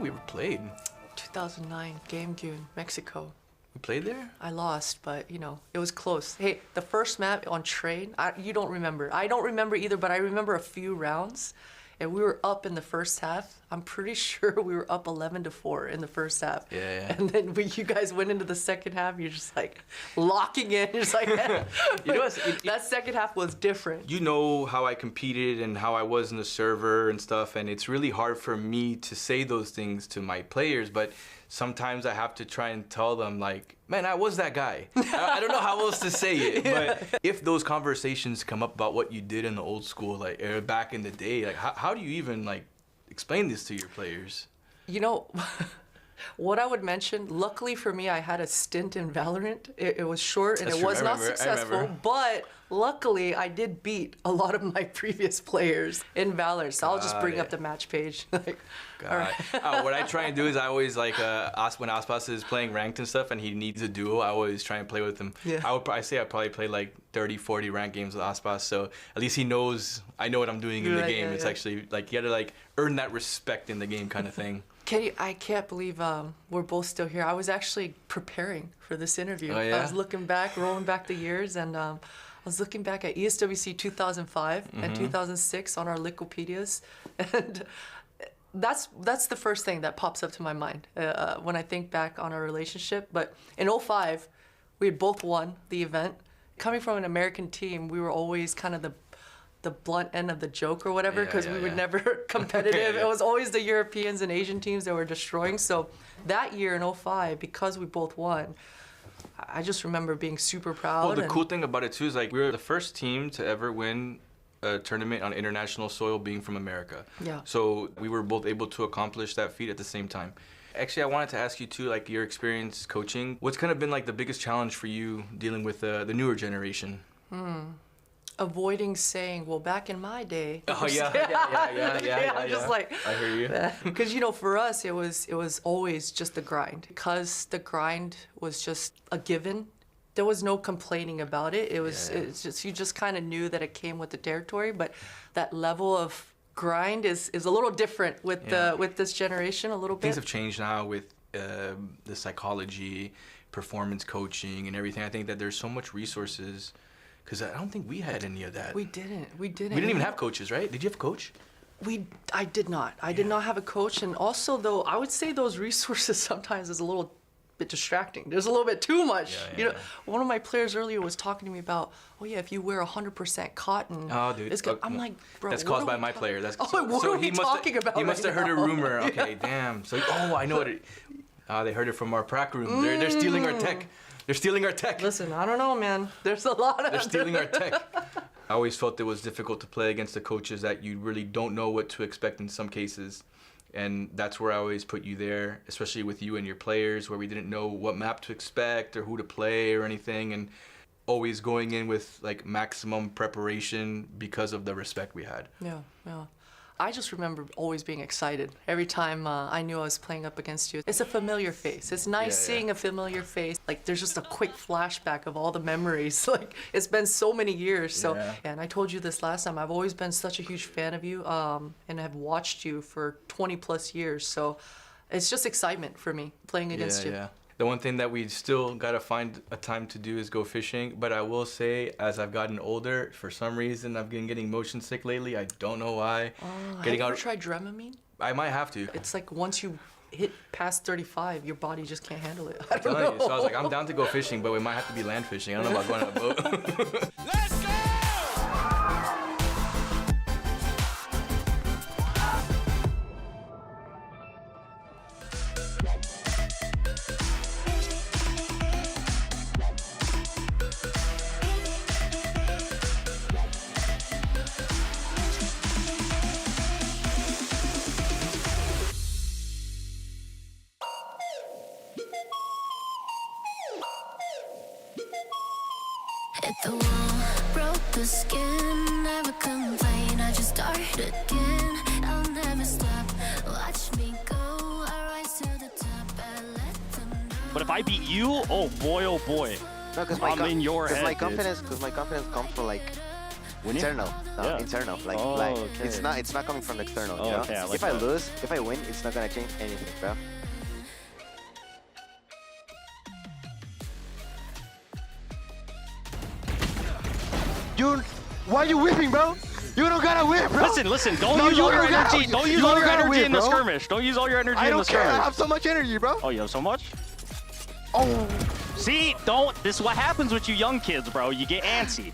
we ever played. 2009, Game June, Mexico. We played there? I lost, but you know, it was close. Hey, the first map on train, you don't remember. I don't remember either, but I remember a few rounds. And we were up in the first half. I'm pretty sure we were up 11-4 in the first half. Yeah. And then when you guys went into the second half, you're just like locking in. You're just like, You know that second half was different. You know how I competed and how I was in the server and stuff, and it's really hard for me to say those things to my players, but sometimes I have to try and tell them, like, man, I was that guy. I don't know how else to say it, but if those conversations come up about what you did in the old school, like back in the day, like how do you even like explain this to your players? You know, what I would mention, luckily for me, I had a stint in VALORANT. It was short and it was not successful, but luckily I did beat a lot of my previous players in VALORANT. So I'll just bring up the match page. Like, all right. What I try and do is I always like when Aspas is playing ranked and stuff and he needs a duo, I always try and play with him. Yeah. I say I probably play like 30, 40 ranked games with Aspas, so at least he knows I know what I'm doing in the game. It's actually like you gotta like earn that respect in the game kind of thing. I can't believe we're both still here. I was actually preparing for this interview. Oh, yeah? I was looking back, rolling back the years, and I was looking back at ESWC 2005 and 2006 on our Wikipedias, and that's the first thing that pops up to my mind when I think back on our relationship. But in 2005, we had both won the event. Coming from an American team, we were always kind of the blunt end of the joke or whatever, because we were never competitive. It was always the Europeans and Asian teams that were destroying. So that year in 2005, because we both won, I just remember being super proud. Well, the cool thing about it too is like we were the first team to ever win a tournament on international soil being from America. Yeah. So we were both able to accomplish that feat at the same time. Actually, I wanted to ask you too, like your experience coaching. What's kind of been like the biggest challenge for you dealing with the newer generation? Avoiding saying, well, back in my day. Oh, yeah. I'm just like, I hear you. Because, you know, for us, it was always just the grind. Because the grind was just a given, there was no complaining about it. It's just, you just kind of knew that it came with the territory. But that level of grind is a little different with with this generation a little bit. Things have changed now with the psychology, performance coaching, and everything. I think that there's so much resources. Because I don't think we had any of that. We didn't. We didn't even have coaches, right? Did you have a coach? I did not. I did not have a coach. And also, though, I would say those resources sometimes is a little bit distracting. There's a little bit too much. You know, one of my players earlier was talking to me about, oh yeah, if you wear 100% cotton, oh dude, it's good. I'm like, bro, that's caused by my player. That's what are we talking about? He must have heard a rumor. Okay, damn. So I know it. They heard it from our prac room. They're stealing our tech. They're stealing our tech. Listen, I don't know, man. There's a lot of. They're stealing our tech. I always felt it was difficult to play against the coaches that you really don't know what to expect in some cases. And that's where I always put you there, especially with you and your players, where we didn't know what map to expect or who to play or anything. And always going in with like maximum preparation because of the respect we had. Yeah. I just remember always being excited every time I knew I was playing up against you. It's a familiar face. It's nice seeing a familiar face. Like there's just a quick flashback of all the memories. Like it's been so many years. So and I told you this last time. I've always been such a huge fan of you, and have watched you for 20 plus years. So it's just excitement for me playing against you. The one thing that we still got to find a time to do is go fishing. But I will say, as I've gotten older, for some reason, I've been getting motion sick lately. I don't know why. Have you ever tried Dramamine? I might have to. It's like once you hit past 35, your body just can't handle it. I'm telling you. So I was like, I'm down to go fishing, but we might have to be land fishing. I don't know about going on a boat. Let's go! Hit the wall, broke the skin, never complain, I just start again, I'll never stop, watch me go, I rise to the top, I let them know. But if I beat you, oh boy, no, I'm in your head, my confidence comes from like Internal. No, Yeah. internal. Like, Okay. it's not coming from the external, you know? Okay, I like if I that. lose, if I win, it's not gonna change anything, bro. Why are you whipping, bro? You don't gotta whip, bro. Listen. Don't use all your energy. Don't use all your energy in the skirmish. Don't use all your energy in the skirmish. I have so much energy, bro. Oh, you have so much? Oh. See, this is what happens with you young kids, bro. You get antsy.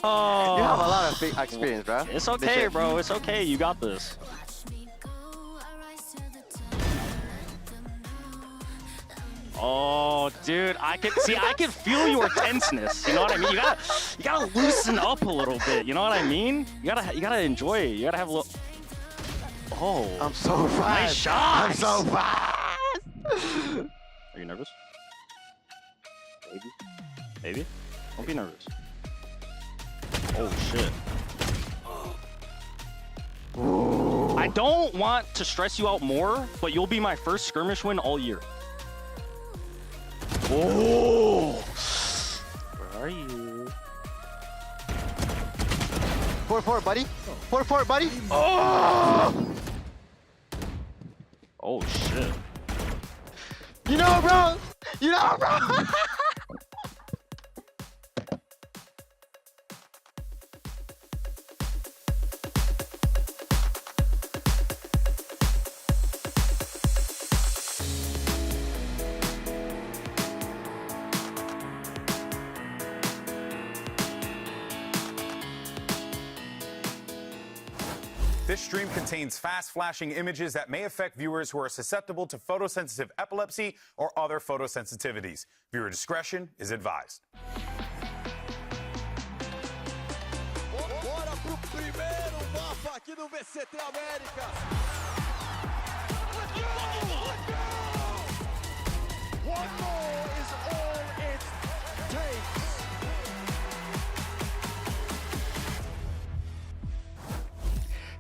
Oh. You have a lot of experience, bro. It's okay, bro. It's okay. You got this. Oh, dude, I can feel your tenseness. You know what I mean? You gotta loosen up a little bit. You know what I mean? You gotta enjoy it. You gotta have a little. Oh, I'm so fast. nice shot. I'm so fast. Are you nervous? Maybe. Don't be nervous. Oh shit. I don't want to stress you out more, but you'll be my first skirmish win all year. Oh! Where are you? 4-4, buddy. 4-4, buddy. Oh! Oh shit. You know, bro. You know, bro. This stream contains fast flashing images that may affect viewers who are susceptible to photosensitive epilepsy or other photosensitivities. Viewer discretion is advised. Bora pro primeiro mapa aqui no VCT Americas. One more is all it takes.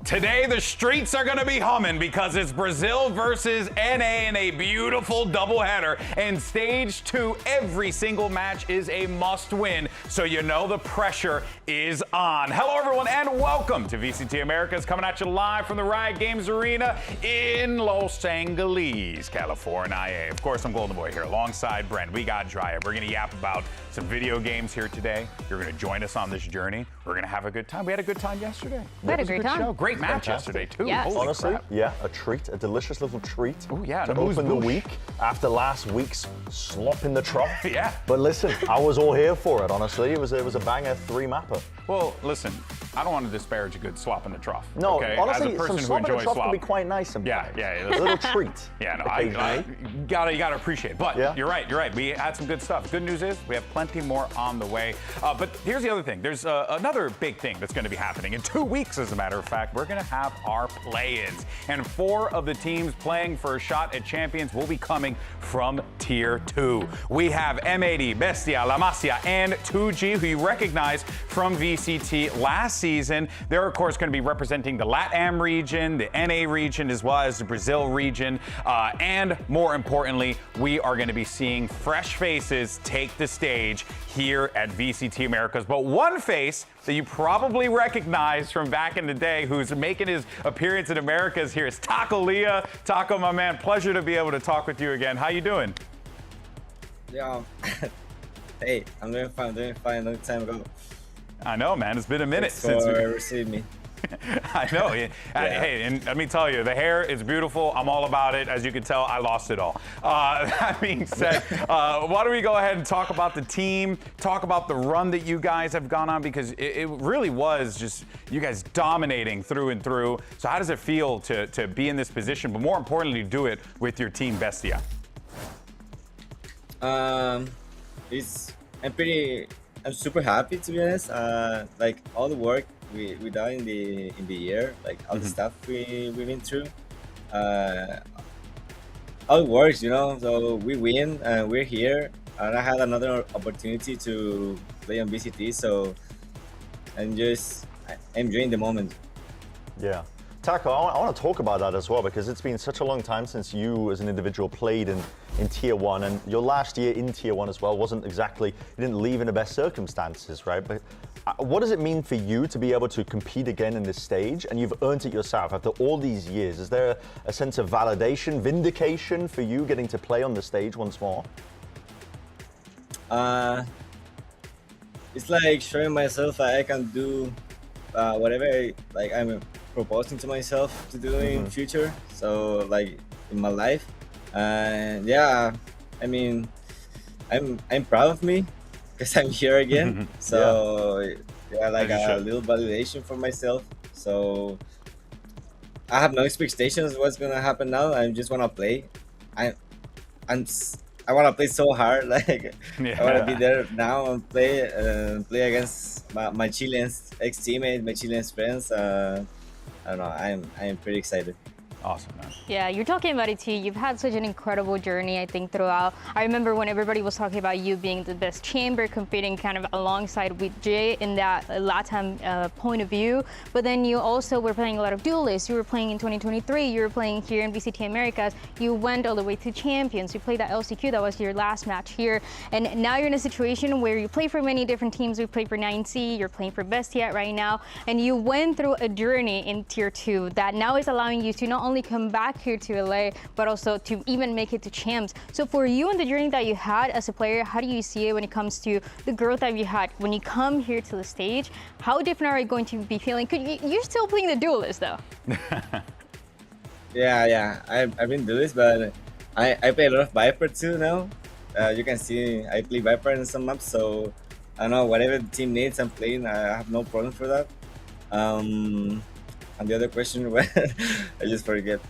Today, the streets are going to be humming because it's Brazil versus NA in a beautiful doubleheader. And stage 2, every single match is a must-win, so you know the pressure is on. Hello, everyone, and welcome to VCT Americas, coming at you live from the Riot Games Arena in Los Angeles, California. Of course, I'm Golden Boy here alongside Brent. We got Drya. We're going to yap about some video games here today. You're going to join us on this journey. We're going to have a good time. We had a good time yesterday. We had a great time. Show. Great match yesterday, too. Yes. Holy Honestly, crap. yeah, a treat, a delicious little treat Oh, yeah, to and a open the moose. week after last week's slop in the trough. Yeah. But listen, I was all here for it, honestly. It was a banger 3-mapper. Well, listen, I don't want to disparage a good slop in the trough. No, okay? honestly, As a person some who slop in the enjoys trough slop. can be quite nice sometimes. Yeah. A little treat. Yeah, no, I gotta appreciate it. But Yeah. you're right. We had some good stuff. Good news is we have plenty more on the way. But here's the other thing. There's another big thing that's going to be happening. In 2 weeks, as a matter of fact, we're going to have our play-ins. And 4 of the teams playing for a shot at Champions will be coming from Tier 2. We have M80, Bestia, La Masia, and 2G, who you recognize from VCT last season. They're, of course, going to be representing the LATAM region, the NA region, as well as the Brazil region. And more importantly, we are going to be seeing fresh faces take the stage here at VCT Americas. But one face that you probably recognize from back in the day who's making his appearance in Americas here is Taco Leah. Taco, my man, pleasure to be able to talk with you again. How you doing? Yeah. Hey, I'm doing fine. Long time ago. I know, man. It's been a minute Thanks since for receiving me. I know. Hey, and let me tell you, the hair is beautiful. I'm all about it. As you can tell, I lost it all. That being said, why don't we go ahead and talk about the team, talk about the run that you guys have gone on, because it really was just you guys dominating through and through. So how does it feel to be in this position, but more importantly, do it with your team, Bestia? I'm super happy, to be honest. Like all the work we done in the year, like all the stuff we went through, all it works, you know. So we win, and we're here, and I had another opportunity to play on VCT. So I'm just enjoying the moment. Yeah. Taco, I want to talk about that as well, because it's been such a long time since you as an individual played in in Tier 1, and your last year in Tier 1 as well wasn't exactly, you didn't leave in the best circumstances, right? But what does it mean for you to be able to compete again in this stage? And you've earned it yourself after all these years. Is there a sense of validation, vindication for you getting to play on the stage once more? It's like showing myself that I can do whatever I'm proposing to myself to do in future. So like in my life, and yeah, I mean, I'm proud of me because I'm here again. So yeah, like a little validation for myself. So I have no expectations of what's gonna happen now. I just wanna play. I want to play so hard. Like I want to be there now and play against my Chilean ex-teammates, my Chilean friends. I don't know. I'm pretty excited. Awesome, man. Yeah, you're talking about it too. You've had such an incredible journey, I think, throughout. I remember when everybody was talking about you being the best chamber, competing kind of alongside with Jay in that Latam point of view. But then you also were playing a lot of duelists. You were playing in 2023. You were playing here in VCT Americas. You went all the way to Champions. You played at LCQ. That was your last match here. And now you're in a situation where you play for many different teams. You play for 9C. You're playing for Bestia right now. And you went through a journey in Tier 2 that now is allowing you to not only come back here to LA, but also to even make it to Champs. So for you and the journey that you had as a player, how do you see it when it comes to the growth that you had when you come here to the stage? How different are you going to be feeling? You're still playing the duelist though. Yeah. I've been doing this, but I play a lot of Viper too now. You can see I play Viper in some maps, so I don't know, whatever the team needs, I'm playing. I have no problem for that. And the other question, I just forget.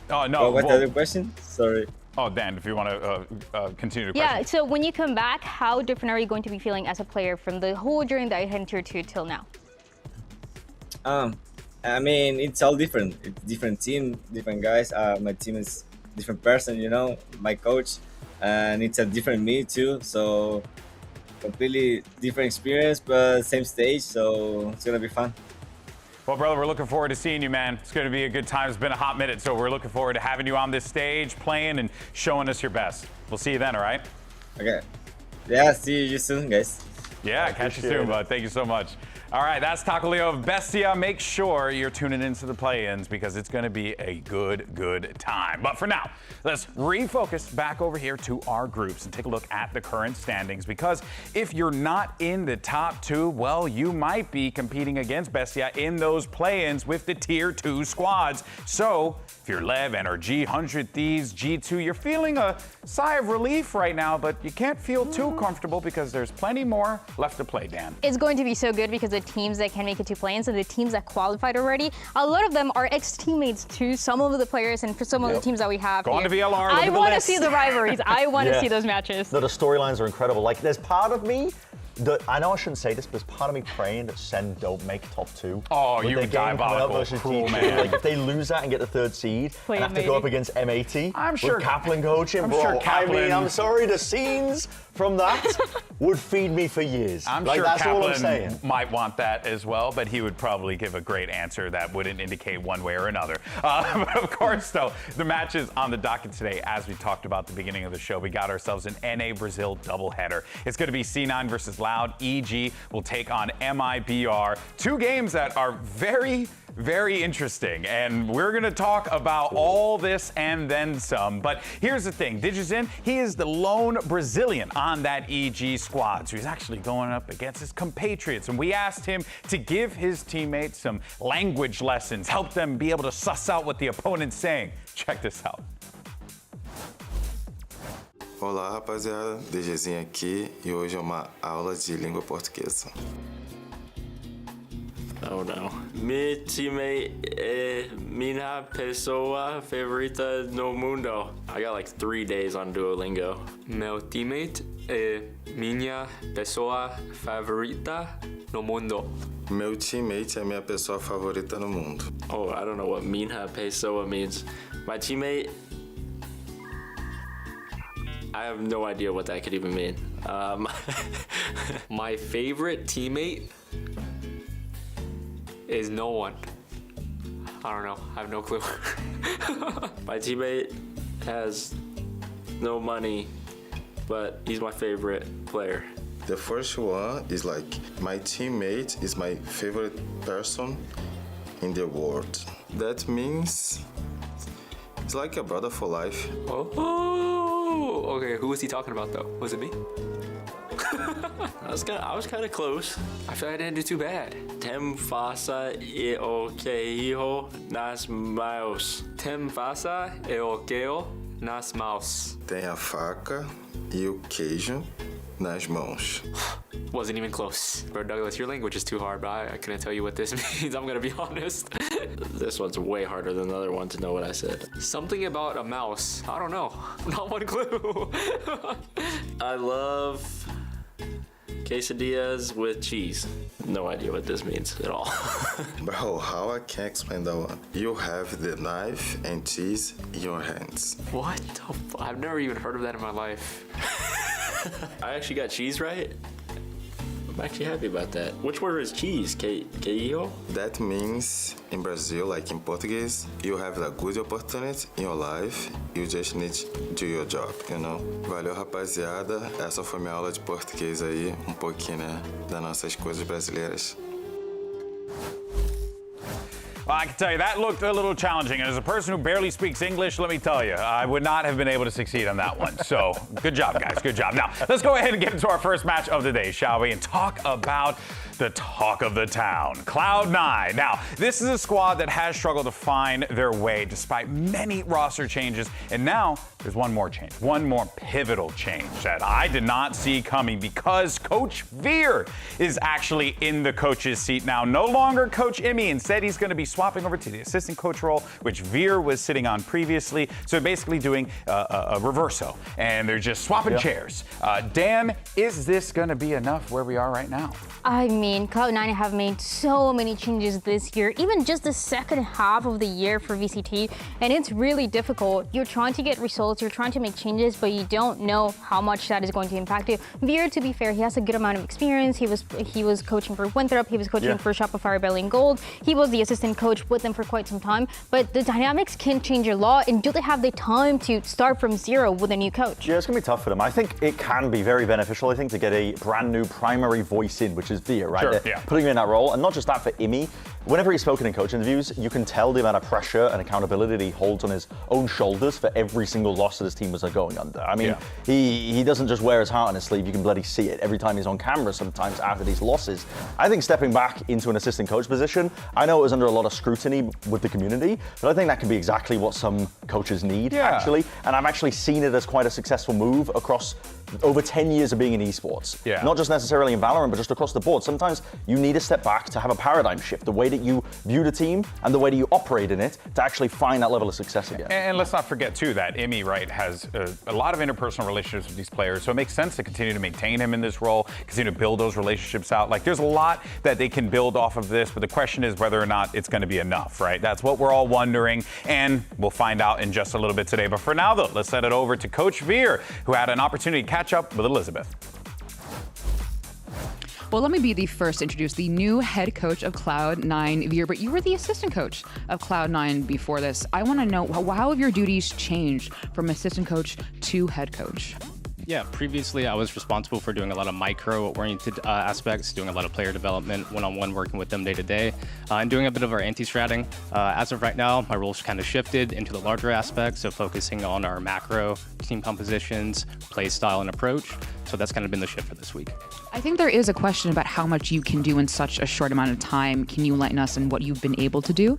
Oh, no. What's the other question? Sorry. Oh, Dan, if you want to continue the Yeah, question. so when you come back, how different are you going to be feeling as a player from the whole journey that you had in Tier 2 till now? I mean, it's all different. It's different team, different guys. My team is different person, you know, my coach, and it's a different me too. So completely different experience, but same stage. So it's gonna be fun. Well, brother, we're looking forward to seeing you, man. It's going to be a good time. It's been a hot minute, so we're looking forward to having you on this stage, playing and showing us your best. We'll see you then, all right? Okay. Yeah, see you soon, guys. Yeah, catch you soon, bud. Thank you so much. All right, that's Taco Leo of Bestia. Make sure you're tuning into the play-ins because it's going to be a good time. But for now, let's refocus back over here to our groups and take a look at the current standings, because if you're not in the top 2, well, you might be competing against Bestia in those play-ins with the Tier 2 squads. So if you're Lev, NRG, 100 Thieves, G2, you're feeling a sigh of relief right now, but you can't feel too comfortable because there's plenty more left to play, Dan. It's going to be so good because the teams that can make it to play-ins and the teams that qualified already, a lot of them are ex-teammates too, some of the players and for some of the teams that we have Go on here. to VLR, I want to see the rivalries. I want to see those matches. No, the storylines are incredible. Like, there's part of me that, I know I shouldn't say this, but there's part of me praying that Sen don't make top 2. Oh, you diabolical cool, man. Like, if they lose that and get the 3rd seed and have to go up against M80 I'm sure with Kaplan coaching, I mean, I'm sorry, the scenes from that would feed me for years. I'm like, sure that's all I'm Kaplan saying. might want that as well, but he would probably give a great answer that wouldn't indicate one way or another. But of course, though, the matches on the docket today, as we talked about at the beginning of the show, we got ourselves an NA Brazil doubleheader. It's going to be C9 versus Loud. EG will take on MIBR. 2 games that are very interesting, and we're going to talk about all this and then some. But here's the thing, Digizin, he is the lone Brazilian on that EG squad, so he's actually going up against his compatriots, and we asked him to give his teammates some language lessons, help them be able to suss out what the opponent's saying. Check this out. Olá, rapaziada, DGzinho aqui e hoje é uma aula de língua portuguesa. Oh no. Mi teammate minha pessoa favorita no mundo. I got like 3 days on Duolingo. Meu teammate minha pessoa favorita no mundo. Meu teammate é minha pessoa favorita no mundo. Oh, I don't know what minha pessoa means. My teammate, I have no idea what that could even mean. My favorite teammate is no one. I don't know. I have no clue. My teammate has no money, but he's my favorite player. The first one is like my teammate is my favorite person in the world. That means it's like a brother for life. Oh, okay. Who was he talking about though? Was it me? I was kind of close. I feel like I didn't do too bad. Tem faça e o queijo nas mãos. Tem faça e o queijo nas mãos. Tem a faca e o queijo nas mãos. Wasn't even close. Bro, Douglas, your language is too hard, but I couldn't tell you what this means. I'm gonna be honest. This one's way harder than the other one to know what I said. Something about a mouse. I don't know. Not one clue. I love quesadillas with cheese. No idea what this means at all. Bro, how I can explain that one? You have the knife and cheese in your hands. What the fuck? I've never even heard of that in my life. I actually got cheese right. I'm actually happy about that. Which word is cheese? Queijo? That means in Brazil, like in Portuguese, you have a good opportunity in your life. You just need to do your job, you know? Valeu, rapaziada. Essa foi minha aula de português aí, pouquinho, né, das nossas coisas brasileiras. Well, I can tell you, that looked a little challenging. And as a person who barely speaks English, let me tell you, I would not have been able to succeed on that one. So, good job, guys. Good job. Now, let's go ahead and get into our first match of the day, shall we? And talk about the talk of the town, Cloud9. Now, this is a squad that has struggled to find their way despite many roster changes. And now, there's one more change, one more pivotal change that I did not see coming because Coach Veer is actually in the coach's seat now. No longer Coach Emmy. Instead, he's going to be swapping over to the assistant coach role, which Veer was sitting on previously. So basically doing a reverso, and they're just swapping chairs. Dan, is this going to be enough where we are right now? I mean, Cloud9 have made so many changes this year, even just the second half of the year for VCT, and it's really difficult. You're trying to get results, you're trying to make changes, but you don't know how much that is going to impact you. Veer, to be fair, he has a good amount of experience. He was coaching for Winthrop, he was coaching for Shopify Rebel in Gold. He was the assistant coach with them for quite some time, but the dynamics can change a lot, and do they have the time to start from zero with a new coach? Yeah, it's going to be tough for them. I think it can be very beneficial, I think, to get a brand new primary voice in, which is Veer, right? Sure, Putting him in that role, and not just that for Imi. Whenever he's spoken in coach interviews, you can tell the amount of pressure and accountability that he holds on his own shoulders for every single loss that his team was going under. I mean, he doesn't just wear his heart on his sleeve, you can bloody see it every time he's on camera sometimes after these losses. I think stepping back into an assistant coach position, I know it was under a lot of scrutiny with the community, but I think that can be exactly what some coaches need, actually. And I've actually seen it as quite a successful move across over 10 years of being in esports. Not just necessarily in VALORANT, but just across the board. Sometimes you need to step back to have a paradigm shift, the way that you view the team and the way that you operate in it to actually find that level of success again. And let's not forget, too, that Emmy, right, has a lot of interpersonal relationships with these players, so it makes sense to continue to maintain him in this role, continue to build those relationships out. Like, there's a lot that they can build off of this, but the question is whether or not it's going to be enough, right? That's what we're all wondering, and we'll find out in just a little bit today. But for now, though, let's send it over to Coach Veer, who had an opportunity to catch up with Elizabeth. Well, let me be the first to introduce the new head coach of Cloud9, Veer, but you were the assistant coach of Cloud9 before this. I want to know, how have your duties changed from assistant coach to head coach? Yeah, previously I was responsible for doing a lot of micro-oriented aspects, doing a lot of player development, one-on-one working with them day to day, and doing a bit of our anti-stratting. As of right now, my role's kind of shifted into the larger aspects of focusing on our macro team compositions, play style, and approach. So that's kind of been the shift for this week. I think there is a question about how much you can do in such a short amount of time. Can you enlighten us on what you've been able to do?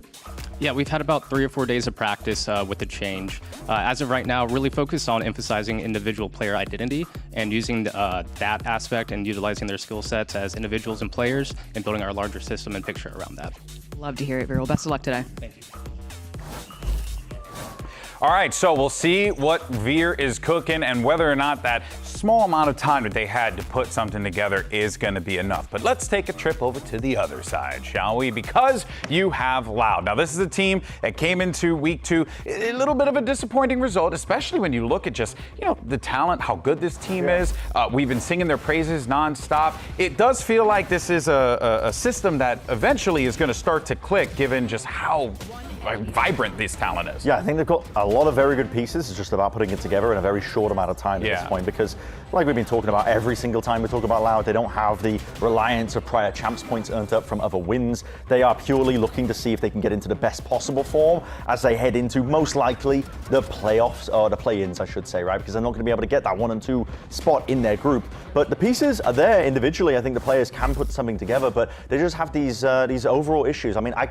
Yeah, we've had about 3 or 4 days of practice with the change. As of right now, really focused on emphasizing individual player identity and using that aspect and utilizing their skill sets as individuals and players and building our larger system and picture around that. Love to hear it, Veer. Well, best of luck today. Thank you. All right, so we'll see what Veer is cooking and whether or not that small amount of time that they had to put something together is going to be enough. But let's take a trip over to the other side, shall we? Because you have Loud. Now, this is a team that came into week 2, a little bit of a disappointing result, especially when you look at just, the talent, how good this team is. We've been singing their praises nonstop. It does feel like this is a system that eventually is going to start to click, given just how vibrant this talent is. Yeah, I think they've got a lot of very good pieces. It's just about putting it together in a very short amount of time at this point, because like we've been talking about every single time we talk about Loud, they don't have the reliance of prior champs points earned up from other wins. They are purely looking to see if they can get into the best possible form as they head into most likely the playoffs, or the play-ins, I should say, right? Because they're not going to be able to get that 1 and 2 spot in their group. But the pieces are there individually. I think the players can put something together, but they just have these overall issues. I mean, I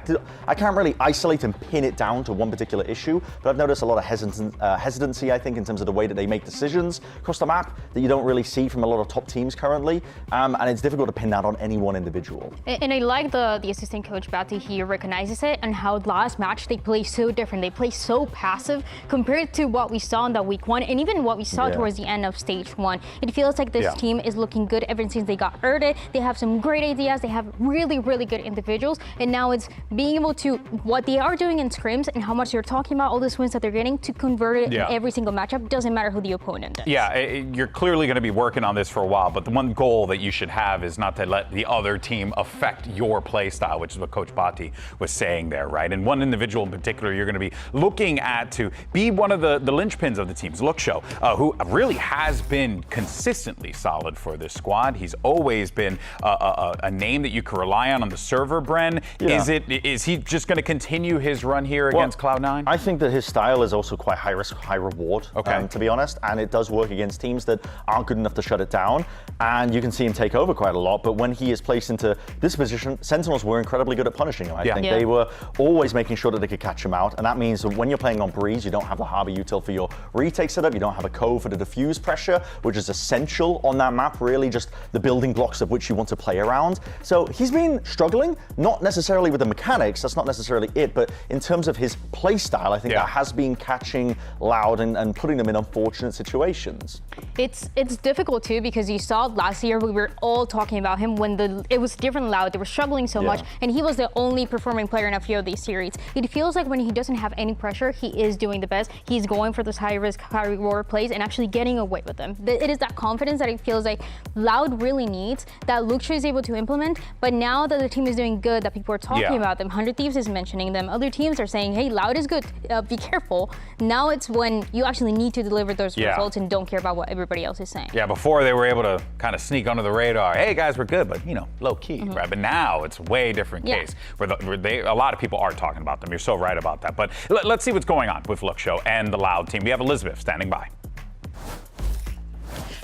can't really isolate and pin it down to one particular issue, but I've noticed a lot of hesitancy, I think, in terms of the way that they make decisions across the map that you don't really see from a lot of top teams currently, and it's difficult to pin that on any one individual. And I like the assistant coach Batty, he recognizes it, and how last match they play so different. They play so passive compared to what we saw in the week 1, and even what we saw towards the end of stage 1. It feels like this team is looking good ever since they got Erded. They have some great ideas. They have really, really good individuals, and now it's being able to, what they are doing in scrims and how much you're talking about all these wins that they're getting, to convert it in every single matchup. Doesn't matter who the opponent is. Yeah, you're clearly going to be working on this for a while, but the one goal that you should have is not to let the other team affect your play style, which is what Coach Bhatti was saying there, right? And one individual in particular you're going to be looking at to be one of the linchpins of the team's Lookshow, who really has been consistently solid for this squad. He's always been a name that you can rely on the server, Bren. Is he just going to continue his run here against Cloud9? I think that his style is also quite high risk, high reward, to be honest, and it does work against teams that aren't good enough to shut it down, and you can see him take over quite a lot. But when he is placed into this position, Sentinels were incredibly good at punishing him. I think they were always making sure that they could catch him out, and that means that when you're playing on Breeze, you don't have the Harbor util for your retake setup, you don't have a cove for the diffuse pressure, which is essential on that map, really just the building blocks of which you want to play around. So he's been struggling, not necessarily with the mechanics, that's not necessarily it, but in terms of his play style, I think that has been catching Loud and putting them in unfortunate situations. It's difficult too, because you saw last year we were all talking about him when it was different Loud. They were struggling so much, and he was the only performing player in a few of these series. It feels like when he doesn't have any pressure, he is doing the best. He's going for those high risk, high reward plays and actually getting away with them. It is that confidence that it feels like Loud really needs, that Luxury is able to implement. But now that the team is doing good, that people are talking about them, 100 Thieves is mentioning them, other teams are saying, hey, Loud is good, be careful. Now it's when you actually need to deliver those results and don't care about what everybody else is saying. Yeah, before they were able to kind of sneak under the radar. Hey guys, we're good, but low key, right? But now it's way different case where a lot of people are talking about them. You're so right about that. But let's see what's going on with Lookshow and the Loud team. We have Elizabeth standing by.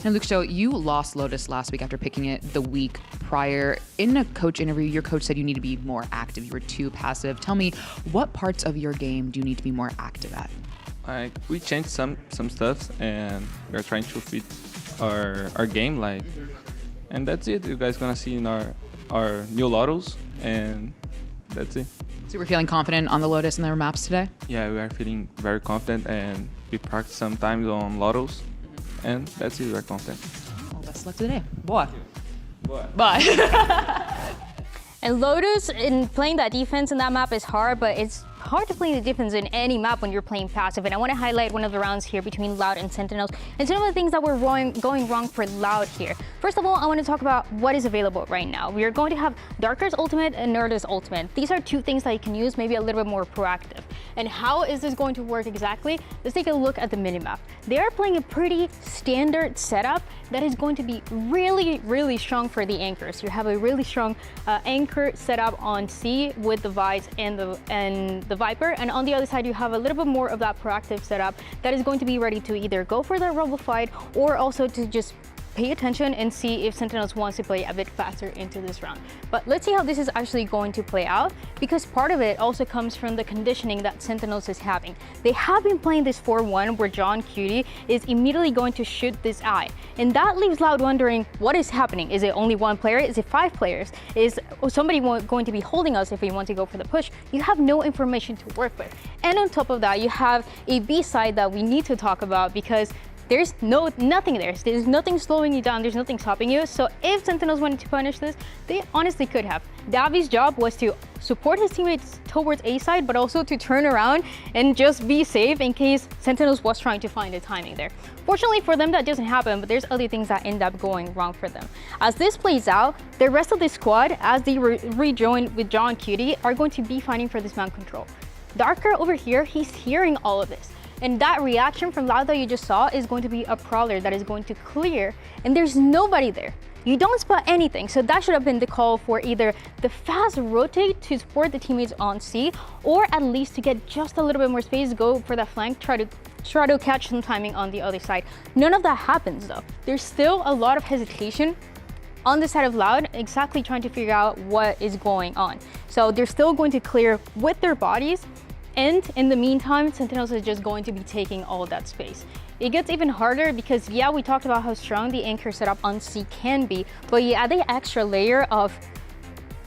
And Lookshow, you lost Lotus last week after picking it the week prior. In a coach interview, your coach said you need to be more active. You were too passive. Tell me, what parts of your game do you need to be more active at? We changed some stuff, and we're trying to fit our game, and that's it. You guys gonna see in our new Lotus, and that's it. So we're feeling confident on the Lotus and their maps today? Yeah, we are feeling very confident, and we practice sometimes on Lotus, and that's it. We're confident. Well, best of luck today. Boy. Bye. And Lotus, in playing that defense in that map is hard, but it's hard to play the defense in any map when you're playing passive. And I want to highlight one of the rounds here between Loud and Sentinels and some of the things that were going wrong for Loud here. First of all, I want to talk about what is available right now. We are going to have Darker's ultimate and Nerda's ultimate. These are two things that you can use, maybe a little bit more proactive. And how is this going to work exactly? Let's take a look at the minimap. They are playing a pretty standard setup that is going to be really, really strong for the anchors. You have a really strong anchor setup on C with the Vice and the Viper, and on the other side you have a little bit more of that proactive setup that is going to be ready to either go for that rumble fight or also to just pay attention and see if Sentinels wants to play a bit faster into this round. But let's see how this is actually going to play out, because part of it also comes from the conditioning that Sentinels is having. They have been playing this 4-1 where John Cutie is immediately going to shoot this eye, and that leaves Loud wondering what is happening. Is it only one player? Is it 5 players? Is somebody going to be holding us if we want to go for the push? You have no information to work with. And on top of that, you have a B side that we need to talk about, because there's nothing there. There's nothing slowing you down. There's nothing stopping you. So if Sentinels wanted to punish this, they honestly could have. Davi's job was to support his teammates towards A side, but also to turn around and just be safe in case Sentinels was trying to find the timing there. Fortunately for them, that doesn't happen, but there's other things that end up going wrong for them. As this plays out, the rest of the squad, as they rejoin with John Cutie, are going to be fighting for this mount control. Darker over here, he's hearing all of this. And that reaction from Loud that you just saw is going to be a Prowler that is going to clear, and there's nobody there. You don't spot anything, so that should have been the call for either the fast rotate to support the teammates on C, or at least to get just a little bit more space, go for that flank, try to catch some timing on the other side. None of that happens though. There's still a lot of hesitation on the side of Loud, exactly trying to figure out what is going on. So they're still going to clear with their bodies, and in the meantime, Sentinels is just going to be taking all of that space. It gets even harder because, yeah, we talked about how strong the anchor setup on C can be, but you add the extra layer of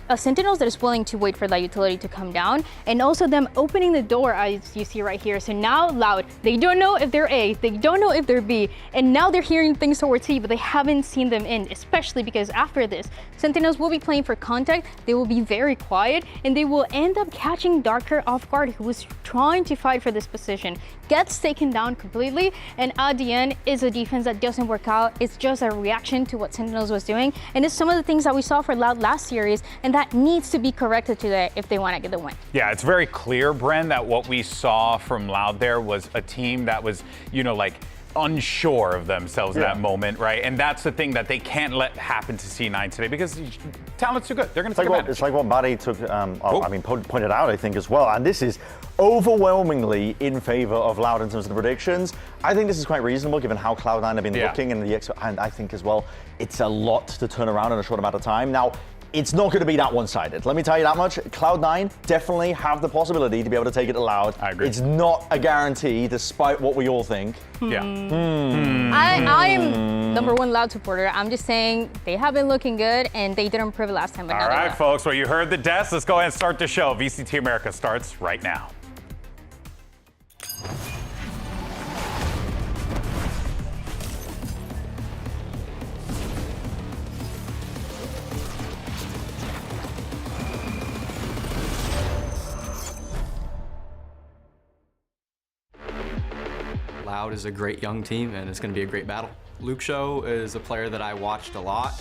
a Sentinels that is willing to wait for that utility to come down, and also them opening the door, as you see right here. So now Loud, they don't know if they're A, they don't know if they're B, and now they're hearing things towards C, but they haven't seen them in, especially because after this, Sentinels will be playing for contact, they will be very quiet, and they will end up catching Darker off guard, who was trying to fight for this position, gets taken down completely, and at the end is a defense that doesn't work out. It's just a reaction to what Sentinels was doing, and it's some of the things that we saw for Loud last series, and that needs to be corrected today if they want to get the win. Yeah, it's very clear, Bren, that what we saw from Loud there was a team that was, you know, like unsure of themselves in that moment, right? And that's the thing that they can't let happen to C9 today, because talent's too good. They're going to take advantage. It's like what Barry pointed out, I think, as well. And this is overwhelmingly in favor of Loud in terms of the predictions. I think this is quite reasonable given how Cloud9 have been looking, and I think as well, it's a lot to turn around in a short amount of time. Now, it's not going to be that one-sided. Let me tell you that much. Cloud9 definitely have the possibility to be able to take it to Loud. I agree. It's not a guarantee, despite what we all think. Yeah. I am #1 Loud supporter. I'm just saying they have been looking good, and they didn't prove it last time. But all right, folks. Well, you heard the desk. Let's go ahead and start the show. VCT America starts right now. Loud is a great young team, and it's going to be a great battle. Luke Show is a player that I watched a lot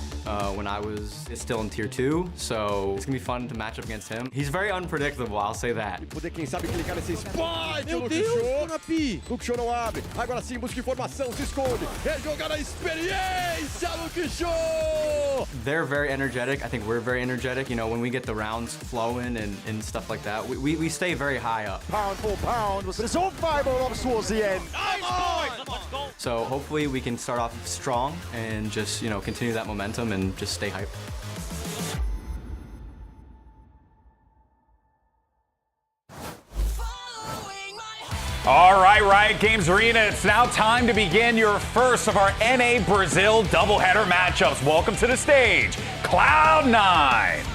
when I was still in Tier 2, so it's going to be fun to match up against him. He's very unpredictable, I'll say that. Poder, quem sabe, clicar nesse spike. Meu Deus, Napi. Luke Show não abre. Agora sim, busca informação, se esconde. É jogar a experiência, Luke Show. They're very energetic. I think we're very energetic. You know, when we get the rounds flowing and stuff like that, we stay very high up. Pound for pound, but it's all fireball up towards the end. So hopefully we can start off strong and just, you know, continue that momentum and just stay hyped. All right, Riot Games Arena, it's now time to begin your first of our NA Brazil doubleheader matchups. Welcome to the stage, Cloud9.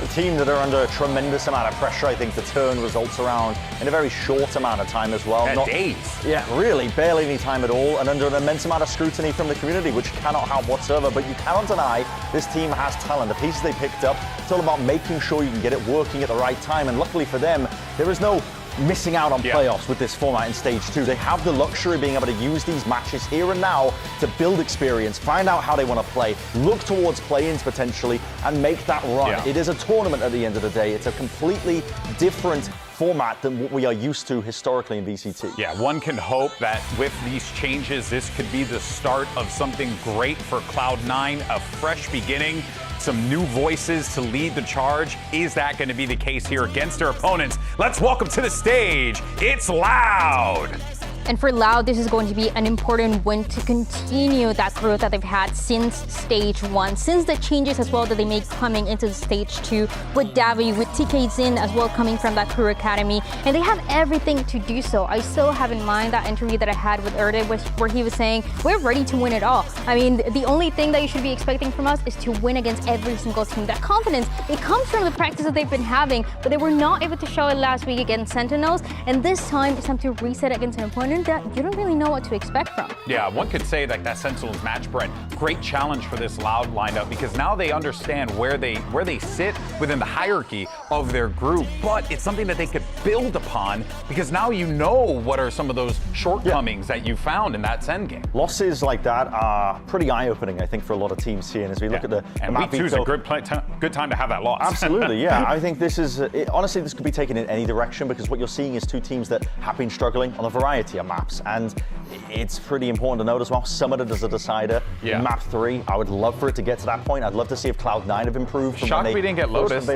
A team that are under a tremendous amount of pressure, I think, to turn results around in a very short amount of time as well. Not days. Yeah, really, barely any time at all, and under an immense amount of scrutiny from the community, which cannot help whatsoever. But you cannot deny this team has talent. The pieces they picked up, it's all about making sure you can get it working at the right time. And luckily for them, there is no missing out on playoffs with this format in Stage 2. They have the luxury of being able to use these matches here and now to build experience, find out how they want to play, look towards play-ins potentially, and make that run. Yeah. It is a tournament at the end of the day. It's a completely different format than what we are used to historically in VCT. Yeah, one can hope that with these changes, this could be the start of something great for Cloud9, a fresh beginning, some new voices to lead the charge. Is that going to be the case here against their opponents? Let's welcome to the stage, it's Loud. And for Loud, this is going to be an important win to continue that growth that they've had since Stage 1, since the changes as well that they made coming into Stage 2 with Davi, with TK Zin as well coming from that Crew Academy. And they have everything to do so. I still have in mind that interview that I had with Erde where he was saying, we're ready to win it all. I mean, the only thing that you should be expecting from us is to win against every single team. That confidence, it comes from the practice that they've been having, but they were not able to show it last week against Sentinels. And this time, it's time to reset against an opponent opponent that you don't really know what to expect from. Yeah, one could say that Sentinel's match, Brent, great challenge for this Loud lineup because now they understand where they sit within the hierarchy of their group, but it's something that they could build upon because now you know what are some of those shortcomings that you found in that Sen game. Losses like that are pretty eye-opening, I think, for a lot of teams here. And as we look at the and week 2 is a good time to have that loss. Absolutely, yeah. I think this is honestly, this could be taken in any direction because what you're seeing is two teams that have been struggling on a variety of maps, and it's pretty important to note as well. Summited as a decider in map 3. I would love for it to get to that point. I'd love to see if Cloud9 have improved. Shocked we didn't get Lotus.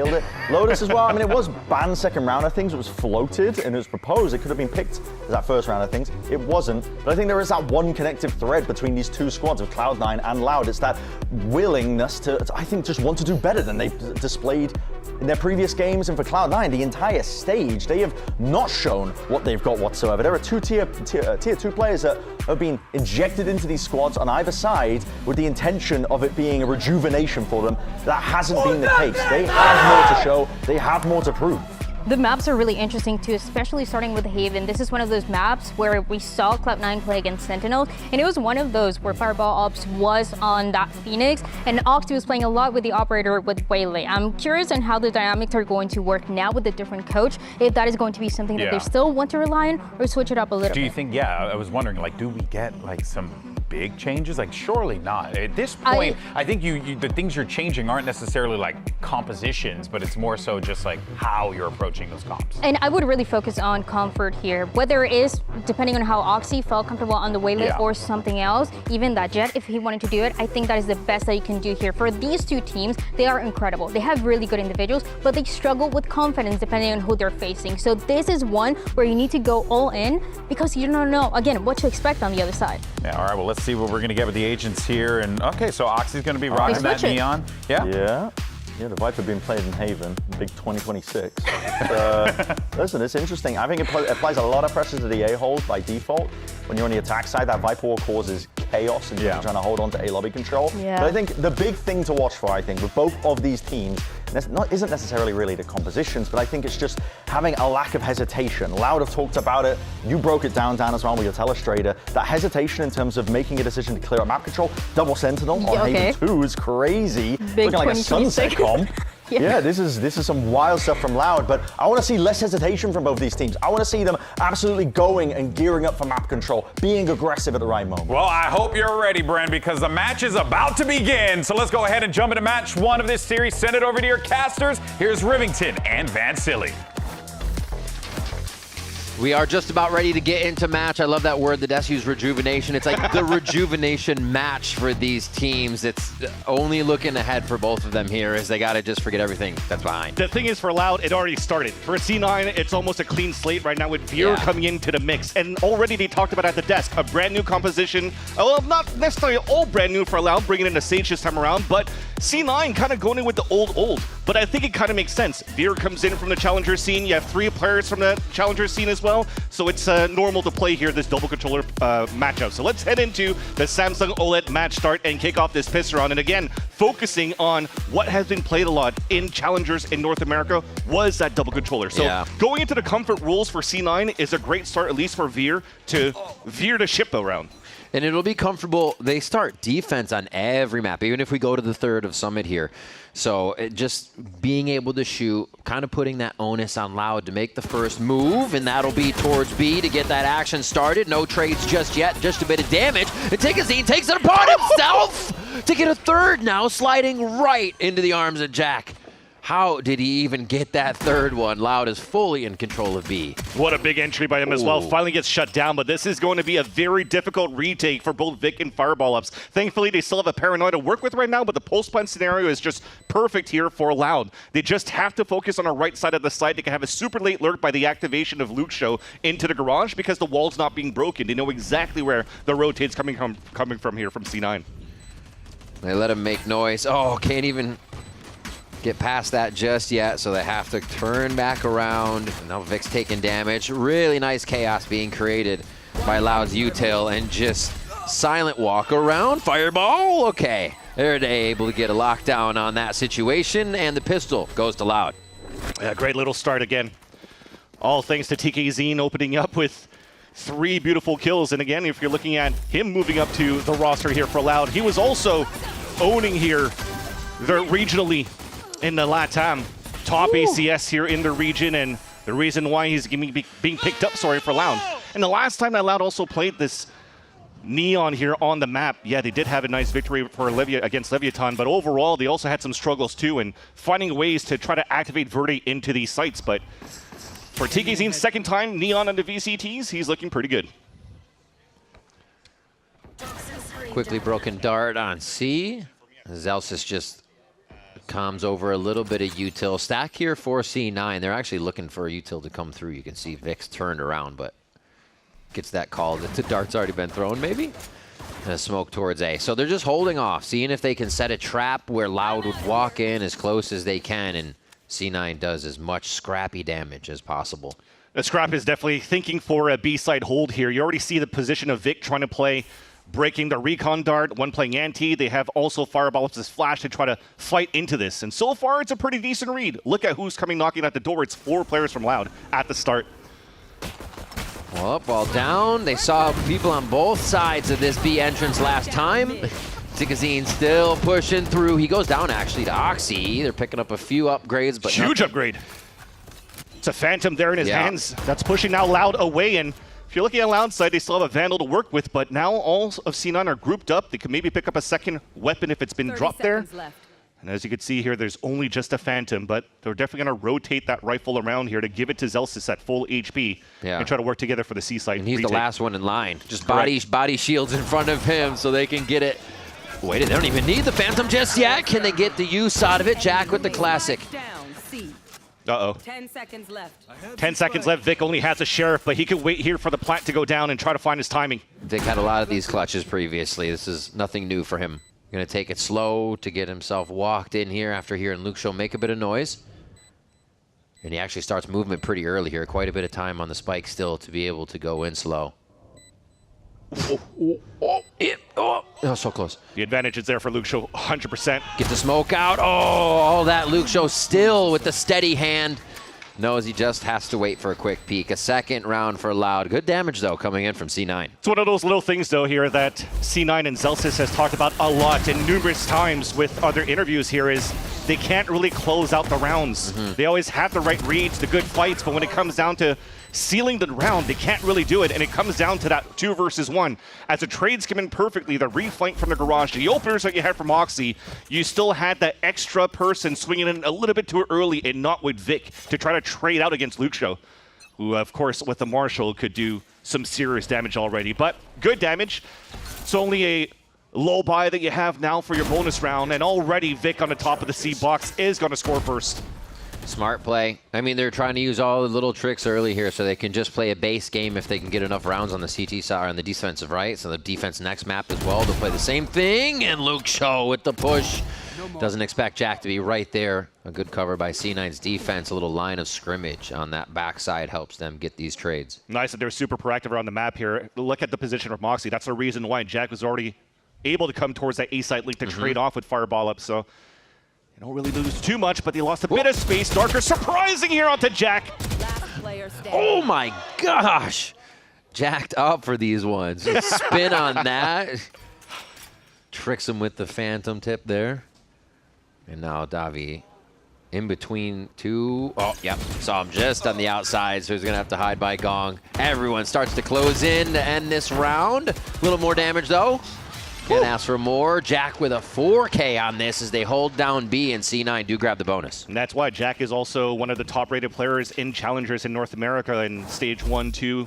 Lotus as well. I mean, it was banned second round of things. It was floated and it was proposed. It could have been picked as that first round of things. It wasn't. But I think there is that one connective thread between these two squads of Cloud9 and Loud. It's that willingness to, I think, just want to do better than they've displayed in their previous games. And for Cloud9, the entire stage, they have not shown what they've got whatsoever. There are two tier 2 players that have been injected into these squads on either side with the intention of it being a rejuvenation for them. That hasn't been the case. They have more to show. They have more to prove. The maps are really interesting too, especially starting with Haven. This is one of those maps where we saw Cloud9 play against Sentinel, and it was one of those where Fireball Ops was on that Phoenix, and Oxy was playing a lot with the operator with Waylay. I'm curious on how the dynamics are going to work now with the different coach, if that is going to be something that they still want to rely on, or switch it up a little bit. Do you think, I was wondering, like, do we get like some big changes? Like, surely not. At this point, I think the things you're changing aren't necessarily like compositions, but it's more so just like how you're approaching those comps. And I would really focus on comfort here, whether it is depending on how Oxy felt comfortable on the Waylay or something else, even that Jet, if he wanted to do it, I think that is the best that you can do here. For these two teams, they are incredible. They have really good individuals, but they struggle with confidence depending on who they're facing. So this is one where you need to go all in because you don't know, again, what to expect on the other side. Yeah, all right, well, let's see what we're going to get with the agents here. And okay, so Oxy's going to be rocking that neon. Yeah, the Viper being played in Haven, big 2026. Listen, it's interesting. I think it applies a lot of pressure to the A-hold by default. When you're on the attack side, that Viper Wall causes chaos and you're trying to hold on to A-lobby control. But I think the big thing to watch for, I think, with both of these teams, isn't necessarily really the compositions, but I think it's just having a lack of hesitation. Loud have talked about it. You broke it down, Dan, as well with your telestrator. That hesitation in terms of making a decision to clear up map control. Double Sentinel on Haven 2 is crazy. Big looking like a sunset comp. Yeah, this is some wild stuff from Loud, but I want to see less hesitation from both these teams. I want to see them absolutely going and gearing up for map control, being aggressive at the right moment. Well, I hope you're ready, Bren, because the match is about to begin. So let's go ahead and jump into match 1 of this series. Send it over to your casters. Here's Rivington and Van Silly. We are just about ready to get into match. I love that word that Des used, rejuvenation. It's like the rejuvenation match for these teams. It's only looking ahead for both of them here as they got to just forget everything that's behind. The thing is, for Loud, it already started. For C9, it's almost a clean slate right now with Veer coming into the mix. And already they talked about at the desk, a brand new composition. Well, not necessarily all brand new for Loud, bringing in a Sage this time around, but C9 kind of going in with the old. But I think it kind of makes sense. Veer comes in from the Challenger scene. You have 3 players from the Challenger scene as well. So it's normal to play here, this double controller matchup. So let's head into the Samsung OLED match start and kick off this piss round. And again, focusing on what has been played a lot in Challengers in North America was that double controller. So going into the comfort rules for C9 is a great start, at least for Veer, to veer the ship around. And it'll be comfortable. They start defense on every map, even if we go to the 3rd of Summit here. So just being able to shoot, kind of putting that onus on Loud to make the first move, and that'll be towards B to get that action started. No trades just yet, just a bit of damage. And Tikazine takes it upon himself to get a 3rd now, sliding right into the arms of Jack. How did he even get that 3rd one? Loud is fully in control of B. What a big entry by him as well. Finally gets shut down, but this is going to be a very difficult retake for both Vic and Fireball Ups. Thankfully, they still have a Paranoid to work with right now, but the post plant scenario is just perfect here for Loud. They just have to focus on the right side of the site. They can have a super late lurk by the activation of Luke Show into the garage because the wall's not being broken. They know exactly where the rotate's coming from here from C9. They let him make noise. Oh, can't even get past that just yet, so they have to turn back around. Now Vic's taking damage. Really nice chaos being created by Loud's U-tail and just silent walk around. Fireball, okay. They're able to get a lockdown on that situation, and the pistol goes to Loud. Yeah, great little start again. All thanks to TKZine opening up with 3 beautiful kills. And again, if you're looking at him moving up to the roster here for Loud, he was also owning here regionally in the LATAM. Top ACS here in the region, and the reason why he's being picked up, for Loud. And the last time that Loud also played this Neon here on the map, yeah, they did have a nice victory for against Leviatán, but overall they also had some struggles too, and finding ways to try to activate Verde into these sites. But for TKZ's second time Neon on the VCTs, he's looking pretty good. Quickly broken dart on C. Zelsis just comes over a little bit of util stack here for C9. They're actually looking for a util to come through. You can see Vic's turned around, but gets that call that the dart's already been thrown, maybe? And a smoke towards A. So they're just holding off, seeing if they can set a trap where Loud would walk in as close as they can, and C9 does as much scrappy damage as possible. The Scrap is definitely thinking for a B-side hold here. You already see the position of Vic trying to play, breaking the recon dart, one playing anti. They have also Fireball with his flash to try to fight into this. And so far, it's a pretty decent read. Look at who's coming knocking at the door. It's 4 players from Loud at the start. Well up, well down. They saw people on both sides of this B entrance last time. Tikazine still pushing through. He goes down actually to Oxy. They're picking up a few upgrades, but huge upgrade. It's a Phantom there in his hands. That's pushing now Loud away. And if you're looking at Loud side, they still have a Vandal to work with, but now all of C9 are grouped up. They can maybe pick up a second weapon if it's been dropped there. Left. And as you can see here, there's only just a Phantom, but they're definitely going to rotate that rifle around here to give it to Zelsis at full HP and try to work together for the C side. And he's the last one in line. Just body shields in front of him so they can get it. Wait, they don't even need the Phantom just yet. Can they get the use out of it? Jack with the classic. Uh-oh. 10 seconds left. 10 seconds left. Vic only has a Sheriff, but he can wait here for the plant to go down and try to find his timing. Vic had a lot of these clutches previously. This is nothing new for him. Going to take it slow to get himself walked in here after hearing Luke Show make a bit of noise. And he actually starts movement pretty early here. Quite a bit of time on the spike still to be able to go in slow. Oh, so close. The advantage is there for Luke Show, 100%. Get the smoke out. Oh, all that Luke Show still with the steady hand. Knows he just has to wait for a quick peek. A second round for Loud. Good damage, though, coming in from C9. It's one of those little things, though, here that C9 and Zelsis has talked about a lot and numerous times with other interviews here is they can't really close out the rounds. They always have the right reads, the good fights, but when it comes down to sealing the round, they can't really do it, and it comes down to that 2 versus 1. As the trades come in perfectly, the reflank from the garage, the openers that you had from Oxy, you still had that extra person swinging in a little bit too early and not with Vic to try to trade out against Luke Show, who, of course, with the Marshall could do some serious damage already, but good damage. It's only a low buy that you have now for your bonus round, and already Vic on the top of the C box is going to score first. Smart play. I mean, they're trying to use all the little tricks early here so they can just play a base game if they can get enough rounds on the CT side or on the defensive, right? So the defense next map as well, they'll play the same thing. And Luke Show with the push. Doesn't expect Jack to be right there. A good cover by C9's defense. A little line of scrimmage on that backside helps them get these trades. Nice that they're super proactive around the map here. Look at the position of Moxie. That's the reason why Jack was already able to come towards that A-side link to trade off with Fireball up. So they don't really lose too much, but they lost a bit of space. Darker surprising here onto Jack. Oh my gosh. Jacked up for these ones. Spin on that. Tricks him with the Phantom tip there. And now Davi in between two. Oh, yep. Saw him just on the outside, so he's going to have to hide by Gong. Everyone starts to close in to end this round. A little more damage, though. Can't ask for more. Jack with a 4K on this as they hold down B, and C9 do grab the bonus. And that's why Jack is also one of the top-rated players in Challengers in North America in Stage 1, 2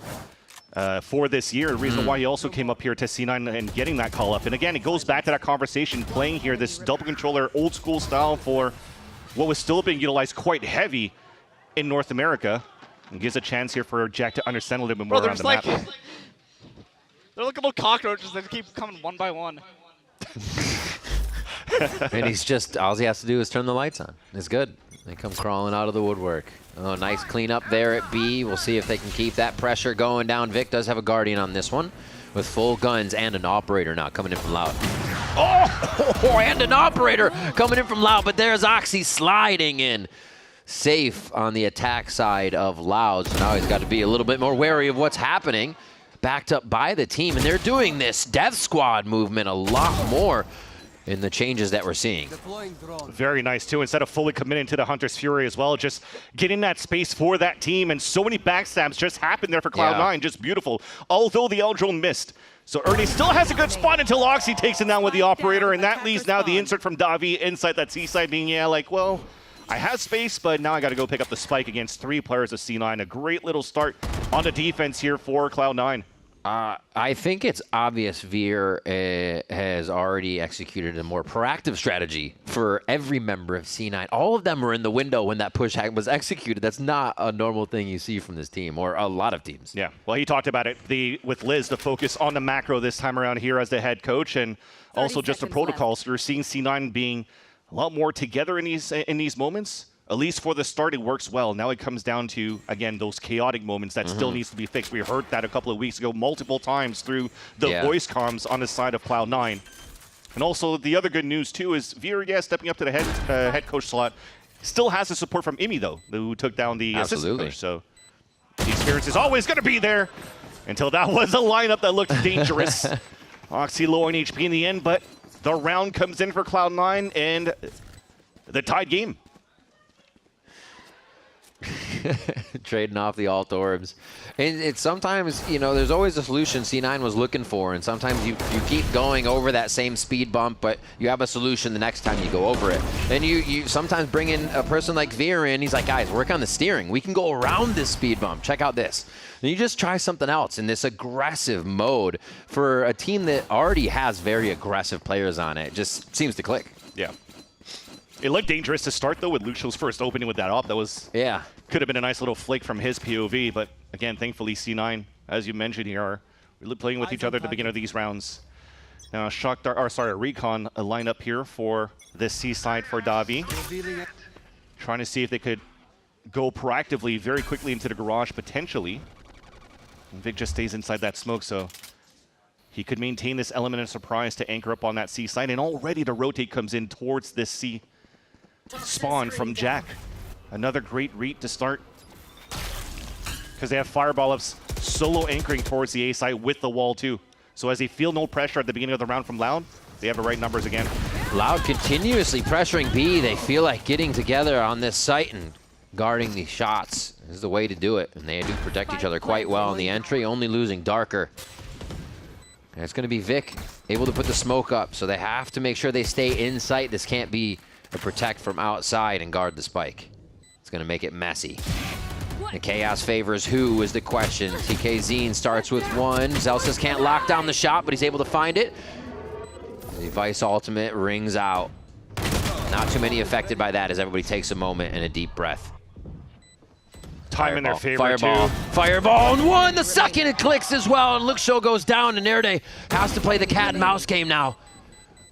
for this year. The reason why he also came up here to C9 and getting that call-up. And again, it goes back to that conversation, playing here this double controller, old-school style for what was still being utilized quite heavy in North America. And gives a chance here for Jack to understand a little bit more around the map. They're like little cockroaches that keep coming one by one. And he's just, all he has to do is turn the lights on. It's good. They come crawling out of the woodwork. Oh, nice cleanup there at B. We'll see if they can keep that pressure going down. Vic does have a Guardian on this one with full guns and an Operator now coming in from Loud. Oh, and an Operator coming in from Loud, but there's Oxy sliding in. Safe on the attack side of Loud, so now he's got to be a little bit more wary of what's happening. backed up by the team, and they're doing this death squad movement a lot more in the changes that we're seeing. Very nice, too. Instead of fully committing to the Hunter's Fury as well, just getting that space for that team. And so many backstabs just happened there for Cloud9. Just beautiful. Although the L-Drone missed. So Ernie still has a good spot until Oxy takes him down with the Operator. And that leaves now the insert from Davi inside that C-side being, well, I have space, but now I got to go pick up the spike against 3 players of C9. A great little start on the defense here for Cloud9. I think it's obvious Veer has already executed a more proactive strategy for every member of C9. All of them were in the window when that push was executed. That's not a normal thing you see from this team, or a lot of teams. Yeah, well, he talked about it with Liz, the focus on the macro this time around here as the head coach, and also just the protocols. So you're seeing C9 being a lot more together in these moments. At least for the start, it works well. Now it comes down to, again, those chaotic moments that still needs to be fixed. We heard that a couple of weeks ago multiple times through the voice comms on the side of Cloud9. And also, the other good news, too, is Veer, stepping up to the head coach slot. Still has the support from Imi, though, who took down the assistant coach. So the experience is always going to be there until that was a lineup that looked dangerous. Oxy low on HP in the end, but the round comes in for Cloud9 and the tied game. Trading off the alt orbs. And it's sometimes, there's always a solution C9 was looking for, and sometimes you keep going over that same speed bump, but you have a solution the next time you go over it. And you sometimes bring in a person like Veer in, he's like, guys, work on the steering. We can go around this speed bump. Check out this. And you just try something else in this aggressive mode for a team that already has very aggressive players on it. It just seems to click. Yeah. It looked dangerous to start, though, with Luxio's first opening with that op. That was could have been a nice little flick from his POV, but again, thankfully, C9, as you mentioned here, are really playing with each other at the beginning of these rounds. Now, Recon, a lineup here for this C side for Davi. Trying to see if they could go proactively very quickly into the garage, potentially. And Vic just stays inside that smoke, so he could maintain this element of surprise to anchor up on that C side, and already the rotate comes in towards this C spawn from Jack. Another great read to start, because they have Fireball ups solo anchoring towards the A side with the wall too. So as they feel no pressure at the beginning of the round from Loud, they have the right numbers again. Loud continuously pressuring B. They feel like getting together on this site and guarding the shots is the way to do it. And they do protect each other quite well in the entry, only losing Darker. And it's going to be Vic able to put the smoke up, so they have to make sure they stay in sight. This can't be a protect from outside and guard the spike. It's going to make it messy. The chaos favors who is the question. TK Zine starts with one. Zelsis can't lock down the shot, but he's able to find it. The Vice ultimate rings out. Not too many affected by that as everybody takes a moment and a deep breath. Time in their favor, Fireball. too. Fireball and one. The second it clicks as well, and Luxio goes down, and Nerde has to play the cat and mouse game now.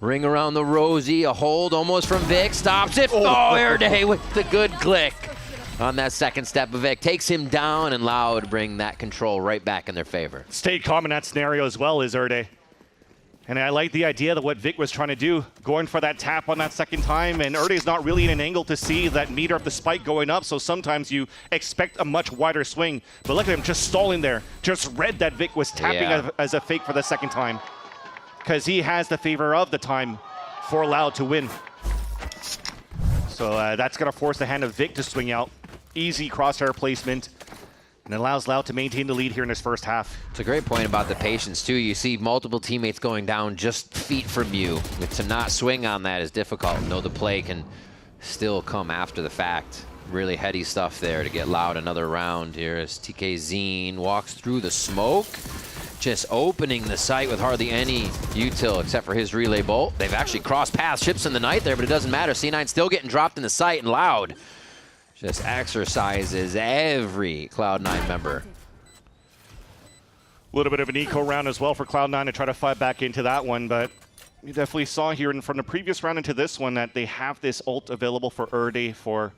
Ring around the Rosie, a hold almost from Vic, stops it. Oh, Nerde with the good click on that second step of Vic. Takes him down, and Loud bring that control right back in their favor. Stayed calm in that scenario as well is Erde. And I like the idea that what Vic was trying to do, going for that tap on that second time, and Erde's not really in an angle to see that meter of the spike going up, so sometimes you expect a much wider swing. But look at him just stalling there. Just read that Vic was tapping as a fake for the second time, because he has the favor of the time for Loud to win. So that's going to force the hand of Vic to swing out. Easy crosshair placement. And it allows Loud to maintain the lead here in this first half. It's a great point about the patience, too. You see multiple teammates going down just feet from you. To not swing on that is difficult. Know the play can still come after the fact. Really heady stuff there to get Loud another round here as TK Zine walks through the smoke. Just opening the site with hardly any util except for his relay bolt. They've actually crossed paths, ships in the night there, but it doesn't matter. C9 still getting dropped in the site, and Loud just exercises every Cloud9 member. A little bit of an eco round as well for Cloud9 to try to fight back into that one, but you definitely saw here from the previous round into this one that they have this ult available for Erde for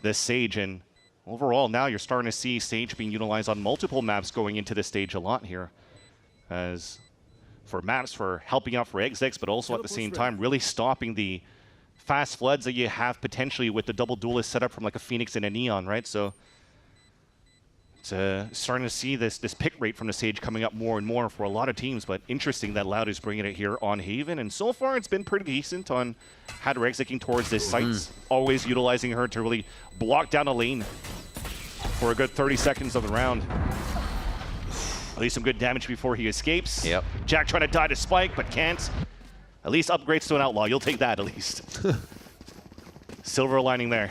the Sage, and overall now you're starting to see Sage being utilized on multiple maps going into this stage a lot here. As for maps for helping out for execs, but also at the same time really stopping the fast floods that you have potentially with the double duelist setup from like a Phoenix and a Neon, right? So Starting to see this pick rate from the stage coming up more and more for a lot of teams, but interesting that Loud is bringing it here on Haven, and so far it's been pretty decent on how they're executing towards this site, always utilizing her to really block down a lane for a good 30 seconds of the round. At least some good damage before he escapes. Yep. Jack trying to die to Spike, but can't. At least upgrades to an Outlaw. You'll take that at least. Silver lining there.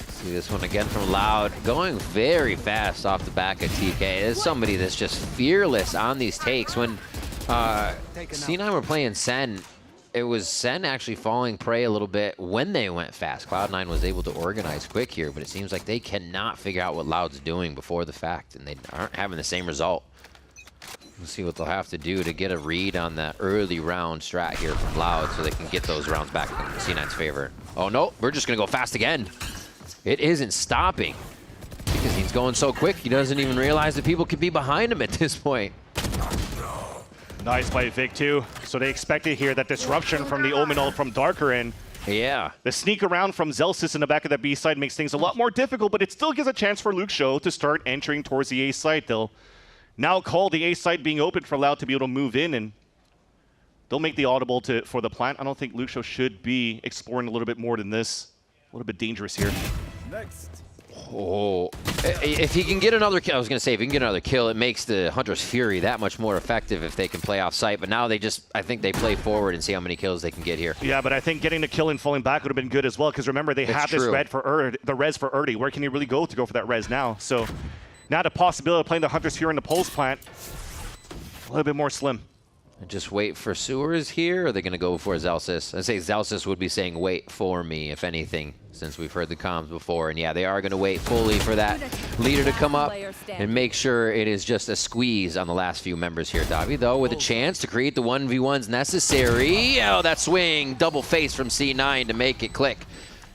See this one again from Loud, going very fast off the back of TK. There's somebody that's just fearless on these takes. When C9 were playing Sen, it was Sen actually falling prey a little bit when they went fast. Cloud9 was able to organize quick here, but it seems like they cannot figure out what Loud's doing before the fact, and they aren't having the same result. We'll see what they'll have to do to get a read on that early round strat here from Loud so they can get those rounds back in C9's favor. Oh no, we're just gonna go fast again. It isn't stopping because he's going so quick, he doesn't even realize that people could be behind him at this point. Nice by Vic too. So they expected here that disruption from the Omen ult from Darker in. Yeah. The sneak around from Zelsis in the back of the B side makes things a lot more difficult, but it still gives a chance for Luke Show to start entering towards the A side. They'll now call the A side being open for Loud to be able to move in, and they'll make the audible for the plant. I don't think Luke Show should be exploring a little bit more than this. A little bit dangerous here. Next. Oh, if he can get another kill, I was going to say, if he can get another kill, it makes the Hunter's Fury that much more effective if they can play off site. But now they just, I think they play forward and see how many kills they can get here. Yeah, but I think getting the kill and falling back would have been good as well, because remember, they have this res for Erdi. Where can he really go for that res now? So now the possibility of playing the Hunter's Fury in the Pulse plant, a little bit more slim. Just wait for Sewers here, or are they going to go for Zelsis? I'd say Zelsis would be saying, wait for me, if anything, since we've heard the comms before. And yeah, they are going to wait fully for that leader to come up and make sure it is just a squeeze on the last few members here. Davi, though, with a chance to create the 1v1s necessary. Oh, that swing, double face from C9 to make it click.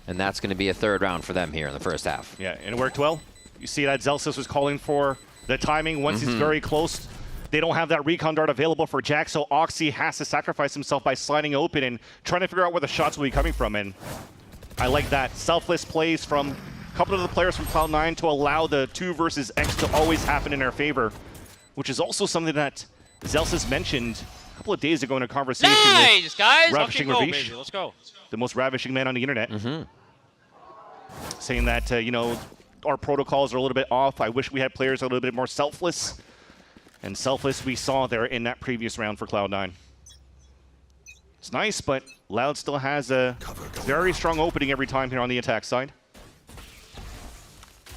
And that's going to be a third round for them here in the first half. Yeah, and it worked well. You see that Zelsis was calling for the timing once he's very close. They don't have that recon dart available for Jack, so Oxy has to sacrifice himself by sliding open and trying to figure out where the shots will be coming from. And I like that. Selfless plays from a couple of the players from Cloud9 to allow the 2 versus X to always happen in their favor, which is also something that Zelsis mentioned a couple of days ago in a conversation with guys. Ravishing Okay, Ravish, let's go. the most ravishing man on the internet, saying that, you know, our protocols are a little bit off. I wish we had players a little bit more selfless. And selfless we saw there in that previous round for Cloud9. It's nice, but Loud still has a very strong opening every time here on the attack side.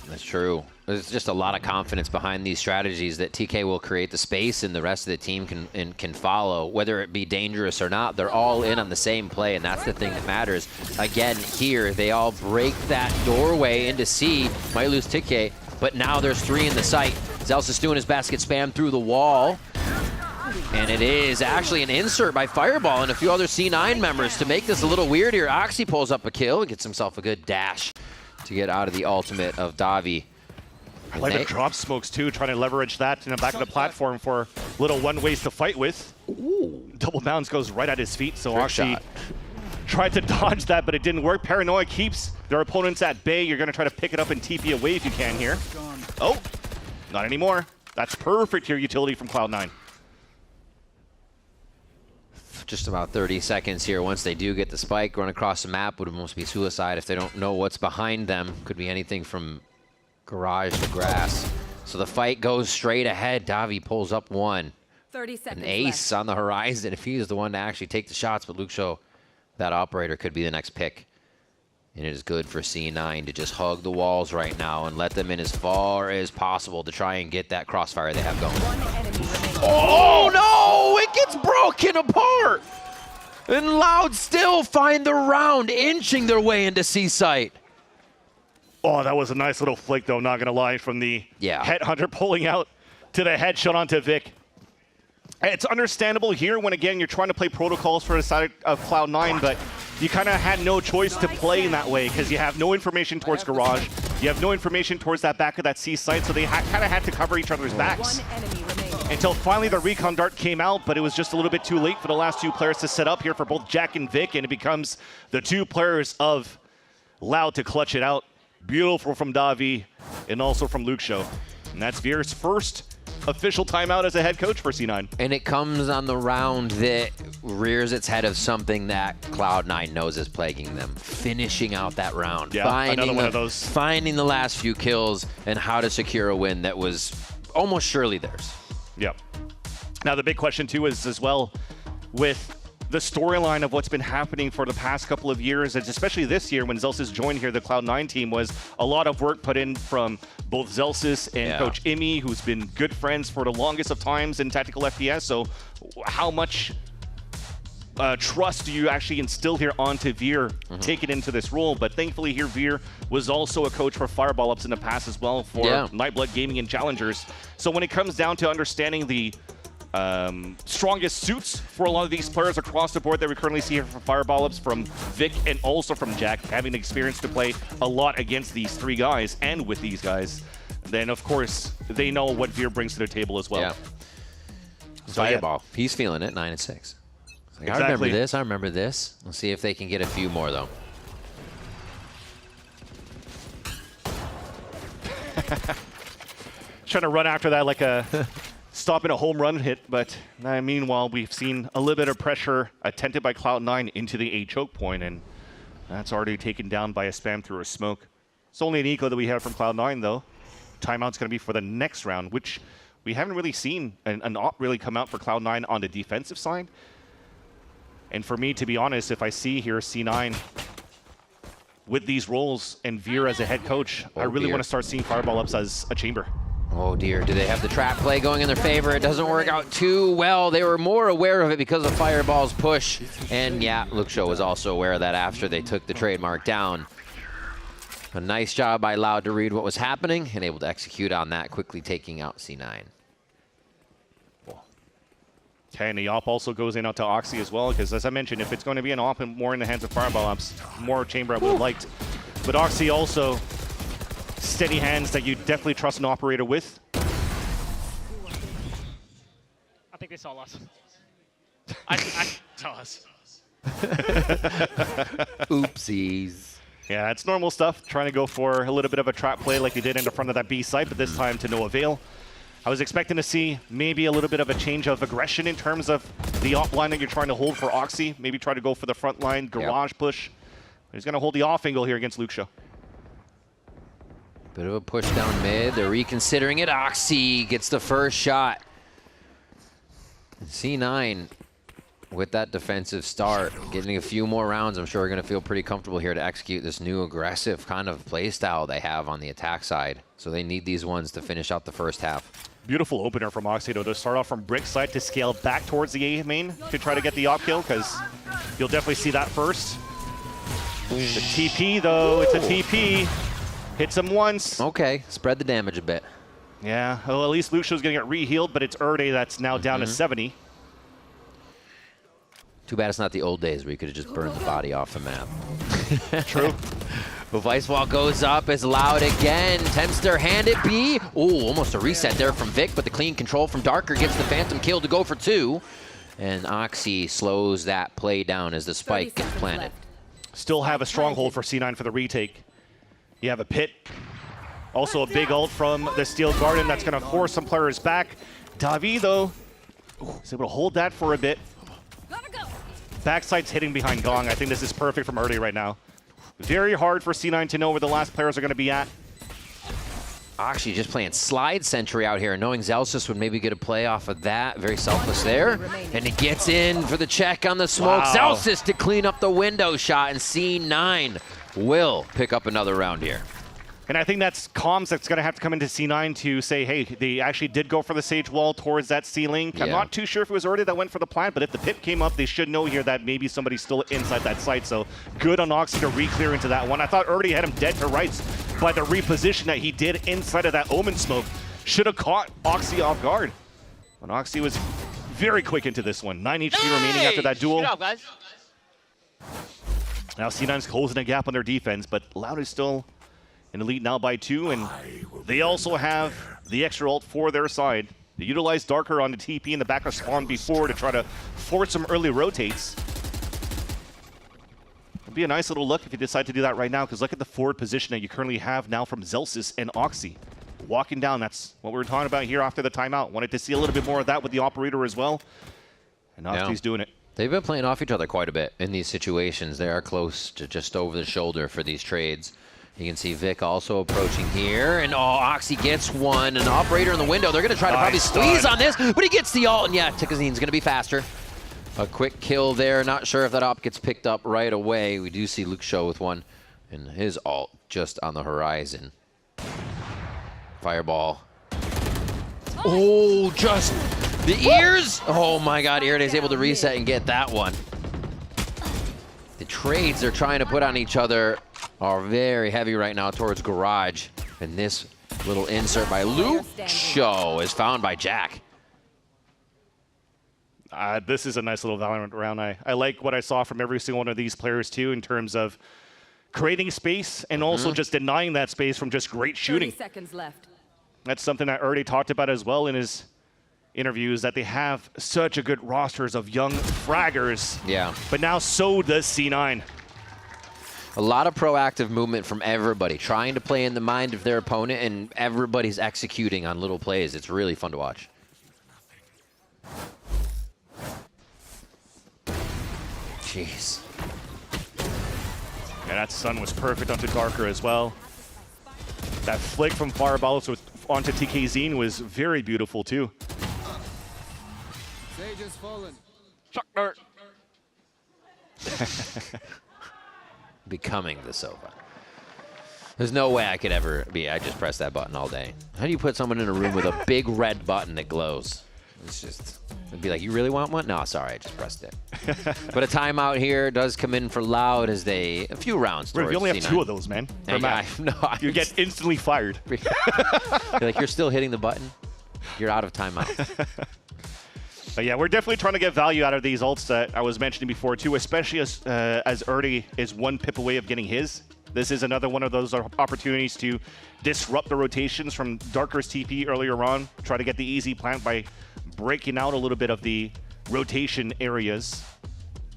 That's true. There's just a lot of confidence behind these strategies that TK will create the space and the rest of the team can follow. Whether it be dangerous or not, they're all in on the same play, and that's the thing that matters. Again, here, they all break that doorway into C. Might lose TK, but now there's 3 in the site. Zelsis doing his basket spam through the wall. And it is actually an insert by Fireball and a few other C9 members to make this a little weird here. Oxy pulls up a kill and gets himself a good dash to get out of the ultimate of Davi. I like the drop smokes too, trying to leverage that in the back of the platform for little one-ways to fight with. Ooh. Double bounce goes right at his feet, so Oxy tried to dodge that, but it didn't work. Paranoia keeps their opponents at bay. You're going to try to pick it up and TP away if you can here. Oh, not anymore. That's perfect here, utility from Cloud9. Just about 30 seconds here. Once they do get the spike, run across the map would almost be suicide if they don't know what's behind them. Could be anything from garage to grass. So the fight goes straight ahead. Davi pulls up 1. 30 seconds An ace on the horizon if he's the one to actually take the shots, but Luke Show, that operator, could be the next pick. And it is good for C9 to just hug the walls right now and let them in as far as possible to try and get that crossfire they have going. Oh no! It gets broken apart! And Loud still find the round, inching their way into C site. Oh, that was a nice little flick, though, not going to lie, from the Headhunter pulling out to the headshot onto Vic. It's understandable here when, again, you're trying to play protocols for the side of Cloud9, but you kind of had no choice to play in that way because you have no information towards Garage. You have no information towards that back of that C site, so they kind of had to cover each other's backs. Until finally the recon dart came out, but it was just a little bit too late for the last 2 players to set up here for both Jack and Vic, and it becomes the 2 players of Loud to clutch it out. Beautiful from Davi and also from Luke Show. And that's Veer's first official timeout as a head coach for C9. And it comes on the round that rears its head of something that Cloud9 knows is plaguing them. Finishing out that round. Yeah, another one of those. Finding the last few kills and how to secure a win that was almost surely theirs. Yep. Now the big question too is as well with the storyline of what's been happening for the past couple of years, and especially this year when Zelsis joined here, the Cloud9 team, was a lot of work put in from both Zelsis and Coach Imi, who's been good friends for the longest of times in tactical FPS. So how much trust do you actually instill here onto Veer taking into this role? But thankfully here, Veer was also a coach for Fireball Ups in the past as well for Nightblood Gaming and Challengers. So when it comes down to understanding the strongest suits for a lot of these players across the board that we currently see here from Fireball Ups, from Vic and also from Jack, having the experience to play a lot against these three guys and with these guys, then of course they know what Veer brings to the table as well. Yeah. So, Fireball, he's feeling it, 9-6. Like, exactly. I remember this, I remember this. We'll see if they can get a few more though. Trying to run after that like a stopping a home run hit, but meanwhile we've seen a little bit of pressure attempted by Cloud9 into the A choke point, and that's already taken down by a spam through a smoke. It's only an eco that we have from Cloud9 though. Timeout's going to be for the next round, which we haven't really seen an op really come out for Cloud9 on the defensive side. And for me, to be honest, if I see here C9 with these roles and Veer as a head coach, I really want to start seeing Fireball Ups as a chamber. Oh dear, do they have the trap play going in their favor? It doesn't work out too well. They were more aware of it because of Fireball's push. And yeah, Luke Show was also aware of that after they took the trademark down. A nice job by Loud to read what was happening and able to execute on that, quickly taking out C9. Okay, and the op also goes in out to Oxy as well, because as I mentioned, if it's going to be an op and more in the hands of Fireball Ups, more chamber I would have liked. But Oxy also steady hands that you definitely trust an operator with. I think they saw us. I saw us. Oopsies. Yeah, it's normal stuff, trying to go for a little bit of a trap play like they did in the front of that B site, but this time to no avail. I was expecting to see maybe a little bit of a change of aggression in terms of the op line that you're trying to hold for Oxy. Maybe try to go for the front line, garage push. He's going to hold the off angle here against Luke Show. Bit of a push down mid. They're reconsidering it. Oxy gets the first shot. C9 with that defensive start, getting a few more rounds, I'm sure are going to feel pretty comfortable here to execute this new aggressive kind of play style they have on the attack side. So they need these ones to finish out the first half. Beautiful opener from Oxy to start off from brick side to scale back towards the A main to try to get the op kill, because you'll definitely see that first. The TP though, it's a TP. Hits him once. Okay, spread the damage a bit. Yeah, well, at least Lucio's getting it re-healed, but it's Erde that's now down to 70. Too bad it's not the old days where you could have just burned the body off the map. True. The Vice Wall goes up, is Loud again. Tempts their hand at B. Ooh, almost a reset there from Vic, but the clean control from Darker gets the Phantom kill to go for 2. And Oxy slows that play down as the spike gets planted. Still have a stronghold for C9 for the retake. You have a pit. Also a big ult from the Steel Garden that's going to force some players back. Davi, though, is able to hold that for a bit. Backside's hitting behind Gong. I think this is perfect from early right now. Very hard for C9 to know where the last players are going to be at. Actually just playing slide sentry out here, knowing Zelsis would maybe get a play off of that. Very selfless there. And he gets in for the check on the smoke. Wow. Zelsis to clean up the window shot, and C9 will pick up another round here. And I think that's comms that's going to have to come into C9 to say, hey, they actually did go for the Sage Wall towards that ceiling. I'm not too sure if it was already that went for the plant, but if the pip came up, they should know here that maybe somebody's still inside that site. So good on Oxy to re-clear into that one. I thought already had him dead to rights by the reposition that he did inside of that Omen smoke. Should have caught Oxy off guard. But Oxy was very quick into this one. 9 HP remaining after that duel. Good job, guys. Now C9's closing a gap on their defense, but Loud is still in the lead now by 2, and they also have the extra ult for their side. They utilize Darker on the TP in the back of spawn before to try to force some early rotates. It'd be a nice little look if you decide to do that right now, because look at the forward position that you currently have now from Zelsis and Oxy. Walking down, that's what we were talking about here after the timeout. Wanted to see a little bit more of that with the operator as well. And Oxy's doing it. They've been playing off each other quite a bit in these situations. They are close to just over the shoulder for these trades. You can see Vic also approaching here, and Oxy gets one. An operator in the window. They're going to try to probably squeeze on this, but he gets the ult, and yeah, Tikazine's going to be faster. A quick kill there. Not sure if that op gets picked up right away. We do see Luke Show with one, and his ult just on the horizon. Fireball. Oh, just the ears. Oh my God, Iride's able to reset and get that one. The trades they're trying to put on each other are very heavy right now towards Garage. And this little insert by Luke Show is found by Jack. This is a nice little Valorant round. I like what I saw from every single one of these players too, in terms of creating space and also just denying that space from just great shooting. 30 seconds left. That's something I already talked about as well in his interviews, that they have such a good rosters of young fraggers. Yeah. But now so does C9. A lot of proactive movement from everybody, trying to play in the mind of their opponent, and everybody's executing on little plays. It's really fun to watch. Jeez. Yeah, that stun was perfect onto Darker as well. That flick from Fireball onto TKZine was very beautiful too. Sage has fallen. Chuck Dart. Becoming the Sova. There's no way I could ever be. I just press that button all day. How do you put someone in a room with a big red button that glows? It's just, it'd be like, you really want one? No, sorry, I just pressed it. But a timeout here does come in for Loud as they, a few rounds towards You only have C9. 2 of those, man. You get instantly fired. You're like, you're still hitting the button? You're out of timeout. But yeah, we're definitely trying to get value out of these ults that I was mentioning before too, especially as Erdi is 1 pip away of getting his. This is another one of those opportunities to disrupt the rotations from Darker's TP earlier on. Try to get the easy plant by breaking out a little bit of the rotation areas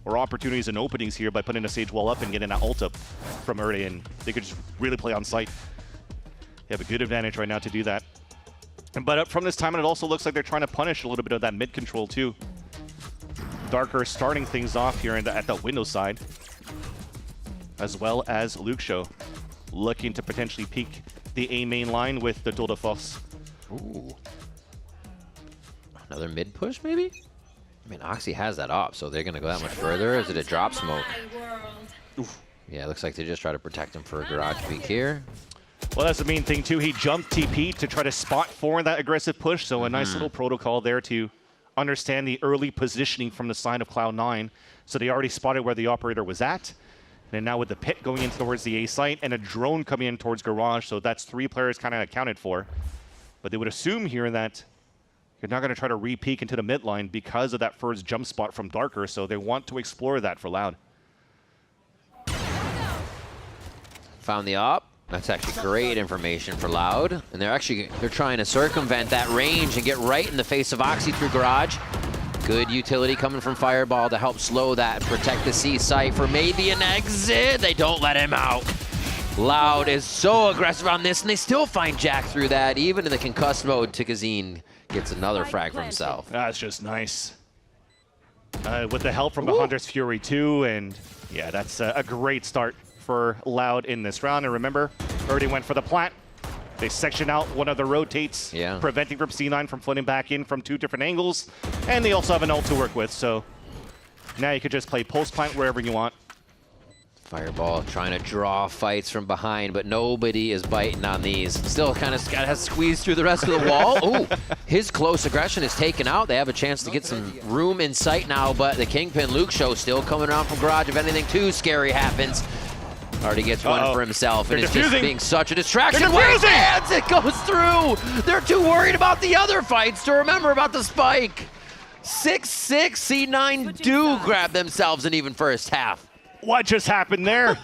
or opportunities and openings here by putting a Sage wall up and getting that ult up from Erdi, and they could just really play on site. They have a good advantage right now to do that. But from this time, it also looks like they're trying to punish a little bit of that mid control too. Darker starting things off here at the window side, as well as Luke Show looking to potentially peek the A main line with the Tour de Force. Ooh. Another mid push, maybe? I mean, Oxy has that op, so they're going to go that much further. Is it a drop smoke? Oof. Yeah, it looks like they just try to protect him for a garage peek here. Well, that's the main thing, too. He jumped TP to try to spot for that aggressive push, so a nice little protocol there to understand the early positioning from the side of Cloud9. So they already spotted where the operator was at. And now with the pit going in towards the A site and a drone coming in towards Garage, so that's 3 players kind of accounted for. But they would assume here that you're not going to try to re-peek into the mid line because of that first jump spot from Darker, so they want to explore that for Loud. Found the op. That's actually great information for Loud. And they're trying to circumvent that range and get right in the face of Oxy through Garage. Good utility coming from Fireball to help slow that and protect the C site for maybe an exit. They don't let him out. Loud is so aggressive on this, and they still find Jack through that. Even in the concussed mode, Tikazine gets another frag for himself. That's just nice. With the help from the Hunter's Fury too, and yeah, that's a great start for Loud in this round. And remember, Erdi went for the plant. They section out one of the rotates, preventing from C9 from flooding back in from 2 different angles. And they also have an ult to work with, so now you could just play pulse plant wherever you want. Fireball trying to draw fights from behind, but nobody is biting on these. Still kind of has squeezed through the rest of the wall. Oh, his close aggression is taken out. They have a chance to get some room in sight now, but the Kingpin Luke Show still coming around from Garage. If anything too scary happens, already gets one for himself, and it's just being such a distraction. Wait, hands, it goes through. They're too worried about the other fights to remember about the spike. 6-6, C9 do grab themselves an even first half. What just happened there?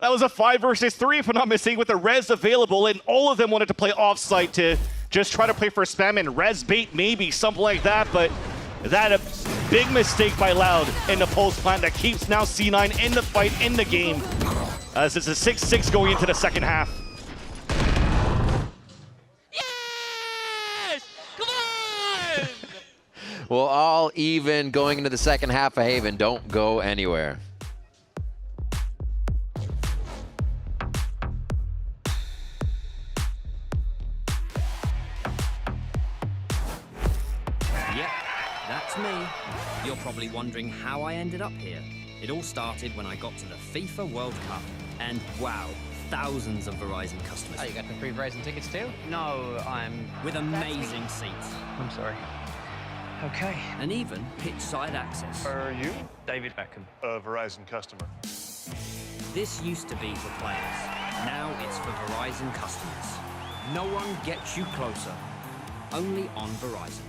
That was a 5 versus 3, if I'm not mistaken, with the res available, and all of them wanted to play off-site to just try to play for spam and res bait, maybe something like that, but that big mistake by Loud in the Pulse plant that keeps now C9 in the fight, in the game. As it's a 6-6 going into the second half. Yes! Come on! Well, all even going into the second half of Haven. Don't go anywhere. Yep, that's me. You're probably wondering how I ended up here. It all started when I got to the FIFA World Cup. And wow, thousands of Verizon customers. Oh, you got the free Verizon tickets too? No, I'm... With amazing seats. I'm sorry. Okay. And even pitch-side access. Are you? David Beckham. A Verizon customer. This used to be for players. Now it's for Verizon customers. No one gets you closer. Only on Verizon.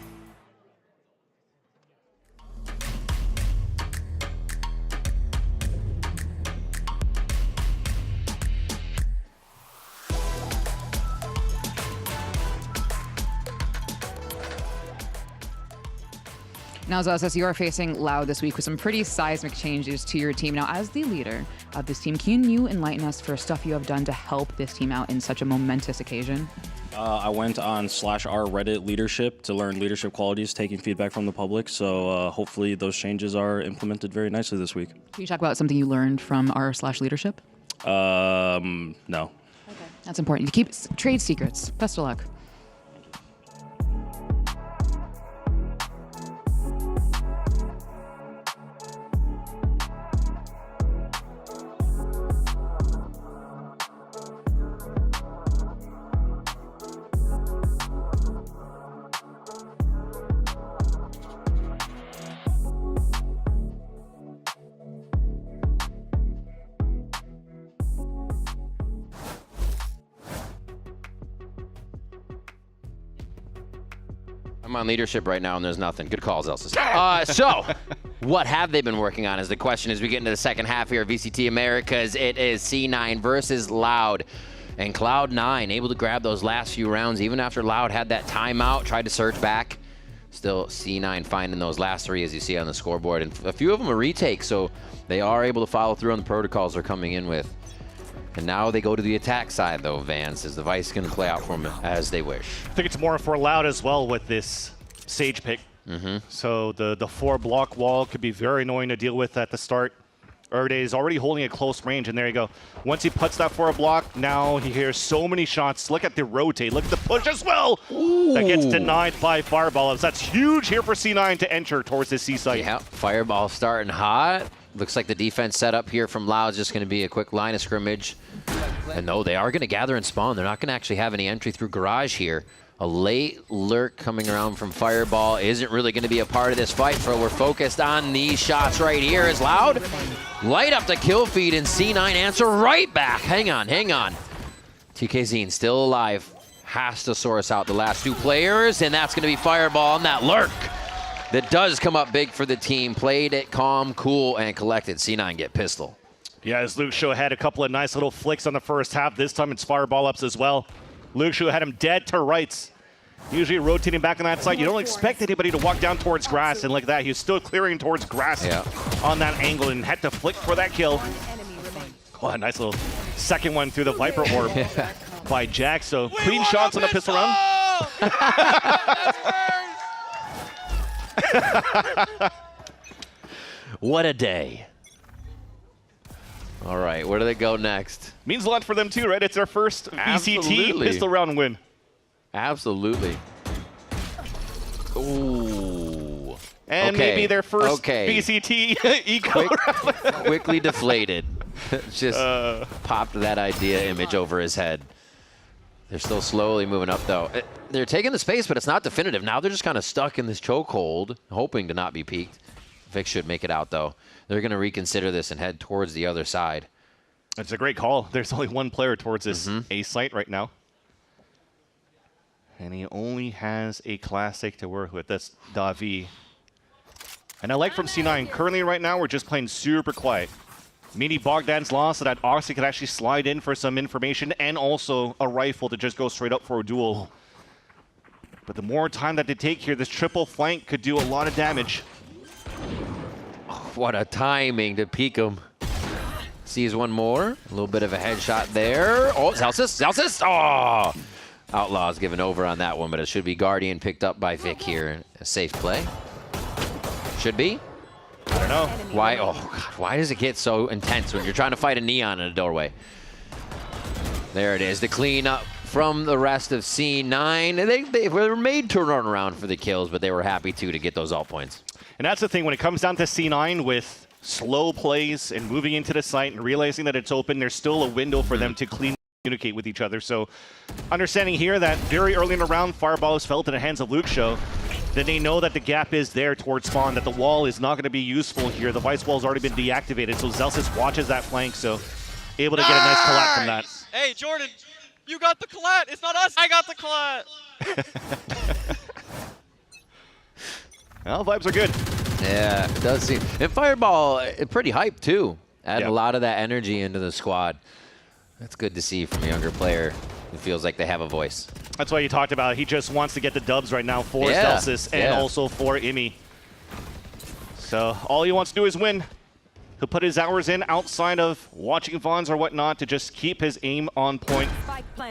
Now, Zazas, you are facing Loud this week with some pretty seismic changes to your team. Now, as the leader of this team, can you enlighten us for stuff you have done to help this team out in such a momentous occasion? I went on /r Reddit leadership to learn leadership qualities, taking feedback from the public. So hopefully those changes are implemented very nicely this week. Can you talk about something you learned from r/leadership? No. Okay. That's important. You keep trade secrets. Best of luck. I'm on leadership right now, and there's nothing. Good calls, Elsa. So, what have they been working on is the question as we get into the second half here of VCT Americas. It is C9 versus Loud. And Cloud9 able to grab those last few rounds, even after Loud had that timeout, tried to surge back. Still, C9 finding those last three, as you see on the scoreboard. And a few of them are retakes, so they are able to follow through on the protocols they're coming in with. And now they go to the attack side, though, Vance. Is the Vice going to play out for them as they wish? I think it's more for Loud as well with this Sage pick. So the 4-block wall could be very annoying to deal with at the start. Erde is already holding a close range, and there you go. Once he puts that 4-block, now he hears so many shots. Look at the rotate. Look at the push as well. Ooh. That gets denied by Fireball. That's huge here for C9 to enter towards the C site. Yeah, Fireball starting hot. Looks like the defense setup here from Loud is just going to be a quick line of scrimmage. And no, they are going to gather and spawn. They're not going to actually have any entry through Garage here. A late lurk coming around from Fireball isn't really going to be a part of this fight, so we're focused on these shots right here as Loud light up the kill feed, and C9 answer right back. Hang on. TK Zine still alive. Has to source out the last two players, and that's going to be Fireball on that lurk. That does come up big for the team. Played it calm, cool, and collected. C9 get pistol. Yeah, as Luke Show had a couple of nice little flicks on the first half. This time it's Fireball ups as well. Luke Show had him dead to rights. Usually rotating back on that side. You don't expect anybody to walk down towards grass, and like that, he was still clearing towards grass on that angle and had to flick for that kill. Oh, a nice little second one through the Viper Orb by Jack. So clean shots on the pistol round. What a day. All right, where do they go next? Means a lot for them too, right? It's their first VCT pistol round win. Absolutely. Ooh. And maybe their first VCT eco round. Quickly deflated. Just popped that idea image over his head. They're still slowly moving up, though. They're taking the space, but it's not definitive. Now they're just kind of stuck in this chokehold, hoping to not be peaked. Vic should make it out, though. They're going to reconsider this and head towards the other side. It's a great call. There's only one player towards this A site right now. And he only has a classic to work with. That's Davi. And I like from C9, currently right now, we're just playing super quiet. Mini Bogdan's lost so that Oxy could actually slide in for some information and also a rifle to just go straight up for a duel. But the more time that they take here, this triple flank could do a lot of damage. what a timing to peek him. Sees one more. A little bit of a headshot there. Oh, Zelsis. Oh! Outlaw's given over on that one, but it should be Guardian picked up by Vic here. A safe play. Should be. I don't know. Why? Oh, God. Why does it get so intense when you're trying to fight a Neon in a doorway? There it is. The clean up from the rest of C9. They were made to run around for the kills, but they were happy to get those alt points. And that's the thing. When it comes down to C9 with slow plays and moving into the site and realizing that it's open, there's still a window for them to communicate with each other. So understanding here that very early in the round, Fireball is felt in the hands of Luke Show, then they know that the gap is there towards spawn, that the wall is not going to be useful here. The Vice Wall's already been deactivated, so Zelsis watches that flank, so able to get a nice collat from that. Hey, Jordan, you got the collat. It's not us. I got the collat. Well, vibes are good. Yeah, it does seem. And Fireball, pretty hyped too. Adding a lot of that energy into the squad. That's good to see from a younger player who feels like they have a voice. That's why you talked about he just wants to get the dubs right now for Zelsis and also for Imi. So all he wants to do is win. He'll put his hours in outside of watching Vons or whatnot to just keep his aim on point.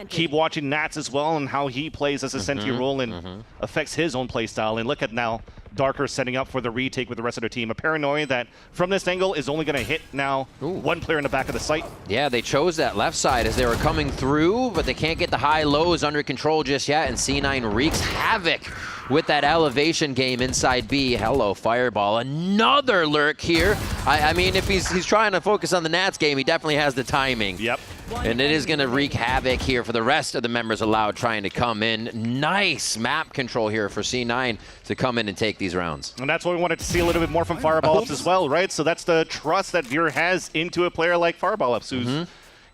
Keep watching Nats as well and how he plays as a Sentry role and affects his own play style. And look at now, Darker setting up for the retake with the rest of the team. A Paranoia that from this angle is only going to hit now one player in the back of the site. Yeah, they chose that left side as they were coming through, but they can't get the high-lows under control just yet, and C9 wreaks havoc with that elevation game inside B. Hello, Fireball. Another lurk here. I mean, if he's trying to focus on the Nats game, he definitely has the timing. Yep. And it is going to wreak havoc here for the rest of the members allowed trying to come in. Nice map control here for C9 to come in and take these rounds. And that's what we wanted to see a little bit more from Fireball Ups as well, right? So that's the trust that Veer has into a player like Fireball Ups, who's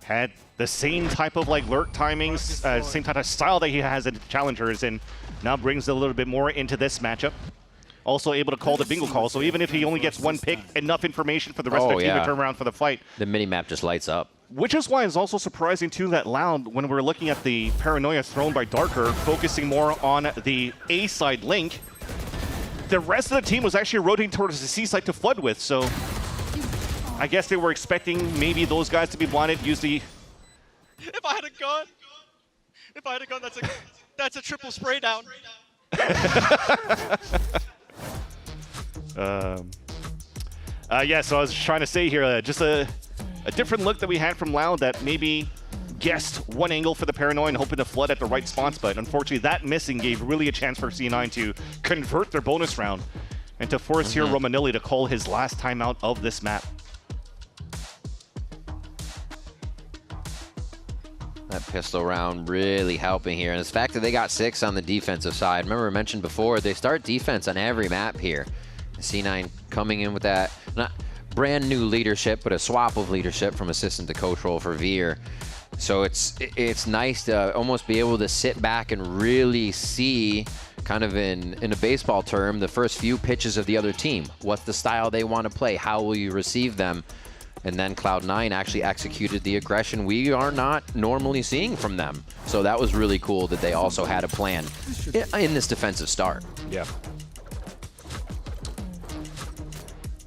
had the same type of like lurk timings, same type of style that he has in Challengers, and now brings a little bit more into this matchup. Also able to call the bingo call, so even if he only gets one pick, enough information for the rest of the team to turn around for the fight. The mini-map just lights up. Which is why it's also surprising too that Loud, when we're looking at the Paranoia thrown by Darker, focusing more on the A side link, the rest of the team was actually rotating towards the C side to flood with, so I guess they were expecting maybe those guys to be blinded, use the... If I had a gun, that's a triple spray down. Yeah, so I was trying to say here, just a different look that we had from Loud that maybe guessed one angle for the Paranoia and hoping to flood at the right spots, but unfortunately that missing gave really a chance for C9 to convert their bonus round and to force here Romanilli to call his last timeout of this map. That pistol round really helping here. And the fact that they got 6 on the defensive side. Remember I mentioned before, they start defense on every map here. C9 coming in with that, not brand new leadership, but a swap of leadership from assistant to coach role for Veer. So it's nice to almost be able to sit back and really see, kind of in a baseball term, the first few pitches of the other team. What's the style they want to play? How will you receive them? And then Cloud9 actually executed the aggression we are not normally seeing from them. So that was really cool that they also had a plan in this defensive start. Yeah.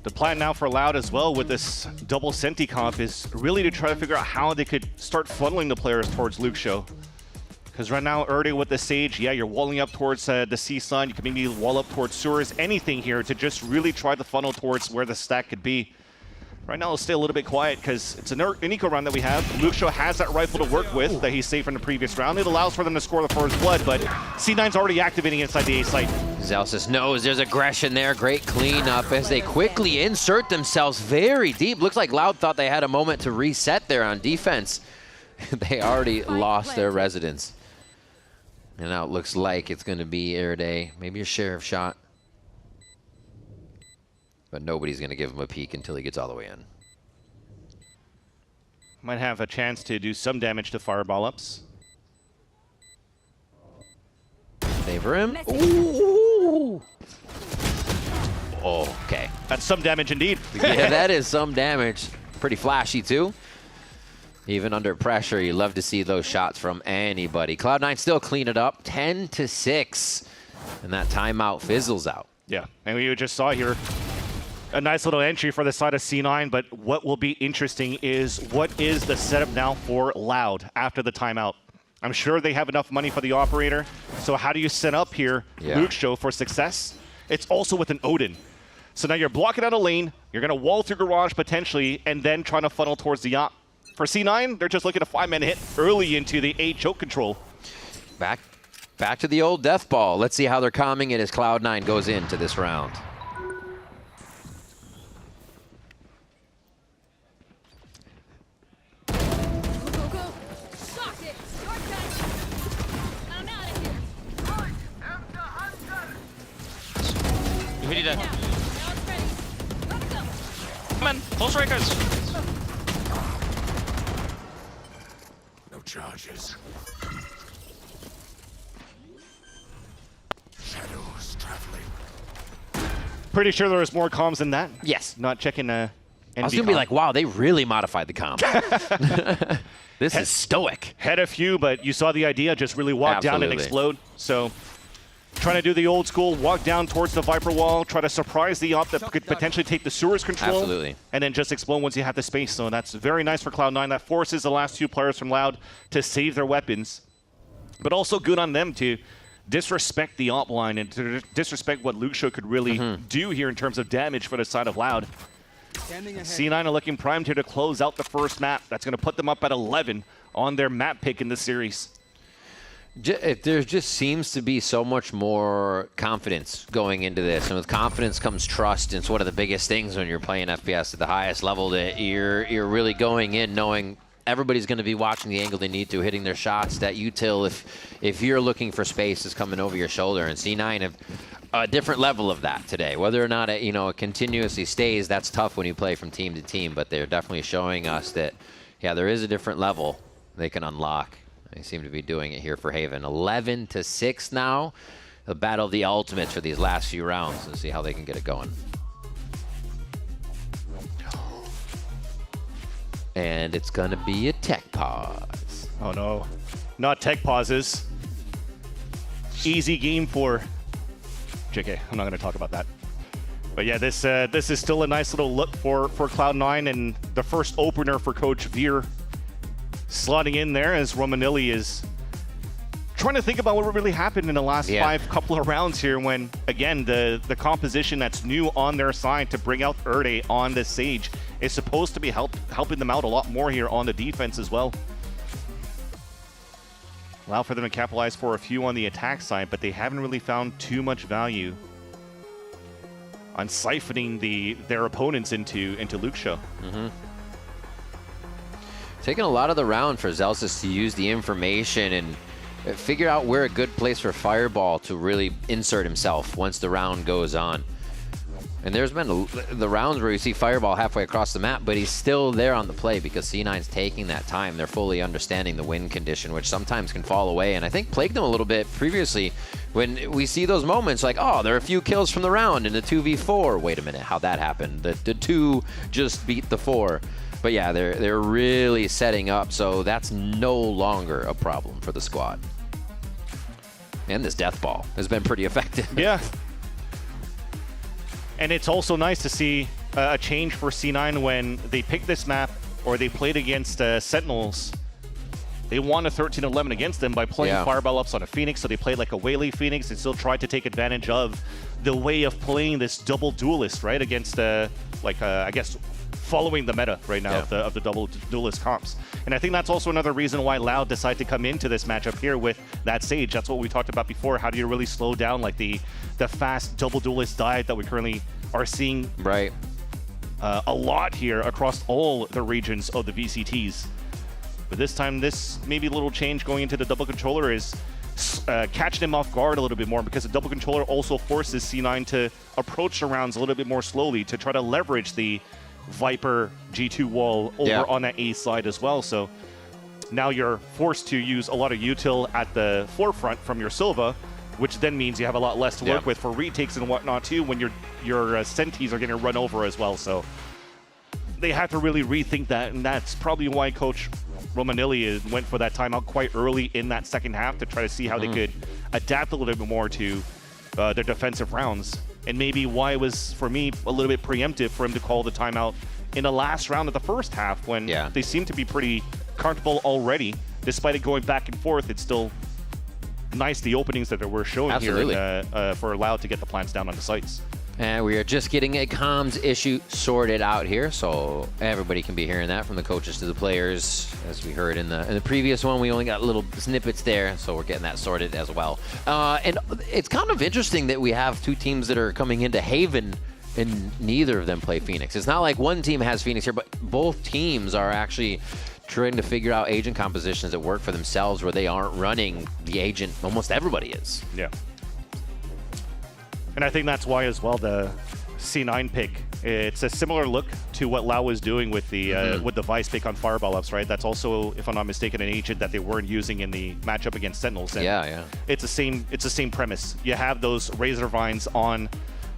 The plan now for Loud as well with this double Senti comp is really to try to figure out how they could start funneling the players towards Luke Show. Because right now, early with the Sage, yeah, you're walling up towards the C side. You can maybe wall up towards sewers, anything here to just really try to funnel towards where the stack could be. Right now, let's stay a little bit quiet because it's an eco round that we have. Luke Show has that rifle to work with that he saved from the previous round. It allows for them to score the first blood, but C9's already activating inside the A site. Zelsis knows there's aggression there. Great cleanup as they quickly insert themselves very deep. Looks like Loud thought they had a moment to reset there on defense. They already lost their residence. And now it looks like it's going to be Air Day. Maybe a sheriff shot. But nobody's going to give him a peek until he gets all the way in. Might have a chance to do some damage to Fireball Ups. Favor him. Ooh. Oh, okay. That's some damage indeed. Yeah, that is some damage. Pretty flashy too. Even under pressure, you love to see those shots from anybody. Cloud9 still clean it up, 10-6. And that timeout fizzles out. Yeah, and we just saw here, A nice little entry for the side of C9, but what will be interesting is what is the setup now for Loud after the timeout? I'm sure they have enough money for the operator, so how do you set up here Luke Show for success? It's also with an Odin. So now you're blocking out a lane, you're going to wall through Garage potentially, and then trying to funnel towards the op. For C9, they're just looking to 5-man hit early into the A choke control. Back to the old death ball. Let's see how they're calming it as Cloud9 goes into this round. Who did that? Come on, close strikers. No charges. Shadows traveling. Pretty sure there was more comms than that. Yes. Not checking I was going to be like, wow, they really modified the comp. This is stoic. Had a few, but you saw the idea, just really walk down and explode. So trying to do the old school, walk down towards the Viper wall, try to surprise the op that could potentially take the sewers control. Absolutely. And then just explode once you have the space. So that's very nice for Cloud9. That forces the last two players from Loud to save their weapons. But also good on them to disrespect the op line and to disrespect what Luxio could really do here in terms of damage for the side of Loud. C9 are looking primed here to close out the first map. That's going to put them up at 11 on their map pick in the series. There just seems to be so much more confidence going into this, and with confidence comes trust. And it's one of the biggest things when you're playing FPS at the highest level, that you're really going in knowing everybody's going to be watching the angle they need to, hitting their shots. That util, if you're looking for space, is coming over your shoulder, and C9 have a different level of that today. Whether or not it continuously stays, that's tough when you play from team to team. But they're definitely showing us that there is a different level they can unlock. They seem to be doing it here for Haven. 11-6 now. The battle of the ultimates for these last few rounds. Let's see how they can get it going. And it's going to be a tech pause. Oh, no. Not tech pauses. Easy game for JK. I'm not going to talk about that. But yeah, this is still a nice little look for Cloud9 and the first opener for Coach Veer. Slotting in there as Romanilli is trying to think about what really happened in the last couple of rounds here when, again, the composition that's new on their side to bring out Erde on the Sage is supposed to be helping them out a lot more here on the defense as well. Allow for them to capitalize for a few on the attack side, but they haven't really found too much value on siphoning their opponents into Luxio. Taking a lot of the round for Zelsis to use the information and figure out where a good place for Fireball to really insert himself once the round goes on. And there's been the rounds where you see Fireball halfway across the map, but he's still there on the play because C9's taking that time. They're fully understanding the win condition, which sometimes can fall away. And I think plagued them a little bit previously when we see those moments like, oh, there are a few kills from the round in the 2v4. Wait a minute, how'd that happen? The 2 just beat the 4. But yeah, they're really setting up, so that's no longer a problem for the squad. And this death ball has been pretty effective. Yeah. And it's also nice to see a change for C9 when they picked this map or they played against Sentinels. They won a 13-11 against them by playing Fireball ups on a Phoenix, so they played like a Whaley Phoenix and still tried to take advantage of the way of playing this double duelist, right? Against, I guess, following the meta right now of the double duelist comps. And I think that's also another reason why Loud decided to come into this matchup here with that Sage. That's what we talked about before. How do you really slow down like the fast double duelist diet that we currently are seeing a lot here across all the regions of the VCTs. But this time, this maybe a little change going into the double controller is catching him off guard a little bit more, because the double controller also forces C9 to approach the rounds a little bit more slowly to try to leverage the Viper G2 wall over on that A side as well. So now you're forced to use a lot of util at the forefront from your Silva, which then means you have a lot less to work with for retakes and whatnot too when your Sentis are getting run over as well. So they have to really rethink that, and that's probably why Coach Romanilli went for that timeout quite early in that second half to try to see how they could adapt a little bit more to their defensive rounds. and maybe why it was, for me, a little bit preemptive for him to call the timeout in the last round of the first half when they seem to be pretty comfortable already. Despite it going back and forth, it's still nice the openings that we're showing here for Loud to get the plants down on the sites. And we are just getting a comms issue sorted out here, so everybody can be hearing that from the coaches to the players. As we heard in the previous one, we only got little snippets there, so we're getting that sorted as well. And it's kind of interesting that we have two teams that are coming into Haven and neither of them play Phoenix. It's not like one team has Phoenix here, but both teams are actually trying to figure out agent compositions that work for themselves where they aren't running the agent. Almost everybody is. Yeah. And I think that's why as well the C9 pick, it's a similar look to what Lau was doing with the Vice pick on Fireball Ups, right? That's also, if I'm not mistaken, an agent that they weren't using in the matchup against Sentinels. And it's the same premise. You have those Razor Vines on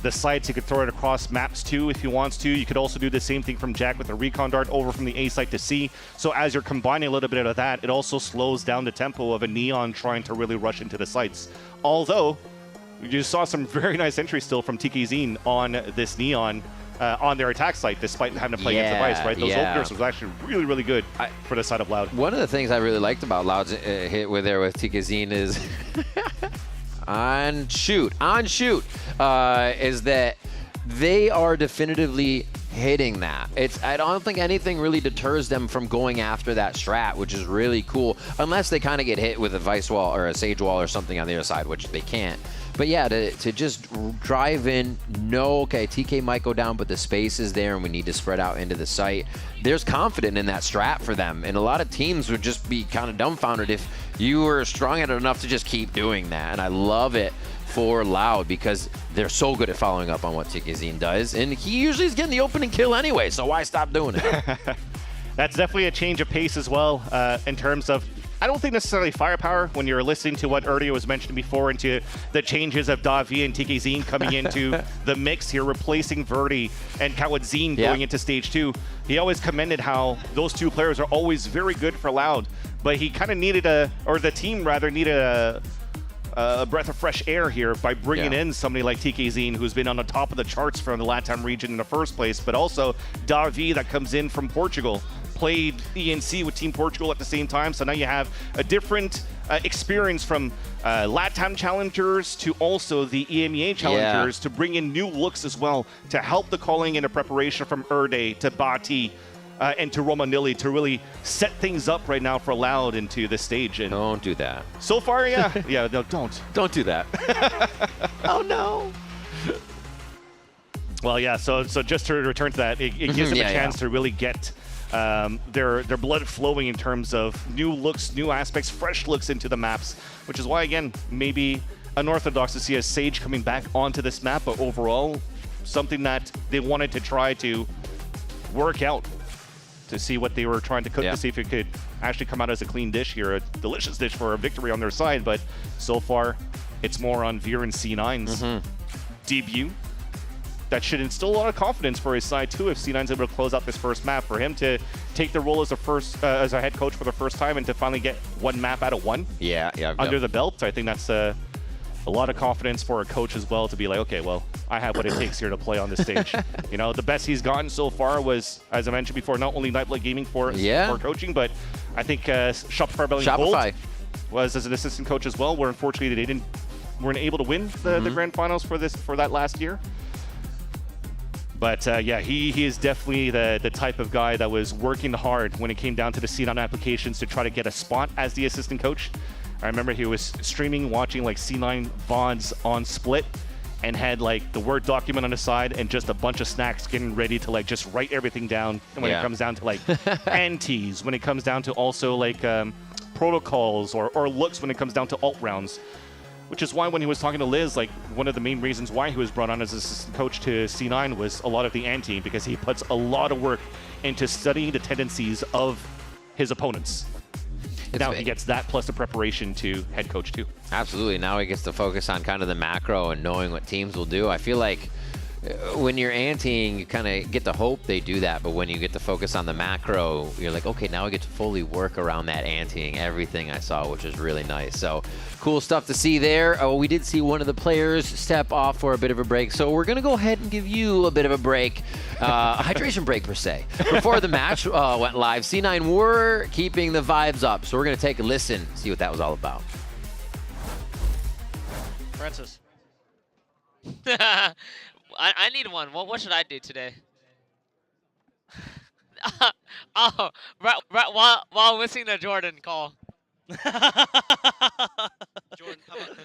the sites. You could throw it across maps too if you want to. You could also do the same thing from Jack with the Recon Dart over from the A site to C. So as you're combining a little bit of that, it also slows down the tempo of a Neon trying to really rush into the sites. Although, you saw some very nice entry still from TKZ on this Neon on their attack site, despite having to play against the Vice, right? Those openers was actually really, really good for the side of Loud. One of the things I really liked about Loud's hit with TKZ is on shoot, is that they are definitively hitting that. I don't think anything really deters them from going after that strat, which is really cool, unless they kind of get hit with a Vice wall or a Sage wall or something on the other side, which they can't. But yeah, to just drive in, okay, TK might go down, but the space is there and we need to spread out into the site. There's confidence in that strat for them. And a lot of teams would just be kind of dumbfounded if you were strong enough to just keep doing that. And I love it for Loud because they're so good at following up on what TKZ does. And he usually is getting the opening kill anyway, so why stop doing it? That's definitely a change of pace as well in terms of, I don't think necessarily firepower when you're listening to what earlier was mentioned before into the changes of Davi and TKZ coming into the mix here, replacing Verdi and Kawatzin going into stage 2. He always commended how those two players are always very good for Loud, but he kind of needed the team rather needed a breath of fresh air here by bringing in somebody like TKZ, who's been on the top of the charts from the LATAM region in the first place, but also Davi that comes in from Portugal. Played ENC with Team Portugal at the same time, so now you have a different experience from LATAM challengers to also the EMEA challengers to bring in new looks as well to help the calling and the preparation from Erde to Bati and to Romanilli to really set things up right now for Loud into the stage. And don't do that. So far, no, don't do that. Oh no. Well, yeah. So just to return to that, it gives them a chance to really get their blood flowing in terms of new looks, new aspects, fresh looks into the maps, which is why, again, maybe unorthodox to see a Sage coming back onto this map, but overall, something that they wanted to try to work out to see what they were trying to cook to see if it could actually come out as a clean dish here, a delicious dish for a victory on their side, but so far, it's more on Veer and C9's debut. That should instill a lot of confidence for his side too if C9's able to close out this first map. For him to take the role as a head coach for the first time and to finally get one map out of one under the belt, I think that's a lot of confidence for a coach as well to be like, okay, well, I have what it takes here to play on this stage. You know, the best he's gotten so far was, as I mentioned before, not only Nightblood Gaming for coaching, but I think Shopify Rebellion Gold was as an assistant coach as well, where unfortunately they weren't able to win the grand finals for that last year. But he is definitely the type of guy that was working hard when it came down to the C9 applications to try to get a spot as the assistant coach. I remember he was streaming, watching like C9 VODs on Split and had like the Word document on the side and just a bunch of snacks getting ready to like just write everything down. And when it comes down to like antis, when it comes down to also like protocols or looks when it comes down to alt rounds. Which is why when he was talking to Liz, like one of the main reasons why he was brought on as assistant coach to C9 was a lot of the ante, because he puts a lot of work into studying the tendencies of his opponents. Now he gets that plus the preparation to head coach too. Absolutely. Now he gets to focus on kind of the macro and knowing what teams will do. I feel like when you're anteing, you kind of get to hope they do that, but when you get to focus on the macro, you're like, okay, now I get to fully work around that anteing, everything I saw, which is really nice. So cool stuff to see there. Oh, we did see one of the players step off for a bit of a break, so we're going to go ahead and give you a bit of a break, a hydration break per se. Before the match went live, C9 were keeping the vibes up, so we're going to take a listen, see what that was all about. Francis. I need one. What should I do today? Oh, right while listening to Jordan call. Jordan, how about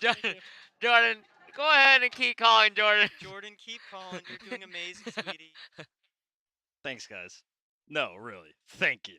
that? Jordan, go ahead and keep calling, Jordan. Jordan, keep calling. You're doing amazing, sweetie. Thanks, guys. No, really. Thank you.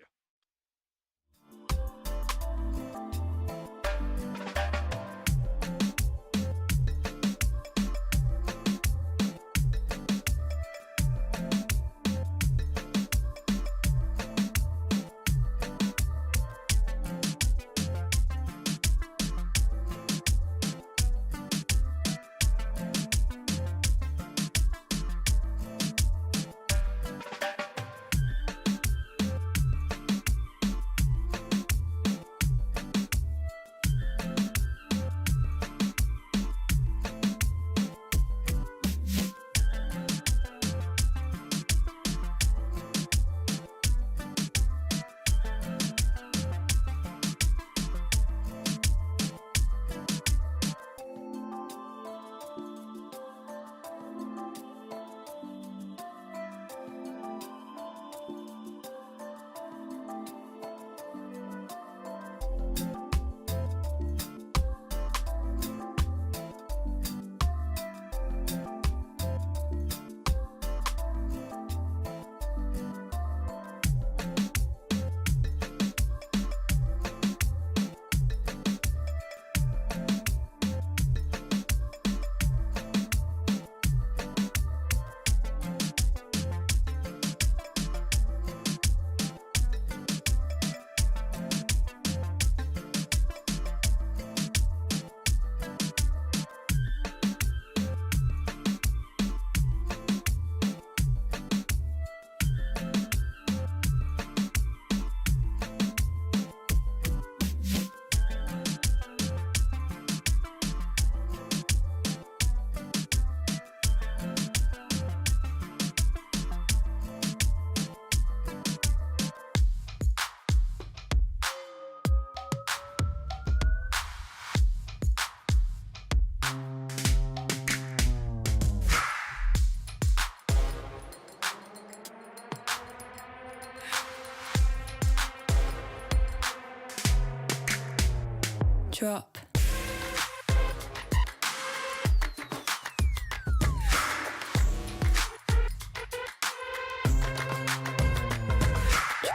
Drop.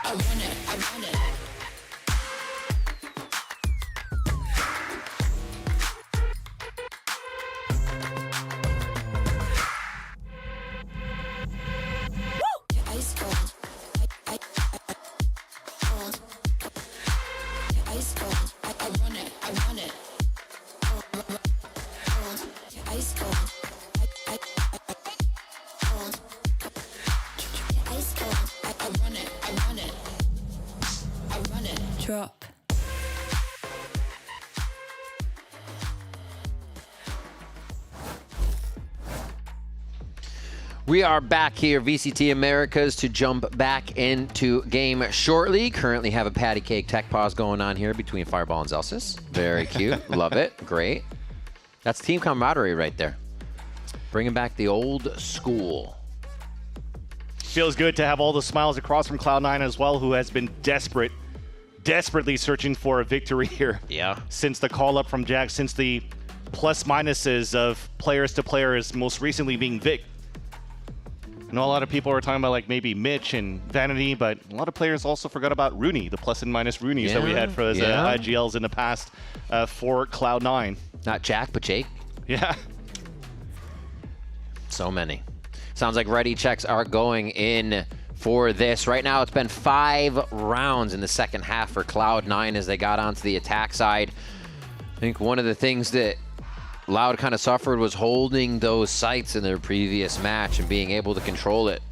I want it, I want it. Ice cold. Cold. Ice cold. I want it. I want it. Cold. Ice cold. Cold. Ice cold. I want it. I want it. I want it. Drop. We are back here, VCT Americas, to jump back into game shortly. Currently have a patty cake tech pause going on here between Fireball and Zelsis. Very cute. Love it. Great. That's team camaraderie right there. Bringing back the old school. Feels good to have all the smiles across from Cloud9 as well, who has been desperately searching for a victory here. Yeah. Since the call up from Jack, since the plus minuses of players to players, most recently being Vic. I know a lot of people are talking about like maybe Mitch and Vanity, but a lot of players also forgot about Rooney, the plus and minus Roonies that we had for those IGLs in the past for Cloud9. Not Jack, but Jake. Yeah. So many. Sounds like ready checks are going in for this. Right now, it's been 5 rounds in the second half for Cloud9 as they got onto the attack side. I think one of the things that Loud kind of suffered was holding those sites in their previous match and being able to control it.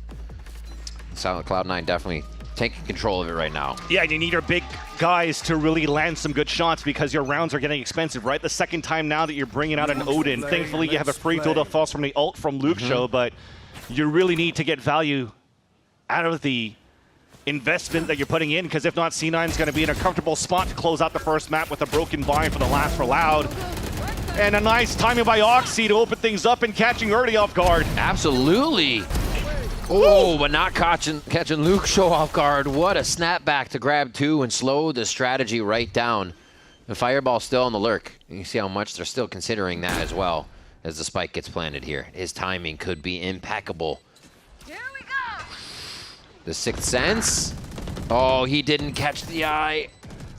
Silent Cloud9 definitely taking control of it right now. Yeah, and you need your big guys to really land some good shots because your rounds are getting expensive, right? The second time now that you're bringing out an Odin. Thankfully, you have a free throw that falls from the ult from Luxo, but you really need to get value out of the investment that you're putting in, because if not, C9 is going to be in a comfortable spot to close out the first map with a broken bind for the last for Loud. And a nice timing by Oxy to open things up and catching Ernie off guard. Absolutely. Oh, but not catching Luxo off guard. What a snapback to grab 2 and slow the strategy right down. The Fireball still on the lurk. You can see how much they're still considering that as well as the spike gets planted here. His timing could be impeccable. Here we go. The Sixth Sense. Oh, he didn't catch the eye.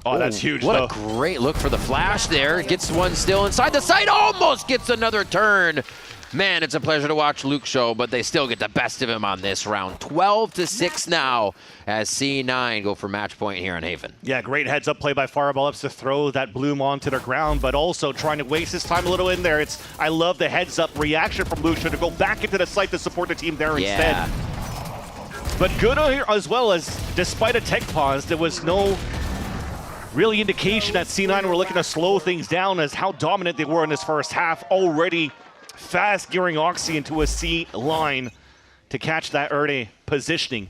Oh, that's huge, What though. a great look for the flash there. Gets one still inside the site. Almost gets another turn. Man, it's a pleasure to watch Luxo, but they still get the best of him on this round. 12-6 now as C9 go for match point here on Haven. Yeah, great heads-up play by Fireball Ups to throw that Bloom onto the ground, but also trying to waste his time a little in there. I love the heads-up reaction from Luxo to go back into the site to support the team there instead. But good here as well, as despite a tech pause, there was no really indication that C9 were looking to slow things down as how dominant they were in this first half, already fast gearing Oxy into a C line to catch that early positioning.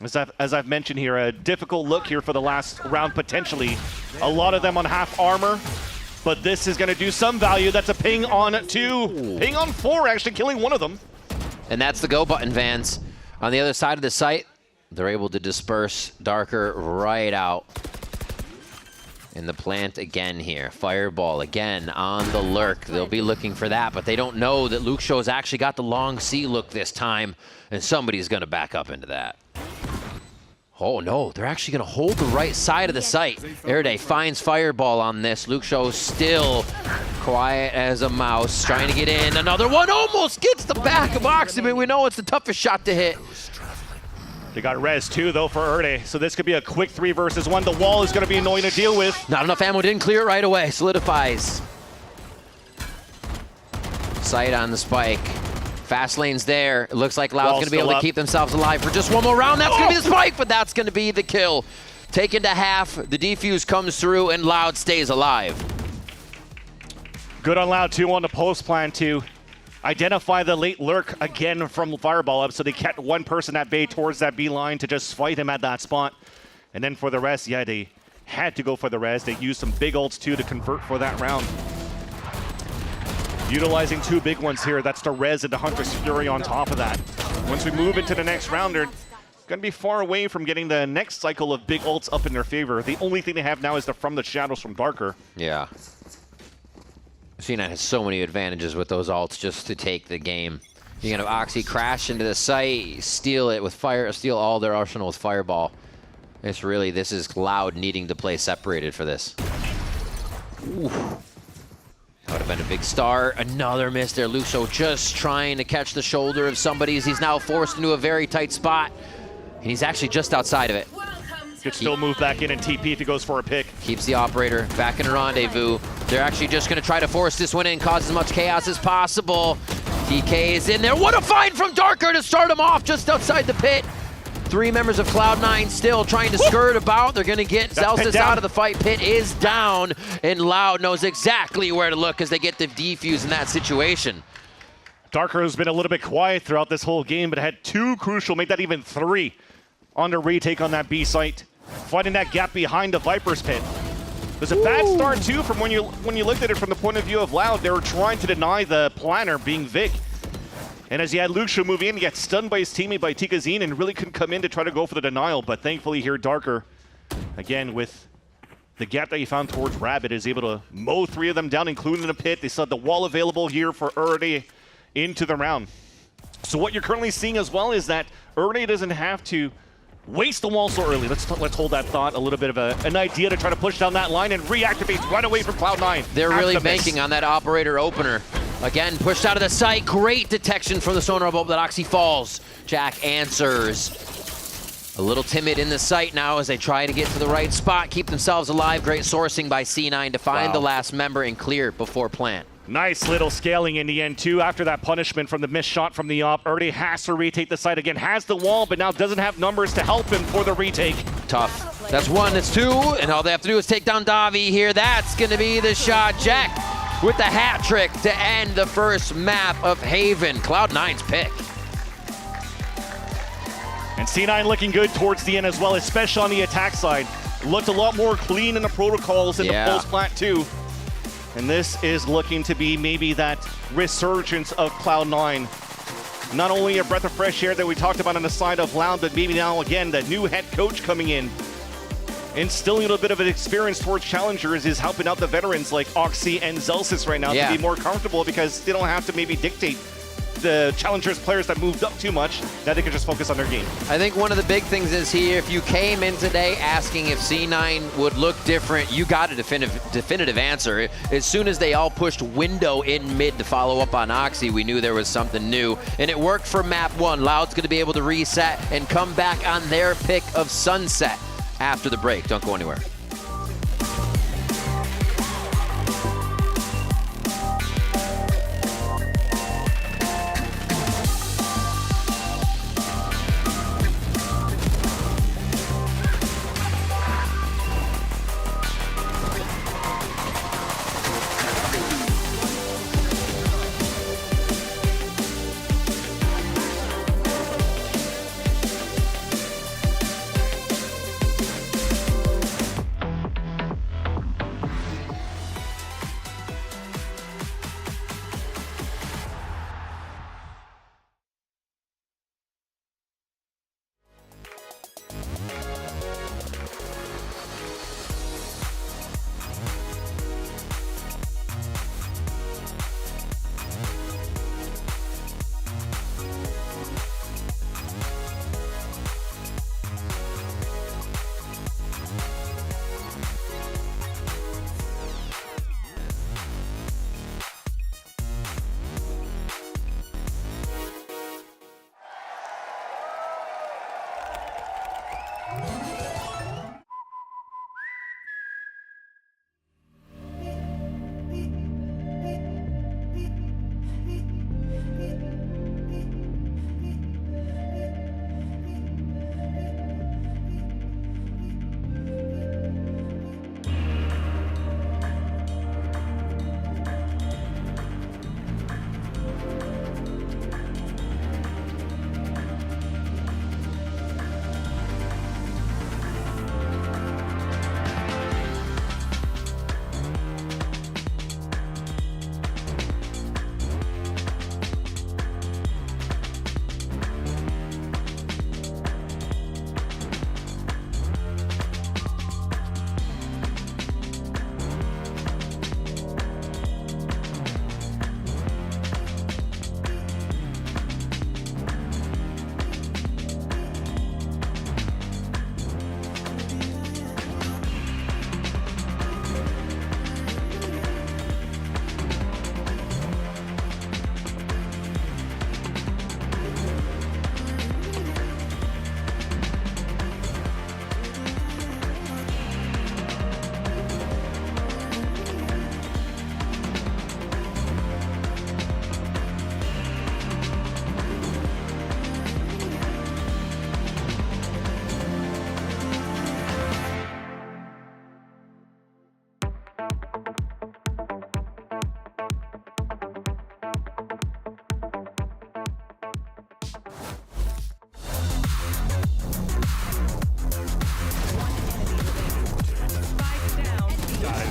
As I've mentioned here, a difficult look here for the last round potentially. A lot of them on half armor, but this is going to do some value. That's a ping on 2, ping on 4, actually killing one of them. And that's the go button, Vans. On the other side of the site, they're able to disperse Darker right out. In the plant again here. Fireball again on the lurk. They'll be looking for that, but they don't know that Luxo's actually got the long C look this time, and somebody's going to back up into that. Oh no, they're actually going to hold the right side of the site. Erday finds Fireball on this. Luxo still quiet as a mouse, trying to get in. Another one almost gets the back of Oxy, but we know it's the toughest shot to hit. They got res too, though, for Erday, so this could be a quick 3 versus 1. The wall is going to be annoying to deal with. Not enough ammo, didn't clear it right away. Solidifies. Sight on the spike. Fast lane's there. It looks like Loud's going to be able to keep themselves alive for just one more round. That's going to be the spike, but that's going to be the kill. Taken to half, the defuse comes through, and Loud stays alive. Good on Loud, too, on the post plan, too. Identify the late lurk again from Fireball Up, so they kept one person at bay towards that B line to just fight him at that spot. And then for the rest, yeah, they had to go for the res. They used some big ults too to convert for that round. Utilizing 2 big ones here. That's the res and the Hunter's Fury on top of that. Once we move into the next round, they're going to be far away from getting the next cycle of big ults up in their favor. The only thing they have now is the From the Shadows from Darker. Yeah. C9 has so many advantages with those ults just to take the game. You can have Oxy crash into the site, steal it with fire, steal all their arsenal with Fireball. This is Loud needing to play separated for this. Ooh. That would have been a big star. Another miss there. Luxo just trying to catch the shoulder of somebody as he's now forced into a very tight spot. And he's actually just outside of it. Could still move back in and TP if he goes for a pick. Keeps the operator back in a rendezvous. They're actually just going to try to force this one in, cause as much chaos as possible. TK is in there. What a find from Darker to start him off just outside the pit. 3 members of Cloud9 still trying to skirt about. They're going to get Zelstis out of the fight. Pit is down, and Loud knows exactly where to look as they get the defuse in that situation. Darker has been a little bit quiet throughout this whole game, but had 2 crucial, make that even 3 on the retake on that B site. Finding that gap behind the Viper's pit. There's a bad start too from when you looked at it from the point of view of Loud. They were trying to deny the planner being Vic. And as he had Luxo move in, he got stunned by his teammate by Tikazine and really couldn't come in to try to go for the denial. But thankfully here Darker, again with the gap that he found towards Rabbit, is able to mow 3 of them down, including the pit. They still have the wall available here for Erday into the round. So what you're currently seeing as well is that Erday doesn't have to waste the wall so early. Let's hold that thought. A little bit of an idea to try to push down that line and reactivate right away from Cloud9. They're really banking on that operator opener. Again, pushed out of the site. Great detection from the sonar bolt that Oxy falls. Jack answers. A little timid in the site now as they try to get to the right spot, keep themselves alive. Great sourcing by C9 to find the last member and clear before plant. Nice little scaling in the end, too, after that punishment from the missed shot from the op. Already has to retake the site again, has the wall, but now doesn't have numbers to help him for the retake. Tough. That's one, that's two, and all they have to do is take down Davi here. That's going to be the shot. Jack with the hat trick to end the first map of Haven. Cloud9's pick. And C9 looking good towards the end as well, especially on the attack side. Looked a lot more clean in the protocols in the Pulse plant too. And this is looking to be maybe that resurgence of Cloud9. Not only a breath of fresh air that we talked about on the side of Loud, but maybe now again, the new head coach coming in. Instilling a little bit of an experience towards challengers is helping out the veterans like Oxy and Zelsis right now to be more comfortable because they don't have to maybe dictate the challengers players that moved up too much, that they can just focus on their game. I think one of the big things is here, if you came in today asking if C9 would look different, you got a definitive answer. As soon as they all pushed window in mid to follow up on Oxy, we knew there was something new. And it worked for map 1. Loud's going to be able to reset and come back on their pick of Sunset after the break. Don't go anywhere.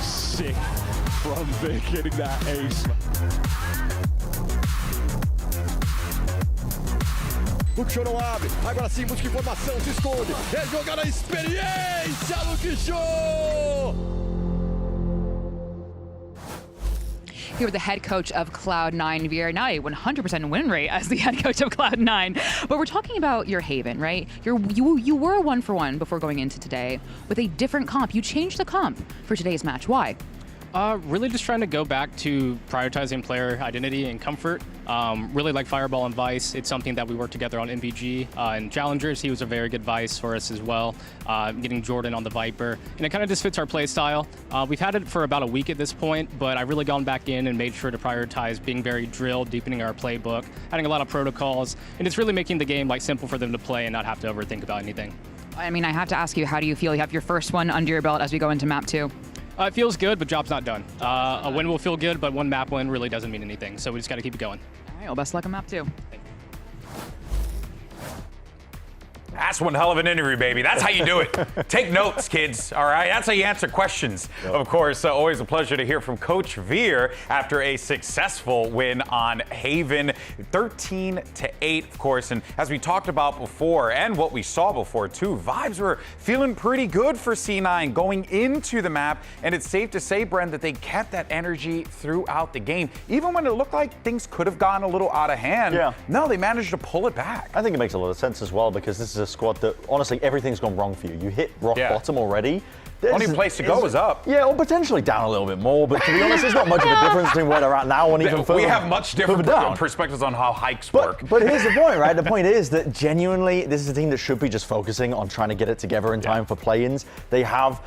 Sick from Vic getting that ace. Luke Show não abre, agora sim busca informação, se esconde, é jogar a experiência, Luke Show! Here with the head coach of Cloud9, VR, now a 100% win rate as the head coach of Cloud9. But we're talking about your Haven, right? You were 1-for-1 before going into today with a different comp. You changed the comp for today's match. Why? Really just trying to go back to prioritizing player identity and comfort. Really like Fireball and Vice. It's something that we worked together on MVG. And Challengers, he was a very good Vice for us as well. Getting Jordan on the Viper. And it kind of just fits our play style. We've had it for about a week at this point, but I've really gone back in and made sure to prioritize being very drilled, deepening our playbook, adding a lot of protocols, and it's really making the game like simple for them to play and not have to overthink about anything. I mean, I have to ask you, how do you feel? You have your first one under your belt as we go into map 2. It feels good, but job's not done. A win will feel good, but one map win really doesn't mean anything. So we just got to keep it going. All right, well, best of luck on map 2. That's one hell of an interview, baby. That's how you do it. Take notes, kids. All right, that's how you answer questions. Yep. Of course, always a pleasure to hear from Coach Veer after a successful win on Haven, 13-8, of course. And as we talked about before, and what we saw before too, vibes were feeling pretty good for C9 going into the map. And it's safe to say, Bren, that they kept that energy throughout the game, even when it looked like things could have gone a little out of hand. Yeah. No, they managed to pull it back. I think it makes a lot of sense as well, because this is a squad that honestly everything's gone wrong for you. You hit rock bottom already. Only place to go is up. Yeah, or potentially down a little bit more, but to be honest, there's not much of a difference between where they're at now and even further. We have much different perspectives on how hikes work. But here's the point, right? The point is that genuinely, this is a team that should be just focusing on trying to get it together in time for play-ins. They have,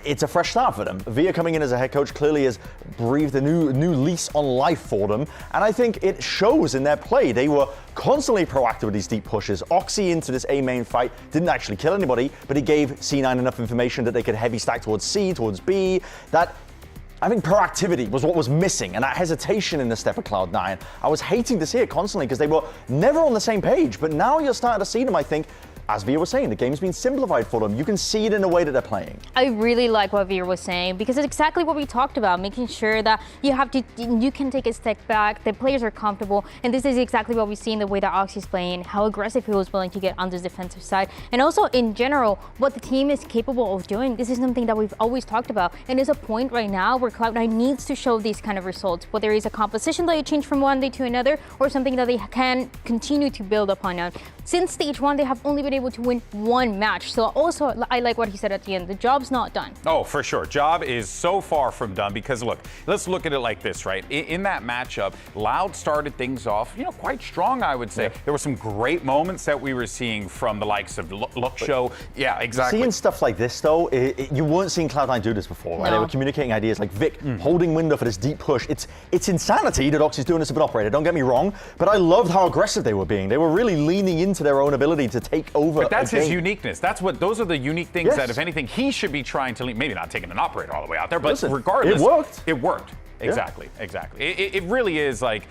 it's a fresh start for them. Via coming in as a head coach clearly has breathed a new lease on life for them, and I think it shows in their play. They were constantly proactive with these deep pushes. Oxy into this A main fight didn't actually kill anybody, but he gave C9 enough information that they could heavy stack towards C, towards B. That, I think proactivity was what was missing, and that hesitation in the step of Cloud9. I was hating to see it constantly because they were never on the same page, but now you're starting to see them, I think. As Via was saying, the game's been simplified for them. You can see it in the way that they're playing. I really like what Via was saying, because it's exactly what we talked about, making sure that you can take a step back, the players are comfortable, and this is exactly what we see in the way that Oxy's playing, how aggressive he was willing to get on this defensive side, and also in general, what the team is capable of doing. This is something that we've always talked about, and there's a point right now where Cloud9 needs to show these kind of results, whether it's a composition that they change from one day to another, or something that they can continue to build upon on. Since stage 1, they have only been able to win one match. So also, I like what he said at the end. The job's not done. Oh, for sure. Job is so far from done because, look, let's look at it like this, right? In that matchup, Loud started things off, quite strong, I would say. Yeah. There were some great moments that we were seeing from the likes of Luxo. Yeah, exactly. Seeing stuff like this, though, you weren't seeing Cloud9 do this before, right? No. They were communicating ideas like Vic holding window for this deep push. It's insanity that Oxy's doing this a bit operator, don't get me wrong, but I loved how aggressive they were being. They were really leaning into their own ability to take over. But that's his uniqueness. Those are the unique things that, if anything, he should be trying to lead. Maybe not taking an operator all the way out there, but listen, regardless, it worked. It worked. Exactly. Yeah. Exactly. It really is like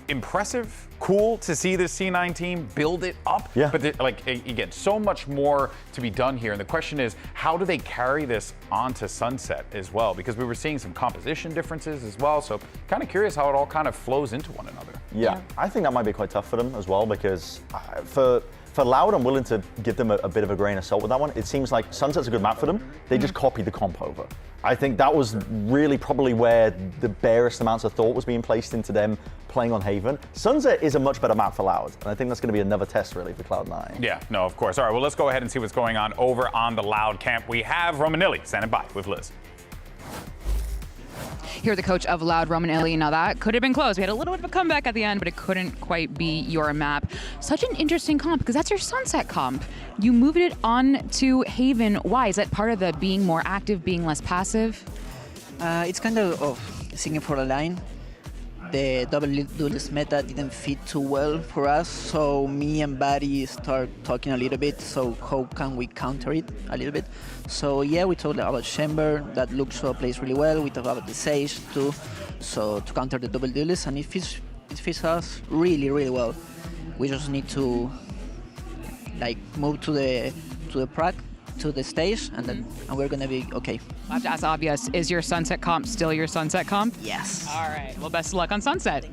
impressive, cool to see this C9 team build it up. Yeah. But again, so much more to be done here. And the question is, how do they carry this onto Sunset as well? Because we were seeing some composition differences as well. So kind of curious how it all kind of flows into one another. Yeah, I think that might be quite tough for them as well, because for Loud, I'm willing to give them a bit of a grain of salt with that one. It seems like Sunset's a good map for them. They just copied the comp over. I think that was really probably where the barest amounts of thought was being placed into them playing on Haven. Sunset is a much better map for Loud, and I think that's going to be another test really for Cloud9. Yeah, no, of course. All right, well, let's go ahead and see what's going on over on the Loud camp. We have Romanilli standing by with Liz. Here, the coach of Loud, Romanilli. Now that could have been close. We had a little bit of a comeback at the end, but it couldn't quite be your map. Such an interesting comp, because that's your Sunset comp. You moved it on to Haven. Why? Is that part of the being more active, being less passive? It's kind of singing for the line. The double duelist meta didn't fit too well for us, so me and Barry start talking a little bit, so how can we counter it a little bit? So yeah, we talked about Chamber, that Luxo plays really well, we talked about the Sage too, so to counter the double duelist, and it fits us really, really well. We just need to move to the stage, and we're gonna be okay. I have to ask obvious, is your Sunset comp still your Sunset comp? Yes. All right, well, best of luck on Sunset.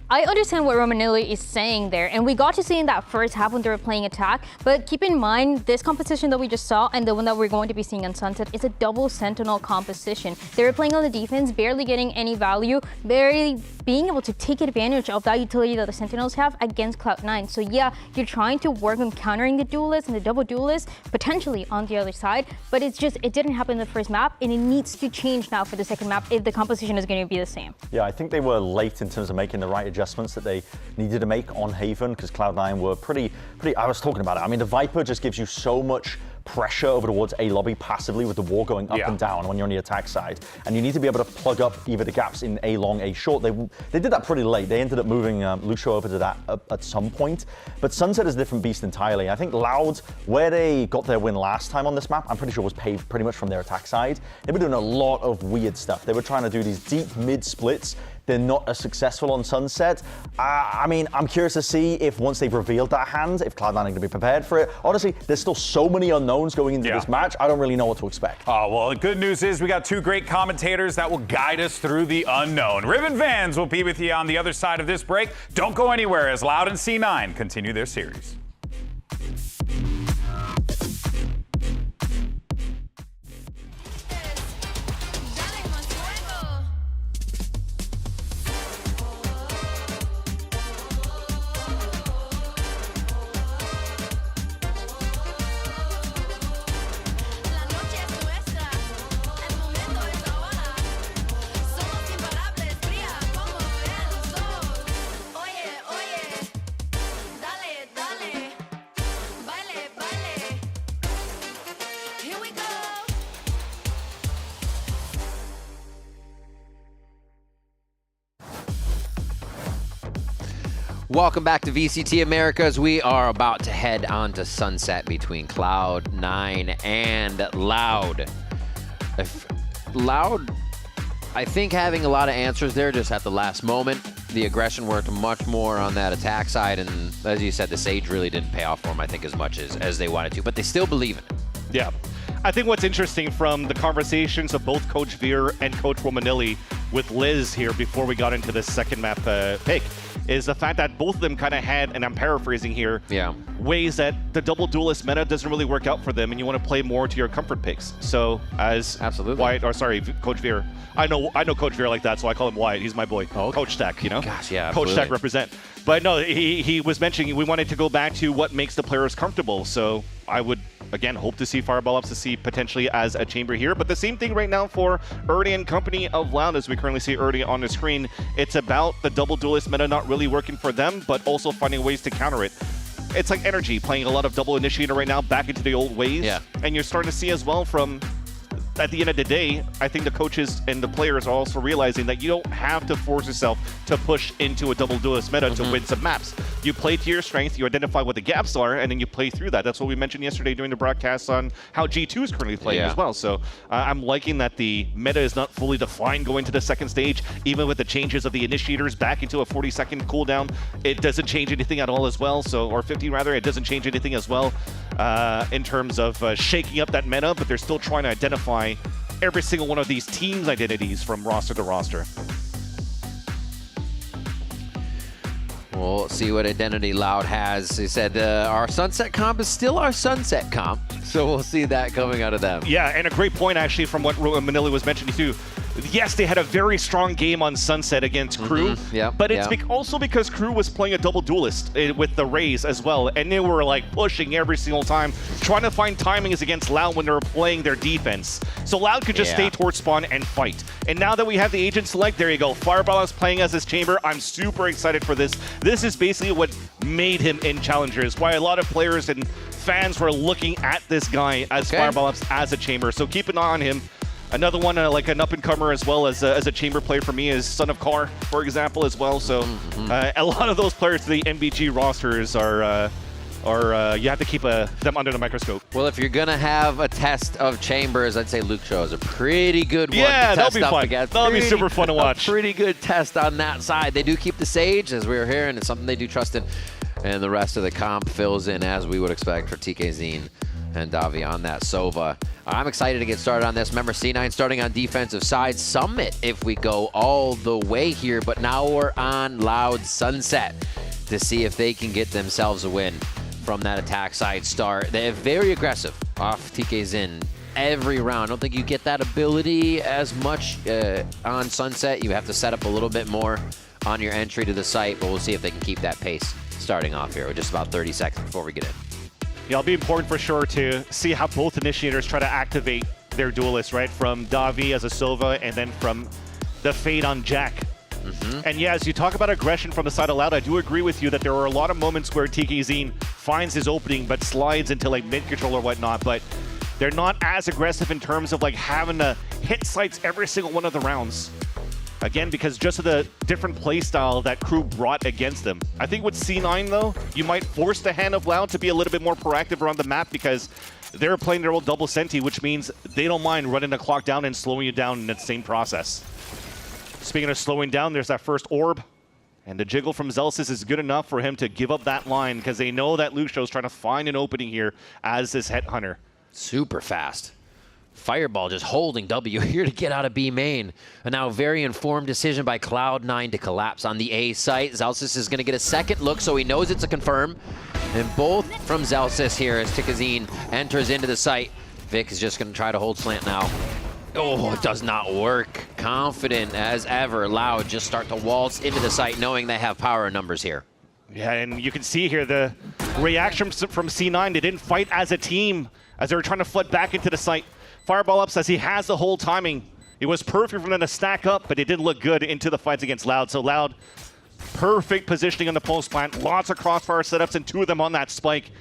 I understand what Romanelli is saying there, and we got to see in that first half when they were playing attack, but keep in mind, this composition that we just saw and the one that we're going to be seeing on Sunset is a double Sentinel composition. They were playing on the defense, barely getting any value, barely being able to take advantage of that utility that the Sentinels have against Cloud9. So yeah, you're trying to work on countering the duelists and the double duelists, potentially on the other side, but it didn't happen in the first map, and it needs to change now for the second map if the composition is going to be the same. Yeah, I think they were late in terms of making the right adjustments that they needed to make on Haven, because Cloud9 were pretty, I was talking about it. I mean, the Viper just gives you so much pressure over towards A lobby passively with the wall going up and down when you're on the attack side. And you need to be able to plug up either the gaps in A long, A short. They did that pretty late. They ended up moving Lucio over to that at some point. But Sunset is a different beast entirely. I think Loud, where they got their win last time on this map, I'm pretty sure was paved pretty much from their attack side. They were doing a lot of weird stuff. They were trying to do these deep mid splits. They're not as successful on Sunset. I mean, I'm curious to see if once they've revealed that hand, if Cloud9 are going to be prepared for it. Honestly, there's still so many unknowns going into this match. I don't really know what to expect. Oh, well, the good news is we got two great commentators that will guide us through the unknown. Ribbon Vans will be with you on the other side of this break. Don't go anywhere as Loud and C9 continue their series. Welcome back to VCT Americas. We are about to head on to Sunset between Cloud9 and Loud. Loud, I think, having a lot of answers there just at the last moment. The aggression worked much more on that attack side, and as you said, the Sage really didn't pay off for them, I think, as much as they wanted to, but they still believe in it. Yeah. I think what's interesting from the conversations of both Coach Veer and Coach Romanelli with Liz here before we got into this second map pick is the fact that both of them kind of had, and I'm paraphrasing here, ways that the double duelist meta doesn't really work out for them, and you want to play more to your comfort picks. So as Wyatt, or sorry, Coach Veer, I know Coach Veer like that, so I call him Wyatt. He's my boy. Coach Stack, you know? Gosh, yeah, Coach Stack represent. But no, he was mentioning we wanted to go back to what makes the players comfortable. So I would, again, hope to see Fireball Ups to see potentially as a chamber here. But the same thing right now for Ernie and company of Loud, as we currently see Ernie on the screen. It's about the double duelist meta not really working for them, but also finding ways to counter it. It's like Energy playing a lot of double initiator right now back into the old ways. Yeah. And you're starting to see as well from, at the end of the day, I think the coaches and the players are also realizing that you don't have to force yourself to push into a double duelist meta to win some maps. You play to your strength, you identify what the gaps are, and then you play through that. That's what we mentioned yesterday during the broadcast on how G2 is currently playing as well. So I'm liking that the meta is not fully defined going to the second stage, even with the changes of the initiators back into a 40-second cooldown. It doesn't change anything at all as well, so, or 50 rather, it doesn't change anything as well in terms of shaking up that meta, but they're still trying to identify every single one of these teams' identities from roster to roster. We'll see what identity Loud has. He said our Sunset comp is still our Sunset comp, so we'll see that coming out of them. Yeah, and a great point actually from what Manila was mentioning too. Yes, they had a very strong game on Sunset against Crew, but it's also because Crew was playing a double duelist with the Rays as well, and they were like pushing every single time, trying to find timings against Loud when they were playing their defense. So Loud could just stay towards spawn and fight. And now that we have the agent select, there you go. Fireball is playing as his chamber. I'm super excited for this. This is basically what made him in Challengers, why a lot of players and fans were looking at this guy as Fireball as a chamber. So keep an eye on him. Another one, like an up-and-comer as well as a chamber player for me is Son of Car, for example, as well. So a lot of those players to the MBG rosters are you have to keep them under the microscope. Well, if you're going to have a test of chambers, I'd say Luke Show is a pretty good one to that'll test be up fun. against. That'll be super fun to watch. A pretty good test on that side. They do keep the Sage, as we were hearing. It's something they do trust in. And the rest of the comp fills in as we would expect for TK Zine and Davi on that Sova. I'm excited to get started on this. Remember, C9 starting on defensive side. Summit if we go all the way here, but now we're on Loud Sunset to see if they can get themselves a win from that attack side start. They're very aggressive off TK Zin every round. I don't think you get that ability as much on Sunset. You have to set up a little bit more on your entry to the site, but we'll see if they can keep that pace starting off here with just about 30 seconds before we get in. Yeah, it'll be important for sure to see how both initiators try to activate their duelists, right? From Davi as a Sova and then from the Fade on Jack. And yeah, as you talk about aggression from the side of Loud, I do agree with you that there are a lot of moments where TK Zin finds his opening but slides into like mid-control or whatnot, but they're not as aggressive in terms of like having to hit sites every single one of the rounds. Again, because just of the different play style that Crew brought against them. I think with C9 though, you might force the hand of Loud to be a little bit more proactive around the map because they're playing their old double senti, which means they don't mind running the clock down and slowing you down in the same process. Speaking of slowing down, there's that first orb. And the jiggle from Zelsis is good enough for him to give up that line because they know that Luxio's trying to find an opening here as this headhunter. Super fast. Fireball just holding W here to get out of B main. And now very informed decision by Cloud9 to collapse on the A site. Zelsis is going to get a second look, so he knows it's a confirm. And both from Zelsis here as Tikazine enters into the site. Vic is just going to try to hold slant now. Oh, it does not work. Confident as ever. Loud just start to waltz into the site knowing they have power in numbers here. Yeah, and you can see here the reaction from C9. They didn't fight as a team as they were trying to flood back into the site. Fireball up says he has the whole timing. It was perfect for them to stack up, but it didn't look good into the fights against Loud. So Loud, perfect positioning on the post plant. Lots of crossfire setups, and 2 of them on that spike.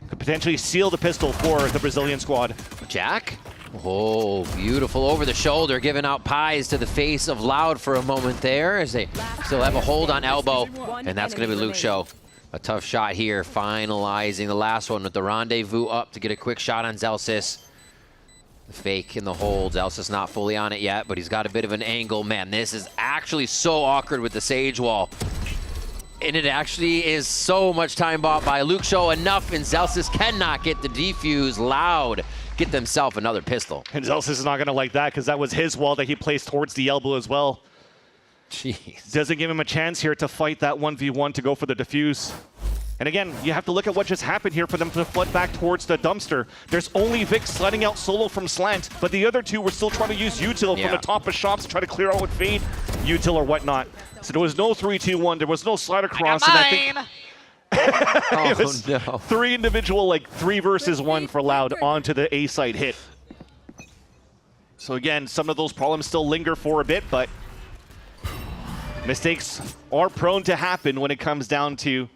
Could potentially seal the pistol for the Brazilian squad. Jack? Oh, beautiful over the shoulder, giving out pies to the face of Loud for a moment there as they still have a hold on elbow. And that's going to be Luxio. A tough shot here, finalizing the last one with the rendezvous up to get a quick shot on Zelsis. The fake in the hold. Zelsis not fully on it yet, but he's got a bit of an angle. Man, this is actually so awkward with the Sage Wall. And it actually is so much time bought by Luxio. Enough, and Zelsis cannot get the defuse. Loud get themselves another pistol. And Zelsis is not going to like that because that was his wall that he placed towards the elbow as well. Jeez. Doesn't give him a chance here to fight that 1v1 to go for the defuse. And again, you have to look at what just happened here for them to flood back towards the dumpster. There's only Vic sliding out solo from slant, but the other 2 were still trying to use util from the top of shops to try to clear out with Fade, util or whatnot. So there was no 3-2-1, there was no slide across. I think it was no. 3 individual, like 3 versus 1 for Loud onto the A side hit. So again, some of those problems still linger for a bit, but mistakes are prone to happen when it comes down to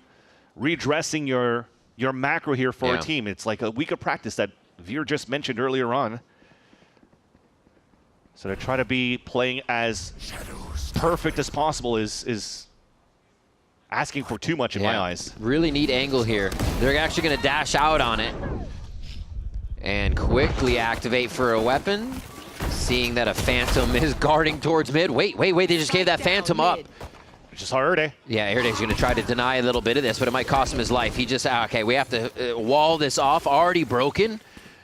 redressing your macro here for a team. It's like a week of practice that Veer just mentioned earlier on. So to try to be playing as perfect as possible is asking for too much in my eyes. Really neat angle here. They're actually going to dash out on it and quickly activate for a weapon. Seeing that a Phantom is guarding towards mid. Wait, they just gave that Phantom up. Just Erde. Yeah, Erde's going to try to deny a little bit of this, but it might cost him his life. He just, okay, we have to wall this off. Already broken.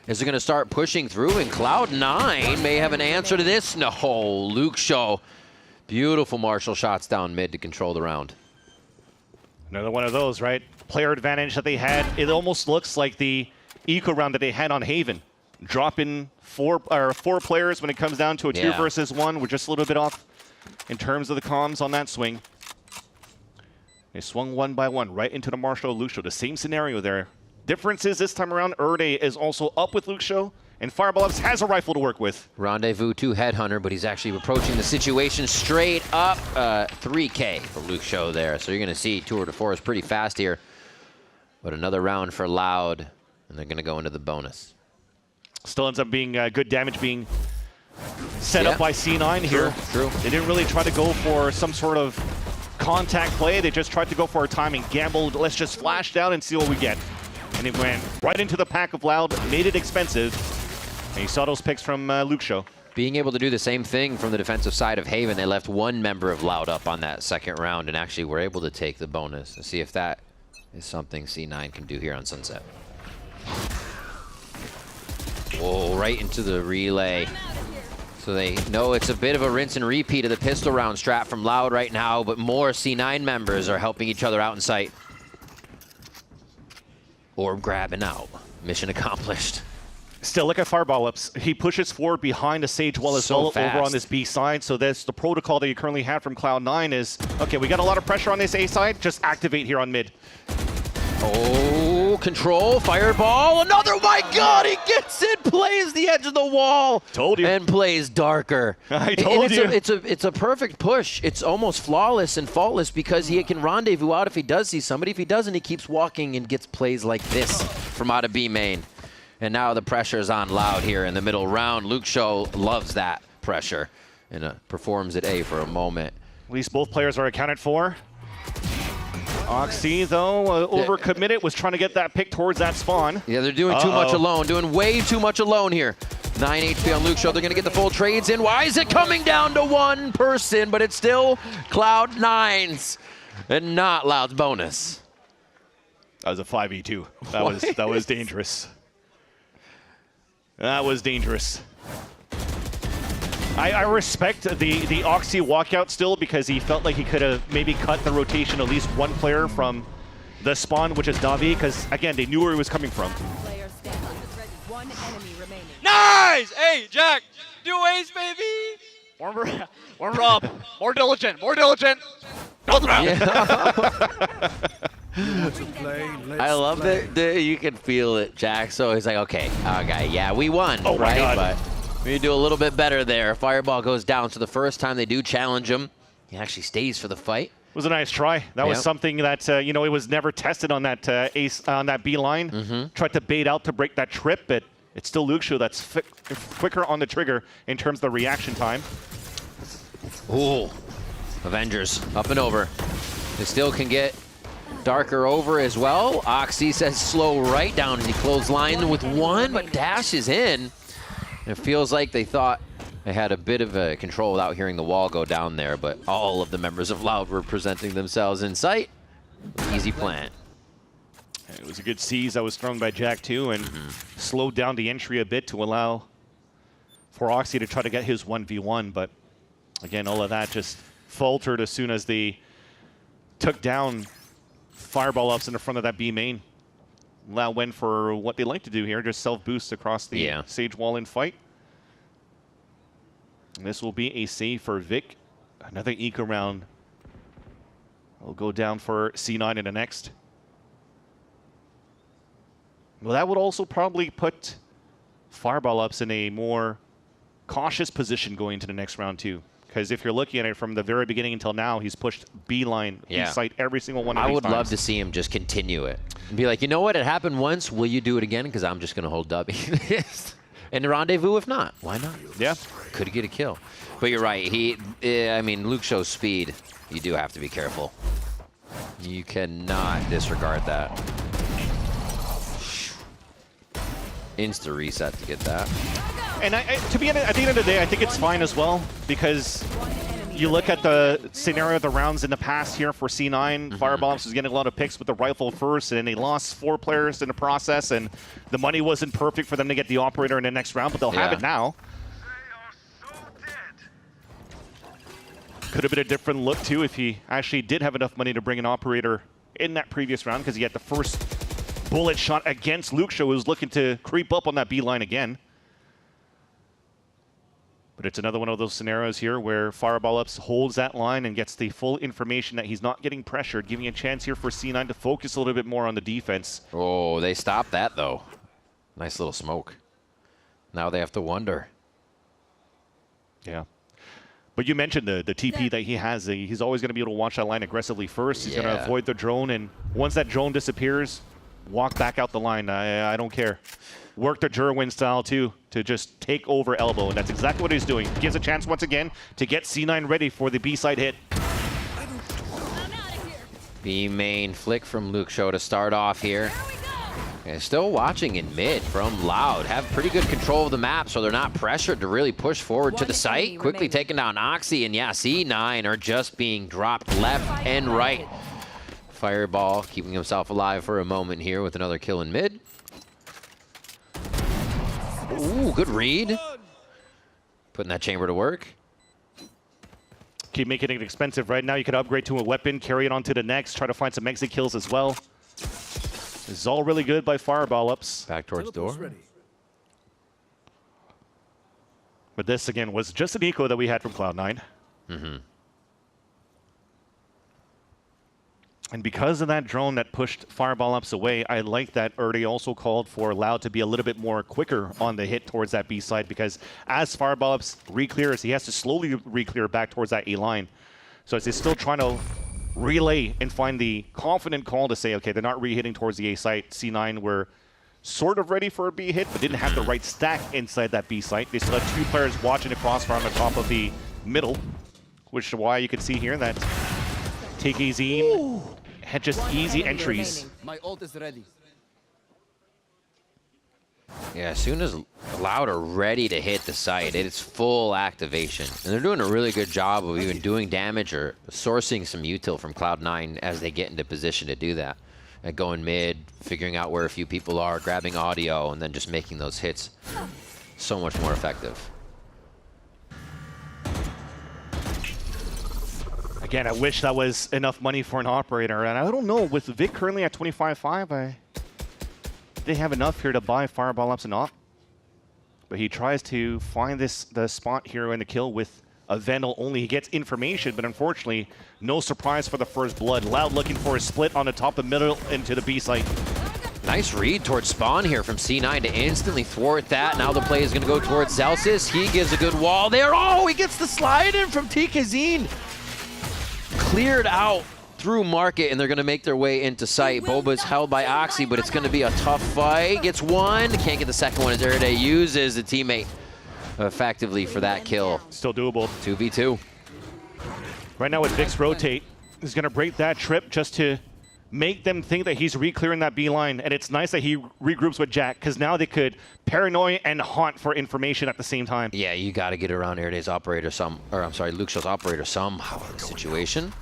Is it going to start pushing through? And Cloud9 may have an answer to this. No, Luxio. Beautiful Marshall shots down mid to control the round. Another one of those, right? Player advantage that they had. It almost looks like the eco round that they had on Haven. Dropping 4 players when it comes down to a 2 versus 1. We're just a little bit off in terms of the comms on that swing. They swung 1 by 1 right into the Marshall Luxio. The same scenario there. Difference is this time around, Erde is also up with Luxio, and Fireball has a rifle to work with. Rendezvous 2 Headhunter, but he's actually approaching the situation straight up. 3K for Luxio there. So you're going to see Tour de Force pretty fast here. But another round for Loud, and they're going to go into the bonus. Still ends up being good damage being set up by C9 here. True. They didn't really try to go for some sort of contact play. They just tried to go for a timing. Gambled, let's just flash down and see what we get. And it went right into the pack of Loud, made it expensive. And you saw those picks from Luxio. Being able to do the same thing from the defensive side of Haven, they left 1 member of Loud up on that second round and actually were able to take the bonus and see if that is something C9 can do here on Sunset. Whoa, right into the relay. So they know it's a bit of a rinse and repeat of the pistol round strat from Loud right now, but more C9 members are helping each other out in sight. Orb grabbing out. Mission accomplished. Still, look at Fireball-ups. He pushes forward behind the Sage wall as well over on this B side. So that's the protocol that you currently have from Cloud9 is, okay, we got a lot of pressure on this A side. Just activate here on mid. Oh, control, Fireball, another, my God, he gets it, plays the edge of the wall. Told you. And plays darker. I told you. It's a perfect push. It's almost flawless and faultless because he can rendezvous out if he does see somebody. If he doesn't, he keeps walking and gets plays like this from out of B main. And now the pressure's on Loud here in the middle round. Luke Show loves that pressure and performs at A for a moment. At least both players are accounted for. Oxy, though, overcommitted, was trying to get that pick towards that spawn. Yeah, they're doing too much alone, doing way too much alone here. 9 HP on Luke Show. They're going to get the full trades in. Why is it coming down to one person? But it's still Cloud9's and not Loud's bonus. That was a 5v2. That was dangerous. That was dangerous. I respect the Oxy walkout still because he felt like he could have maybe cut the rotation at least one player from the spawn, which is Davi, because again, they knew where he was coming from. Nice! Hey, Jack, do ace, baby! Warm up. More diligent. More diligent. Build them out. I love that you can feel it, Jack. So he's like, okay, yeah, we won, right? But we need to do a little bit better there. Fireball goes down. So the first time they do challenge him, he actually stays for the fight. It was a nice try. That was something that, it was never tested on that ace on that B line. Tried to bait out to break that trip, but it's still Luke Show that's quicker on the trigger in terms of the reaction time. Ooh, Avengers up and over. They still can get darker over as well. Oxy says slow right down and he clothesline with one, but dashes in. It feels like they thought they had a bit of a control without hearing the wall go down there, but all of the members of Loud were presenting themselves in sight. Easy plant. It was a good seize that was thrown by Jack too, and slowed down the entry a bit to allow for Oxy to try to get his 1v1, but again, all of that just faltered as soon as they took down Fireball ups in the front of that B main. Loud went for what they like to do here, just self-boost across the Sage wall in fight. And this will be a save for Vic. Another eco round will go down for C9 in the next. Well, that would also probably put Fireball ups in a more cautious position going into the next round too. Because if you're looking at it from the very beginning until now, he's pushed B-line, B-site every single one of these I would times. love to see him just continue it. And be like, you know what? It happened once. Will you do it again? Because I'm just going to hold W. And rendezvous if not. Why not? Yeah. Could get a kill. But you're right. Luke Show's speed. You do have to be careful. You cannot disregard that. Insta reset to get that. And to be at the end of the day, I think it's fine as well, because you look at the scenario of the rounds in the past here for C9. Fireballs was getting a lot of picks with the rifle first, and they lost 4 players in the process, and the money wasn't perfect for them to get the operator in the next round, but they'll have it now. Could have been a different look, too, if he actually did have enough money to bring an operator in that previous round, because he had the first bullet shot against Luke Show, who was looking to creep up on that B line again. But it's another one of those scenarios here where Fireball Ups holds that line and gets the full information that he's not getting pressured, giving a chance here for C9 to focus a little bit more on the defense. Oh, they stopped that, though. Nice little smoke. Now they have to wonder. Yeah. But you mentioned the TP that he has. He's always going to be able to watch that line aggressively first. He's going to avoid the drone, and once that drone disappears, walk back out the line. I don't care. Work the Jerwin style, too, to just take over elbow, and that's exactly what he's doing. Gives a chance once again to get C9 ready for the B-side hit. B main flick from Luke Show to start off here. And still watching in mid from Loud. Have pretty good control of the map, so they're not pressured to really push forward to the site. Quickly taking down Oxy, and C9 are just being dropped left and right. Fireball keeping himself alive for a moment here with another kill in mid. Ooh, good read. Putting that chamber to work. Keep making it expensive. Right now, you could upgrade to a weapon, carry it on to the next, try to find some exit kills as well. This is all really good by Fireball ups. Back towards door. But this, again, was just an eco that we had from Cloud9. Mm-hmm. And because of that drone that pushed Fireball ups away, I like that Erde also called for Loud to be a little bit more quicker on the hit towards that B side, because as Fireball ups re-clears, he has to slowly re-clear back towards that A line. So as he's still trying to relay and find the confident call to say, okay, they're not re-hitting towards the A site. C9 were sort of ready for a B hit, but didn't have the right stack inside that B site. They still had 2 players watching the crossfire on the top of the middle, which is why you can see here that TKZ had just easy entries. My ult is ready. Yeah, as soon as Loud are ready to hit the site, it's full activation. And they're doing a really good job of even doing damage or sourcing some util from Cloud9 as they get into position to do that. And going mid, figuring out where a few people are, grabbing audio, and then just making those hits so much more effective. Again, I wish that was enough money for an operator. And I don't know, with Vic currently at 25.5, they have enough here to buy Fireball ups and op. But he tries to find the spot here in the kill with a Vandal only. He gets information, but unfortunately, no surprise for the first blood. Loud looking for a split on the top of middle into the B site. Nice read towards spawn here from C9 to instantly thwart that. Now the play is going to go towards Zelsis. He gives a good wall there. Oh, he gets the slide in from TKZ. Cleared out through market, and they're going to make their way into sight. Boba's held by Oxy, but it's going to be a tough fight. Gets one, can't get the second one as Erde uses the teammate effectively for that kill. Still doable. 2v2. Right now with Vic's rotate, he's going to break that trip just to make them think that he's re-clearing that B line. And it's nice that he regroups with Jack, because now they could paranoia and haunt for information at the same time. Yeah, you got to get around Erde's operator Luke Show's operator somehow in the situation.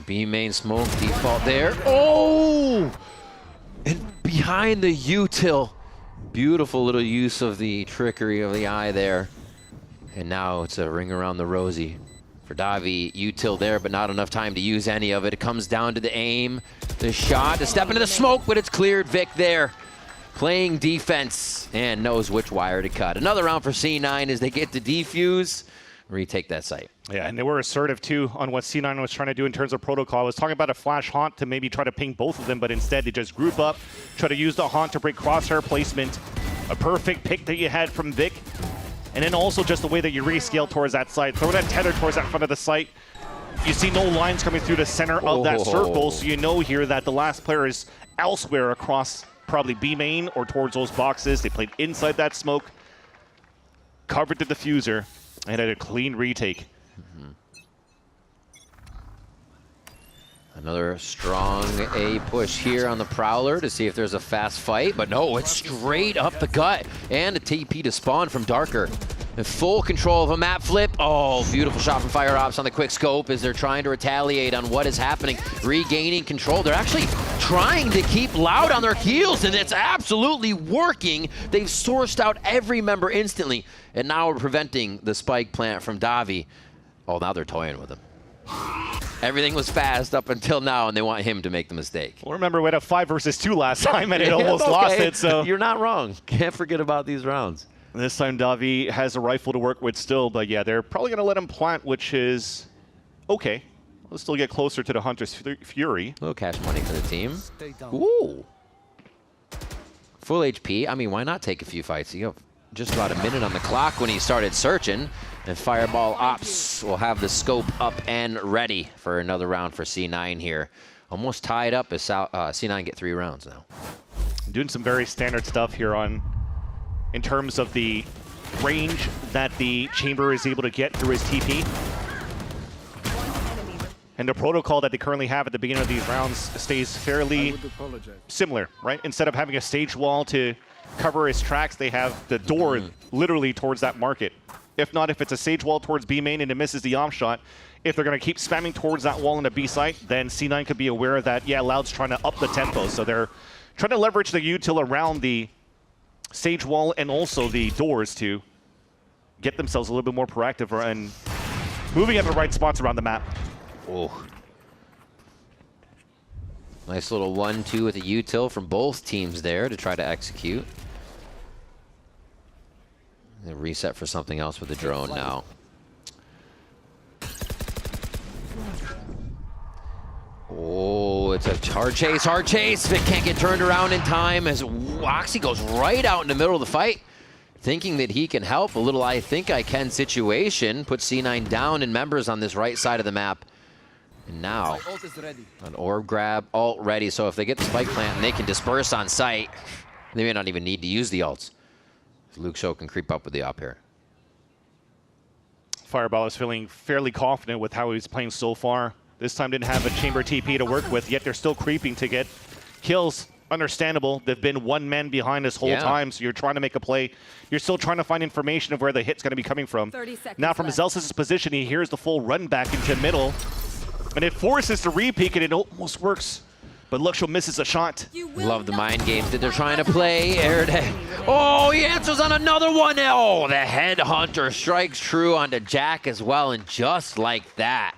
B main smoke default there. Oh! And behind the util. Beautiful little use of the trickery of the eye there. And now it's a ring around the rosy. For Davi, util there, but not enough time to use any of it. It comes down to the aim, the shot, to step into the smoke, but it's cleared. Vic there, playing defense, and knows which wire to cut. Another round for C9 as they get to defuse, retake that site. Yeah, and they were assertive, too, on what C9 was trying to do in terms of protocol. I was talking about a flash haunt to maybe try to ping both of them, but instead they just group up, try to use the haunt to break crosshair placement. A perfect pick that you had from Vic. And then also just the way that you rescale towards that site. Throw that tether towards that front of the site. You see no lines coming through the center of that circle, so you know here that the last player is elsewhere across probably B main or towards those boxes. They played inside that smoke, covered the diffuser, and had a clean retake. Another strong A push here on the Prowler to see if there's a fast fight, but no, it's straight up the gut. And a TP to spawn from Darker. In full control of a map flip. Oh, beautiful shot from Fire Ops on the quick scope as they're trying to retaliate on what is happening. Regaining control. They're actually trying to keep Loud on their heels, and it's absolutely working. They've sourced out every member instantly, and now we're preventing the spike plant from Davi. Oh, now they're toying with him. Everything was fast up until now, and they want him to make the mistake. Well, remember, we had a 5 versus 2 last time, and it almost lost it, so... You're not wrong. Can't forget about these rounds. This time, Davi has a rifle to work with still, but yeah, they're probably going to let him plant, which is okay. Let's still get closer to the Hunter's Fury. A little cash money for the team. Ooh. Full HP. I mean, why not take a few fights? You have just about a minute on the clock when he started searching. And Fireball Ops will have the scope up and ready for another round for C9 here. Almost tied up as C9 get 3 rounds now. Doing some very standard stuff here in terms of the range that the chamber is able to get through his TP. And the protocol that they currently have at the beginning of these rounds stays fairly similar, right? Instead of having a stage wall to cover his tracks, they have the door literally towards that market. If not, if it's a sage wall towards B main and it misses the off shot, if they're going to keep spamming towards that wall in the B site, then C9 could be aware that, yeah, Loud's trying to up the tempo. So they're trying to leverage the util around the Sage Wall and also the doors to get themselves a little bit more proactive and moving at the right spots around the map. Oh. Nice little 1-2 with a util from both teams there to try to execute. A reset for something else with the drone now. Oh, it's a hard chase, hard chase. Vic can't get turned around in time as Oxy goes right out in the middle of the fight, thinking that he can help. A little I think I can situation. Puts C9 down in members on this right side of the map. And now, an orb grab, ult ready. So if they get the spike plant and they can disperse on site, they may not even need to use the ults. Luke Show can creep up with the op here. Fireball is feeling fairly confident with how he's playing so far. This time didn't have a chamber TP to work with, yet they're still creeping to get kills. Understandable. They've been one man behind this whole time, so you're trying to make a play. You're still trying to find information of where the hit's going to be coming from. Now from Zelsis' position, he hears the full run back into middle, and it forces to re-peek, and it almost works. But Luxo misses a shot. Love the mind games that they're trying to play. Oh, he answers on another one. Oh, the headhunter strikes true onto Jack as well, and just like that,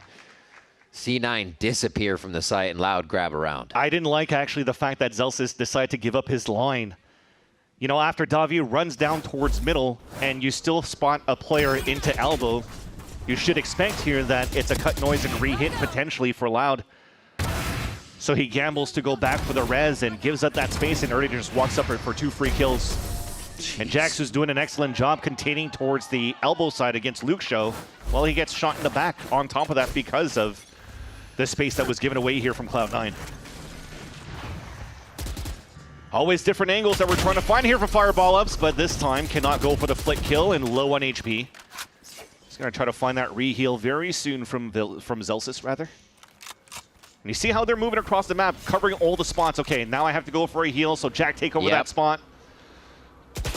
C9 disappear from the site and Loud grab around. I didn't like actually the fact that Zelsis decided to give up his line. You know, after Davi runs down towards middle and you still spot a player into elbow, you should expect here that it's a cut noise and re-hit potentially for Loud. So he gambles to go back for the res and gives up that space, and Erdy just walks up for 2 free kills. Jeez. And Jax, who's doing an excellent job containing towards the elbow side against Luke Show, well, he gets shot in the back on top of that because of the space that was given away here from Cloud9. Always different angles that we're trying to find here for Fireball Ups, but this time cannot go for the flick kill and low on HP. He's going to try to find that re-heal very soon from Zelsis, rather. And you see how they're moving across the map, covering all the spots. Okay, now I have to go for a heal, so Jack take over that spot.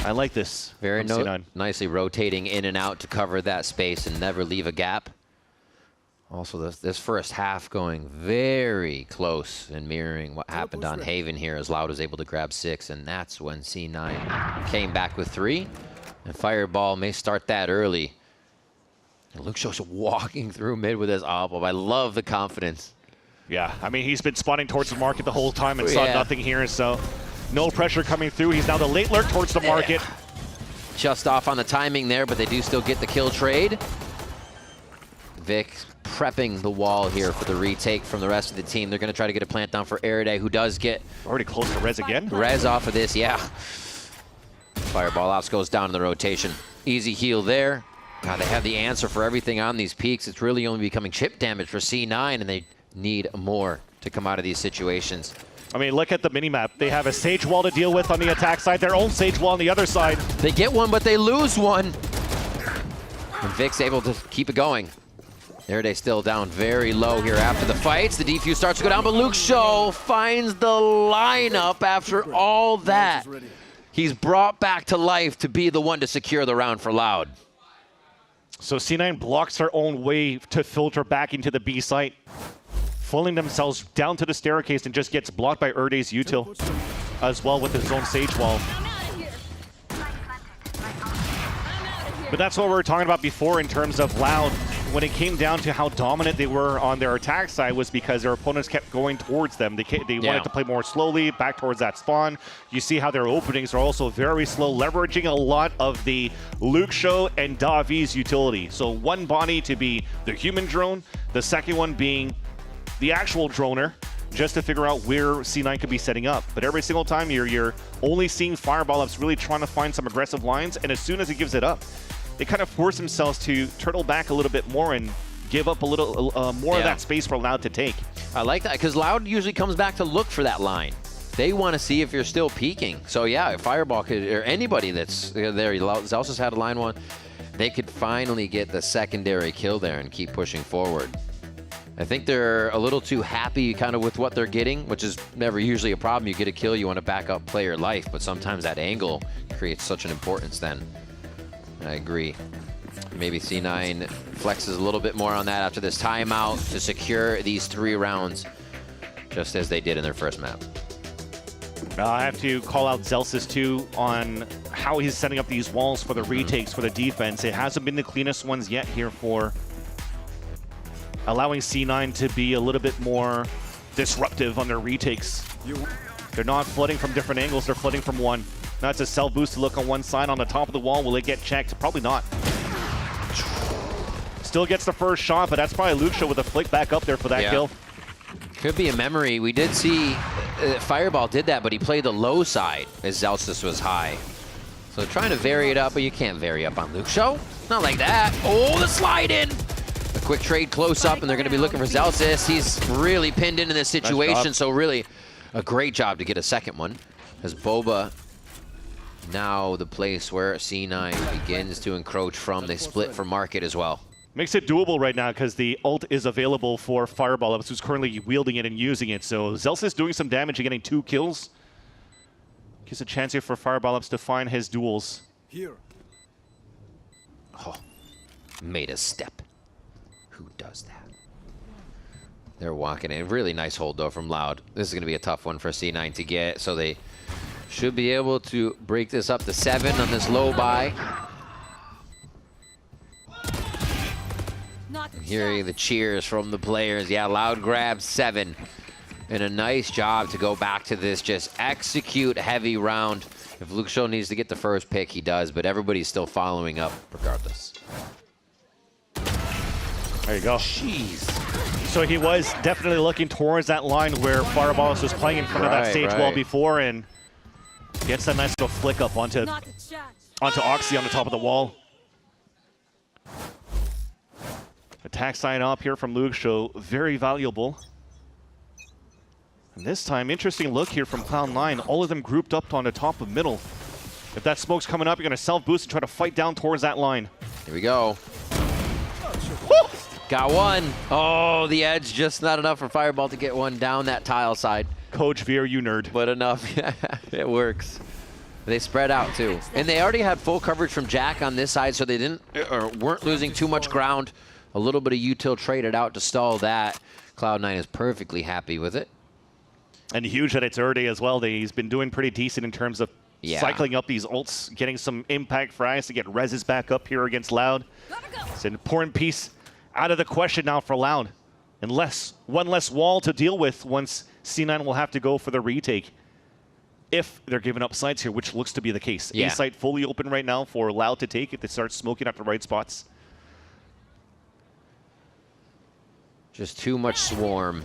I like this. Very nicely rotating in and out to cover that space and never leave a gap. Also, this first half going very close and mirroring what happened on Haven here, as Loud was able to grab 6, and that's when C9 came back with 3. And Fireball may start that early. And Luke Show's walking through mid with his op. I love the confidence. Yeah, I mean, he's been spawning towards the market the whole time and saw nothing here, so no pressure coming through. He's now the late lurk towards the market. Just off on the timing there, but they do still get the kill trade. Vic prepping the wall here for the retake from the rest of the team. They're going to try to get a plant down for Erday, who does get... Already close to res again? Res off of this, yeah. Fireball Ops goes down in the rotation. Easy heal there. God, they have the answer for everything on these peaks. It's really only becoming chip damage for C9, and they need more to come out of these situations. I mean, look at the minimap. They have a Sage Wall to deal with on the attack side, their own Sage Wall on the other side. They get one, but they lose one. And Vic's able to keep it going. Erday still down very low here after the fights. The defuse starts to go down, but Luke Show finds the lineup after all that. He's brought back to life to be the one to secure the round for Loud. So C9 blocks their own way to filter back into the B site, falling themselves down to the staircase, and just gets blocked by Erday's util as well with his own Sage Wall. But that's what we were talking about before in terms of Loud. When it came down to how dominant they were on their attack side was because their opponents kept going towards them. They wanted to play more slowly, back towards that spawn. You see how their openings are also very slow, leveraging a lot of the Luke Show and Davi's utility. So one body to be the human drone, the second one being the actual droner, just to figure out where C9 could be setting up. But every single time you're only seeing Fireball Ups really trying to find some aggressive lines, and as soon as he gives it up, they kind of force themselves to turtle back a little bit more and give up a little more of that space for Loud to take. I like that, because Loud usually comes back to look for that line. They want to see if you're still peeking. So yeah, if Fireball could, or anybody that's there, Zelsis had a line one, they could finally get the secondary kill there and keep pushing forward. I think they're a little too happy kind of with what they're getting, which is never usually a problem. You get a kill, you want to back up player life, but sometimes that angle creates such an importance then. I agree. Maybe C9 flexes a little bit more on that after this timeout to secure these 3 rounds, just as they did in their first map. I have to call out Zelsis too on how he's setting up these walls for the retakes for the defense. It hasn't been the cleanest ones yet here for allowing C9 to be a little bit more disruptive on their retakes. They're not flooding from different angles, they're flooding from one. Now it's a self-boosted look on one side on the top of the wall. Will it get checked? Probably not. Still gets the first shot, but that's probably Luxio with a flick back up there for that kill. Could be a memory. We did see Fireball did that, but he played the low side as Zelsis was high. So trying to vary it up, but you can't vary up on Luxio. Not like that. Oh, the slide in. A quick trade close up, and they're going to be looking for Zelsis. He's really pinned into this situation, so really a great job to get a second one. As Boba, now the place where C9 begins to encroach from. They split for market as well. Makes it doable right now because the ult is available for Fireball, who's currently wielding it and using it. So Zelsis doing some damage and getting 2 kills. Gives a chance here for Fireball to find his duels. Here. Oh, made a step. Who does that? They're walking in. Really nice hold, though, from Loud. This is going to be a tough one for C9 to get, so they should be able to break this up to 7 on this low buy. Hearing the cheers from the players. Yeah, Loud grabs 7. And a nice job to go back to this just execute heavy round. If Luxio needs to get the first pick, he does, but everybody's still following up regardless. There you go. Jeez. So he was definitely looking towards that line where Fireball was playing in front of that stage wall before, and gets that nice little flick up onto Oxy on the top of the wall. Attack sign up here from Luxio, very valuable. And this time, interesting look here from Cloud9. All of them grouped up on the top of middle. If that smoke's coming up, you're going to self-boost and try to fight down towards that line. Here we go. Got one. Oh, the edge just not enough for Fireball to get one down that tile side. Coach Veer, you nerd. But enough. It works. They spread out too. And they already had full coverage from Jack on this side, so they weren't losing too much ground. A little bit of util traded out to stall that. Cloud9 is perfectly happy with it. And huge at its early as well. He's been doing pretty decent in terms of cycling up these ults, getting some impact frags to get reses back up here against Loud. It's an important piece out of the question now for Loud. One less wall to deal with once C9 will have to go for the retake. If they're giving up sites here, which looks to be the case. A site fully open right now for Loud to take if they start smoking at the right spots. Just too much swarm.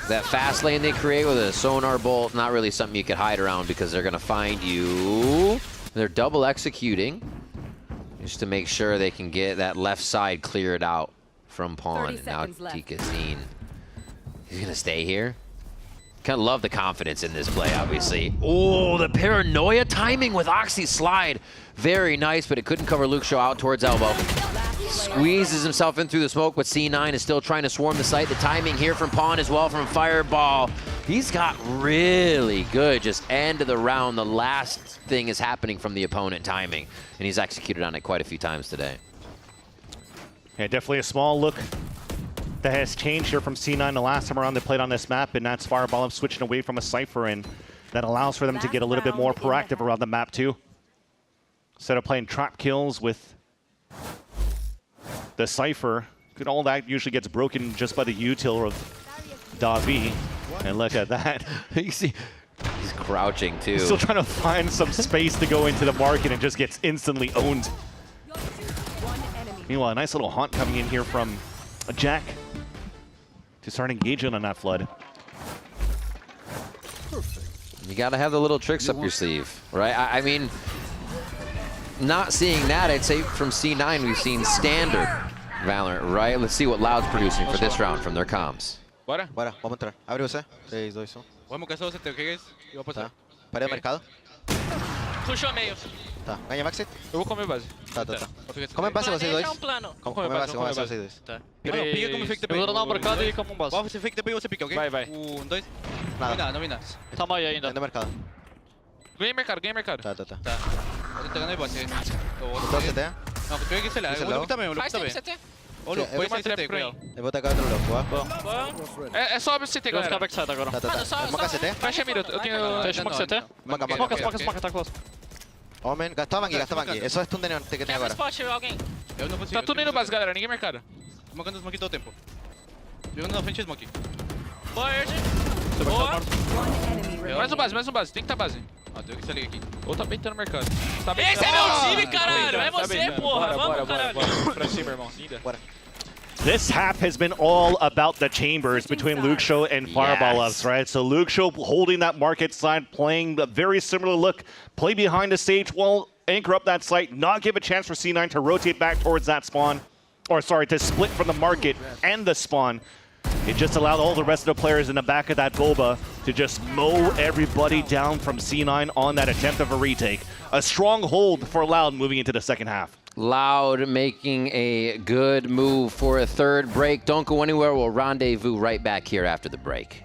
That fast lane they create with a sonar bolt, not really something you could hide around because they're going to find you. They're double executing just to make sure they can get that left side cleared out from Pawn. And now Tikazine. He's going to stay here. Kind of love the confidence in this play, obviously. Oh, the paranoia timing with Oxy's slide. Very nice, but it couldn't cover Luxio out towards elbow. Squeezes himself in through the smoke, but C9 is still trying to swarm the site. The timing here from Pawn as well from Fireball. He's got really good just end of the round. The last thing is happening from the opponent timing, and he's executed on it quite a few times today. Yeah, definitely a small look that has changed here from C9 the last time around they played on this map, and that's Fireball switching away from a Cypher, and that allows for them to get a little bit more proactive around the map too. Instead of playing trap kills with the Cypher, all that usually gets broken just by the util of Davi. And look at that. You see, he's crouching too. He's still trying to find some space to go into the market and just gets instantly owned. Meanwhile, a nice little haunt coming in here from Jack to start engaging on that flood. You got to have the little tricks up your sleeve, right? I mean, not seeing that, I'd say from C9 we've seen standard Valorant, right? Let's see what Loud's producing for this round from their comms. Bora? Bora, vamos entrar. Abre você. 3, 2, 1. Vamos caçar você, o que é isso? Eu vou passar. Tá. Parede mercado. Puxou meio. Tá. Ganha Maxi. Eu vou comer base. Tá. Come base vocês dois. Come base vocês dois. Tá. Pica como fake também. Eu vou dar um mercado e como um base. Você fake também ou você pica, ok? Vai. 1, 2. Nada. Não vi nada. Tamo aí ainda. Ainda mercado. Ganhei mercado. Tá. Eu tô pegando aí base. Então você tem? Não, eu peguei esse lá. Eu vou também, Faz também. Olha, põe mais CT com ele. Eu vou tacar outro logo, É só abrir CT, galera. Eu vou ficar backside agora. Tá. Manga CT? Fecha a mira, eu tenho... Fecha uma CT. Manga, Smoke, tá close. Omen, gastou a mangue, gastou a mangue. É só stun de neon que tem agora. Spot, alguém. Eu não consigo. Tá tudo indo base, galera. Ninguém mercado. Smokando smoke todo o tempo. Jogando na frente de smoke. Bird. Boa. Mais um base. Tem que tá base. Ó, deu que se liga aqui. Ou tá beitando o mercado. Tá Esse é meu time, caralho. É você, porra. Vamos, caralho. Pra cima, irmão. Linda. Bora. This half has been all about the chambers between Luke Show and Fireball Ups, right? So Luke Show holding that market side, playing a very similar look, play behind the stage while anchor up that site, not give a chance for C9 to rotate back towards that spawn, or sorry, to split from the market and the spawn. It just allowed all the rest of the players in the back of that Boba to just mow everybody down from C9 on that attempt of a retake. A strong hold for Loud moving into the second half. Loud making a good move for a third break. Don't go anywhere. We'll rendezvous right back here after the break.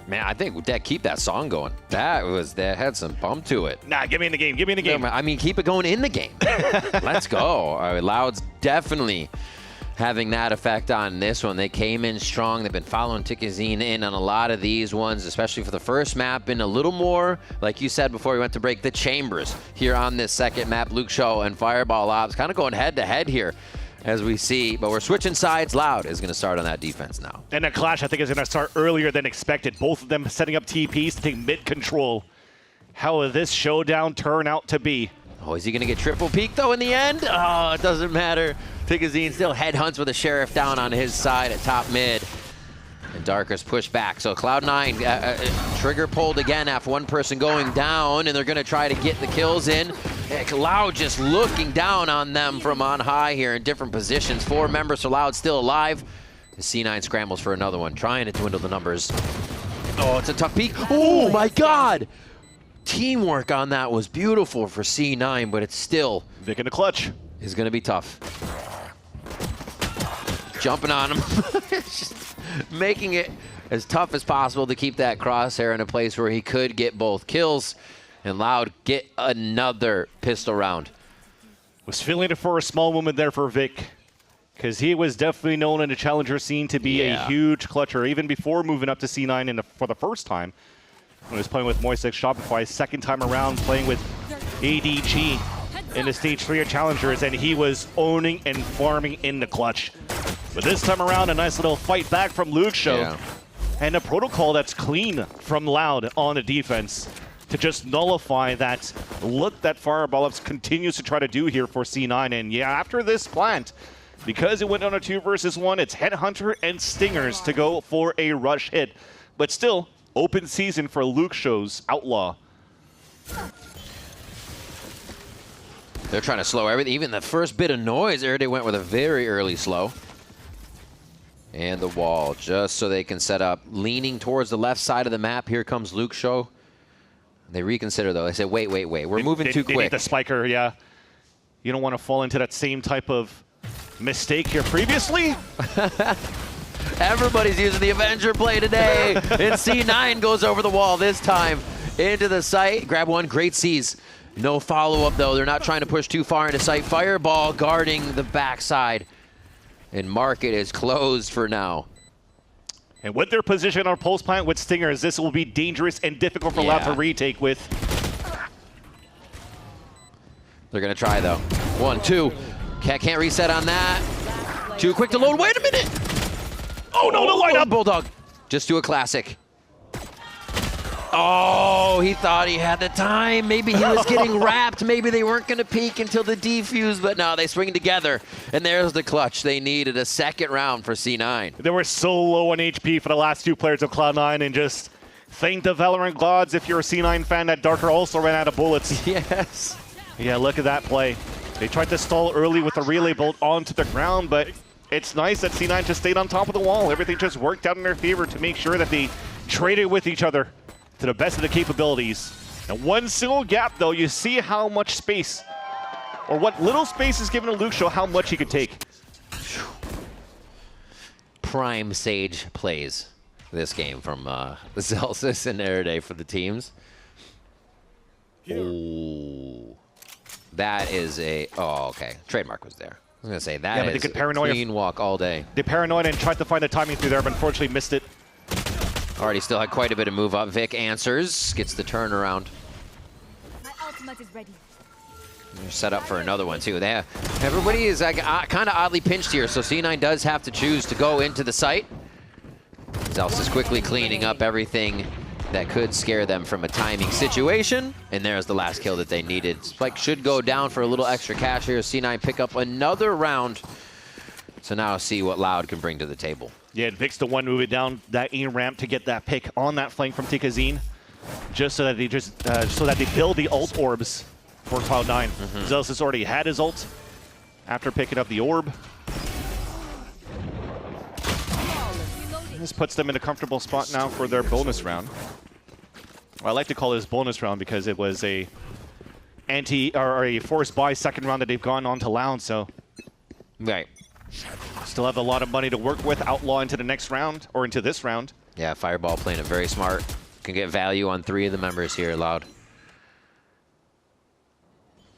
Man, I think that keep that song going. That had some bump to it. Nah, get me in the game. Get me in the game. No, I mean, keep it going in the game. Let's go. All right, Loud's definitely having that effect on this one. They came in strong. They've been following Tikazine in on a lot of these ones, especially for the first map. Been a little more, like you said before we went to break, the chambers here on this second map. Luke Show and Fireball Ops kind of going head-to-head here, as we see, but we're switching sides. Loud is going to start on that defense now. And the clash, I think, is going to start earlier than expected. Both of them setting up TPs to take mid control. How will this showdown turn out to be? Oh, is he going to get triple peak, though, in the end? Oh, it doesn't matter. Tikazine still headhunts with a Sheriff down on his side at top mid. And Darker's pushed back. So Cloud9 trigger pulled again after one person going down, and they're going to try to get the kills in. Loud just looking down on them from on high here in different positions. 4 members for Loud still alive. The C9 scrambles for another one, trying to dwindle the numbers. Oh, it's a tough peek. Oh my God! Teamwork on that was beautiful for C9, but it's still... Vic in the clutch. Is going to be tough. Jumping on him. Just making it as tough as possible to keep that crosshair in a place where he could get both kills. And Loud get another pistol round. Was feeling it for a small moment there for Vic, because he was definitely known in the challenger scene to be a huge clutcher, even before moving up to C9 for the first time. When he was playing with Moisek Shopify, second time around playing with ADG in the Stage 3 of Challengers, and he was owning and farming in the clutch. But this time around, a nice little fight back from Luke Show. Yeah. And a protocol that's clean from Loud on the defense to just nullify that look that Fireball Ups continues to try to do here for C9. And yeah, after this plant, because it went on a 2 versus 1, it's Headhunter and Stingers to go for a rush hit. But still, open season for Luke Show's Outlaw. They're trying to slow everything. Even the first bit of noise, they went with a very early slow. And the wall, just so they can set up. Leaning towards the left side of the map. Here comes Luke Show. They reconsider, though. They say, wait. We're moving too They quick. need the spiker, yeah. You don't want to fall into that same type of mistake here previously. Everybody's using the Avenger play today. And C9 goes over the wall this time into the site. Grab one, great C's. No follow-up, though. They're not trying to push too far into sight. Fireball guarding the backside. And market is closed for now. And with their position on Pulse Plant with Stingers, this will be dangerous and difficult for Loud to retake with. They're going to try, though. 1, 2. Can't reset on that. Too quick to load. Wait a minute. Oh, no, the lineup. Bulldog. Just do a classic. Oh, he thought he had the time. Maybe he was getting wrapped. Maybe they weren't going to peek until the defuse, but no, they swing together. And there's the clutch. They needed a second round for C9. They were so low on HP for the last two players of Cloud9, and just thank the Valorant gods if you're a C9 fan that Darker also ran out of bullets. Yes. Yeah, look at that play. They tried to stall early with the relay bolt onto the ground, but it's nice that C9 just stayed on top of the wall. Everything just worked out in their favor to make sure that they traded with each other to the best of the capabilities. And one single gap, though, you see how much space, or what little space is given to Luke Show, how much he could take. Prime Sage plays this game from Celsius and Erede for the teams. Oh, that is a, oh, okay. Trademark was there. I was going to say, that is a clean walk all day. They paranoid and tried to find the timing through there, but unfortunately missed it. Already still had quite a bit of move up. Vic answers, gets the turnaround. My ultimate is ready. They're set up for another one, too. Everybody is kind of oddly pinched here, so C9 does have to choose to go into the site. Zels is quickly cleaning up everything that could scare them from a timing situation. And there's the last kill that they needed. Spike should go down for a little extra cash here. C9 pick up another round. So now see what Loud can bring to the table. Yeah, Vic's the one moving down that A ramp to get that pick on that flank from Tikazine, just so that they build the ult orbs for Cloud9. Zealous has already had his ult after picking up the orb. This puts them in a comfortable spot now for their bonus round. Well, I like to call this bonus round because it was a forced buy second round that they've gone on to Loud, so. Right. Still have a lot of money to work with. Outlaw into the next round, or into this round. Yeah, Fireball playing it very smart. Can get value on 3 of the members here, Loud.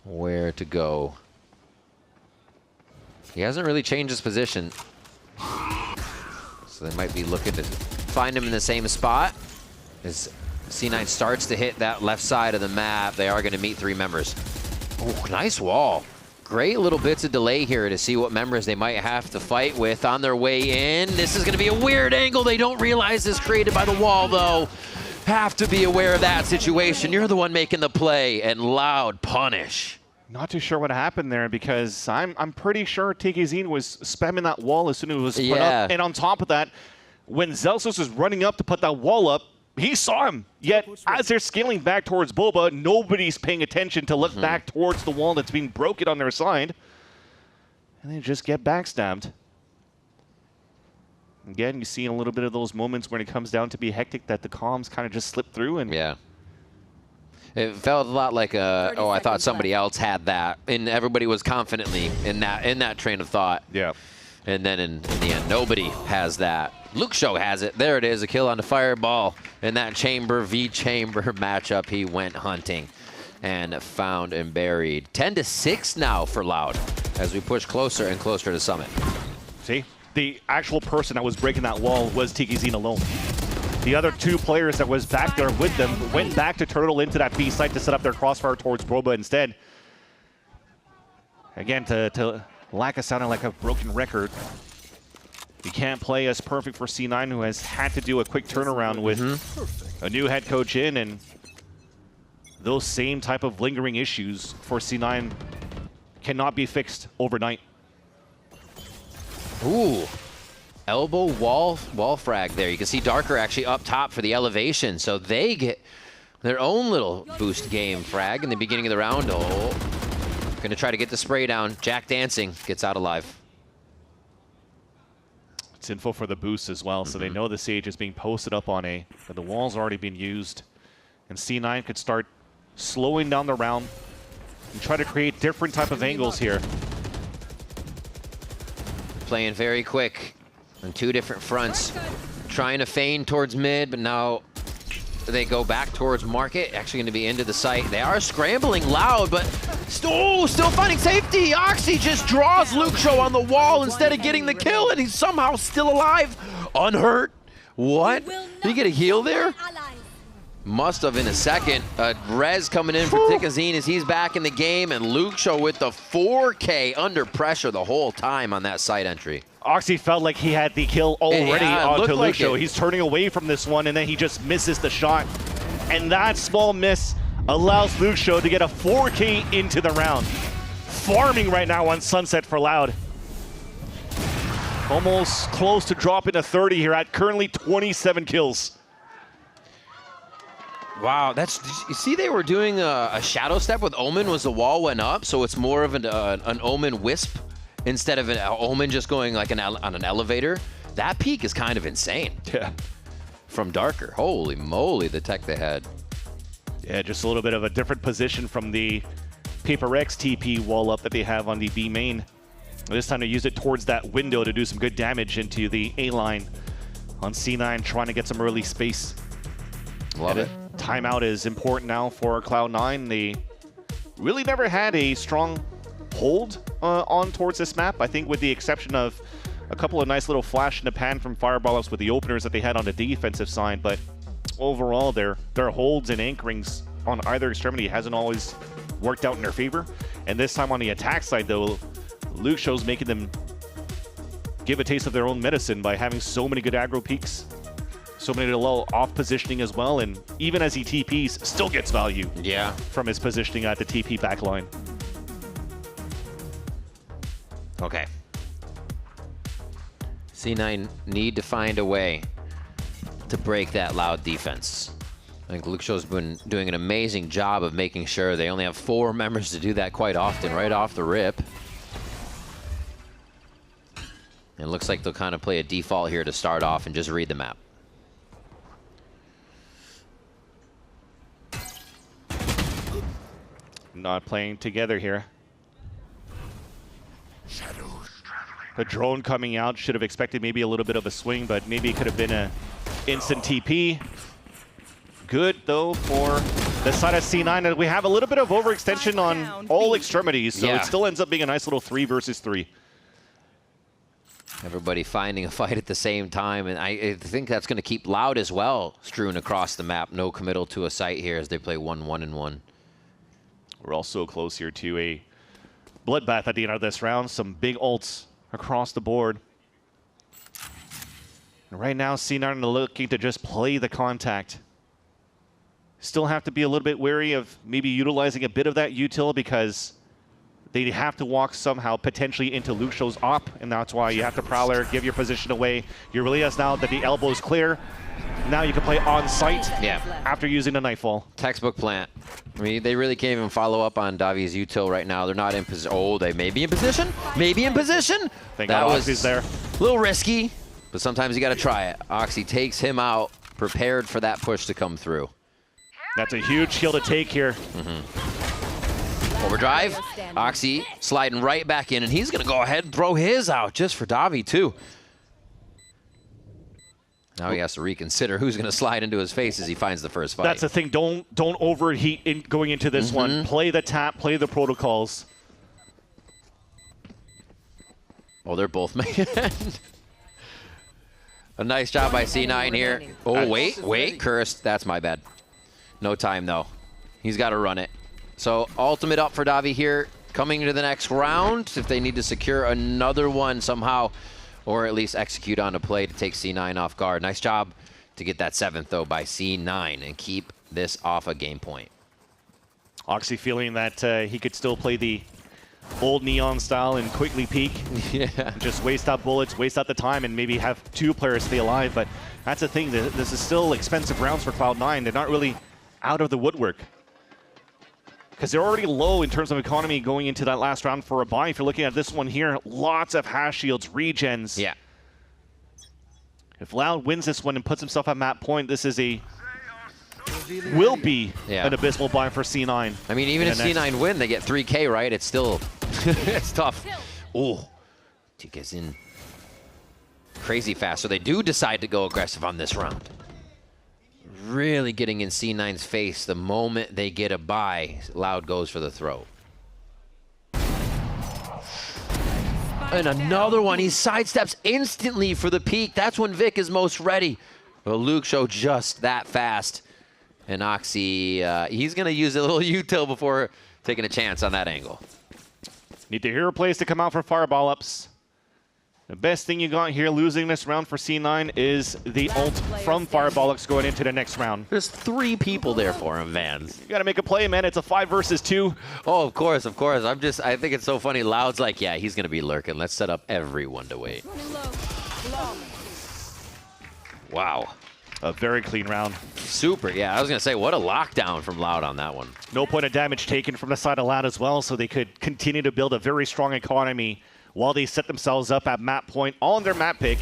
Where to go? He hasn't really changed his position. So they might be looking to find him in the same spot. As C9 starts to hit that left side of the map, they are going to meet 3 members. Oh, nice wall. Great little bits of delay here to see what members they might have to fight with on their way in. This is going to be a weird angle. They don't realize this created by the wall, though. Have to be aware of that situation. You're the one making the play, and Loud punish. Not too sure what happened there, because I'm pretty sure Tikazine was spamming that wall as soon as it was put up. And on top of that, when Zelsos was running up to put that wall up, he saw him. Yet, as they're scaling back towards Boba, nobody's paying attention to look back towards the wall that's being broken on their side. And they just get backstabbed. Again, you see a little bit of those moments when it comes down to be hectic that the comms kind of just slip through. And yeah. It felt a lot like I thought somebody else had that. And everybody was confidently in that train of thought. Yeah. And then in the end, nobody has that. Luke Show has it. There it is, a kill on the Fireball. In that Chamber v Chamber matchup, he went hunting and found and buried. 10-6 now for Loud as we push closer and closer to Summit. See, the actual person that was breaking that wall was Tikazine alone. The other 2 players that was back there with them went back to turtle into that B site to set up their crossfire towards Boba instead. Again, to lack of sounding like a broken record, you can't play as perfect for C9, who has had to do a quick turnaround with a new head coach in, and those same type of lingering issues for C9 cannot be fixed overnight. Ooh. Elbow wall frag there. You can see Darker actually up top for the elevation, so they get their own little boost game frag in the beginning of the round. Oh, gonna try to get the spray down. Jack Dancing gets out alive. It's info for the boost as well, so they know the Sage is being posted up on A, but the wall's already been used. And C9 could start slowing down the round and try to create different type of angles here. Playing very quick on two different fronts. Trying to feign towards mid, but now they go back towards market. Actually going to be into the site. They are scrambling loud, but still finding safety. Oxy just draws Luke Show on the wall instead of getting the kill, and he's somehow still alive. Unhurt. What? Did he get a heal there? Must have in a second. Rez coming in for Tikazine as he's back in the game, and Luke Show with the 4K under pressure the whole time on that site entry. Oxy felt like he had the kill already onto Luke Show. Like he's turning away from this one, and then he just misses the shot. And that small miss allows Luke Show to get a 4K into the round. Farming right now on Sunset for Loud. Almost close to dropping to 30 here at currently 27 kills. Wow, you see they were doing a shadow step with Omen as the wall went up, so it's more of an Omen wisp instead of an Omen just going like on an elevator. That peak is kind of insane. Yeah. From Darker. Holy moly, the tech they had. Yeah, just a little bit of a different position from the Paper X TP wall up that they have on the B main. This time to use it towards that window to do some good damage into the A line on C9, trying to get some early space. Love it. Timeout is important now for Cloud9. They really never had a strong hold on towards this map. I think with the exception of a couple of nice little flash in the pan from Fireballers with the openers that they had on the defensive side, but overall their holds and anchorings on either extremity hasn't always worked out in their favor. And this time on the attack side though, Luke Show's making them give a taste of their own medicine by having so many good aggro peaks, so many little off positioning as well, and even as he TPs, still gets value from his positioning at the TP backline. Okay. C9 need to find a way to break that Loud defense. I think Luke Show's been doing an amazing job of making sure they only have 4 members to do that quite often, right off the rip. It looks like they'll kind of play a default here to start off and just read the map. Not playing together here. The drone coming out, should have expected maybe a little bit of a swing, but maybe it could have been a instant TP. Good though for the side of C9, and we have a little bit of overextension on all extremities, so it still ends up being a nice little 3 versus 3. Everybody finding a fight at the same time, and I think that's going to keep Loud as well strewn across the map. No committal to a site here as they play 1-1-1. We're also close here to a bloodbath at the end of this round. Some big ults across the board. And right now, C9 looking to just play the contact. Still have to be a little bit wary of maybe utilizing a bit of that util because they have to walk somehow potentially into Luke Show's op, and that's why you have to Prowler, give your position away. You realize now that the elbow is clear. Now you can play on site after using the Nightfall. Textbook plant. I mean, they really can't even follow up on Davi's util right now. They're not in position. Oh, they may be in position. Maybe in position. Thank that God was Oxy's there. A little risky, but sometimes you got to try it. Oxy takes him out, prepared for that push to come through. That's a huge kill to take here. Overdrive. Oxy sliding right back in, and he's going to go ahead and throw his out just for Davi, too. Now he has to reconsider who's going to slide into his face as he finds the first fight. That's the thing. Don't overheat in going into this one. Play the tap, play the protocols. Oh, they're both making a nice job by C9 here. Oh, wait, cursed. That's my bad. No time, though. He's got to run it. So ultimate up for Davi here. Coming into the next round, if they need to secure another one somehow, or at least execute on a play to take C9 off guard. Nice job to get that 7th, though, by C9 and keep this off a game point. Oxy feeling that he could still play the old Neon style and quickly peek. Just waste out bullets, waste out the time, and maybe have 2 players stay alive. But that's the thing. This is still expensive rounds for Cloud9. They're not really out of the woodwork, because they're already low in terms of economy going into that last round for a buy. If you're looking at this one here, lots of hash shields, regens. Yeah. If Loud wins this one and puts himself at map point, this is a will be an abysmal buy for C9. I mean, even if C9 win, they get 3K, right? It's still, it's tough. Oh, TK's in crazy fast. So they do decide to go aggressive on this round. Really getting in C9's face the moment they get a buy. Loud goes for the throw. And another one. He sidesteps instantly for the peak. That's when Vic is most ready. But Luke Show just that fast. And Oxy, he's going to use a little util before taking a chance on that angle. Need the hero plays to come out for fireball ups. The best thing you got here losing this round for C9 is the ult from Fireballux going into the next round. There's 3 people there for him, Vans. You gotta make a play, man. It's a 5 versus 2. Oh, of course, of course. I think it's so funny. Loud's like, yeah, he's gonna be lurking. Let's set up everyone to wait. Wow. A very clean round. Super, yeah. I was gonna say, what a lockdown from Loud on that one. No point of damage taken from the side of Loud as well, so they could continue to build a very strong economy while they set themselves up at map point on their map pick.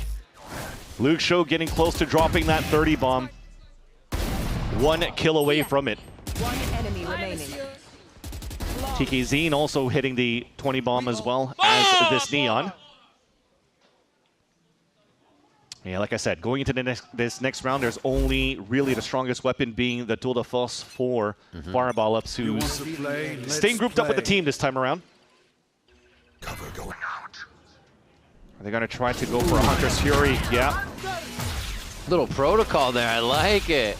Luke Show getting close to dropping that 30 bomb. 1 kill away from it. 1 enemy remaining. TKZine also hitting the 20 bomb as well as this Neon. Yeah, like I said, going into this next round, there's only really the strongest weapon being the Tour de Force for Fireball Ups, who's staying grouped up with the team this time around. Cover going out. Are they going to try to go for a Hunter's Fury? Yeah. Little protocol there. I like it.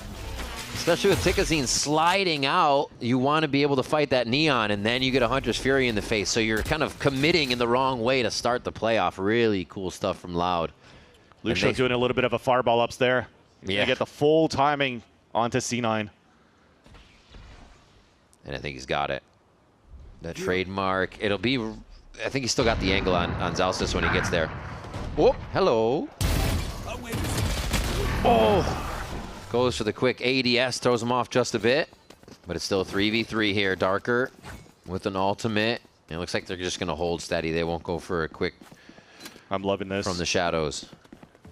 Especially with TKZine sliding out, you want to be able to fight that Neon, and then you get a Hunter's Fury in the face. So you're kind of committing in the wrong way to start the playoff. Really cool stuff from Loud. Luke Show doing a little bit of a fireball ups there. Yeah. Get the full timing onto C9. And I think he's got it. The trademark. It'll be... I think he's still got the angle on Zalstis when he gets there. Oh, hello. Oh! Goes for the quick ADS, throws him off just a bit. But it's still 3v3 here. Darker with an ultimate. And it looks like they're just going to hold steady. They won't go for a quick... I'm loving this. From the shadows.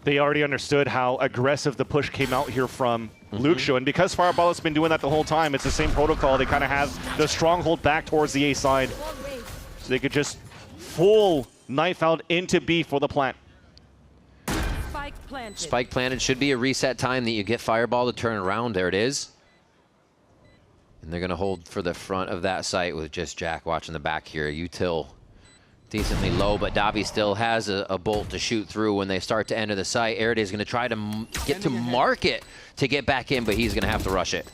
They already understood how aggressive the push came out here from Luke Show. And because Fireball has been doing that the whole time, it's the same protocol. They kind of have the stronghold back towards the A side. So they could just full knife out into B for the plant. Spike planted. Should be a reset time that you get Fireball to turn around. There it is. And they're going to hold for the front of that site with just Jack watching the back here. Util decently low, but Davi still has a bolt to shoot through when they start to enter the site. Eride is going to try to get to market to get back in, but he's going to have to rush it.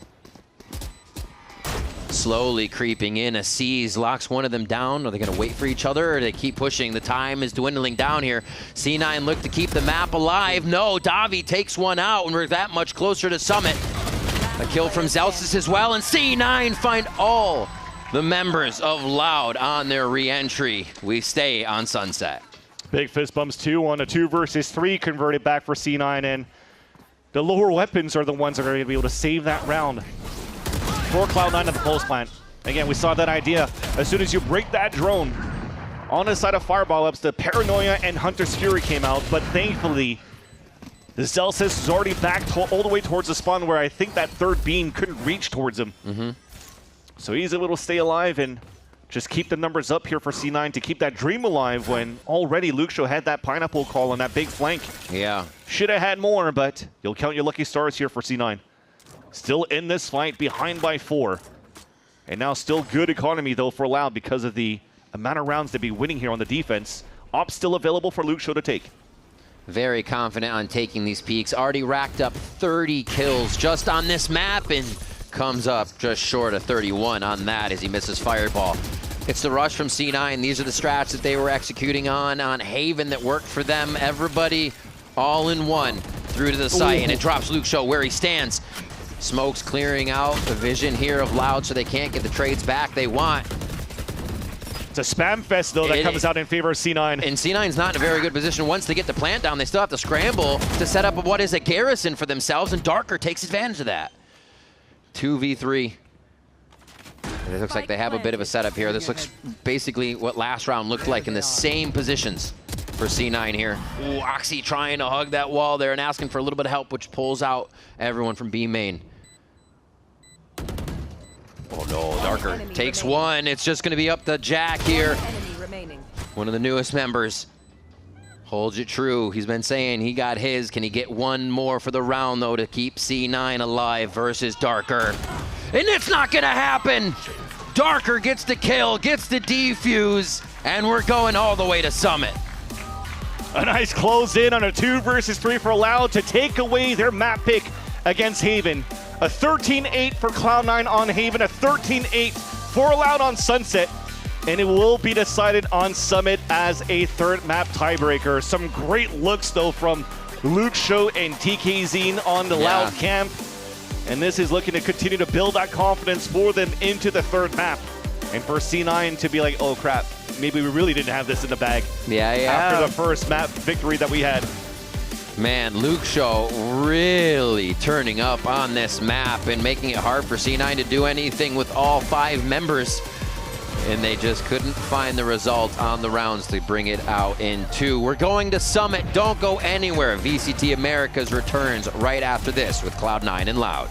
Slowly creeping in. A C's locks one of them down. Are they going to wait for each other, or do they keep pushing? The time is dwindling down here. C9 look to keep the map alive. No, Davi takes one out, and we're that much closer to Summit. A kill from Zalstis as well, and C9 find all the members of Loud on their re-entry. We stay on Sunset. Big fist bumps 2 on a 2 versus 3 converted back for C9, and the lower weapons are the ones that are going to be able to save that round for Cloud9 at the Pulse plant. Again, we saw that idea. As soon as you break that drone on the side of Fireball Ups, the Paranoia and Hunter's Fury came out, but thankfully, the Zalstis is already back all the way towards the spawn where I think that third beam couldn't reach towards him. So he's able to stay alive and just keep the numbers up here for C9 to keep that dream alive when already Luke Show had that pineapple call on that big flank. Yeah. Should have had more, but you'll count your lucky stars here for C9. Still in this fight, behind by 4. And now still good economy, though, for Loud because of the amount of rounds they'd be winning here on the defense. Op still available for Luke Show to take. Very confident on taking these peaks. Already racked up 30 kills just on this map and comes up just short of 31 on that as he misses Fireball. It's the rush from C9. These are the strats that they were executing on Haven that worked for them. Everybody all in one through to the site, and it drops Luke Show where he stands. Smoke's clearing out the vision here of Loud so they can't get the trades back they want. It's a spam fest, though, that comes out in favor of C9. And C9's not in a very good position. Once they get the plant down, they still have to scramble to set up what is a garrison for themselves, and Darker takes advantage of that. 2v3. And it looks like they have a bit of a setup here. This looks basically what last round looked like in the same positions for C9 here. Ooh, Oxy trying to hug that wall there and asking for a little bit of help, which pulls out everyone from B main. Oh, Darker takes one. It's just going to be up to Jack here. One of the newest members. Holds it true. He's been saying he got his. Can he get one more for the round, though, to keep C9 alive versus Darker? And it's not going to happen. Darker gets the kill, gets the defuse, and we're going all the way to Summit. A nice close in on a 2 versus 3 for Loud to take away their map pick against Haven. A 13-8 for Cloud9 on Haven, a 13-8 for Loud on Sunset, and it will be decided on Summit as a third map tiebreaker. Some great looks, though, from Luke Show and TKZ on the Loud camp, and this is looking to continue to build that confidence for them into the third map. And for C9 to be like, oh crap, maybe we really didn't have this in the bag. After the first map victory that we had. Man, Luke Show really turning up on this map and making it hard for C9 to do anything with all 5 members. And they just couldn't find the result on the rounds to bring it out in 2. We're going to Summit. Don't go anywhere. VCT Americas returns right after this with Cloud9 and Loud.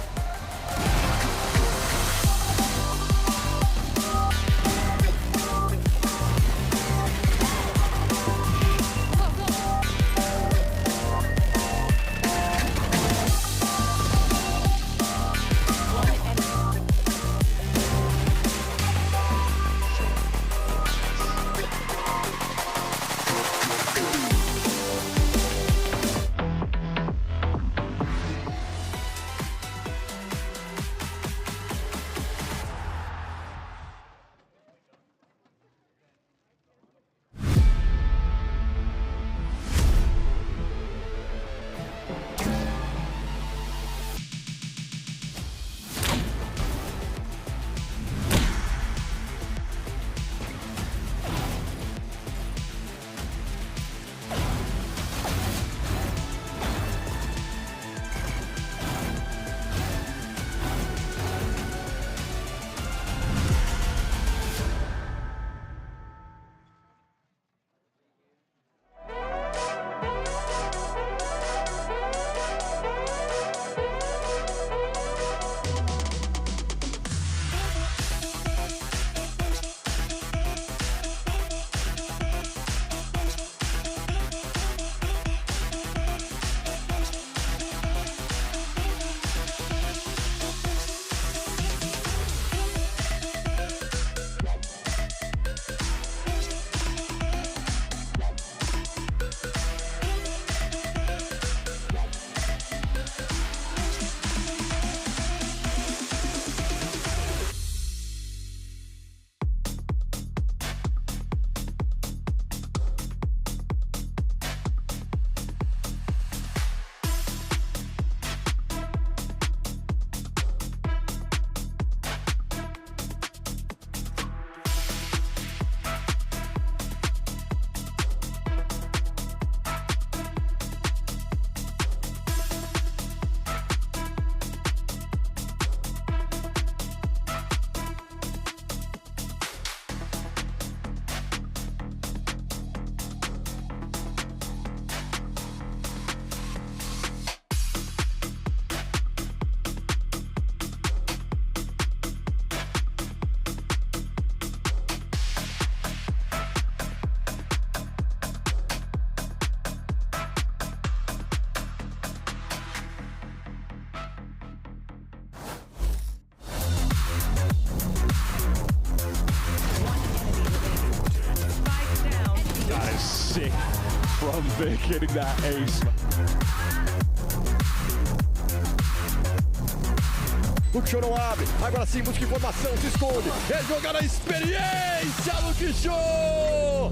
Sick from Vic hitting that ace. Luke Show não abre, agora sim busca informação, se esconde, é jogar a experiência, Luke Show!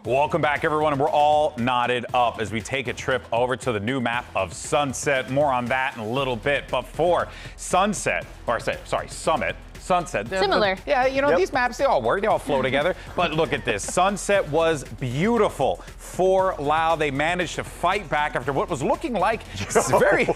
Welcome back, everyone. We're all knotted up as we take a trip over to the new map of Sunset. More on that in a little bit. But for Sunset, or sorry, Summit, Sunset. Similar. Yeah, you know, these maps, they all work. They all flow together. But look at this. Sunset was beautiful for Loud. They managed to fight back after what was looking like very...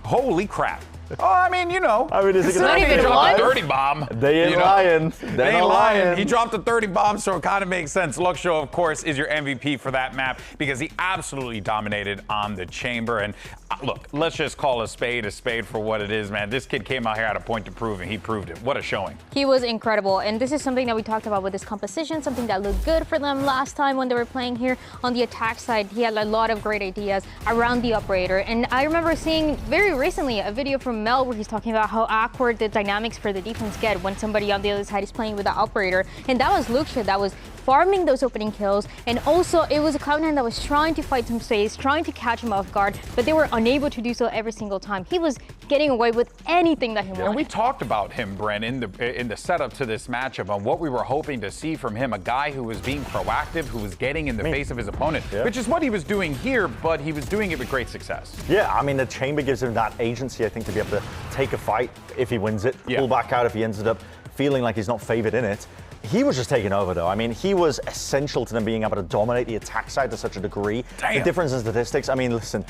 Holy crap. Oh, I mean, you know. I mean, is it going Not to even be dropped lying? a 30 bomb. They ain't you know? lying. They ain't lying. He dropped a 30 bomb, so it kind of makes sense. Luxio, of course, is your MVP for that map because he absolutely dominated on the chamber. And look, let's just call a spade for what it is, man. This kid came out here at a point to prove, and he proved it. What a showing. He was incredible, and this is something that we talked about with this composition, something that looked good for them last time when they were playing here. On the attack side, he had a lot of great ideas around the operator, and I remember seeing very recently a video from Mel where he's talking about how awkward the dynamics for the defense get when somebody on the other side is playing with the operator, and that was Luxio that was farming those opening kills, and also it was a Cloud9 that was trying to fight some space, trying to catch him off guard, but they were unable to do so every single time. He was getting away with anything that he wanted. And we talked about him, Bren, in the setup to this matchup on what we were hoping to see from him, a guy who was being proactive, who was getting in the face of his opponent, which is what he was doing here, but he was doing it with great success. Yeah, I mean, the chamber gives him that agency, I think, to be able to take a fight if he wins it, pull back out if he ends up feeling like he's not favored in it. He was just taking over, though. I mean, he was essential to them being able to dominate the attack side to such a degree. Damn. The difference in statistics, I mean, listen,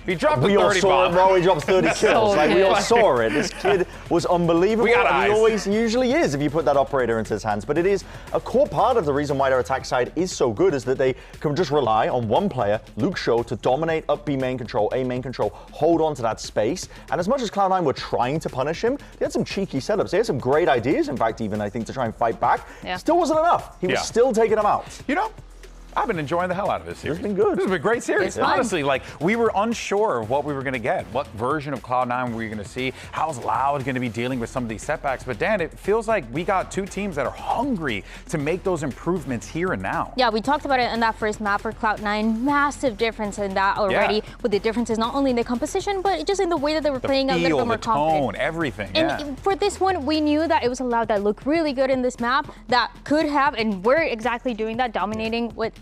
he dropped we the all 30 saw bomb. it, bro. He dropped 30 kills. So Like, we all good. saw it. This kid was unbelievable, We got and he eyes. always usually is if you put that operator into his hands. But it is a core part of the reason why their attack side is so good is that they can just rely on one player, Luxio, to dominate up B main control, A main control, hold on to that space. And as much as Cloud9 were trying to punish him, they had some cheeky setups. They had some great ideas, in fact, even, I think, to try and fight back. Yeah. Still wasn't enough. He was still taking them out. You know, I've been enjoying the hell out of this series. It's been good. This has been a great series. It's fun. Honestly, like, we were unsure of what we were going to get. What version of Cloud9 were we going to see? How's Loud going to be dealing with some of these setbacks? But Dan, it feels like we got two teams that are hungry to make those improvements here and now. Yeah, we talked about it in that first map for Cloud9. Massive difference in that already, with the differences not only in the composition, but just in the way that they were playing a little bit more the confident. tone, everything. And for this one, we knew that it was a Loud that looked really good in this map that could have, and we're exactly doing that, dominating with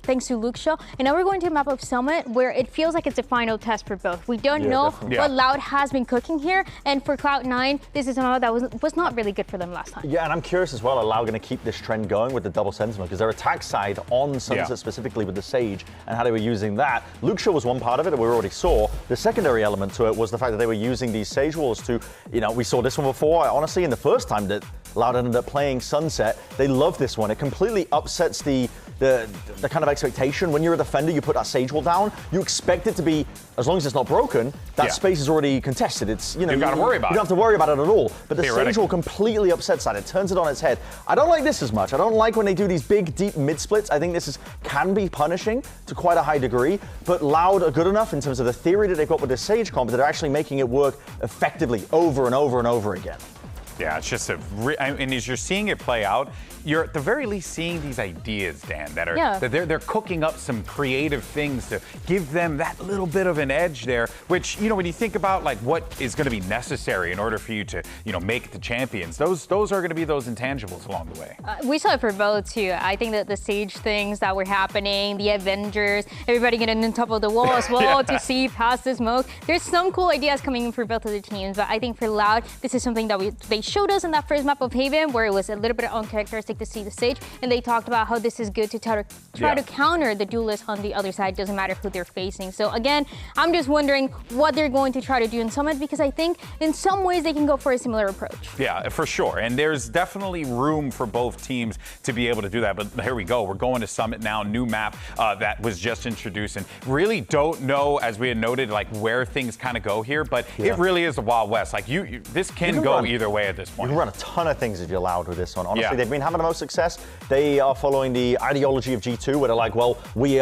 thanks to Luxio. And now we're going to a map of Summit where it feels like it's a final test for both. We don't know what Loud has been cooking here, and for Cloud9, this is a map that was not really good for them last time. Yeah, and I'm curious as well, are Loud going to keep this trend going with the double Sentinel? Because their attack side on Sunset specifically with the Sage and how they were using that. Luxio was one part of it that we already saw. The secondary element to it was the fact that they were using these Sage walls to, you know, we saw this one before, honestly, in the first time that Loud ended up playing Sunset. They love this one. It completely upsets the kind of expectation. When you're a defender, you put that Sage wall down, you expect it to be, as long as it's not broken, that space is already contested. It's, you know, you gotta worry about it. You don't have to worry about it at all. But the Sage wall completely upsets that. It turns it on its head. I don't like this as much. I don't like when they do these big, deep mid splits. I think this can be punishing to quite a high degree. But Loud are good enough in terms of the theory that they've got with the Sage comp that they're actually making it work effectively over and over and over again. Yeah, it's just and as you're seeing it play out, you're at the very least seeing these ideas, Dan, that are that they're cooking up some creative things to give them that little bit of an edge there. Which, you know, when you think about like what is going to be necessary in order for you to, you know, make the champions, those are going to be those intangibles along the way. We saw it for both too. I think that the Sage things that were happening, the Avengers, everybody getting on top of the wall as well to see past the smoke. There's some cool ideas coming in for both of the teams, but I think for Loud, this is something that they showed us in that first map of Haven, where it was a little bit uncharacteristic to see the Sage, and they talked about how this is good to try to counter the duelists on the other side. Doesn't matter who they're facing. So again, I'm just wondering what they're going to try to do in Summit, because I think in some ways they can go for a similar approach. Yeah, for sure. And there's definitely room for both teams to be able to do that. But here we go. We're going to Summit now, new map that was just introduced, and really don't know, as we had noted, like where things kind of go here. But it really is the Wild West. Like this can go either way at this point. You can run a ton of things if you're Loud with this one. Honestly, they've been having the most success. They are following the ideology of G2, where they're like, well, we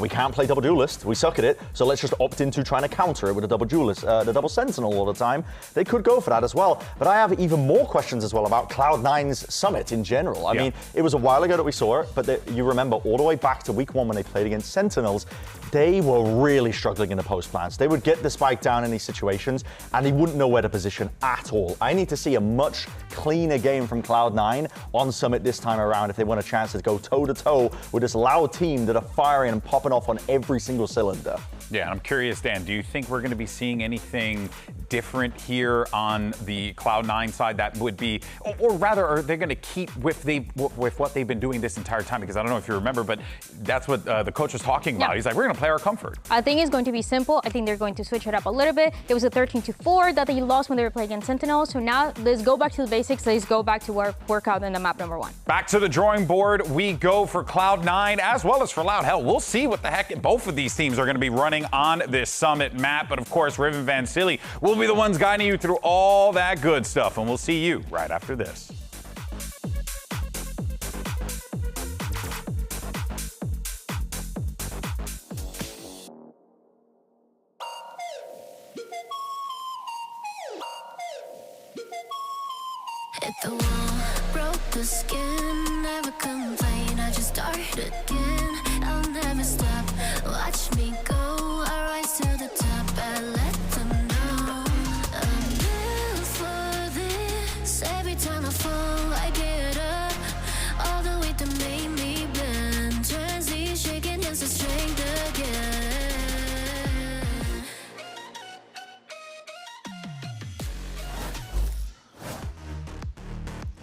can't play double duelist. We suck at it, so let's just opt into trying to counter it with a double duelist, the double Sentinel all the time. They could go for that as well. But I have even more questions as well about Cloud9's Summit in general. I mean, it was a while ago that we saw it, but you remember all the way back to week 1 when they played against Sentinels, they were really struggling in the post plants. They would get the spike down in these situations, and they wouldn't know where to position at all. I need to see a much much cleaner game from Cloud9 on Summit this time around if they want a chance to go toe-to-toe with this Loud team that are firing and popping off on every single cylinder. Yeah, I'm curious, Dan, do you think we're going to be seeing anything different here on the Cloud9 side that would be, or rather, are they going to keep with what they've been doing this entire time? Because I don't know if you remember, but that's what the coach was talking about. He's like, we're going to play our comfort. I think it's going to be simple. I think they're going to switch it up a little bit. It was a 13-4 that they lost when they were playing against Sentinels. So now let's go back to the basics. Let's go back to work out in the map number 1. Back to the drawing board we go for Cloud9 as well as for Loud. Hell, we'll see what the heck both of these teams are going to be running on this Summit map. But of course, Riven Van Silly will be the ones guiding you through all that good stuff. And we'll see you right after this. Hit the wall, broke the skin, never complain, I just start again. I'll never stop, watch me go, I rise to the top, I let them know I'm built for this. Every time I fall, I get up. All the weight that made me bend turns these shaking hands to strength again.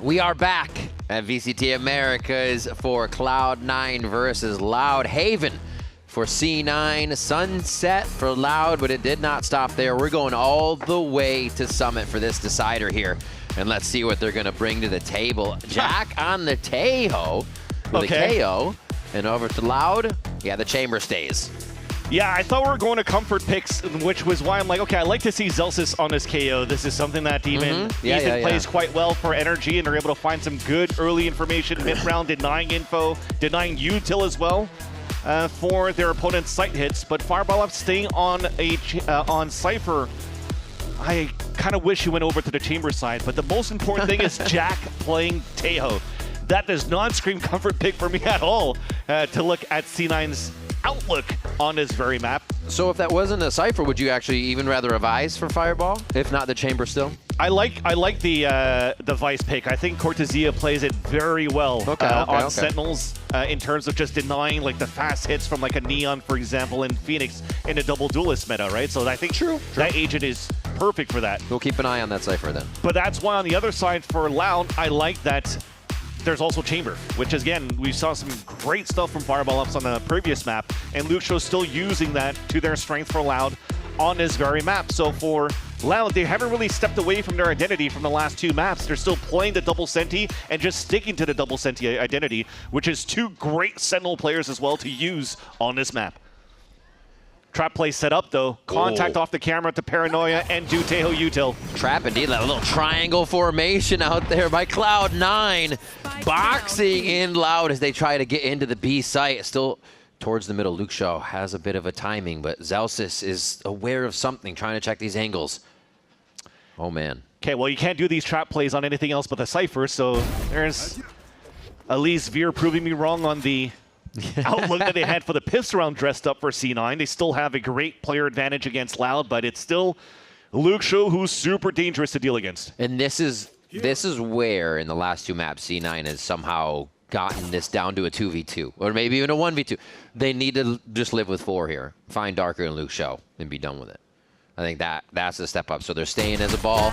We are back at VCT Americas for Cloud9 versus Loud. Haven for C9. Sunset for Loud, but it did not stop there. We're going all the way to Summit for this decider here. And let's see what they're going to bring to the table. Jack on the Tejo with a KO. And over to Loud. Yeah, the chamber stays. Yeah, I thought we were going to comfort picks, which was why I'm like, okay, I like to see Zelsis on his KO. This is something that Ethan plays quite well for energy, and they're able to find some good early information mid-round, denying info, denying util as well for their opponent's sight hits. But Fireball up staying on on Cypher. I kind of wish he went over to the chamber side, but the most important thing is Jack playing Tejo. That does not scream comfort pick for me at all to look at C9's outlook on this very map. So if that wasn't a Cypher, would you actually even rather have Eyes for Fireball, if not the chamber still? I like the Vice pick. I think Cortesia plays it very well on Sentinels in terms of just denying like the fast hits from like a Neon, for example, in Phoenix in a double duelist meta, right? So I think that agent is perfect for that. We'll keep an eye on that Cypher then. But that's why on the other side for Loud, I like that there's also Chamber, which again, we saw some great stuff from Fireball Ups on the previous map, and Luxio's still using that to their strength for Loud on this very map. So for Loud, they haven't really stepped away from their identity from the last 2 maps. They're still playing the double Senti and just sticking to the double Senti identity, which is 2 great Sentinel players as well to use on this map. Trap play set up though. Contact off the camera to Paranoia and do Tejo util. Trap indeed, that little triangle formation out there by Cloud9. Boxing in Loud as they try to get into the B site. Still towards the middle. Luxio has a bit of a timing, but Zelsis is aware of something, trying to check these angles. Oh man. Okay, well you can't do these trap plays on anything else but the Cypher, so there's Elise Veer proving me wrong on the outlook that they had for the pistol round dressed up for C9. They still have a great player advantage against Loud, but it's still Luxio who's super dangerous to deal against. And this is where in the last 2 maps C9 has somehow gotten this down to a 2v2 or maybe even a 1v2. They need to just live with 4 here. Find Darker and Luxio and be done with it. I think that's the step up. So they're staying as a ball.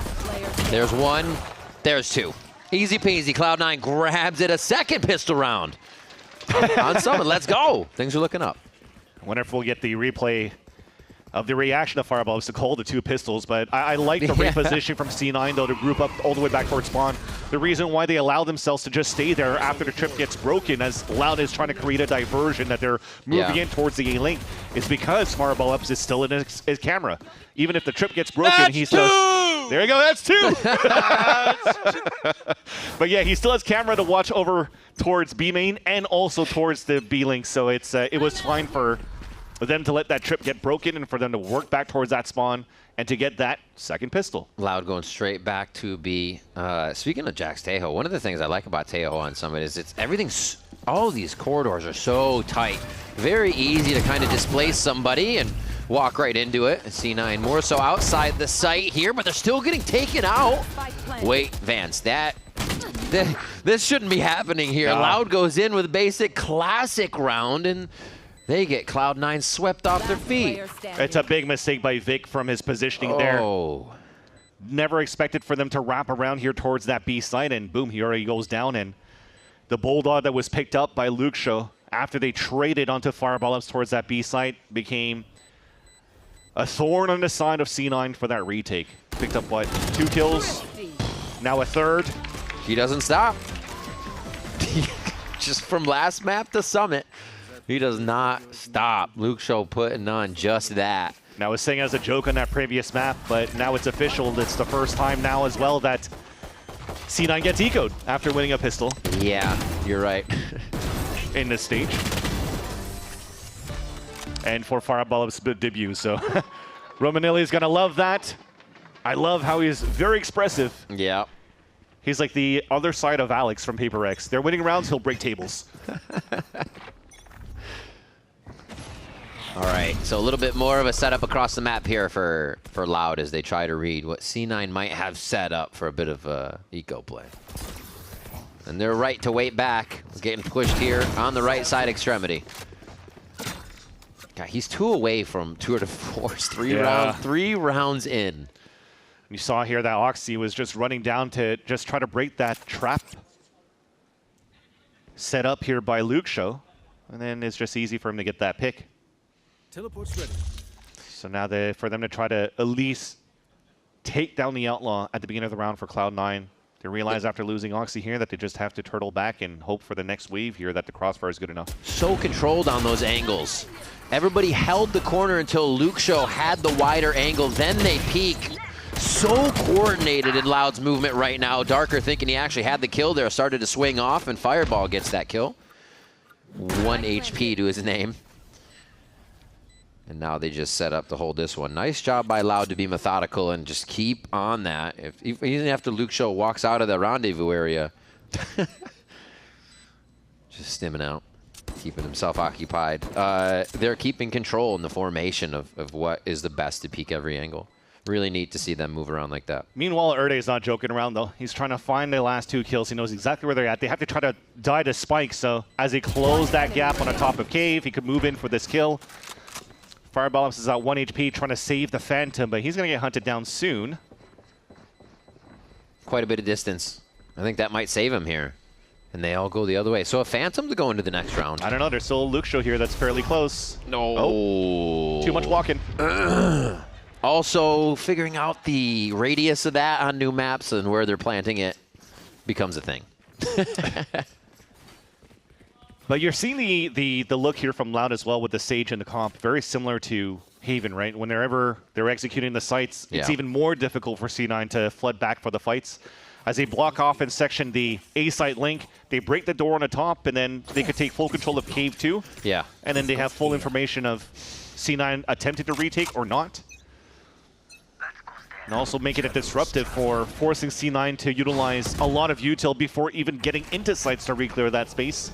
There's 1. There's 2. Easy peasy. Cloud9 grabs it. A second pistol round. On Summit, let's go. Things are looking up. I wonder if we'll get the replay of the reaction of Fireballs to call the 2 pistols, but I like the reposition from C9, though, to group up all the way back towards spawn. The reason why they allow themselves to just stay there after the trip gets broken, as Loud is trying to create a diversion that they're moving in towards the A-Link, is because Fireball Ups is still in his camera. Even if the trip gets broken, he still... There you go, that's 2! But yeah, he still has camera to watch over towards B main and also towards the B-Link, so it was fine for them to let that trip get broken and for them to work back towards that spawn and to get that second pistol. Loud going straight back to B. Speaking of Jack's Tejo, one of the things I like about Tejo on Summit is all these corridors are so tight. Very easy to kind of displace somebody, and walk right into it. C9 more so outside the site here, but they're still getting taken out. Wait, Vance, this shouldn't be happening here. Loud goes in with a basic classic round, and they get Cloud9 swept off their feet. It's a big mistake by Vic from his positioning there. Never expected for them to wrap around here towards that B side, and boom, he already goes down. And the Bulldog that was picked up by Luxo after they traded onto Fireball Ups towards that B site became a thorn on the side of C9 for that retake. Picked up, what, 2 kills? Now a 3rd. He doesn't stop. Just from last map to Summit, he does not stop. Luxo putting on just that. Now, I was saying as a joke on that previous map, but now it's official. It's the first time now as well that C9 gets eco'd after winning a pistol. Yeah, you're right. In this stage. And for Fireball's debut, so Romanelli is going to love that. I love how he's very expressive. Yeah. He's like the other side of Alex from Paper X. They're winning rounds, he'll break tables. All right, so a little bit more of a setup across the map here for Loud as they try to read what C9 might have set up for a bit of eco play. And they're right to wait back. Getting pushed here on the right side extremity. God, he's 2 away from Tour de Force. 3 rounds in. You saw here that Oxy was just running down to just try to break that trap set up here by Luxo. And then it's just easy for him to get that pick. Teleport's ready. So now for them to try to at least take down the Outlaw at the beginning of the round for Cloud9. They realize after losing Oxy here that they just have to turtle back and hope for the next wave here that the crossfire is good enough. So controlled on those angles. Everybody held the corner until Luxo had the wider angle, then they peek. So coordinated in Loud's movement right now. Darker thinking he actually had the kill there, started to swing off, and Fireball gets that kill. 1 HP to his name. And now they just set up to hold this one. Nice job by Loud to be methodical and just keep on that. Even after Luxo walks out of the rendezvous area. Just stimming out, keeping himself occupied. They're keeping control in the formation of what is the best to peek every angle. Really neat to see them move around like that. Meanwhile, Erde's not joking around, though. He's trying to find the last 2 kills. He knows exactly where they're at. They have to try to die to Spike, so as he closed that gap on the top of Cave, he could move in for this kill. Fireball is at 1 HP, trying to save the Phantom, but he's going to get hunted down soon. Quite a bit of distance. I think that might save him here. And they all go the other way. So a Phantom to go into the next round. I don't know. There's still a Luxo here that's fairly close. No. Oh, too much walking. Also, figuring out the radius of that on new maps and where they're planting it becomes a thing. But you're seeing the look here from Loud as well with the Sage and the comp. Very similar to Haven, right? When they're executing the sites, it's even more difficult for C9 to flood back for the fights. As they block off and section the A-site link, they break the door on the top, and then they could take full control of Cave 2. Yeah. And then they have full information of C9 attempting to retake or not. And also making it disruptive for forcing C9 to utilize a lot of util before even getting into sites to re-clear that space,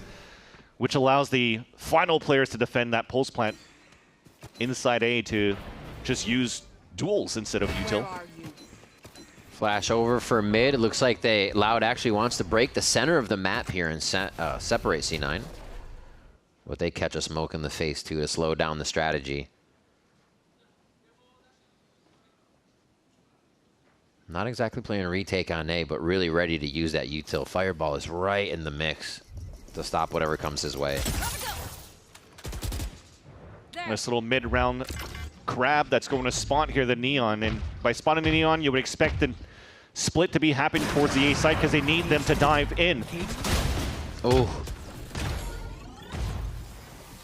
which allows the final players to defend that pulse plant inside A to just use duels instead of util. Flash over for mid. It looks like Loud actually wants to break the center of the map here and separate C9. But they catch a smoke in the face too to slow down the strategy. Not exactly playing a retake on A, but really ready to use that util. Fireball is right in the mix to stop whatever comes his way. This little mid-round grab that's going to spawn here, the Neon. And by spawning the Neon, you would expect the split to be happening towards the A site because they need them to dive in. Oh.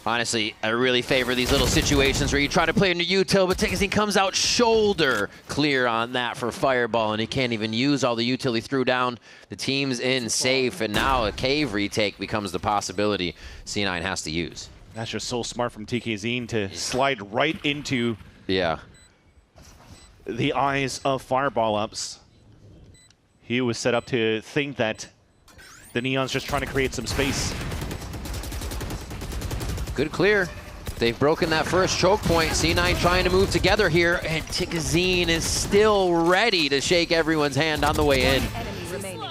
Honestly, I really favor these little situations where you try to play into util, but Tickasing comes out shoulder clear on that for Fireball, and he can't even use all the util he threw down. The team's in safe, and now a Cave retake becomes the possibility C9 has to use. That's just so smart from TKZ to slide right into the eyes of Fireball Ups. He was set up to think that the Neon's just trying to create some space. Good clear. They've broken that first choke point. C9 trying to move together here, and Tikazine is still ready to shake everyone's hand on the way in.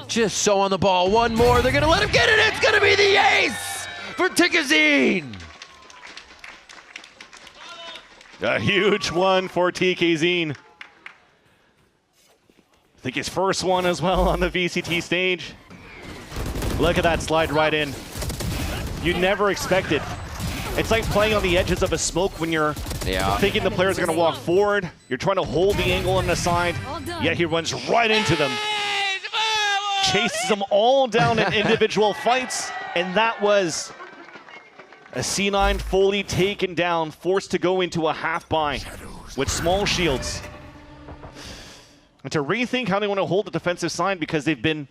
Just so on the ball. One more. They're going to let him get it. It's going to be the ace for Tikazine. A huge one for TKZine. I think his first one as well on the VCT stage. Look at that slide right in. You never expect it. It's like playing on the edges of a smoke when you're thinking the players are going to walk forward. You're trying to hold the angle on the side, yet he runs right into them. Chases them all down in individual fights, and that was a C9 fully taken down, forced to go into a half buy with small shields. And to rethink how they want to hold the defensive side, because they've been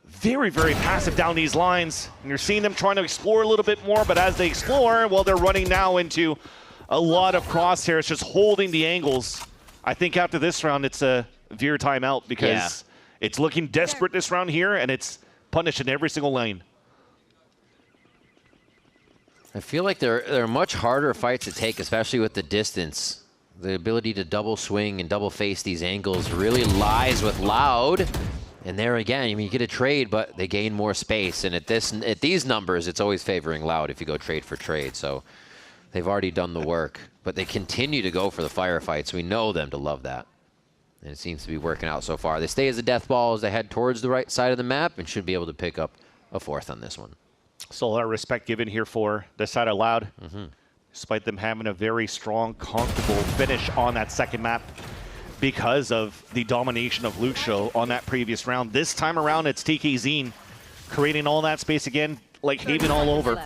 very, very passive down these lines. And you're seeing them trying to explore a little bit more, but as they explore, well, they're running now into a lot of crosshairs, just holding the angles. I think after this round, it's a veer timeout, because it's looking desperate this round here, and it's punished in every single lane. I feel like they're much harder fights to take, especially with the distance. The ability to double swing and double face these angles really lies with Loud. And there again, I mean, you get a trade, but they gain more space. And at these numbers, it's always favoring Loud if you go trade for trade. So they've already done the work, but they continue to go for the firefights. We know them to love that. And it seems to be working out so far. They stay as a death ball as they head towards the right side of the map and should be able to pick up a fourth on this one. So a lot of respect given here for this side of Loud, despite them having a very strong, comfortable finish on that second map because of the domination of Luxo on that previous round. This time around, it's TKZine creating all that space again, like Haven all over.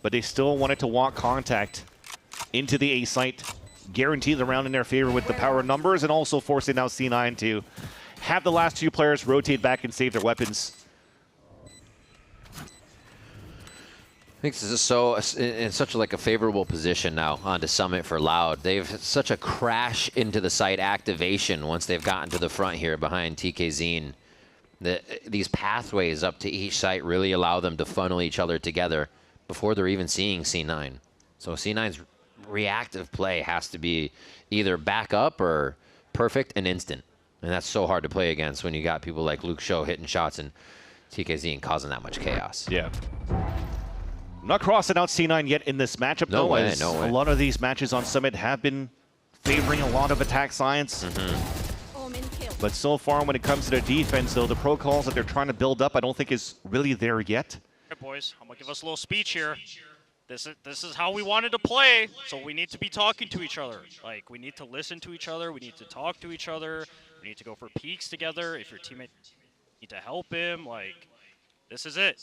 But they still wanted to walk contact into the A site, guarantee the round in their favor with the power numbers, and also forcing now C9 to have the last two players rotate back and save their weapons. I think this is so in such like a favorable position now onto Summit for Loud. They've had such a crash into the site activation once they've gotten to the front here behind TKZine. These pathways up to each site really allow them to funnel each other together before they're even seeing C9. So C9's reactive play has to be either back up or perfect and instant. And that's so hard to play against when you got people like Luke Show hitting shots and TKZine causing that much chaos. Yeah. Not crossing out C9 yet in this matchup, No though, way, as no way. a lot of these matches on Summit have been favoring a lot of attack science. But so far, when it comes to their defense, though, the protocols that they're trying to build up, I don't think is really there yet. Hey boys, I'm gonna give us a little speech here. This is how we wanted to play, so we need to be talking to each other. Like, we need to listen to each other, we need to talk to each other, we need to go for peaks together. If your teammate need to help him, like, this is it.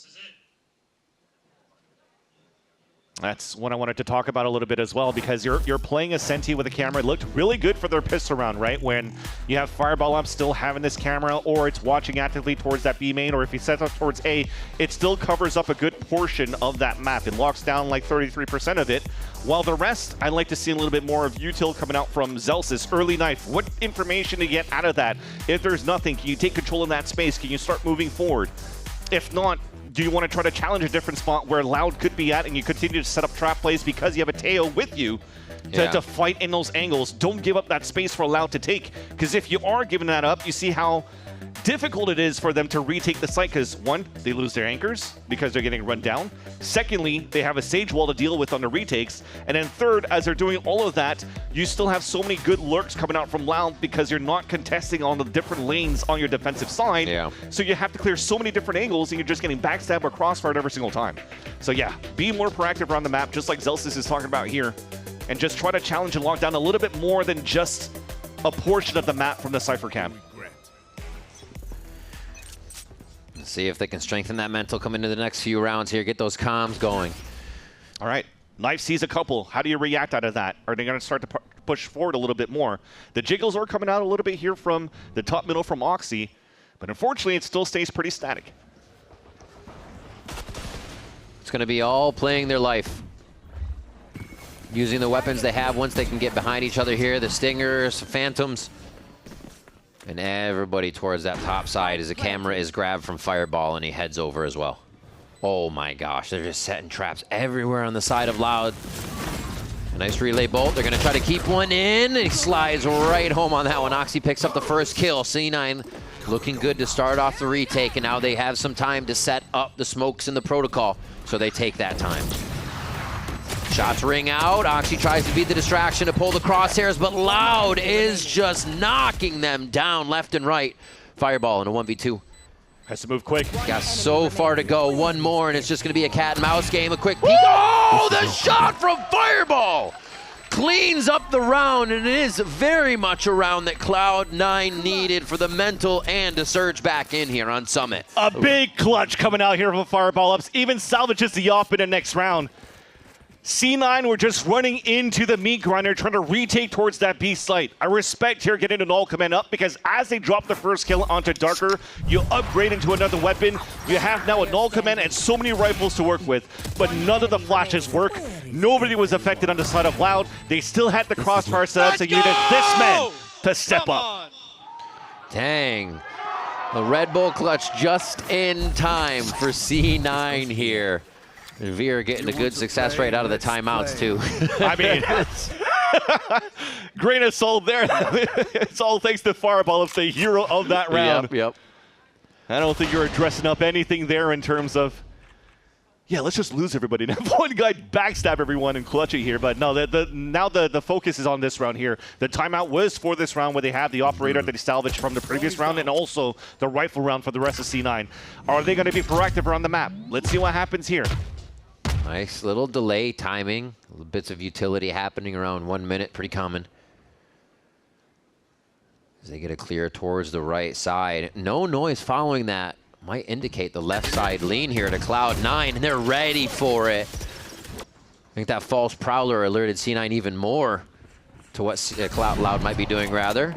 That's what I wanted to talk about a little bit as well, because you're playing a Senti with a camera. It looked really good for their pistol round, right? When you have Fireball up still having this camera, or it's watching actively towards that B main, or if he sets up towards A, it still covers up a good portion of that map. It locks down like 33% of it, while the rest, I'd like to see a little bit more of util coming out from Zelsis. Early knife, what information to get out of that? If there's nothing, can you take control of that space? Can you start moving forward? If not, do you want to try to challenge a different spot where Loud could be at, and you continue to set up trap plays because you have a Teo with you to fight in those angles? Don't give up that space for Loud to take, because if you are giving that up, you see how difficult it is for them to retake the site, because one, they lose their anchors because they're getting run down. Secondly, they have a Sage Wall to deal with on the retakes. And then third, as they're doing all of that, you still have so many good lurks coming out from Loud because you're not contesting on the different lanes on your defensive side. So you have to clear so many different angles, and you're just getting backstabbed or crossfired every single time. So yeah, be more proactive around the map, just like Zelsis is talking about here, and just try to challenge and lock down a little bit more than just a portion of the map from the Cypher camp. See if they can strengthen that mental come into the next few rounds here, get those comms going. All right, Knife sees a couple. How do you react out of that? Are they going to start to push forward a little bit more? The jiggles are coming out a little bit here from the top middle from Oxy, but unfortunately it still stays pretty static. It's going to be all playing their life. Using the weapons they have once they can get behind each other here. The Stingers, Phantoms. And everybody towards that top side as the camera is grabbed from Fireball and he heads over as well. Oh my gosh, they're just setting traps everywhere on the side of Loud. A nice relay bolt. They're going to try to keep one in. He slides right home on that one. Oxy picks up the first kill. C9 looking good to start off the retake, and now they have some time to set up the smokes in the protocol, so they take that time. Shots ring out. Oxy tries to beat the distraction to pull the crosshairs, but Loud is just knocking them down left and right. Fireball in a 1v2. Has to move quick. Got so far to go. One more, and it's just going to be a cat and mouse game. A quick peek. Oh, the shot from Fireball! Cleans up the round, and it is very much a round that Cloud9 needed for the mental and to surge back in here on Summit. A big clutch coming out here from Fireball Ups. Even salvages the off in the next round. C9 were just running into the meat grinder, trying to retake towards that B site. I respect here getting an all command up, because as they drop the first kill onto Darker, you upgrade into another weapon. You have now a null command and so many rifles to work with, but none of the flashes work. Nobody was affected on the side of Loud. They still had the crossfire set up, so you needed this man to step up. Dang. The Red Bull clutch just in time for C9 here. Veer getting a good success rate out of the timeouts, too. I mean, grain of salt there. It's all thanks to Fireball of the hero of that round. Yep. I don't think you're addressing up anything there in terms of, yeah, let's just lose everybody. Now, one guy backstab everyone and clutch it here, but no, now the focus is on this round here. The timeout was for this round where they have the operator that they salvaged from the previous round and also the rifle round for the rest of C9. Are they going to be proactive around the map? Let's see what happens here. Nice little delay timing. Little bits of utility happening around 1 minute, pretty common. As they get a clear towards the right side. No noise following that. Might indicate the left side lean here to Cloud9, and they're ready for it. I think that false Prowler alerted C9 even more to what Loud might be doing, rather.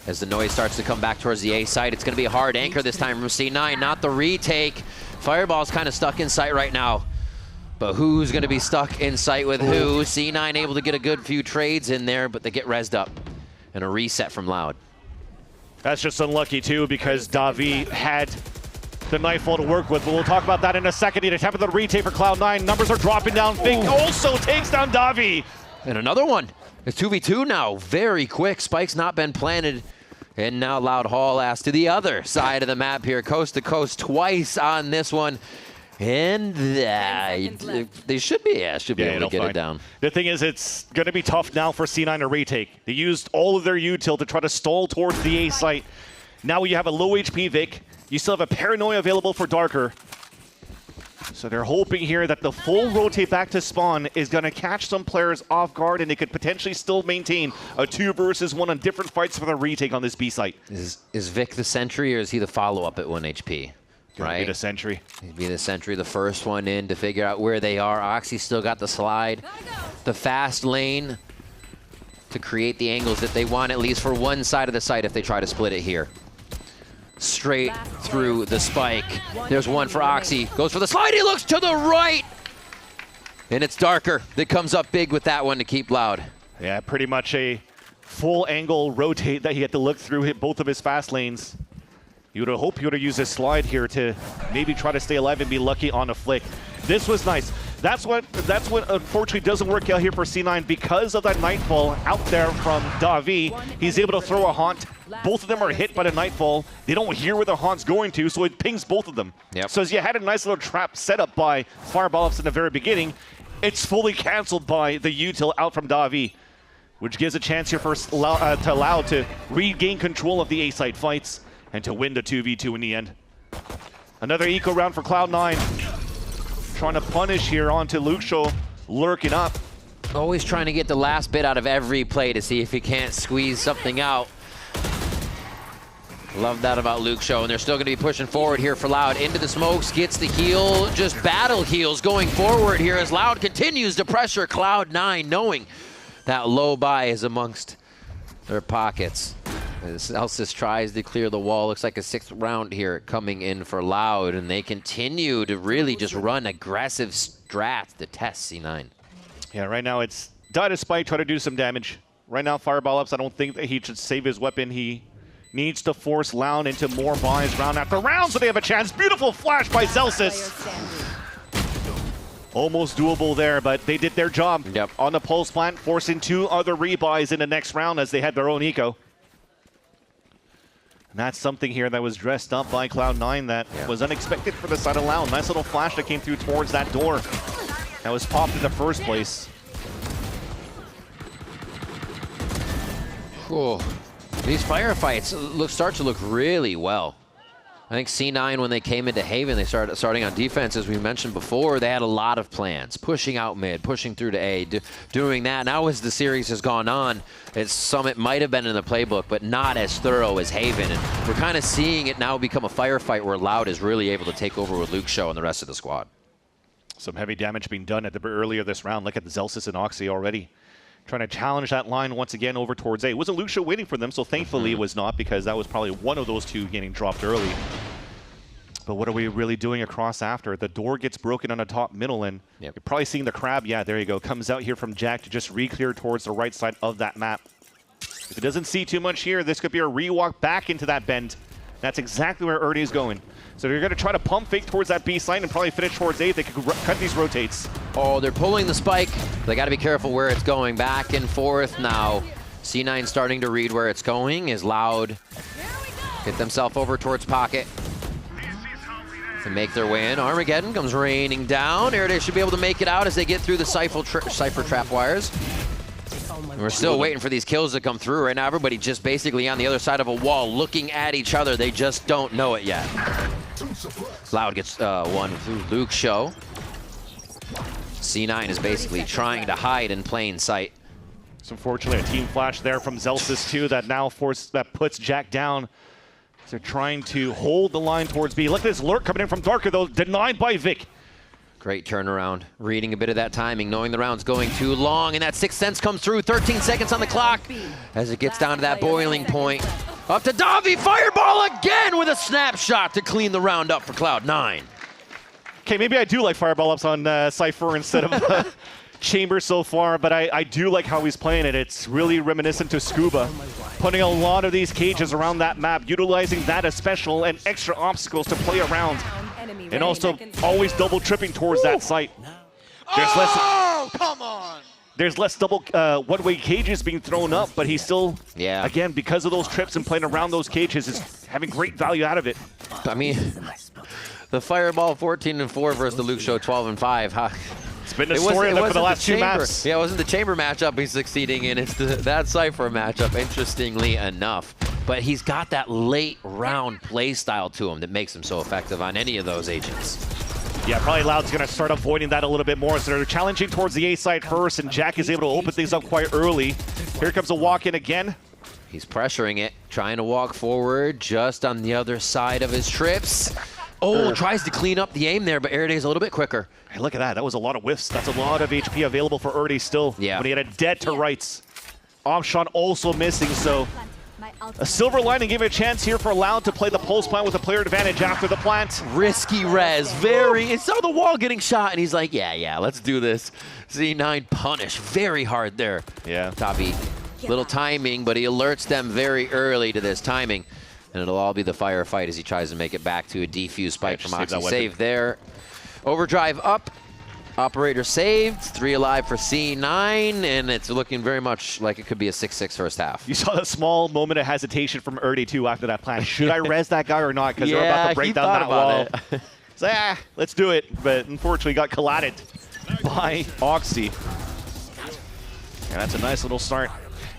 As the noise starts to come back towards the A side, it's going to be a hard anchor this time from C9, not the retake. Fireball's kind of stuck in sight right now. But who's going to be stuck in sight with who? C9 able to get a good few trades in there, but they get rezzed up. And a reset from Loud. That's just unlucky, too, because Davi had the Nightfall to work with. But we'll talk about that in a second. He attempted the retake for Cloud9. Numbers are dropping down. Fink also takes down Davi. And another one. It's 2v2 now. Very quick. Spike's not been planted. And now Loud haul ass to the other side of the map here. Coast to coast twice on this one. And they should be able to get it down. The thing is, it's going to be tough now for C9 to retake. They used all of their util to try to stall towards the A site. Now you have a low HP Vic. You still have a Paranoia available for Darker. So they're hoping here that the full rotate back to spawn is going to catch some players off guard, and they could potentially still maintain a 2 versus 1 on different fights for the retake on this B site. Is Vic the sentry, or is he the follow-up at 1 HP? Right? Be the sentry. He'd be the sentry, the first one in to figure out where they are. Oxy still got the slide, the fast lane to create the angles that they want, at least for one side of the site if they try to split it here. Straight through the spike. There's one for Oxy. Goes for the slide. He looks to the right. And it's Darker that comes up big with that one to keep Loud. Yeah, pretty much a full angle rotate that he had to look through, hit both of his fast lanes. You would hope he would have used his slide here to maybe try to stay alive and be lucky on a flick. This was nice. That's what unfortunately doesn't work out here for C9 because of that Nightfall out there from Davi. He's able to throw a haunt. Both of them are hit by the Nightfall. They don't hear where the haunt's going to, so it pings both of them. Yep. So as you had a nice little trap set up by Fireball Ups in the very beginning, it's fully canceled by the util out from Davi, which gives a chance here for Loud to regain control of the A-side fights and to win the 2v2 in the end. Another eco round for Cloud9. Trying to punish here onto Luxo, lurking up. Always trying to get the last bit out of every play to see if he can't squeeze something out. Love that about Luxo, and they're still going to be pushing forward here for Loud. Into the smokes, gets the heal, just battle heals going forward here as Loud continues to pressure Cloud9, knowing that low buy is amongst their pockets. Celsius tries to clear the wall. Looks like a 6th round here coming in for Loud, and they continue to really just run aggressive strats to test C9. Yeah, right now it's Die to Spike, try to do some damage. Right now, Fireball Ups, I don't think that he should save his weapon. He needs to force Loud into more buys round after round, so they have a chance. Beautiful flash by Zelsis. Almost doable there, but they did their job on the pulse plant, forcing 2 other rebuys in the next round as they had their own eco. And that's something here that was dressed up by Cloud9 that was unexpected for the side of Loud. Nice little flash that came through towards that door. That was popped in the first place. Cool. These firefights start to look really well. I think C9, when they came into Haven, they starting on defense, as we mentioned before. They had a lot of plans, pushing out mid, pushing through to A, doing that. Now as the series has gone on, Summit might have been in the playbook, but not as thorough as Haven. And we're kind of seeing it now become a firefight where Loud is really able to take over with Luke Show and the rest of the squad. Some heavy damage being done at the earlier this round. Look at the Zelsis and Oxy already trying to challenge that line once again over towards A. It wasn't Luke Show waiting for them, so thankfully it was not, because that was probably one of those 2 getting dropped early. But what are we really doing across after? The door gets broken on the top middle, and you're probably seeing the crab. Yeah, there you go. Comes out here from Jack to just re-clear towards the right side of that map. If it doesn't see too much here, this could be a re-walk back into that bend. That's exactly where Ernie is going. So they're going to try to pump fake towards that B side and probably finish towards A. They could cut these rotates. Oh, they're pulling the spike. They got to be careful where it's going. Back and forth now. C9 starting to read where it's going. Is Loud. Get themselves over towards pocket to make their way in. Armageddon comes raining down. Airday should be able to make it out as they get through the Cypher trap wires. And we're still waiting for these kills to come through. Right now, everybody just basically on the other side of a wall looking at each other. They just don't know it yet. Loud gets one through Luke Show. C9 is basically trying to hide in plain sight. So unfortunately, a team flash there from Zelsis too that puts Jack down. They're trying to hold the line towards B. Look at this lurk coming in from Darker, though, denied by Vic. Great turnaround. Reading a bit of that timing, knowing the round's going too long, and that 6th sense comes through. 13 seconds on the clock as it gets down to that boiling point. Up to Davi, fireball again with a snapshot to clean the round up for Cloud9. Okay, maybe I do like fireball ups on Cypher instead of Chamber so far, but I do like how he's playing it. It's really reminiscent to Scuba, putting a lot of these cages around that map, utilizing that as special and extra obstacles to play around, and also always double tripping towards that site. There's less. Come on! There's less double one-way cages being thrown up, but he's still, again, because of those trips and playing around those cages, is having great value out of it. I mean, the Fireball 14-4 versus the Luke Show 12-5. Huh? It's been the story for the last 2 maps. Yeah, it wasn't the Chamber matchup he's succeeding in. It's that Cypher matchup, interestingly enough. But he's got that late round play style to him that makes him so effective on any of those agents. Yeah, probably Loud's going to start avoiding that a little bit more. So they're challenging towards the A side first, and Jack is able to open things up quite early. Here comes a walk-in again. He's pressuring it, trying to walk forward just on the other side of his trips. Oh, tries to clean up the aim there, but Erday's a little bit quicker. Hey, look at that. That was a lot of whiffs. That's a lot of HP available for Erday still. Yeah. When he had a dead to rights. Opshot also missing, so a silver lining gave it a chance here for Loud to play the pulse plant with a player advantage after the plant. Risky res, he saw the wall getting shot, and he's like, yeah, let's do this. Z9 punish very hard there. Yeah. Tabi, little timing, but he alerts them very early to this timing. And it'll all be the firefight as he tries to make it back to a defuse spike from Oxy. Save there. Overdrive up. Operator saved. 3 alive for C9, and it's looking very much like it could be a 6-6 first half. You saw the small moment of hesitation from Erday too after that plan. Should I res that guy or not? Because they're about to break down that wall. So let's do it. But unfortunately got collided by Oxy. And that's a nice little start.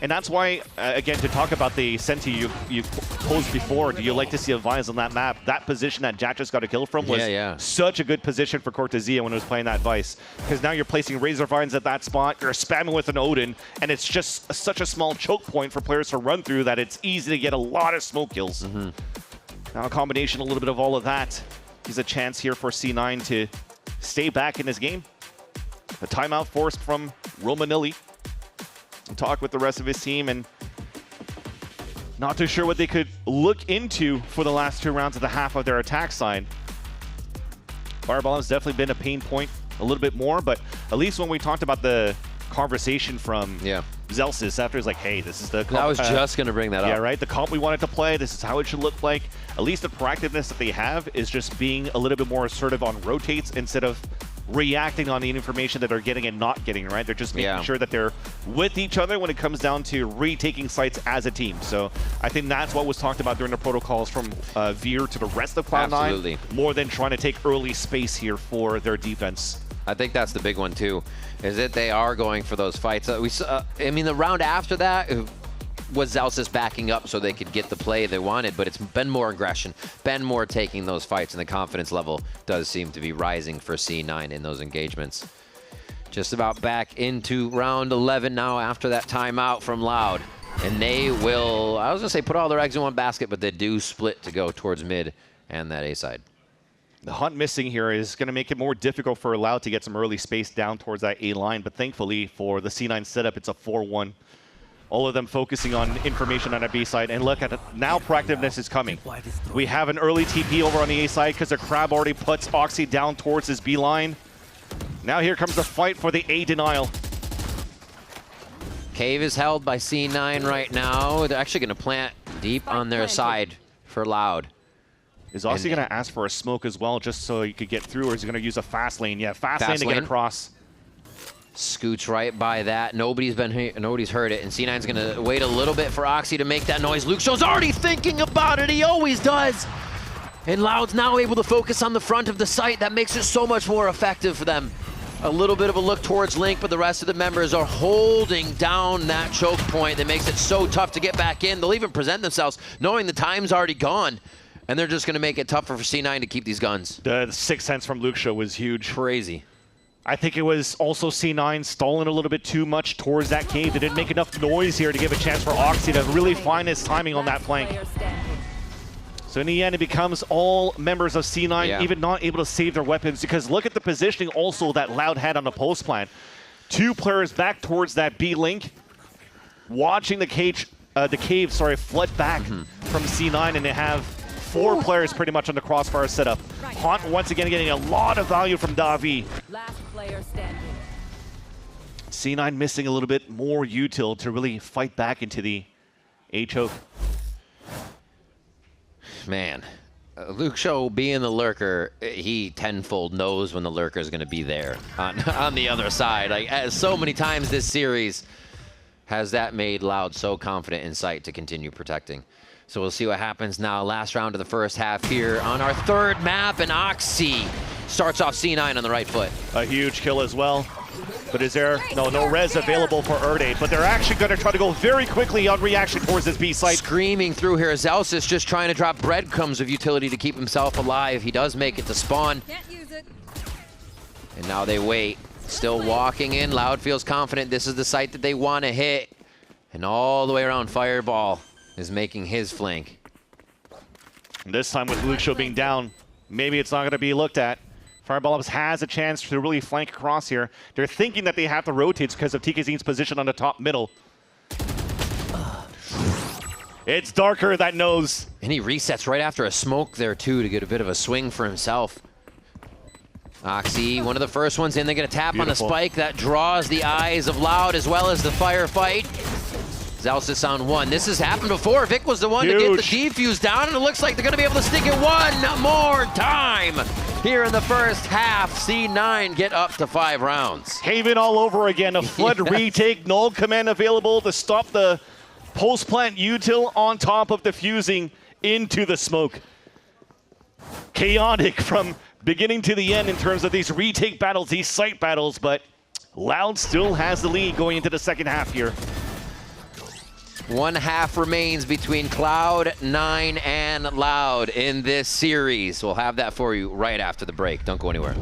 And that's why, again, to talk about the Senti you posed before, do you like to see a Vines on that map? That position that Jack just got a kill from was such a good position for Cortezia when it was playing that Vice. Because now you're placing Razor Vines at that spot, you're spamming with an Odin, and it's just such a small choke point for players to run through that it's easy to get a lot of smoke kills. Now a combination, a little bit of all of that, is a chance here for C9 to stay back in this game. A timeout forced from Romanilli. And talk with the rest of his team, and not too sure what they could look into for the last 2 rounds of the half of their attack side. Fireball has definitely been a pain point a little bit more, but at least when we talked about the conversation from Zelsis after he's like, hey, this is the comp. I was just going to bring that up. Yeah, right? The comp we wanted to play, this is how it should look like. At least the proactiveness that they have is just being a little bit more assertive on rotates instead of reacting on the information that they're getting and not getting, right? They're just making sure that they're with each other when it comes down to retaking sites as a team. So I think that's what was talked about during the protocols from Veer to the rest of Cloud9. Absolutely. More than trying to take early space here for their defense. I think that's the big one too, is that they are going for those fights. I mean, the round after that was Zelsis backing up so they could get the play they wanted, but it's been more aggression, been more taking those fights, and the confidence level does seem to be rising for C9 in those engagements. Just about back into round 11 now after that timeout from Loud. And they will, I was going to say put all their eggs in one basket, but they do split to go towards mid and that A side. The hunt missing here is going to make it more difficult for Loud to get some early space down towards that A line, but thankfully for the C9 setup, it's a 4-1. All of them focusing on information on a B side, and look at it, now proactiveness is coming. We have an early TP over on the A side because the Crab already puts Oxy down towards his B line. Now here comes the fight for the A denial. Cave is held by C9 right now. They're actually going to plant deep on their side for Loud. Is Oxy going to ask for a smoke as well just so he could get through, or is he going to use a fast lane? Yeah, fast lane to get across. Scoots right by that. Nobody's heard it, and C9's gonna wait a little bit for Oxy to make that noise. Luke Show's already thinking about it. He always does. And Loud's now able to focus on the front of the site. That makes it so much more effective for them. A little bit of a look towards Link, but the rest of the members are holding down that choke point that makes it so tough to get back in. They'll even present themselves knowing the time's already gone, and they're just gonna make it tougher for C9 to keep these guns. The 6 cents from Luke Show was huge. Crazy. I think it was also C9 stalling a little bit too much towards that cave. They didn't make enough noise here to give a chance for Oxy to really find his timing on that flank. So in the end, it becomes all members of C9 even not able to save their weapons, because look at the positioning also that Loud had on the post plan. 2 players back towards that B link, watching the cave flood back from C9, and they have 4 players pretty much on the crossfire setup. Haunt once again getting a lot of value from Davi. Last player standing. C9 missing a little bit more util to really fight back into the A choke. Man, Luke Show being the lurker, he tenfold knows when the lurker is going to be there on the other side. Like, so many times this series has that made Loud so confident in sight to continue protecting. So we'll see what happens now. Last round of the first half here on our 3rd map, and Oxy starts off C9 on the right foot. A huge kill as well. But is there no res available for Erde? But they're actually going to try to go very quickly on reaction towards this B site. Screaming through here. Zelsis just trying to drop breadcrumbs of utility to keep himself alive. He does make it to spawn. And now they wait. Still walking in. Loud feels confident this is the site that they want to hit. And all the way around, Fireball is making his flank. And this time with Luke Show being down, maybe it's not going to be looked at. Fireball has a chance to really flank across here. They're thinking that they have to rotate because of TKZ's position on the top middle. It's Darker that knows. And he resets right after a smoke there too to get a bit of a swing for himself. Oxy, one of the first ones in. They're going to tap on the spike. That draws the eyes of Loud as well as the firefight. Zelsis on 1. This has happened before. Vic was the one to get the defuse down, and it looks like they're going to be able to stick it one more time. Here in the first half, C9 get up to 5 rounds. Haven all over again. A flood retake. Null command available to stop the post-plant util on top of defusing into the smoke. Chaotic from beginning to the end in terms of these retake battles, these site battles, but Loud still has the lead going into the second half here. 1 half remains between Cloud9 and Loud in this series. We'll have that for you right after the break. Don't go anywhere.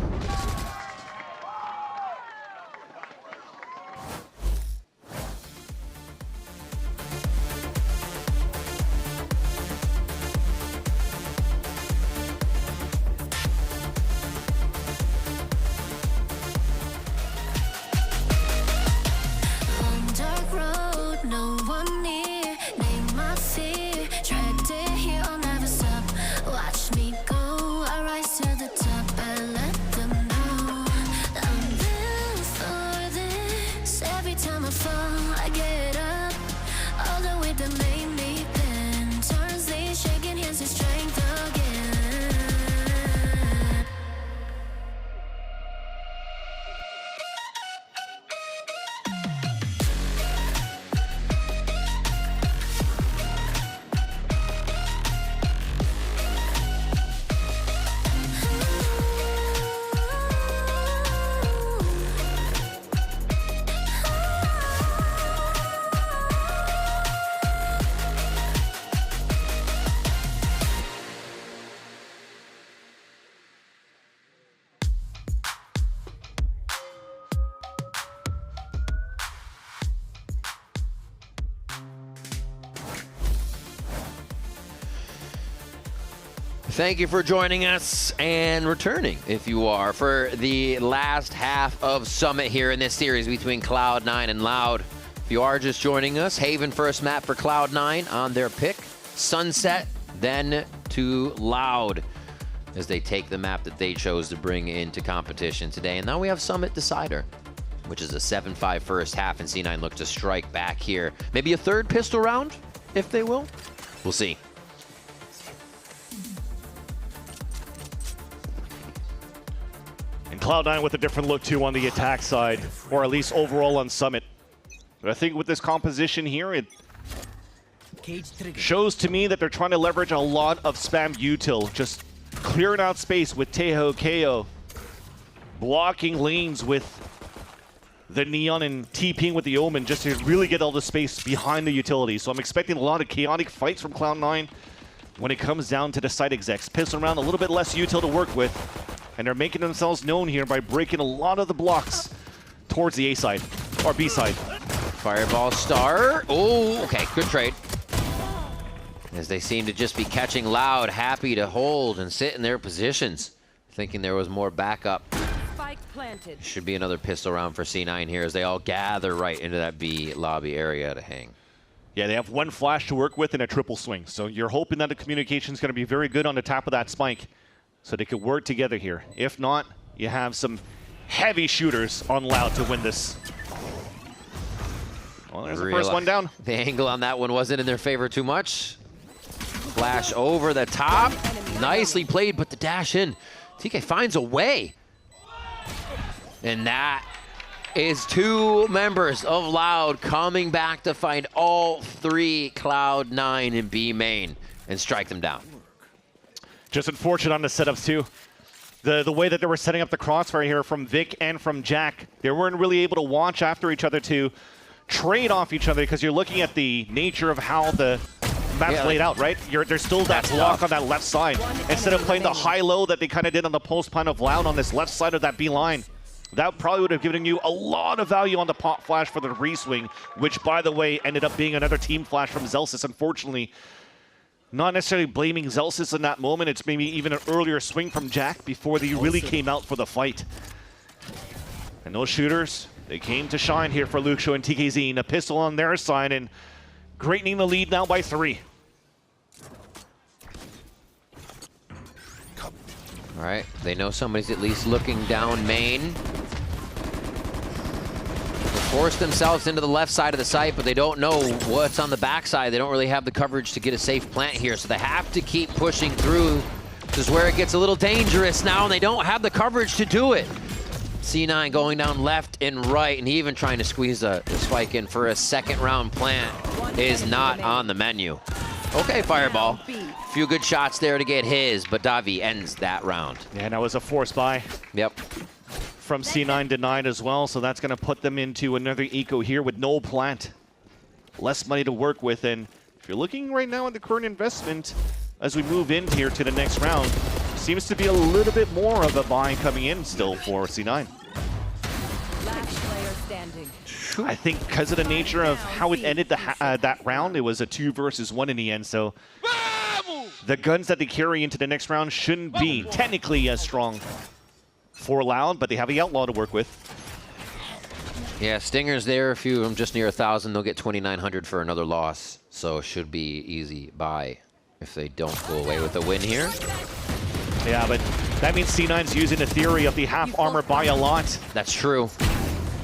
Thank you for joining us and returning, if you are, for the last half of Summit here in this series between Cloud9 and Loud. If you are just joining us, Haven first map for Cloud9 on their pick. Sunset, then to Loud, as they take the map that they chose to bring into competition today. And now we have Summit Decider, which is a 7-5 first half, and C9 look to strike back here. Maybe a third pistol round, if they will. We'll see. And Cloud9 with a different look too on the attack side, or at least overall on Summit. But I think with this composition here, it shows to me that they're trying to leverage a lot of spam util, just clearing out space with Teho KO, blocking lanes with the Neon and TPing with the Omen just to really get all the space behind the utility. So I'm expecting a lot of chaotic fights from Cloud9 when it comes down to the site execs. Pistol around a little bit less util to work with, and they're making themselves known here by breaking a lot of the blocks towards the A side, or B side. Fireball star. Oh, okay, good trade. As they seem to just be catching Loud, happy to hold and sit in their positions, thinking there was more backup. Spike planted. Should be another pistol round for C9 here as they all gather right into that B lobby area to hang. Yeah, they have one flash to work with and a triple swing. So you're hoping that the communication is going to be very good on the top of that spike so they could work together here. If not, you have some heavy shooters on Loud to win this. Well, there's the first one down. The angle on that one wasn't in their favor too much. Flash over the top. Nicely played, but the dash in. TK finds a way. And that is two members of Loud coming back to find all three Cloud9 in B main and strike them down. Just unfortunate on the setups too. The way that they were setting up the crossfire here from Vic and from Jack, they weren't really able to watch after each other to trade off each other because you're looking at the nature of how the map's laid out, right? There's still that block on that left side. Instead of playing the high-low that they kind of did on the post plan of Loud on this left side of that B line, that probably would have given you a lot of value on the pop flash for the reswing, which, by the way, ended up being another team flash from Zelsis, unfortunately. Not necessarily blaming Zelsis in that moment. It's maybe even an earlier swing from Jack before they really came out for the fight. And those shooters, they came to shine here for Luxio and TKZ. A pistol on their side and greatening the lead now by 3. All right, they know somebody's at least looking down main. They force themselves into the left side of the site, but they don't know what's on the backside. They don't really have the coverage to get a safe plant here, so they have to keep pushing through. This is where it gets a little dangerous now, and they don't have the coverage to do it. C9 going down left and right, and even trying to squeeze the spike in for a second round plant is not on the menu. Okay, Fireball. A few good shots there to get his, but Davi ends that round. Yeah, and that was a forced buy. Yep. From C9 denied as well, so that's going to put them into another eco here with no plant. Less money to work with, and if you're looking right now at the current investment as we move in here to the next round, seems to be a little bit more of a buy coming in still for C9. Last player standing. I think because of the nature of how it ended that round, it was a 2 versus 1 in the end, so the guns that they carry into the next round shouldn't be technically as strong for Loud, but they have the Outlaw to work with. Yeah, Stinger's there. A few of them just near 1,000. They'll get 2,900 for another loss, so it should be easy buy if they don't go away with a win here. Yeah, but that means C9's using the theory of the half armor buy a lot. That's true.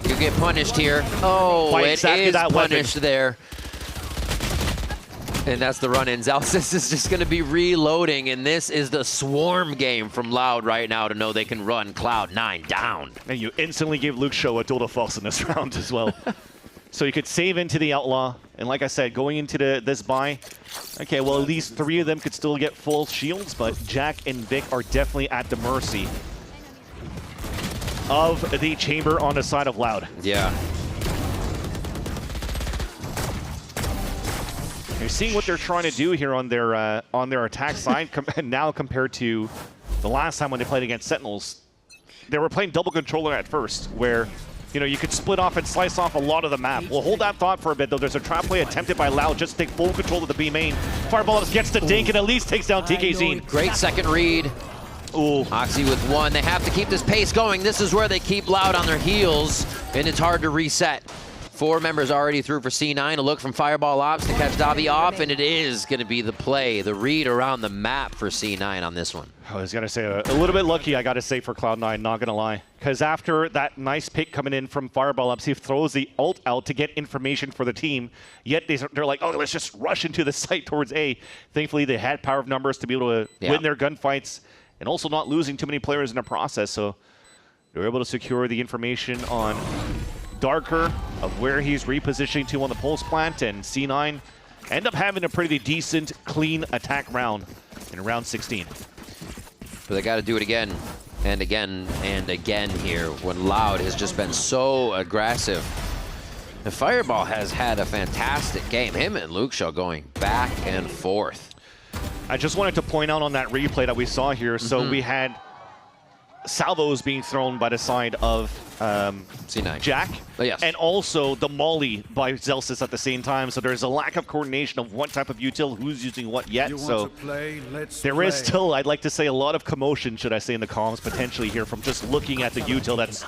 You get punished here. Oh, By it exactly is that punished weapon. there. And that's the run-in. Zelsis is just going to be reloading, and this is the swarm game from Loud right now to know they can run Cloud9 down. And you instantly gave Luxio a duel of false in this round as well. So you could save into the Outlaw, and like I said, going into this buy, okay, well, at least 3 of them could still get full shields, but Jack and Vic are definitely at the mercy of the chamber on the side of Loud. Yeah. You're seeing what they're trying to do here on their attack side now compared to the last time when they played against Sentinels. They were playing double controller at first, where you know, you could split off and slice off a lot of the map. We'll hold that thought for a bit, though. There's a trap play attempted by Loud just to take full control of the B main. Fireball gets the dink and at least takes down TKZ. Great second read. Ooh. Oxy with one. They have to keep this pace going. This is where they keep Loud on their heels, and it's hard to reset. 4 members already through for C9. A look from Fireball Ops to catch Davi off, and it is going to be the play, the read around the map for C9 on this one. I was going to say, a little bit lucky, I got to say, for Cloud9, not going to lie. Because after that nice pick coming in from Fireball Ops, he throws the ult out to get information for the team. Yet they're like, oh, let's just rush into the site towards A. Thankfully, they had power of numbers to be able to win their gunfights and also not losing too many players in the process. So they were able to secure the information on Darker of where he's repositioning to on the pulse plant, and C9 end up having a pretty decent, clean attack round in round 16. But they got to do it again and again and again here when Loud has just been so aggressive. The Fireball has had a fantastic game. Him and Luke Shaw going back and forth. I just wanted to point out on that replay that we saw here, so we had salvos being thrown by the side of C9 Jack, and also the molly by Zelsis at the same time. So there's a lack of coordination of what type of util, who's using what yet. So there is still, I'd like to say, a lot of commotion, should I say, in the comms potentially here from just looking at the util that's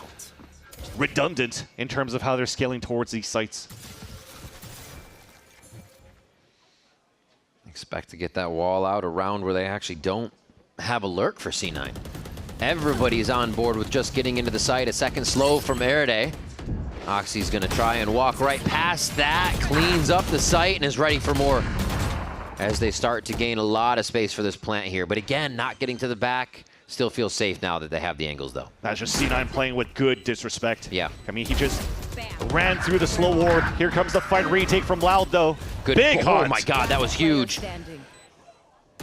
redundant in terms of how they're scaling towards these sites. Expect to get that wall out around where they actually don't have a lurk for C9. Everybody's on board with just getting into the site. A second slow from Erede. Oxy's gonna try and walk right past that, cleans up the site and is ready for more as they start to gain a lot of space for this plant here. But again, not getting to the back. Still feels safe now that they have the angles though. That's just C9 playing with good disrespect. Yeah. I mean, he just ran through the slow ward. Here comes the fight retake from Loud though. Good. Big Oh hunt. my God, that was huge.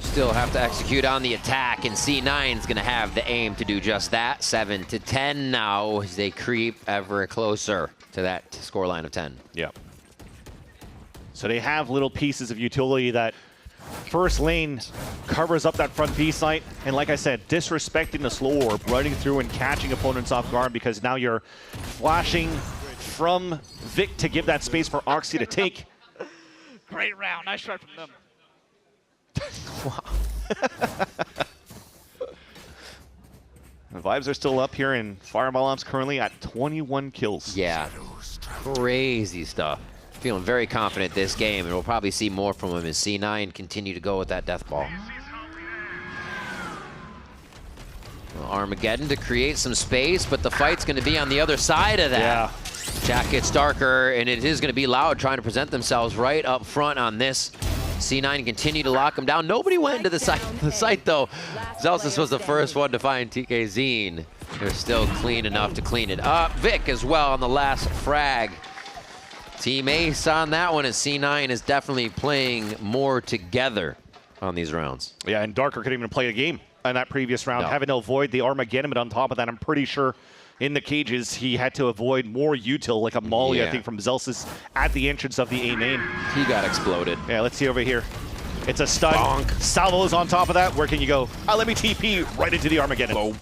Still have to execute on the attack, and C9's gonna have the aim to do just that. 7-10 now as they creep ever closer to that scoreline of 10. Yeah. So they have little pieces of utility that first lane covers up that front B site, and like I said, disrespecting the slow orb, running through and catching opponents off guard because now you're flashing from Vic to give that space for Oxy to take. Great round. Nice try from them. Wow. The vibes are still up here, and Fireball Ops currently at 21 kills. Yeah, crazy stuff. Feeling very confident this game, and we'll probably see more from him as C9 continue to go with that death ball. Well, Armageddon to create some space, but the fight's going to be on the other side of that. Yeah. Jack gets darker, and it is going to be Loud trying to present themselves right up front on this. C9 continue to lock him down. Nobody went into the site though. Zelsis was the first one to find TKZ. They're still clean enough to clean it up. Vic as well on the last frag. Team Ace on that one, as C9 is definitely playing more together on these rounds. Yeah, and Darker couldn't even play a game in that previous round, having to avoid the Armageddon, but on top of that, I'm pretty sure in the cages, he had to avoid more util, like a molly, I think, from Zelsis at the entrance of the A main. He got exploded. Yeah, let's see over here. It's a stun. Bonk. Salvo's on top of that. Where can you go? Let me TP right into the Armageddon.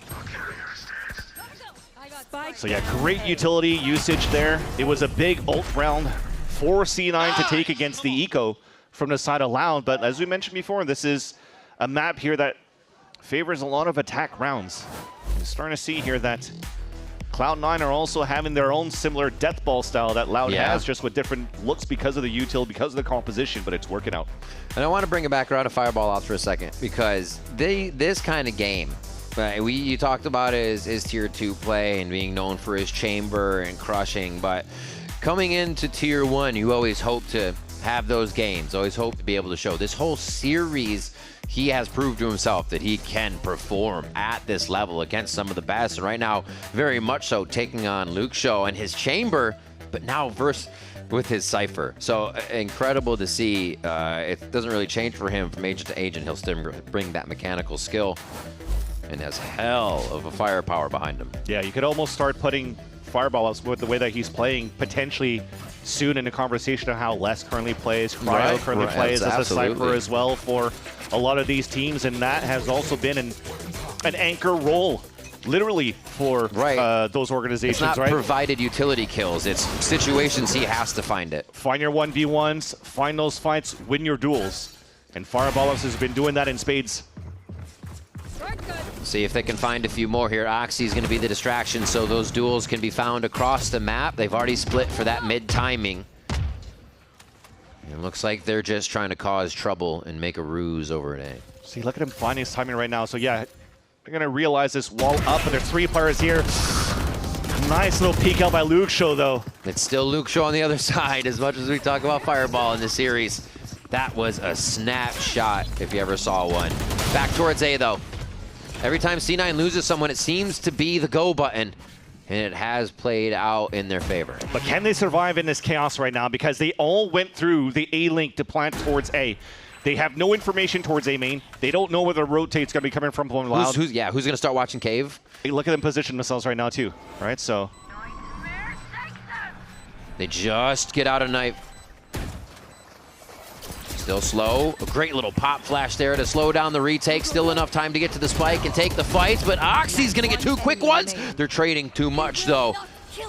So yeah, great utility usage there. It was a big ult round for C9 to take against the Eco from the side of Loud. But as we mentioned before, this is a map here that favors a lot of attack rounds. We're starting to see here that Cloud9 are also having their own similar death ball style that Loud has, just with different looks because of the util, because of the composition, but it's working out. And I want to bring it back around to Fireball Ops for a second, because this kind of game, you talked about his tier 2 play and being known for his chamber and crushing, but coming into tier 1, you always hope to have those games, always hope to be able to show. This whole series, he has proved to himself that he can perform at this level against some of the best. And right now, very much so, taking on Luke Shaw and his chamber, but now verse with his Cypher. So incredible to see. It doesn't really change for him from agent to agent. He'll still bring that mechanical skill and has hell of a firepower behind him. Yeah, you could almost start putting Fireball Ops with the way that he's playing potentially soon in the conversation of how Les currently plays, Cryo currently plays as a Cypher as well for a lot of these teams, and that has also been an anchor role literally for those organizations, It's not right? provided utility kills. It's situations he has to find it. Find your 1v1s, find those fights, win your duels. And Fireballs has been doing that in spades. See if they can find a few more here. Oxy's going to be the distraction, so those duels can be found across the map. They've already split for that mid timing. It looks like they're just trying to cause trouble and make a ruse over at A. See, look at him finding his timing right now. So yeah, they're going to realize this wall up, but there's 3 players here. Nice little peek out by Luke Show, though. It's still Luke Show on the other side, as much as we talk about Fireball in the series. That was a snapshot, if you ever saw one. Back towards A, though. Every time C9 loses someone, it seems to be the go button, and it has played out in their favor. But can they survive in this chaos right now? Because they all went through the A link to plant towards A. They have no information towards A main. They don't know where the rotate's going to be coming from Loud. Who's going to start watching Cave? Hey, look at them position themselves right now, too. Right, so... They just get out of knife. Still slow. A great little pop flash there to slow down the retake. Still enough time to get to the spike and take the fights, but Oxy's going to get 2 quick ones. They're trading too much, though.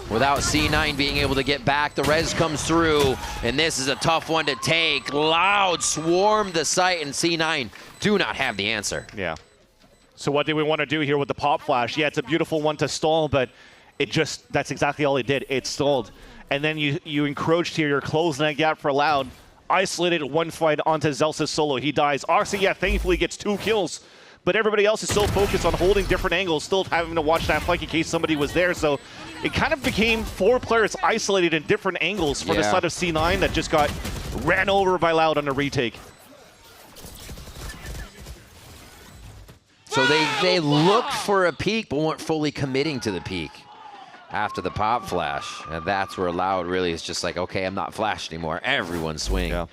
Without C9 being able to get back, the res comes through, and this is a tough one to take. Loud swarm the site, and C9 do not have the answer. Yeah. So what do we want to do here with the pop flash? Yeah, it's a beautiful one to stall, but it just, that's exactly all it did. It stalled. And then you encroached here, you're closing that gap for Loud. Isolated one fight onto Zelsa's solo. He dies. Oxy, yeah, thankfully gets 2 kills. But everybody else is so focused on holding different angles, still having to watch that flank in case somebody was there. So it kind of became 4 players isolated in different angles for the side of C9 that just got ran over by Loud on a retake. So they looked for a peek, but weren't fully committing to the peek after the pop flash. And that's where Loud really is just like, okay, I'm not flash anymore. Everyone's swinging. Yeah.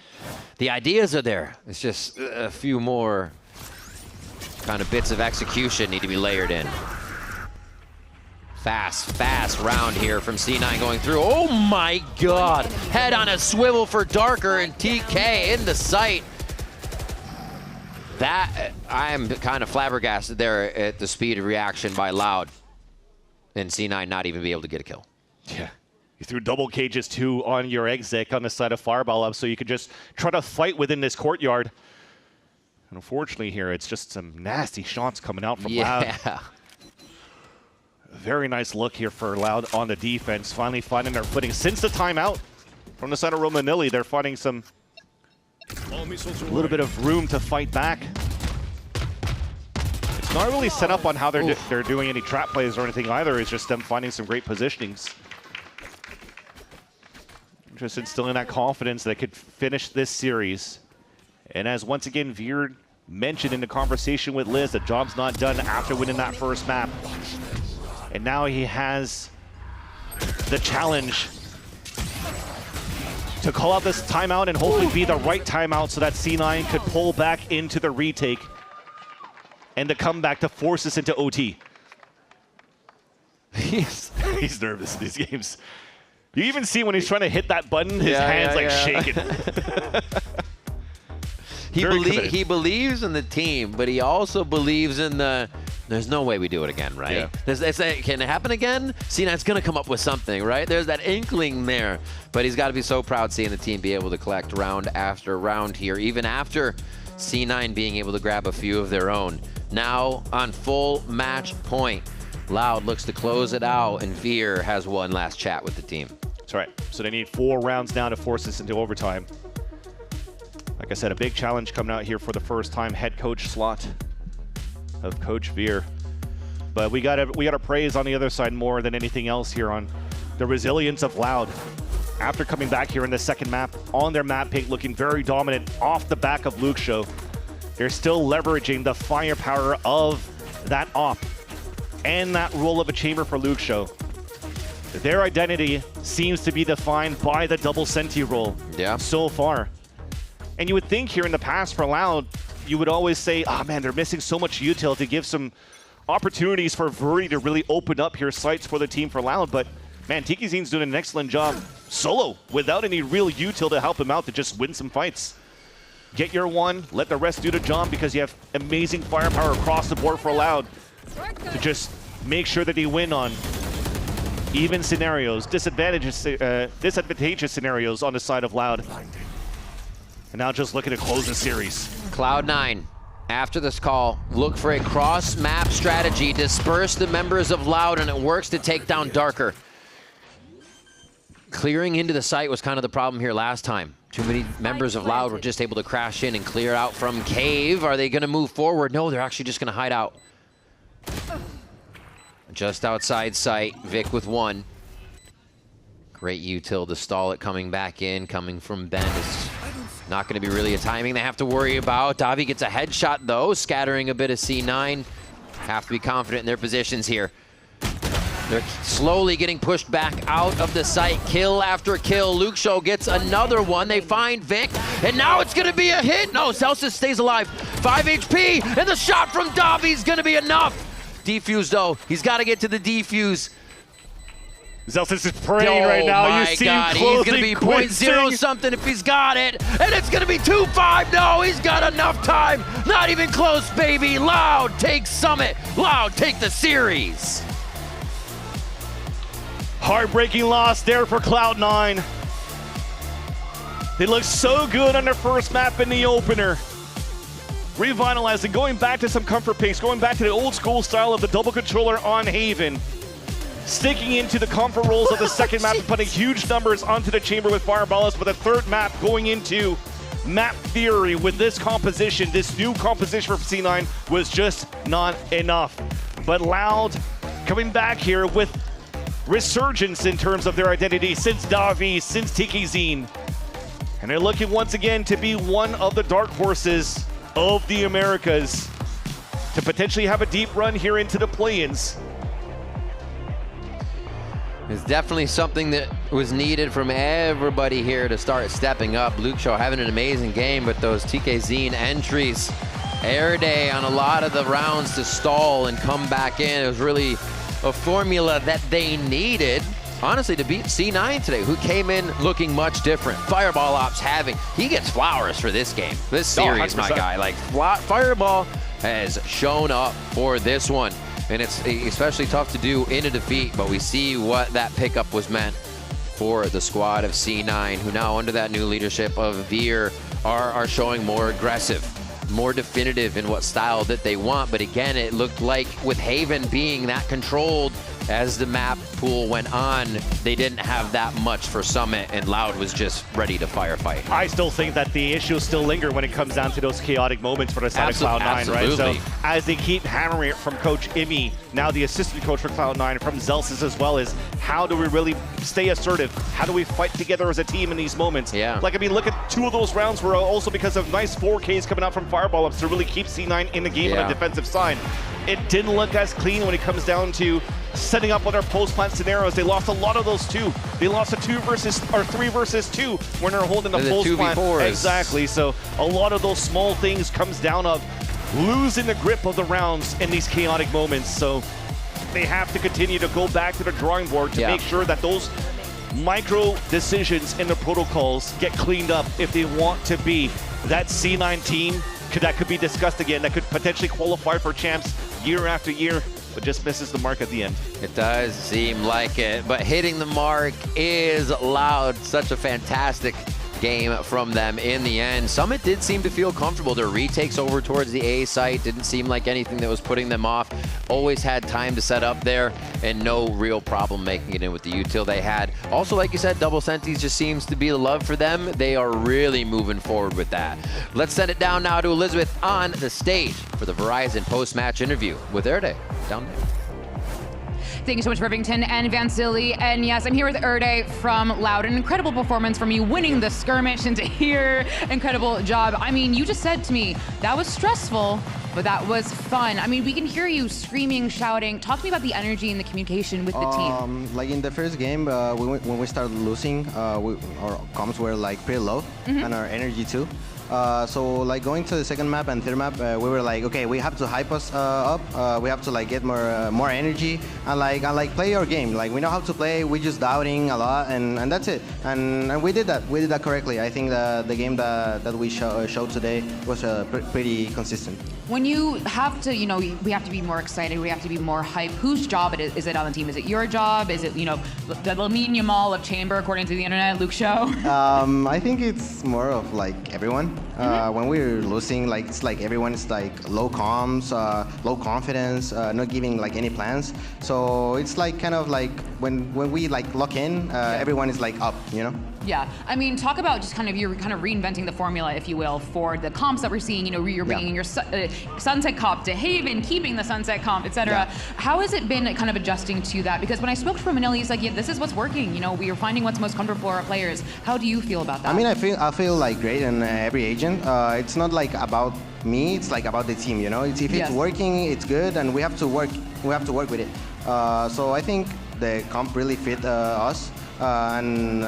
The ideas are there. It's just a few more kind of bits of execution need to be layered in. Fast round here from C9 going through. Oh my God. Head on a swivel for Darker, and TK in the sight. That, I'm kind of flabbergasted there at the speed of reaction by Loud. And C9 not even be able to get a kill. Yeah. You threw double cages too on your exec on the side of Fireball up, so you could just try to fight within this courtyard. And unfortunately here, it's just some nasty shots coming out from Loud. Very nice look here for Loud on the defense, finally finding their footing. Since the timeout from the side of Romanilli, they're finding a little bit of room to fight back. It's not really set up on how they're doing any trap plays or anything either. It's just them finding some great positionings. Just instilling that confidence that could finish this series. And as once again Veer mentioned in the conversation with Liz, the job's not done after winning that first map. And now he has the challenge to call out this timeout and hopefully be the right timeout so that C9 could pull back into the retake and the comeback to force us into OT. He's nervous in these games. You even see when he's trying to hit that button, his hands shaking. He believes in the team, but he also believes in the, there's no way we do it again, right? Yeah. Can it happen again? C9's going to come up with something, right? There's that inkling there. But he's got to be so proud seeing the team be able to collect round after round here, even after C9 being able to grab a few of their own. Now on full match point, Loud looks to close it out, and Veer has one last chat with the team. That's right. So they need 4 rounds now to force this into overtime. Like I said, a big challenge coming out here for the first time head coach slot of Coach Veer. But we gotta praise on the other side more than anything else here on the resilience of Loud. After coming back here in the second map, on their map pick, looking very dominant off the back of Luke Show, they're still leveraging the firepower of that op and that role of a chamber for Luke Show. Their identity seems to be defined by the double senti role so far. And you would think here in the past for Loud, you would always say, oh man, they're missing so much util to give some opportunities for Vuri to really open up here sites for the team for Loud. But man, Tiki Zine's doing an excellent job solo without any real util to help him out to just win some fights. Get your one, let the rest do the job because you have amazing firepower across the board for Loud to just make sure that they win on even scenarios, disadvantageous scenarios on the side of Loud. And now just looking to close the series. Cloud9, after this call, look for a cross-map strategy, disperse the members of Loud, and it works to take down Darker. Clearing into the site was kind of the problem here last time. Too many members of Loud were just able to crash in and clear out from Cave. Are they going to move forward? No, they're actually just going to hide out. Just outside sight, Vic with 1. Great util to stall it coming back in, coming from Ben. It's not going to be really a timing they have to worry about. Davi gets a headshot though, scattering a bit of C9. Have to be confident in their positions here. They're slowly getting pushed back out of the site. Kill after kill. Luke Show gets another one. They find Vic, and now it's going to be a hit. No, Celsius stays alive. 5 HP, and the shot from Davi's going to be enough. Defuse though. He's got to get to the defuse. Celsius is praying right now. You see him he's going to be .0 something if he's got it. And it's going to be 2-5. No, he's got enough time. Not even close, baby. Loud take Summit. Loud take the series. Heartbreaking loss there for Cloud9. They looked so good on their first map in the opener. Revitalizing, going back to some comfort picks, going back to the old school style of the double controller on Haven. Sticking into the comfort roles of the second map and putting huge numbers onto the chamber with fireballs, but the third map going into map theory with this composition, this new composition for C9 was just not enough. But Loud coming back here with resurgence in terms of their identity since Davi, since TKZine. And they're looking once again to be one of the dark horses of the Americas to potentially have a deep run here into the play-ins. It's definitely something that was needed from everybody here to start stepping up. Luke Shaw having an amazing game with those TKZine entries. Air Day on a lot of the rounds to stall and come back in. It was really a formula that they needed, honestly, to beat C9 today, who came in looking much different. Fireball Ops he gets flowers for this game. This series, my guy. Like, Fireball has shown up for this one. And it's especially tough to do in a defeat, but we see what that pickup was meant for the squad of C9, who now under that new leadership of Veer are showing more aggressive, more definitive in what style that they want. But again, it looked like with Haven being that controlled as the map pool went on, they didn't have that much for Summit, and Loud was just ready to firefight. I still think that the issues still linger when it comes down to those chaotic moments for the side of Cloud9, right? So as they keep hammering it from Coach Imi, now the assistant coach for Cloud9, from Zelsis as well, is how do we really stay assertive? How do we fight together as a team in these moments? Yeah. Like, I mean, look at 2 of those rounds were also because of nice 4Ks coming out from Fireball Ups to really keep C9 in the game on the defensive side. It didn't look as clean when it comes down to setting up on their post-plant scenarios. They lost a lot of those too. They lost a 3 versus 2 when they're holding the post-plant. Exactly. So a lot of those small things comes down of losing the grip of the rounds in these chaotic moments. So they have to continue to go back to the drawing board to make sure that those micro decisions in the protocols get cleaned up if they want to be that C9 team that could be discussed again, that could potentially qualify for champs year after year, but just misses the mark at the end. It does seem like it, but hitting the mark is Loud. Such a fantastic game from them in the end. Summit did seem to feel comfortable. Their retakes over towards the A site didn't seem like anything that was putting them off. Always had time to set up there and no real problem making it in with the util they had. Also, like you said, double sentis just seems to be the love for them. They are really moving forward with that. Let's send it down now to Elizabeth on the stage for the Verizon post-match interview with Air Day. Down there. Thank you so much, Rivington and Vansili. And yes, I'm here with Erde from Loud. An incredible performance from you, winning the skirmish into here. Incredible job. I mean, you just said to me, that was stressful, but that was fun. I mean, we can hear you screaming, shouting. Talk to me about the energy and the communication with the team. Like in the first game, when we started losing, our comms were like pretty low, and our energy too. So like going to the second map and third map, we were like, okay, we have to hype us up. We have to like get more energy and like play our game. Like we know how to play. We just doubting a lot, and that's it. And we did that. We did that correctly. I think the game that we showed today was pretty consistent. When you have to, you know, we have to be more excited, we have to be more hype, whose job is it on the team? Is it your job? Is it, you know, the Lamine Yamal of Chamber, according to the internet, Luke Show? I think it's more of like everyone. When we're losing, like it's like everyone is like low comms, low confidence, not giving like any plans. So it's like kind of like when we like lock in, everyone is like up, you know? Yeah, I mean, talk about just kind of you're kind of reinventing the formula, if you will, for the comps that we're seeing. You know, you're bringing your Sunset comp to Haven, keeping the Sunset comp, etc. How has it been kind of adjusting to that? Because when I spoke to Manili, he's like, yeah, this is what's working. You know, we are finding what's most comfortable for our players. How do you feel about that? I mean, I feel like great in every agent. It's not like about me. It's like about the team. You know, if it's working, it's good, and we have to work. We have to work with it. So I think the comp really fit us and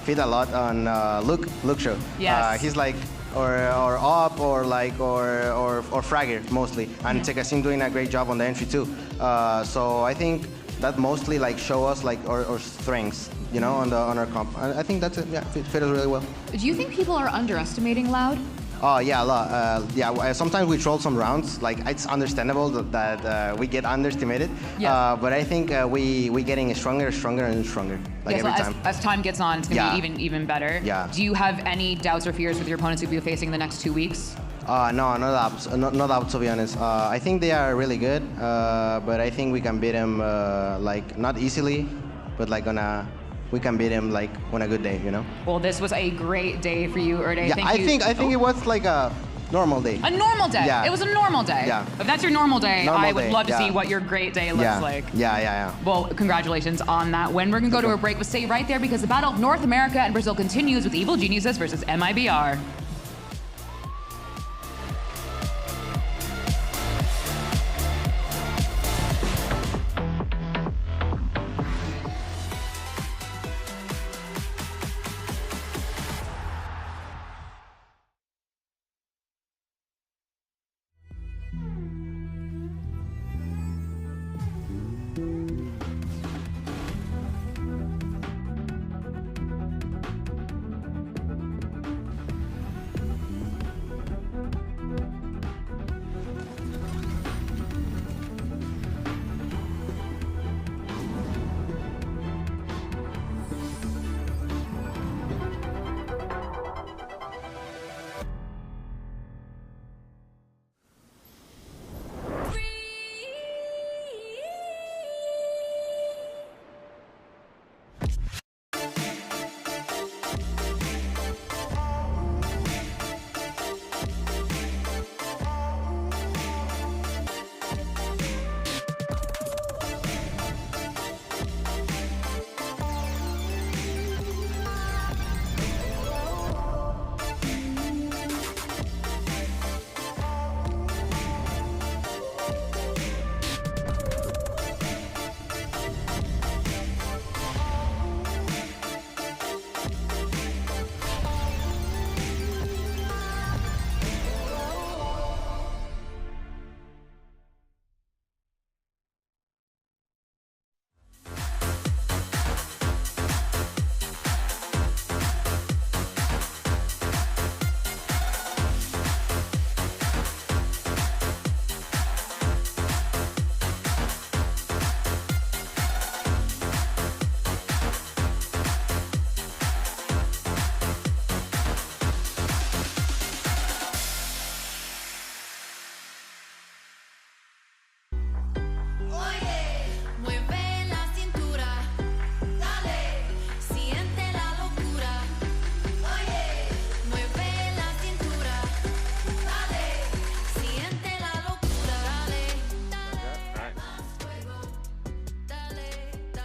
fit a lot on Luke Show. Yes. He's like or up or like or fragger mostly, and Tekasim doing a great job on the entry too. So I think that mostly like show us like our strengths, you know, on our comp. I think that's it. Yeah, fit us really well. Do you think people are underestimating Loud? Oh yeah, a lot. Sometimes we troll some rounds. Like it's understandable that we get underestimated. Yeah. But I think we getting stronger and stronger. Like every time. As time gets on, it's gonna be even better. Yeah. Do you have any doubts or fears with your opponents you'll be facing the next 2 weeks? No, not doubts. Not doubts, to be honest. I think they are really good, but I think we can beat them like not easily, but like we can beat him like on a good day, you know. Well, this was a great day for you, Erde. Yeah, I think it was like a normal day. A normal day. Yeah. It was a normal day. Yeah. If that's your normal day, I would love to see yeah. what your great day looks like. Yeah. Well, congratulations on that win. We're gonna go to a break, but stay right there because the battle of North America and Brazil continues with Evil Geniuses versus MIBR.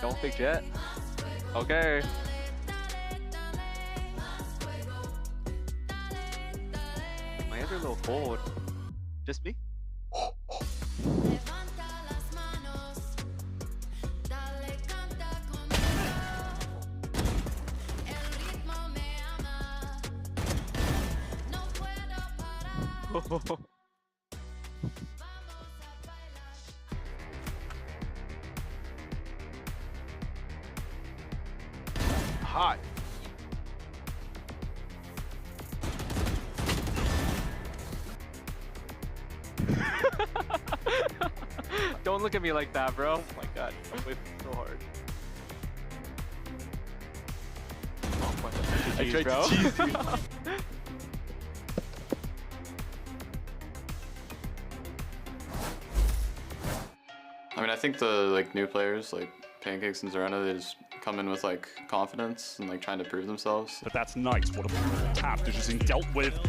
Don't pick Jet. Okay. My hands are a little cold. Just me? Hot. Don't look at me like that, bro. Oh my god, I'm whipping so hard. Oh my god, I tried to cheese you. I mean, I think the new players like Pancakes and Zerena, they just come in with like confidence and like trying to prove themselves. But that's nice. What a beautiful tap. They're just being dealt with.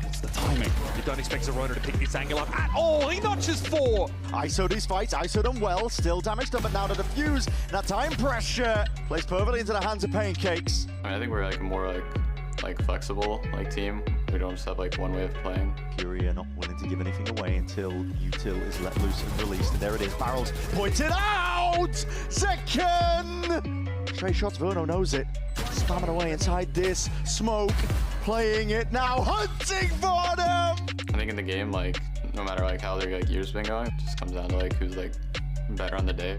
It's the timing. You don't expect Zerena to pick this angle up at all. He notches 4. ISO these fights, ISO them well, still damaged them, but now to defuse. That time pressure plays perfectly into the hands of Pancakes. I mean, I think we're like a more like flexible like team. We don't just have like one way of playing. Fury are not willing to give anything away until Util is let loose and released. And there it is, barrels pointed out! Second! Straight shots, Verno knows it. Spamming away inside this smoke, playing it now, hunting for them! I think in the game, like no matter like how their like year's been going, it just comes down to like who's like better on the day.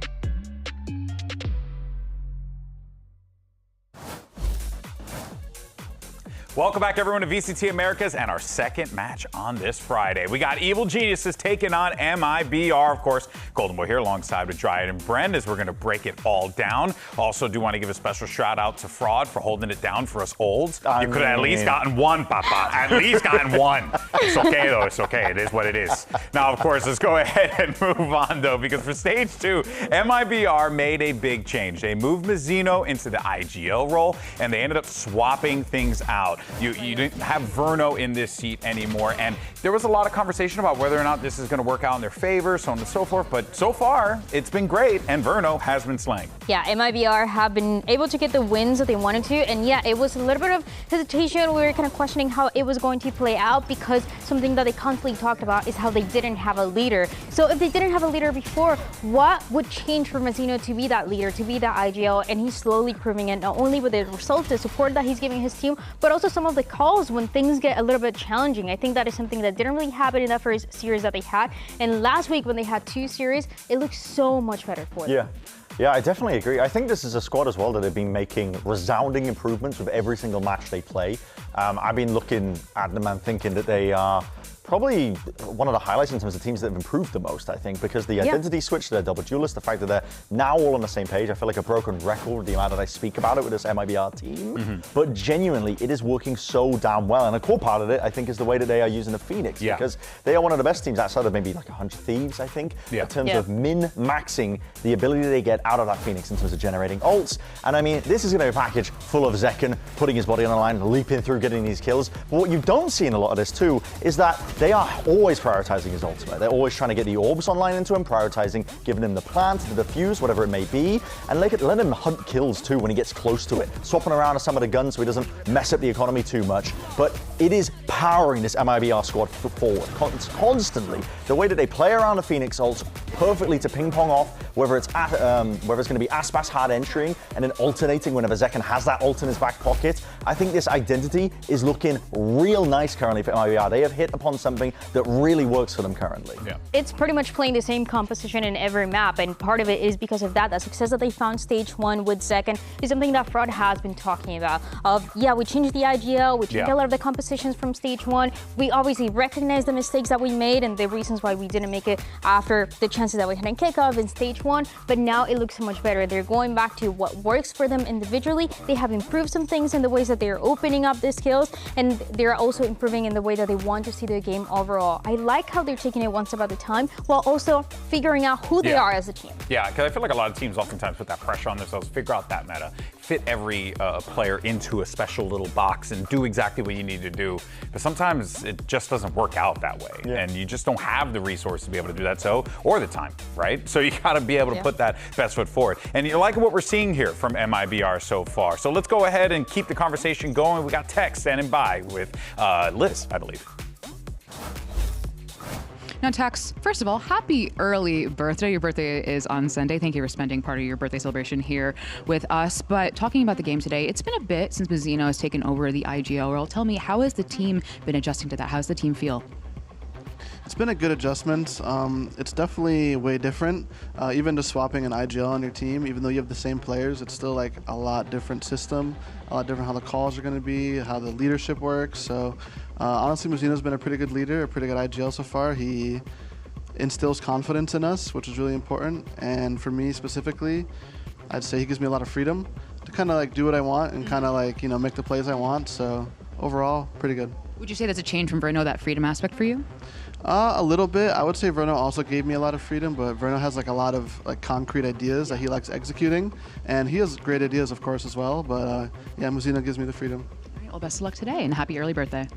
Welcome back, everyone, to VCT Americas and our second match on this Friday. We got Evil Geniuses taking on MIBR, of course. Golden Boy here alongside with Dryad and Bren as we're going to break it all down. Also, do want to give a special shout out to Fraud for holding it down for us olds. You could have at least gotten one, Papa. At least gotten one. It's okay, though. It's okay. It is what it is. Now, of course, let's go ahead and move on, though, because for stage 2, MIBR made a big change. They moved Mazzino into the IGL role, and they ended up swapping things out. You didn't have Verno in this seat anymore, and there was a lot of conversation about whether or not this is going to work out in their favor, so on and so forth, but so far, it's been great, and Verno has been slaying. Yeah, MIBR have been able to get the wins that they wanted to, and yeah, it was a little bit of hesitation. We were kind of questioning how it was going to play out because something that they constantly talked about is how they didn't have a leader. So if they didn't have a leader before, what would change for Mazzino to be that leader, to be that IGL, and he's slowly proving it, not only with the results, the support that he's giving his team, but also some of the calls when things get a little bit challenging. I think that is something that didn't really happen in that first series that they had. And last week when they had 2 series, it looked so much better for them. Yeah, I definitely agree. I think this is a squad as well that have been making resounding improvements with every single match they play. I've been looking at them and thinking that they are probably one of the highlights in terms of teams that have improved the most, I think, because the identity switch to their double duelist, the fact that they're now all on the same page, I feel like a broken record, the amount that I speak about it with this MIBR team. But genuinely, it is working so damn well. And a core part of it, I think, is the way that they are using the Phoenix, because they are one of the best teams outside of maybe like 100 Thieves, I think, in terms of min-maxing the ability they get out of that Phoenix in terms of generating ults. And I mean, this is going to be a package full of Zekken putting his body on the line, leaping through, getting these kills. But what you don't see in a lot of this too is that they are always prioritizing his ultimate. They're always trying to get the orbs online into him, prioritizing, giving him the plant, the defuse, whatever it may be, and let him hunt kills too when he gets close to it, swapping around to some of the guns so he doesn't mess up the economy too much. But it is powering this MIBR squad forward constantly. The way that they play around the Phoenix ults perfectly to ping pong off, whether it's going to be Aspas hard entering and then alternating whenever Zekken has that ult in his back pocket. I think this identity is looking real nice currently for MIBR. They have hit upon something that really works for them currently. It's pretty much playing the same composition in every map, and part of it is because of that. The success that they found stage 1 with Zekken is something that Fraud has been talking about. We changed the IGL, we changed a lot of the compositions from stage 1. We obviously recognize the mistakes that we made and the reasons why we didn't make it after the chances that we had in kickoff in stage 1, but now it looks so much better. They're going back to what works for them individually. They have improved some things in the ways that they're opening up the skills, and they're also improving in the way that they want to see the game overall. I like how they're taking it one step at a time while also figuring out who they are as a team. Yeah, because I feel like a lot of teams oftentimes put that pressure on themselves, figure out that meta, fit every player into a special little box and do exactly what you need to do. But sometimes it just doesn't work out that way, and you just don't have the resources to be able to do that, or the time, right? So you got to be able to put that best foot forward. And you like what we're seeing here from MIBR so far. So let's go ahead and keep the conversation going. We got Tex standing by with Liz, I believe. Now, Tex, first of all, happy early birthday. Your birthday is on Sunday. Thank you for spending part of your birthday celebration here with us. But talking about the game today, it's been a bit since Mazzino has taken over the IGL role. Tell me, how has the team been adjusting to that? How does the team feel? It's been a good adjustment. It's definitely way different. Even just swapping an IGL on your team, even though you have the same players, it's still like a lot different system, a lot different how the calls are going to be, how the leadership works. So honestly, Mazzino's been a pretty good leader, a pretty good IGL so far. instills confidence in us, which is really important. And for me specifically, I'd say he gives me a lot of freedom to kind of like do what I want and kind of like, you know, make the plays I want. So overall, pretty good. Would you say that's a change from Verno, that freedom aspect for you? A little bit. I would say Verno also gave me a lot of freedom, but Verno has like a lot of like concrete ideas that he likes executing, and he has great ideas, of course, as well. But yeah, Muzino gives me the freedom. All right, well, best of luck today, and happy early birthday.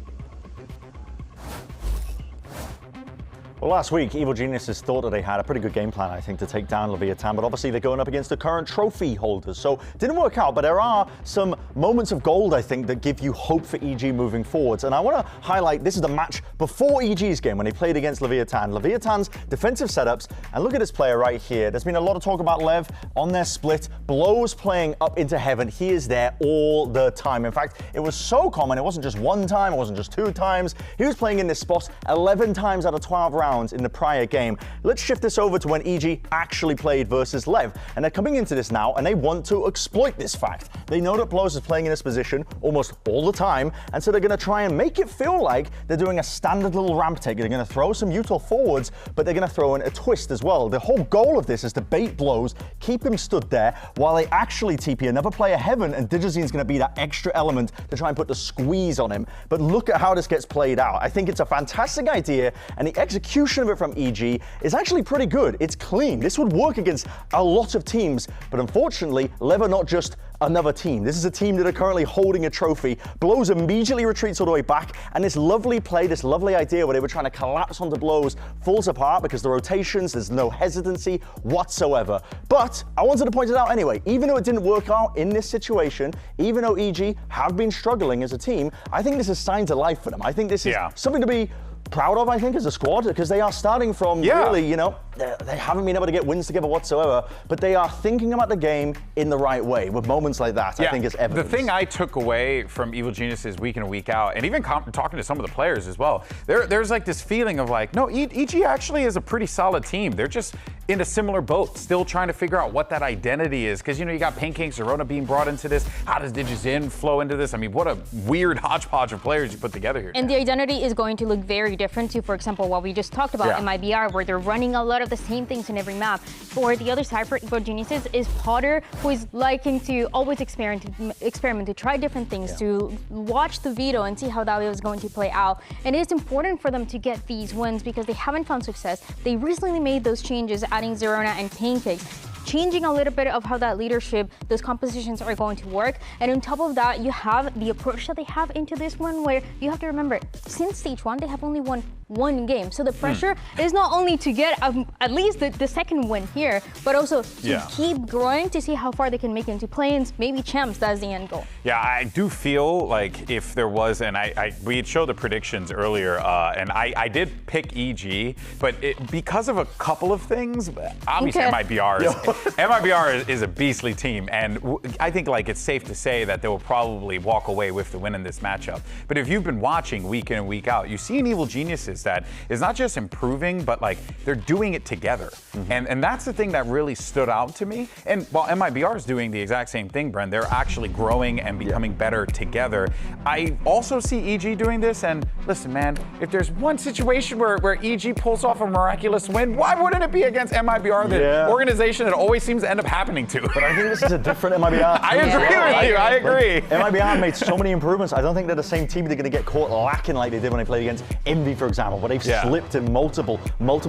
Well, last week, Evil Geniuses thought that they had a pretty good game plan, I think, to take down Leviatán, but obviously they're going up against the current trophy holders, so it didn't work out, but there are some moments of gold, I think, that give you hope for EG moving forwards, and I want to highlight, this is the match before EG's game when they played against Leviatán. Leviatán's defensive setups, and look at this player right here. There's been a lot of talk about Lev on their split. Blows playing up into heaven. He is there all the time. In fact, it was so common, it wasn't just one time, it wasn't just 2 times. He was playing in this spot 11 times out of 12 rounds in the prior game. Let's shift this over to when EG actually played versus Lev. And they're coming into this now and they want to exploit this fact. They know that Blows is playing in this position almost all the time, and so they're going to try and make it feel like they're doing a standard little ramp take. They're going to throw some util forwards, but they're going to throw in a twist as well. The whole goal of this is to bait Blows, keep him stood there while they actually TP another player heaven, and Digizine's going to be that extra element to try and put the squeeze on him. But look at how this gets played out. I think it's a fantastic idea, and the execution of it from EG is actually pretty good. It's clean. This would work against a lot of teams, but unfortunately, Lev are not just another team. This is a team that are currently holding a trophy. Blows immediately retreats all the way back, and this lovely play, this lovely idea where they were trying to collapse onto Blows falls apart because the rotations, there's no hesitancy whatsoever. But I wanted to point it out anyway. Even though it didn't work out in this situation, even though EG have been struggling as a team, I think this is signs of life for them. I think this is something to be proud of, I think, as a squad, because they are starting from really, you know, they haven't been able to get wins together whatsoever, but they are thinking about the game in the right way. With moments like that, I think it's evidence. The thing I took away from Evil Geniuses week in and week out, and even talking to some of the players as well, there's like this feeling of like, no, EG actually is a pretty solid team. They're just in a similar boat, still trying to figure out what that identity is. Because, you know, you got Pancakes, Zerona being brought into this. How does Digizin flow into this? I mean, what a weird hodgepodge of players you put together here. And the identity is going to look very different to, for example, what we just talked about MIBR, where they're running a lot of the same things in every map. For the other side, for Evil Geniuses, is Potter, who is liking to always experiment, to try different things, to watch the veto and see how that is going to play out. And it is important for them to get these wins because they haven't found success. They recently made those changes, adding Zerona and Pancakes, changing a little bit of how that leadership, those compositions are going to work. And on top of that, you have the approach that they have into this one, where you have to remember, since stage 1, they have only won 1 game. So the pressure is not only to get at least the second win here, but also to keep growing to see how far they can make into play-ins, maybe champs. That's the end goal. Yeah, I do feel like if there was, and we had showed the predictions earlier, and I did pick EG, but because of a couple of things, obviously MIBR is a beastly team, and I think like it's safe to say that they will probably walk away with the win in this matchup. But if you've been watching week in and week out, you see in Evil Geniuses that is not just improving, but like they're doing it together. And that's the thing that really stood out to me. And while MIBR is doing the exact same thing, Bren, they're actually growing and becoming better together. I also see EG doing this, and listen, man, if there's one situation where EG pulls off a miraculous win, why wouldn't it be against MIBR, the organization that always seems to end up happening to? But I think this is a different MIBR. I agree with you, I agree. MIBR made so many improvements. I don't think they're the same team that are going to get caught lacking like they did when they played against Envy, for example, where they've slipped in multiple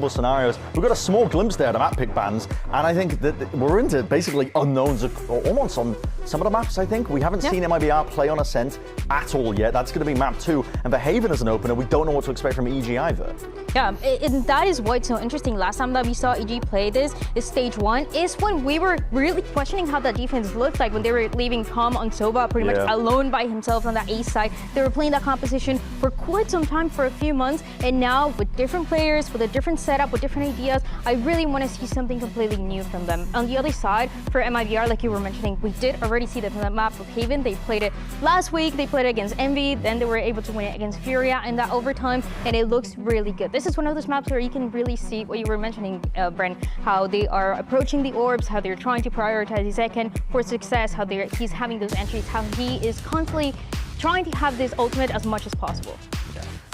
scenarios. We've got a small glimpse there of the map pick bans, and I think that we're into basically unknowns almost on some of the maps, I think. We haven't seen MIBR play on Ascent at all yet. That's going to be map 2. And for Haven as an opener, we don't know what to expect from EG either. Yeah, and that is what's so interesting. Last time that we saw EG play this is stage 1, is when we were really questioning how that defense looked like when they were leaving Tom on Sova pretty much alone by himself on that ace side. They were playing that composition for quite some time, for a few months, and now with different players, with a different setup, with different ideas, I really want to see something completely new from them. On the other side, for MIBR, like you were mentioning, we did already see that on the map with Haven. They played it last week, they played it against Envy, then they were able to win it against Furia in that overtime, and it looks really good. This is one of those maps where you can really see what you were mentioning, Bren, how they are approaching the orbs, how they're trying to prioritize his second for success, how he's having those entries, how he is constantly trying to have this ultimate as much as possible.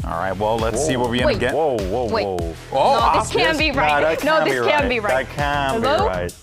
All right, well, let's see what we end up getting. Whoa, whoa, Wait. whoa. Oh, No, this can't be right. No, this can't be right. That can't Hello? be right.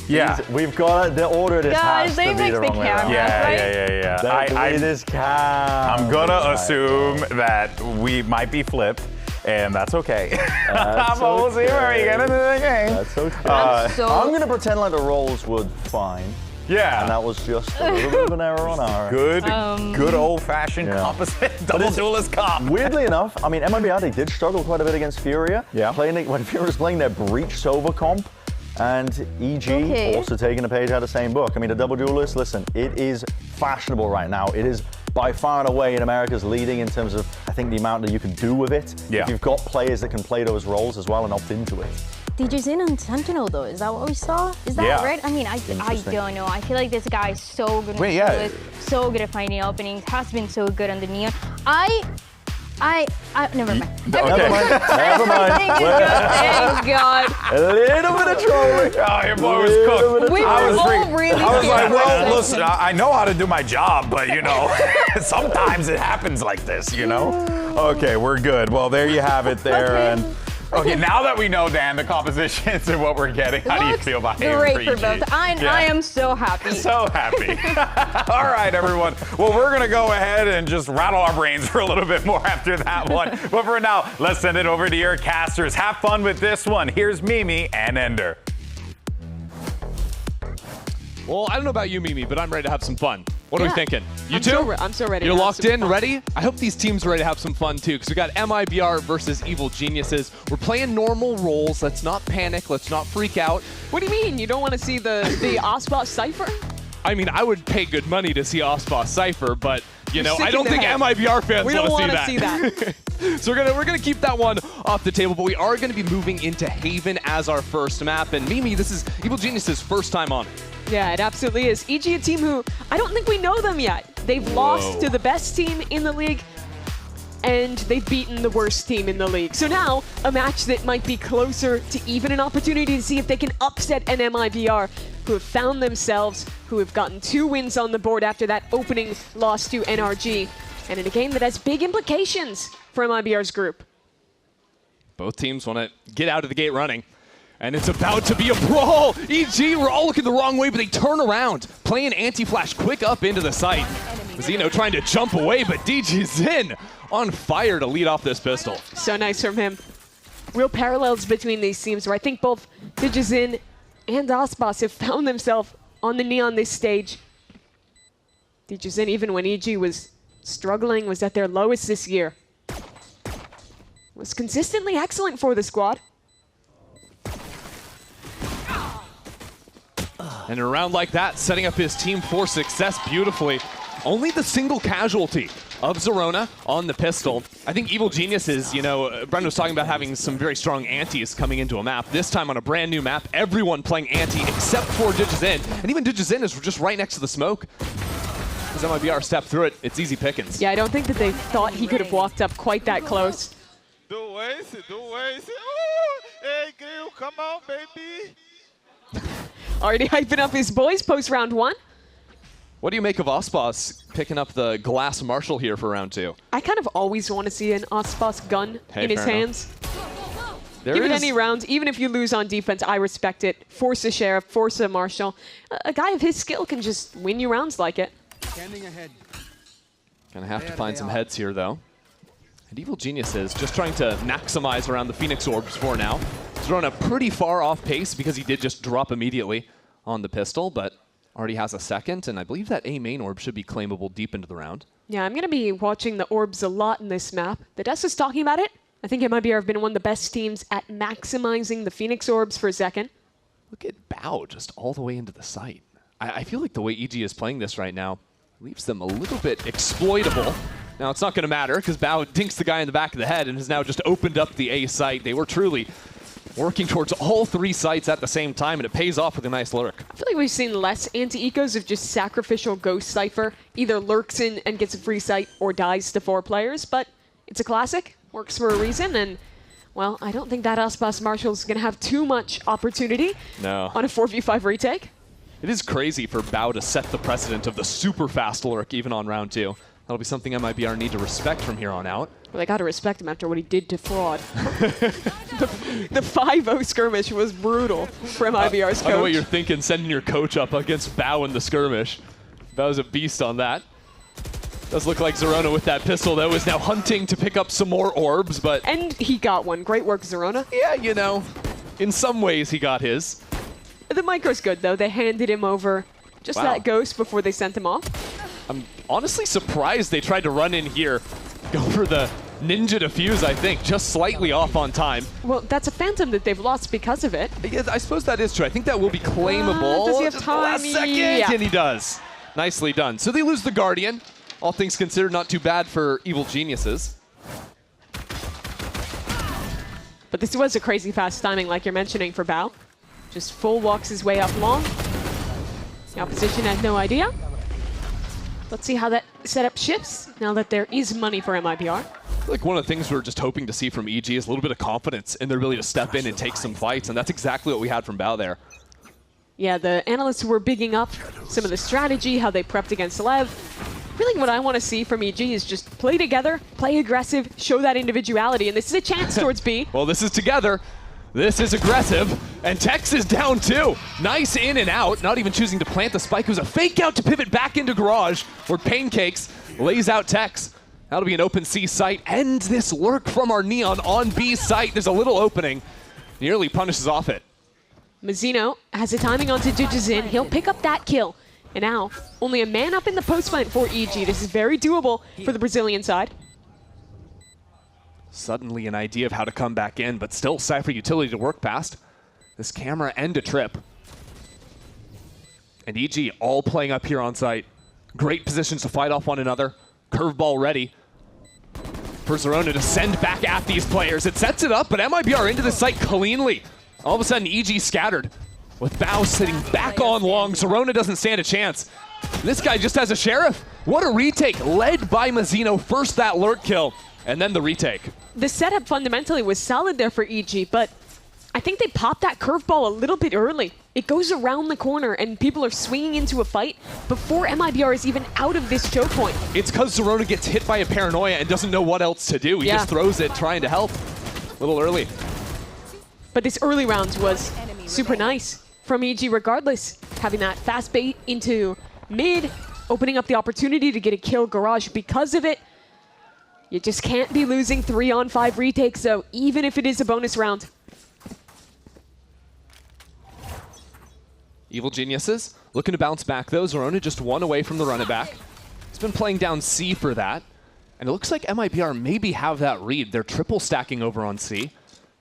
Yeah. We've got the order. This Guys, has they to be fix the the wrong way camera. around. Yeah. This can't. I'm gonna assume that we might be flipped, and that's okay. That's But we'll see where we get into the game. That's okay. I'm gonna pretend like the rolls were fine. Yeah. And that was just a little bit of an error on our end. Good old-fashioned composite double duelist comp. Weirdly enough, I mean, MIBR, they did struggle quite a bit against Furia. Yeah. When Furia was playing their Breach Sova comp, and EG also taking a page out of the same book. I mean, the double duelist, listen, it is fashionable right now. It is by far and away in America's leading in terms of, I think, the amount that you can do with it. Yeah. If you've got players that can play those roles as well and opt into it. DJ's in on Sentinel though, is that what we saw? Is that right? I mean, I don't know. I feel like this guy is so good so good at finding openings, has been so good on the Neon. Never mind. Never mind. Thank God. A little bit of trolling. Oh, your boy was cooked. We I was all really I was like, scared. well, listen, I know how to do my job, but you know, sometimes it happens like this, you know? Okay, we're good. Well, there you have it there. And okay, now that we know, Dan, the compositions and what we're getting, how do you feel about Great for EG? both. I am so happy. So happy. All right, everyone. Well, we're going to go ahead and just rattle our brains for a little bit more after that one. But for now, let's send it over to your casters. Have fun with this one. Here's Mimi and Ender. Well, I don't know about you, Mimi, but I'm ready to have some fun. What are we thinking? You too? I'm so ready. You're to have locked some in, fun. ready? I hope these teams are ready to have some fun too, because we got MIBR versus Evil Geniuses. We're playing normal roles. Let's not panic. Let's not freak out. What do you mean? You don't want to see the Osboss Cypher? I mean, I would pay good money to see Osboss Cypher, but you know, I don't think head. MIBR fans We don't want want to see that. So we're gonna keep that one off the table, but we are gonna be moving into Haven as our first map. And Mimi, this is Evil Geniuses' first time on it. Yeah, it absolutely is. EG, a team who I don't think we know them yet. They've lost to the best team in the league, and they've beaten the worst team in the league. So now, a match that might be closer to even an opportunity to see if they can upset an MIBR, who have found themselves, who have gotten 2 wins on the board after that opening loss to NRG, and in a game that has big implications for MIBR's group. Both teams want to get out of the gate running. And it's about to be a brawl. EG, we're all looking the wrong way, but they turn around, playing anti-flash quick up into the site. Zeno trying to jump away, but DG's in on fire to lead off this pistol. So nice from him. Real parallels between these teams where I think both Digizin and Osboss have found themselves on the Neon this stage. Digizin, even when EG was struggling, was at their lowest this year, was consistently excellent for the squad. And in a round like that, setting up his team for success beautifully. Only the single casualty of Zerona on the pistol. I think Evil Geniuses, you know, Brendan was talking about having some very strong antis coming into a map. This time on a brand new map, everyone playing anti except for Digizin. And even Digizin is just right next to the smoke. As MIBR step through it, it's easy pickings. Yeah, I don't think that they thought he could have walked up quite that close. Do ways. Hey, Grill, come on, baby. Already hyping up his boys post round 1. What do you make of Osboss picking up the glass Marshall here for round 2? I kind of always want to see an Osboss gun in his hands. Give it any round. Even if you lose on defense, I respect it. Force a Sheriff, force a Marshall. A guy of his skill can just win you rounds like it. Standing ahead. Gonna have to find some heads here, though. And Evil Geniuses just trying to maximize around the Phoenix Orbs for now. Thrown a pretty far off pace because he did just drop immediately on the pistol, but already has a second, and I believe that A main orb should be claimable deep into the round. Yeah, I'm going to be watching the orbs a lot in this map. The Desk is talking about it. I think MIBR have been one of the best teams at maximizing the Phoenix Orbs for a second. Look at Bao just all the way into the site. I feel like the way EG is playing this right now leaves them a little bit exploitable. Now, it's not going to matter because Bao dinks the guy in the back of the head and has now just opened up the A site. They were truly working towards all 3 sites at the same time, and it pays off with a nice lurk. I feel like we've seen less anti-ecos of just sacrificial Ghost Cypher. Either lurks in and gets a free site or dies to 4 players, but it's a classic. Works for a reason, and, well, I don't think that Osboss Marshall's going to have too much opportunity on a 4v5 retake. It is crazy for Bao to set the precedent of the super fast lurk even on round 2. That'll be something MIBR need to respect from here on out. Well, they got to respect him after what he did to Fraud. The 5-0 skirmish was brutal for MIBR's coach. I know what you're thinking, sending your coach up against Bao in the skirmish. That was a beast on that. Does look like Zerona with that pistol, though, is now hunting to pick up some more orbs, but... And he got one. Great work, Zerona. Yeah, you know, in some ways he got his. The micro's good, though. They handed him over just that ghost before they sent him off. I'm honestly surprised they tried to run in here. Go for the ninja defuse, I think, just slightly off on time. Well, that's a Phantom that they've lost because of it. Yeah, I suppose that is true. I think that will be claimable. Does he have Just time? Last second, Yeah. and he does. Nicely done. So they lose the Guardian. All things considered, not too bad for Evil Geniuses. But this was a crazy fast timing, like you're mentioning, for Bao. Just full walks his way up long. The opposition had no idea. Let's see how that setup shifts now that there is money for MIBR. Like one of the things we were just hoping to see from EG is a little bit of confidence in their ability to step in and take some fights, and that's exactly what we had from Bao there. Yeah, the analysts were bigging up some of the strategy, how they prepped against Lev. Really what I want to see from EG is just play together, play aggressive, show that individuality, and this is a chance towards B. Well, this is together. This is aggressive, and Tex is down too. Nice in and out, not even choosing to plant the spike. It was a fake out to pivot back into Garage, where Pancakes lays out Tex. That'll be an open C site. And this lurk from our Neon on B site. There's a little opening. Nearly punishes off it. Mazzino has the timing onto Digizin. He'll pick up that kill. And now, only a man up in the post plant for EG. This is very doable for the Brazilian side. Suddenly an idea of how to come back in, but still Cypher utility to work past. This camera and a trip. And EG all playing up here on site. Great positions to fight off one another. Curveball ready for Zerona to send back at these players. It sets it up, but MIBR into the site cleanly. All of a sudden, EG scattered. With Bao sitting back on long, Zerona doesn't stand a chance. This guy just has a Sheriff. What a retake, led by Mazzino. First that lurk kill, and then the retake. The setup fundamentally was solid there for EG, but I think they popped that curveball a little bit early. It goes around the corner, and people are swinging into a fight before MIBR is even out of this choke point. It's because Zerona gets hit by a paranoia and doesn't know what else to do. He just throws it, trying to help. A little early. But this early round was super nice from EG regardless. Having that fast bait into mid, opening up the opportunity to get a kill Garage because of it. You just can't be losing 3-on-5 retakes though, even if it is a bonus round. Evil Geniuses looking to bounce back though. Zerona just one away from the run it back. He's been playing down C for that. And it looks like MIBR maybe have that read. They're triple stacking over on C.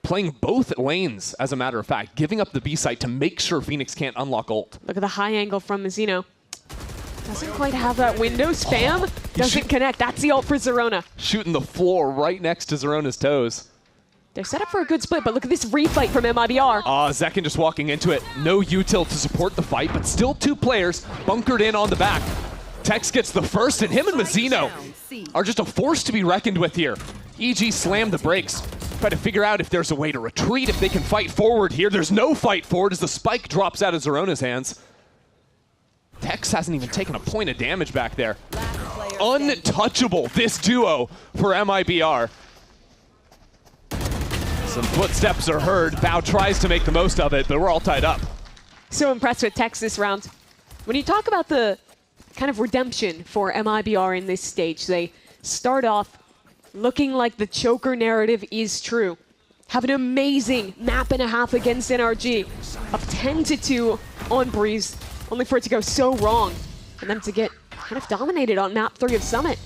Playing both lanes, as a matter of fact, giving up the B site to make sure Phoenix can't unlock ult. Look at the high angle from Mazzino. Doesn't quite have that window. Spam doesn't connect. That's the ult for Zerona. Shooting the floor right next to Zerona's toes. They're set up for a good split, but look at this refight from MIBR. Zekin just walking into it. No util to support the fight, but still two players bunkered in on the back. Tex gets the first, and him and Mazzino are just a force to be reckoned with here. EG slammed the brakes. Try to figure out if there's a way to retreat, if they can fight forward here. There's no fight forward as the spike drops out of Zerona's hands. Tex hasn't even taken a point of damage back there. Untouchable, this duo for MIBR. Some footsteps are heard. Bao tries to make the most of it, but we're all tied up. So impressed with Tex this round. When you talk about the kind of redemption for MIBR in this stage, they start off looking like the choker narrative is true. Have an amazing map and a half against NRG. Up 10-2 on Breeze, only for it to go so wrong. And them to get kind of dominated on map 3 of Summit.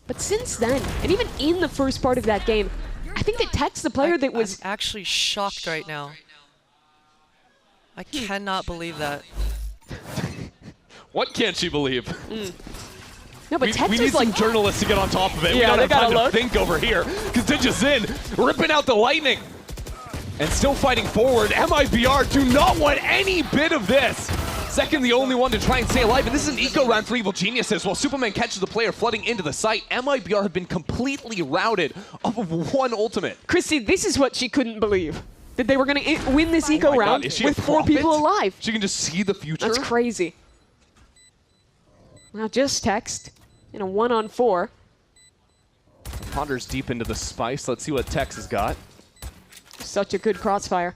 But since then, and even in the first part of that game, I think that Tex, the player that was... I'm actually shocked right now. I cannot believe that. What can't she believe? No, but Tex we need some like, journalists to get on top of it. Yeah, we don't have time look. to think over here. Because Digizin ripping out the lightning. And still fighting forward. MIBR do not want any bit of this. Second, the only one to try and stay alive. And this is an eco round for Evil Geniuses. While Superman catches the player flooding into the site, MIBR have been completely routed off of one ultimate. Christy, this is what she couldn't believe. That they were going to win this eco round with 4 people alive. She can just see the future. That's crazy. Now just Tex in a 1-on-4. Ponders deep into the spice. Let's see what Tex has got. Such a good crossfire.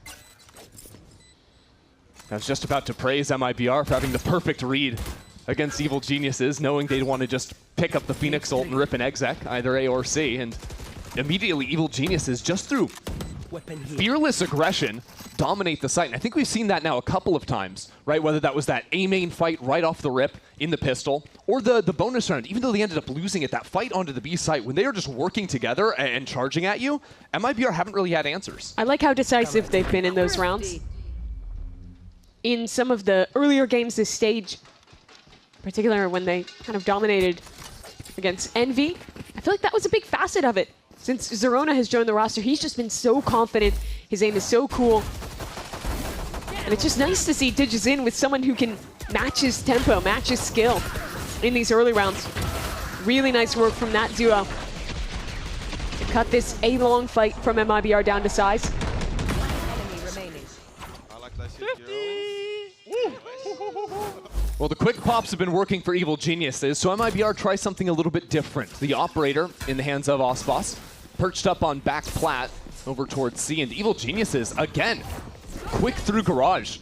I was just about to praise MIBR for having the perfect read against Evil Geniuses, knowing they'd want to just pick up the Phoenix ult and rip an exec, either A or C, and immediately Evil Geniuses, just through fearless aggression, dominate the site. And I think we've seen that now a couple of times, right? Whether that was that A main fight right off the rip in the pistol, or the bonus round, even though they ended up losing it, that fight onto the B site, when they are just working together and charging at you, MIBR haven't really had answers. I like how decisive they've been in those rounds. In some of the earlier games this stage, particularly when they kind of dominated against Envy, I feel like that was a big facet of it. Since Zerona has joined the roster, he's just been so confident. His aim is so cool. And it's just nice to see Digizin with someone who can match his tempo, match his skill in these early rounds. Really nice work from that duo to cut this A-long fight from MIBR down to size. Well, the quick pops have been working for Evil Geniuses, so MIBR tries something a little bit different. The operator in the hands of Ospas, perched up on back plat over towards C, and Evil Geniuses, again, quick through garage.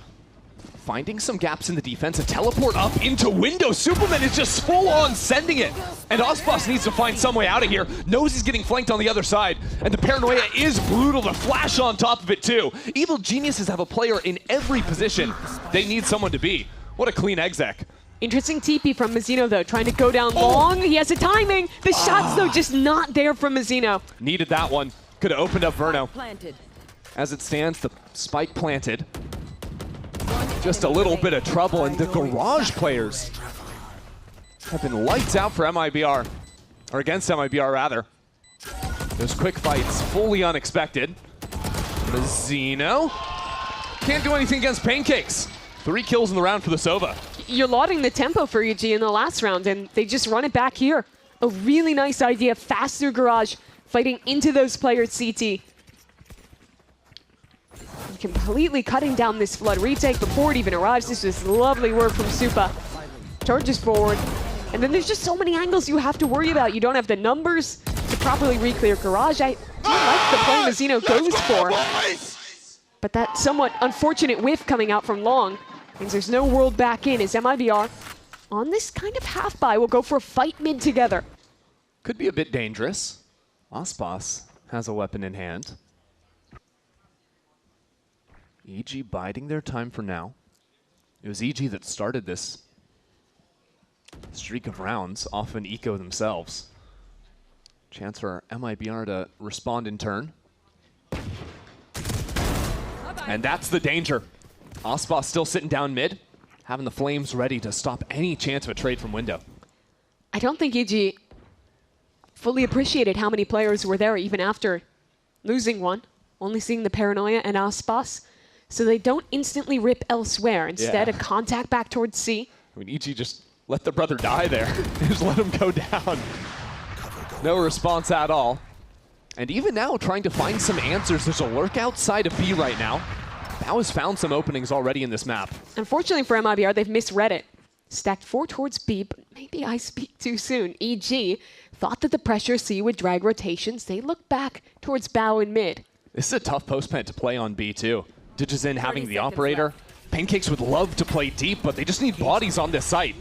Finding some gaps in the defense, a teleport up into window. Superman is just full on sending it. And Ospas needs to find some way out of here. Knows he's getting flanked on the other side. And the paranoia is brutal. The flash on top of it too. Evil Geniuses have a player in every position they need someone to be. What a clean exec. Interesting TP from Mazzino though, trying to go down long. He has a timing. The shots though just not there from Mazzino. Needed that one. Could have opened up Verno. Planted. As it stands, the spike planted. Just a little bit of trouble, and the garage players have been lights out for MIBR, or against MIBR rather. Those quick fights, fully unexpected. Mazzino can't do anything against Pancakes. 3 kills in the round for the Sova. You're lauding the tempo for EG in the last round, and they just run it back here. A really nice idea, fast through garage, fighting into those players CT. Completely cutting down this flood retake before it even arrives. This is lovely work from Supa. Charges forward. And then there's just so many angles you have to worry about. You don't have the numbers to properly re-clear garage. I do like the play Mazzino goes for. But that somewhat unfortunate whiff coming out from long means there's no world back in as MIBR on this kind of half buy will go for a fight mid together. Could be a bit dangerous. Ospas has a weapon in hand. EG biding their time for now. It was EG that started this streak of rounds, often eco themselves. Chance for MIBR to respond in turn. And that's the danger. Ospas still sitting down mid, having the flames ready to stop any chance of a trade from window. I don't think EG fully appreciated how many players were there even after losing one, only seeing the paranoia and Ospas. So they don't instantly rip elsewhere. Instead, a contact back towards C. I mean, EG just let the brother die there. Just let him go down. No response at all. And even now, trying to find some answers. There's a lurk outside of B right now. Bao has found some openings already in this map. Unfortunately for MIBR, they've misread it. Stacked 4 towards B, but maybe I speak too soon. EG thought that the pressure C would drag rotations. They look back towards Bao in mid. This is a tough post plant to play on B too. Digizin having the operator. Pancakes would love to play deep, but they just need bodies on this site.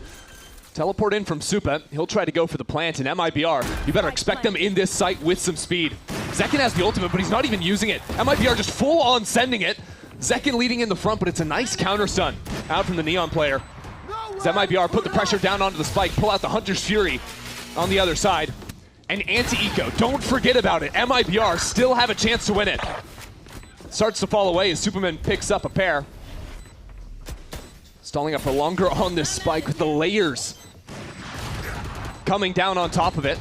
Teleport in from Supa. He'll try to go for the plant, and MIBR, you better expect them in this site with some speed. Zekin has the ultimate, but he's not even using it. MIBR just full on sending it. Zekin leading in the front, but it's a nice counter stun out from the Neon player. As MIBR put the pressure down onto the spike, pull out the Hunter's Fury on the other side. And anti-eco, don't forget about it. MIBR still have a chance to win it. Starts to fall away as Superman picks up a pair. Stalling up for longer on this spike with the layers coming down on top of it.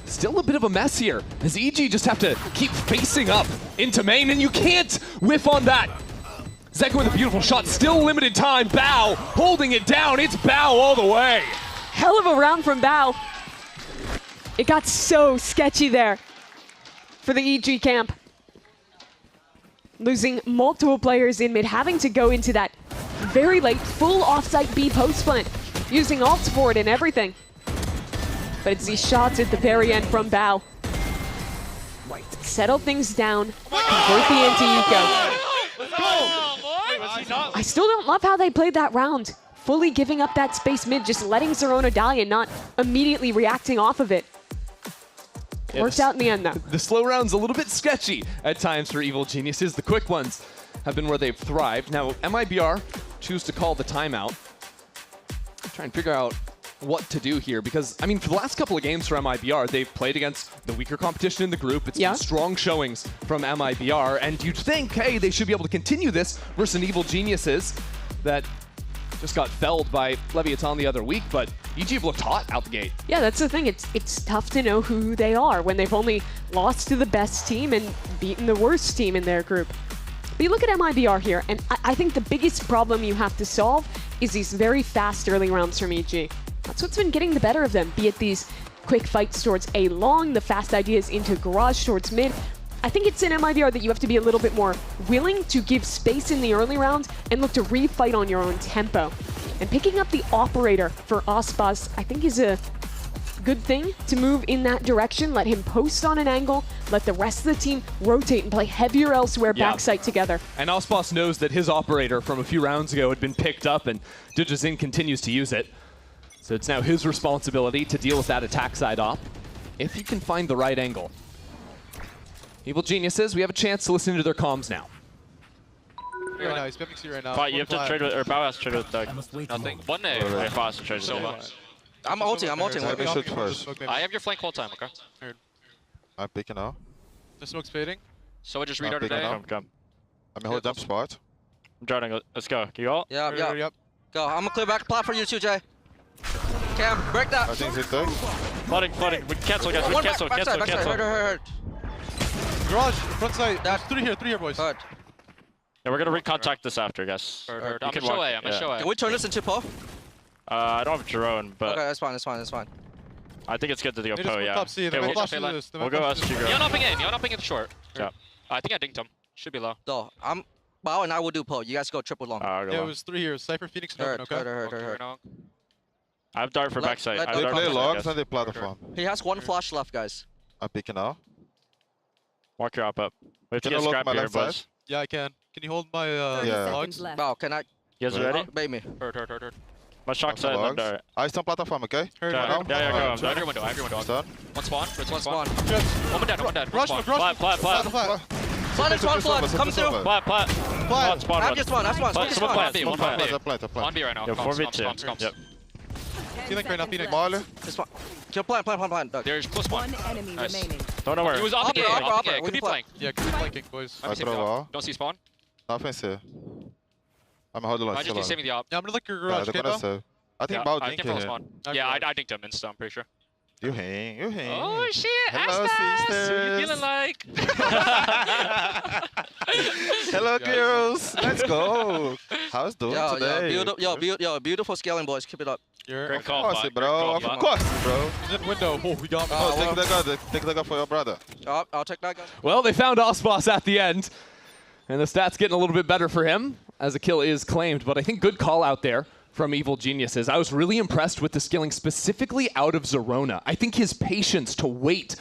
Still a bit of a mess here as EG just have to keep facing up into main, and you can't whiff on that. Zekin with a beautiful shot, still limited time. Bao holding it down. It's Bao all the way. Hell of a round from Bao. It got so sketchy there for the EG camp. Losing multiple players in mid, having to go into that very late full offsite B post plant, using ults for it and everything. but it's these shots at the very end from Bao. Settle things down, convert the anti-eco. I still don't love how they played that round. Fully giving up that space mid, just letting Zerona die and not immediately reacting off of it. Worked out in the end, though. The slow round's a little bit sketchy at times for Evil Geniuses. The quick ones have been where they've thrived. Now, MIBR choose to call the timeout. Try and figure out what to do here, because, I mean, for the last couple of games for MIBR, they've played against the weaker competition in the group. It's been strong showings from MIBR, and you'd think, hey, they should be able to continue this versus an Evil Geniuses that just got felled by Leviatán the other week, but EG have looked hot out the gate. Yeah, that's the thing. It's tough to know who they are when they've only lost to the best team and beaten the worst team in their group. But you look at MIBR here, and I think the biggest problem you have to solve is these very fast early rounds from EG. That's what's been getting the better of them, be it these quick fights towards A long, the fast ideas into garage towards mid. I think it's in MIBR that you have to be a little bit more willing to give space in the early round and look to refight on your own tempo. And picking up the operator for Aspas, I think, is a good thing to move in that direction. Let him post on an angle, let the rest of the team rotate and play heavier elsewhere backside together. And Aspas knows that his operator from a few rounds ago had been picked up, and Digizin continues to use it. So it's now his responsibility to deal with that attack side op, if he can find the right angle. Evil Geniuses, we have a chance to listen to their comms now. Right now, he's pimping C right now. But you have to trade with, or Bao has to trade with Doug. Nothing. One A. Okay, Bao has to trade with Silva. I'm ulting. Let me shoot first. I have your flank whole time, okay? I'm picking now. The smoke's fading. So I just restarted A. Come. I'm in hold jump spot. I'm joining. Let's go. Can you all? Yeah. Go. I'm gonna clear back plat for you too, Jay. Cam, break that. I think it's Doug. Flooding. We cancel, guys. We cancel. Hurt. Garage, front side. There's three here, boys. Hurt. Yeah, we're gonna recontact this after, guys. I'm gonna show A. Can we turn this into Poe? I don't have drone, but okay, that's fine. I think it's good to go Poe, yeah. Top C. We'll go SG go. You're not pinging in. You're not pinging short. Yeah. I think I dinked him. Should be low. No, I'm Bao and I will do Poe. You guys go triple long. Yeah, it was 3 here. Cypher, Phoenix, and Open, okay? Hurt. I have dart for backside. They play logs on the platform. He has one flash left, guys. I'm picking now. Walk your op up. We have to Can get I look scrap my here, left side? boys. Yeah, I can. Can you hold my logs? Bao, can I? You guys ready? Bait me. Hurt. My shock side left dart. I stand platform, okay? Hurt. Yeah, go. I have your window. Done. One spawn. One spawn. Spawn. One dead. Rush. Plat. Spawn flood. Come through. Plat. Spawn. I just spawn. One Plant. On B right now. Yo, 4v2. Comms. Yep. T-Link right now, Phoenix. Molly. Kill plan. Doug. There's close one. One enemy Nice. remaining. Don't worry. He was up Upper. A. Could be flank. Yeah, keep flanking, boys. I throw wall. Don't see spawn. Nothing here. I'm holding on. I just need to save me the op. Yeah, I'm gonna look your Yeah, garage, they're okay, gonna Bao? save. I think Yeah, about I dinking can follow here. spawn. Yeah, I dinked him insta, I'm pretty sure. You hang. Oh shit, Hello, Aspas! What you sisters. feeling like? Hello, girls. Let's go. How's doing today? Beautiful scaling, boys. Keep it up. Great Of call, course, bud. bro. Great call, Of bud. course, bro. He's in window. Oh, we got me. Oh, take the gun. Take the gun for your brother. I'll take that, guys. Well, they found Aspas at the end, and the stats getting a little bit better for him as a kill is claimed, but I think good call out there from Evil Geniuses. I was really impressed with the skilling specifically out of Zerona. I think his patience to wait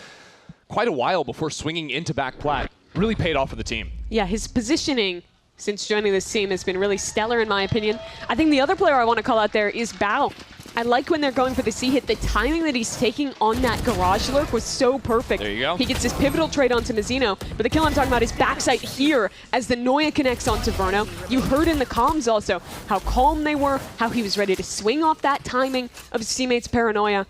quite a while before swinging into back plat really paid off for the team. Yeah, his positioning since joining this team has been really stellar in my opinion. I think the other player I want to call out there is Bao. I like when they're going for the C hit. The timing that he's taking on that garage lurk was so perfect. There you go. He gets his pivotal trade onto Mizzino, but the kill I'm talking about is backside here as the Noya connects onto Verno. You heard in the comms also how calm they were, how he was ready to swing off that timing of his teammates' paranoia.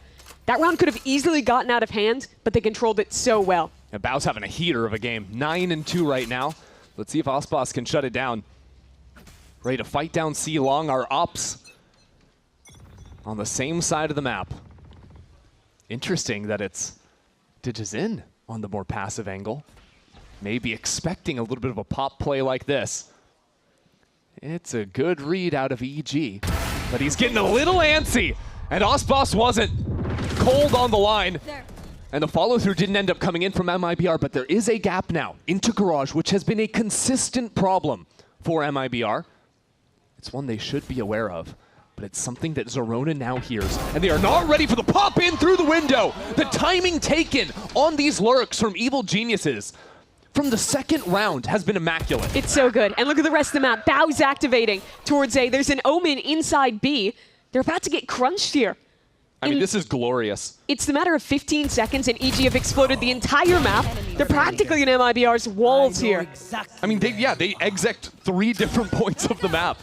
That round could have easily gotten out of hand, but they controlled it so well. And Bao's having a heater of a game. 9-2 right now. Let's see if Aspas can shut it down. Ready to fight down C long. Our ops on the same side of the map. Interesting that it's Digizin on the more passive angle. Maybe expecting a little bit of a pop play like this. It's a good read out of EG, but he's getting a little antsy, and Aspas wasn't. Cold on the line, and the follow-through didn't end up coming in from MIBR, but there is a gap now into Garage, which has been a consistent problem for MIBR. It's one they should be aware of. but it's something that Zerona now hears, and they are not ready for the pop in through the window. The timing taken on these lurks from Evil Geniuses from the second round has been immaculate. It's so good. And look at the rest of the map. Bow's activating towards A. There's an Omen inside B. They're about to get crunched here. I mean, this is glorious. It's the matter of 15 seconds, and EG have exploded the entire map. They're practically in MIBR's walls here. I mean, they exect 3 different points of the map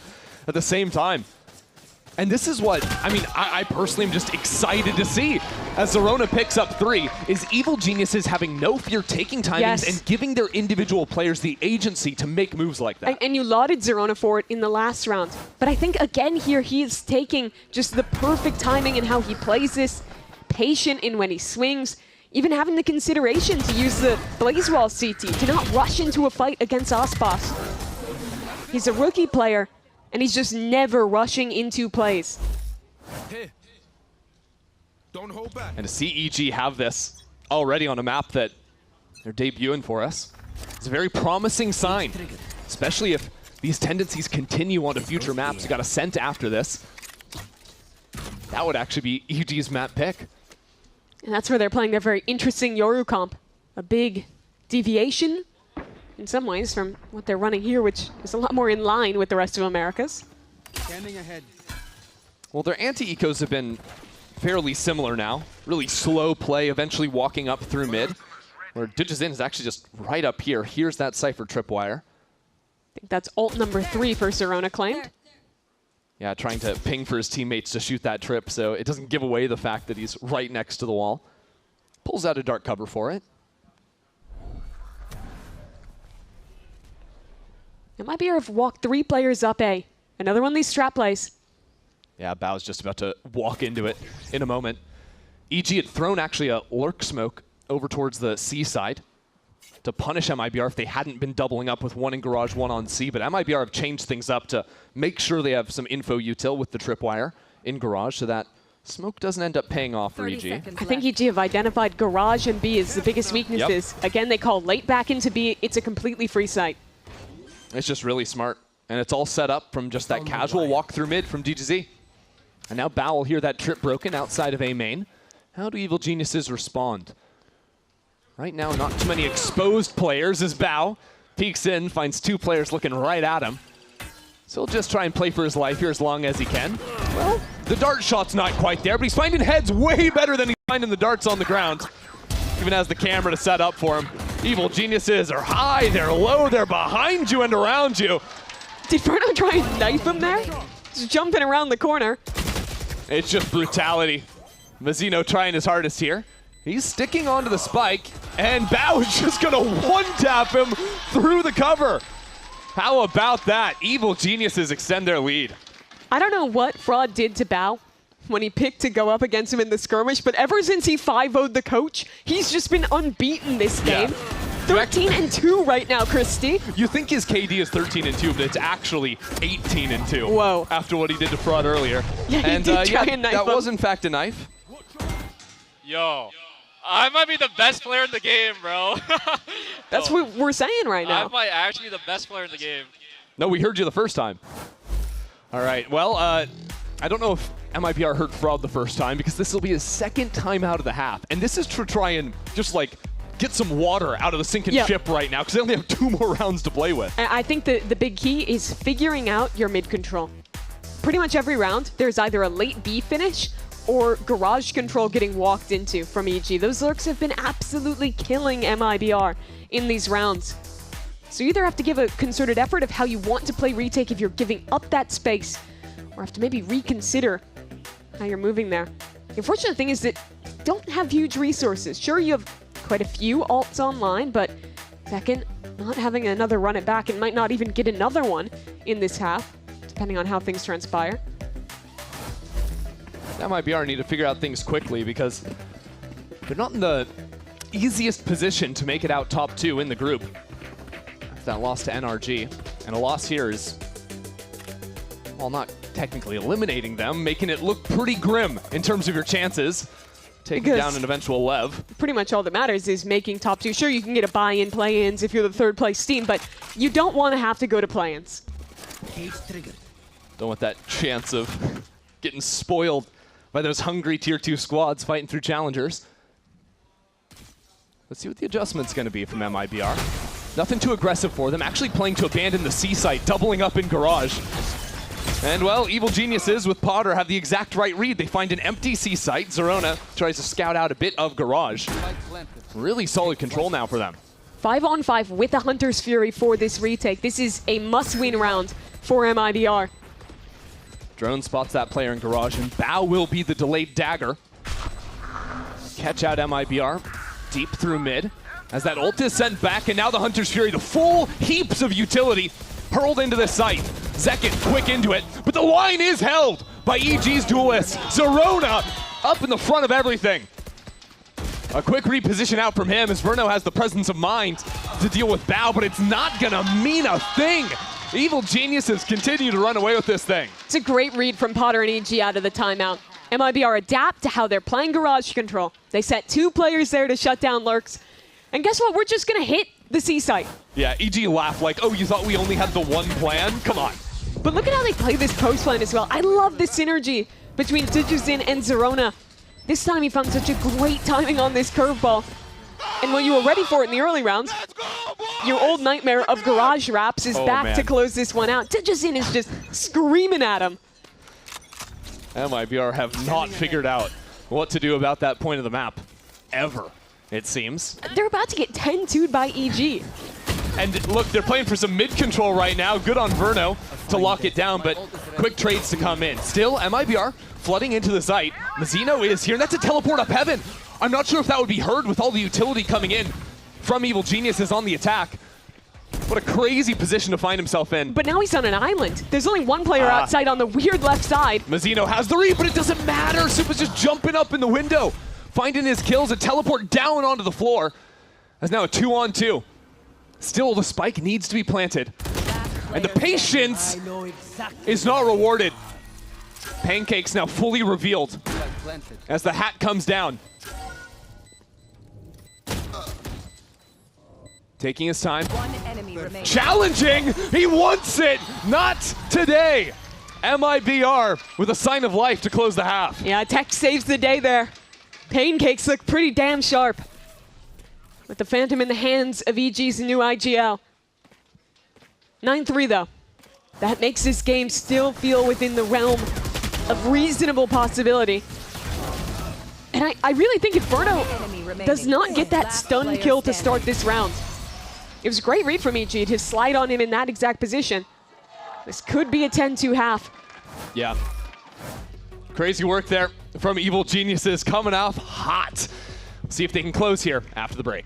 at the same time. And this is what, I mean, I personally am just excited to see. As Zerona picks up 3, is Evil Geniuses having no fear taking timings and giving their individual players the agency to make moves like that. And you lauded Zerona for it in the last round. But I think, again, here he is taking just the perfect timing in how he plays this, patient in when he swings, even having the consideration to use the Blaze Wall CT, to not rush into a fight against Aspas. He's a rookie player, and he's just never rushing into plays. Don't hold back. And to see EG have this already on a map that they're debuting for us, it's a very promising sign, especially if these tendencies continue onto future maps. You got a Scent after this. That would actually be EG's map pick. And that's where they're playing their very interesting Yoru comp. A big deviation in some ways from what they're running here, which is a lot more in line with the rest of Americas. Standing ahead. Well, their anti-ecos have been fairly similar now. Really slow play, eventually walking up through mid. Where Digizin is actually just right up here. Here's that Cypher tripwire. I think that's ult number 3 for Zerona claimed. Yeah, trying to ping for his teammates to shoot that trip, so it doesn't give away the fact that he's right next to the wall. Pulls out a dark cover for it. MIBR have walked 3 players up A. Another one of these strat plays. Yeah, Bao's just about to walk into it in a moment. EG had thrown actually a lurk smoke over towards the C side to punish MIBR if they hadn't been doubling up with 1 in garage, 1 on C, but MIBR have changed things up to make sure they have some info util with the tripwire in garage so that smoke doesn't end up paying off for EG. I think EG have identified garage and B as the biggest weaknesses. Yep. Again, they call late back into B. It's a completely free site. It's just really smart. And it's all set up from just that casual walk through mid from DGZ. And now Bao will hear that trip broken outside of A main. How do Evil Geniuses respond? Right now, not too many exposed players as Bao peeks in, finds 2 players looking right at him. So he'll just try and play for his life here as long as he can. Well, the dart shot's not quite there, but he's finding heads way better than he's finding the darts on the ground. Even has the camera to set up for him. Evil Geniuses are high, they're low, they're behind you and around you. Did Fernando try and knife him there? Just jumping around the corner. It's just brutality. Mazzino trying his hardest here. He's sticking onto the spike, and Bao is just gonna one-tap him through the cover. How about that? Evil Geniuses extend their lead. I don't know what Fraud did to Bao when he picked to go up against him in the skirmish, but ever since he 5-0'd the coach, he's just been unbeaten this game. 13-2 right now, Christy. You think his KD is 13-2, but it's actually 18-2. Whoa. After what he did to Fraud earlier. Yeah, he did try and knife that him. was in fact a knife. Yo, I might be the best player in the game, bro. That's what we're saying right now. I might actually be the best player in the game. No, we heard you the first time. All right, well, I don't know if MIBR heard Fraud the first time because this will be his 2nd time out of the half. And this is to try and just like get some water out of the sinking ship right now because they only have 2 more rounds to play with. I think the big key is figuring out your mid control. Pretty much every round, there's either a late B finish or garage control getting walked into from EG. Those lurks have been absolutely killing MIBR in these rounds. So you either have to give a concerted effort of how you want to play retake if you're giving up that space, or have to maybe reconsider how you're moving there. The unfortunate thing is that you don't have huge resources. Sure, you have quite a few ults online, but second, not having another run it back and might not even get another one in this half, depending on how things transpire. MIBR need to figure out things quickly because they're not in the easiest position to make it out top 2 in the group. After that loss to NRG. And a loss here is, well, not technically eliminating them, making it look pretty grim in terms of your chances. Taking down an eventual Lev. Pretty much all that matters is making top 2. Sure, you can get a buy-in, play-ins if you're the 3rd place team, but you don't want to have to go to play-ins. Don't want that chance of getting spoiled by those hungry Tier 2 squads fighting through challengers. Let's see what the adjustment's going to be from MIBR. Nothing too aggressive for them, actually playing to abandon the C site, doubling up in Garage. And well, Evil Geniuses with Potter have the exact right read. They find an empty C site. Zerona tries to scout out a bit of Garage. Really solid control now for them. 5-on-5 with a Hunter's Fury for this retake. This is a must-win round for MIBR. Drone spots that player in Garage, and Bao will be the delayed dagger. Catch out MIBR deep through mid as that ult is sent back, and now the Hunter's Fury, the full heaps of utility hurled into the site. Zekin quick into it, but the line is held by EG's duelists. Zerona up in the front of everything. A quick reposition out from him as Verno has the presence of mind to deal with Bao, but it's not gonna mean a thing. Evil Geniuses continue to run away with this thing. It's a great read from Potter and EG out of the timeout. MIBR adapt to how they're playing Garage Control. They set 2 players there to shut down lurks. And guess what? We're just gonna hit the C site. Yeah, EG laughed like, oh, you thought we only had the one plan? Come on. But look at how they play this post plan as well. I love the synergy between Digizin and Zerona. This time he found such a great timing on this curveball. And when you were ready for it in the early rounds, your old nightmare of Garage Wraps is back to close this one out. Digizin is just screaming at him. MIBR have not figured out what to do about that point of the map. Ever, it seems. They're about to get 10-2'd by EG. And look, they're playing for some mid-control right now. Good on Verno to lock it down, but quick trades to come in. Still, MIBR flooding into the site. Mazzino is here, and that's a teleport up heaven. I'm not sure if that would be heard with all the utility coming in from Evil Geniuses on the attack. What a crazy position to find himself in. But now he's on an island. There's only one player outside on the weird left side. Mazzino has the read, but it doesn't matter. Supa's just jumping up in the window, finding his kills, a teleport down onto the floor. That's now a 2-on-2. Still, the spike needs to be planted. And the patience is not rewarded. Pancakes now fully revealed as the hat comes down. Taking his time. Challenging! He wants it! Not today! MIBR with a sign of life to close the half. Yeah, Tech saves the day there. Pancakes look pretty damn sharp. With the Phantom in the hands of EG's new IGL. 9-3 though. That makes this game still feel within the realm of reasonable possibility. And I really think if Verno does not get that stun kill to start this round, it was a great read from EG to slide on him in that exact position. This could be a 10-2 half. Yeah. Crazy work there from Evil Geniuses, coming off hot. See if they can close here after the break.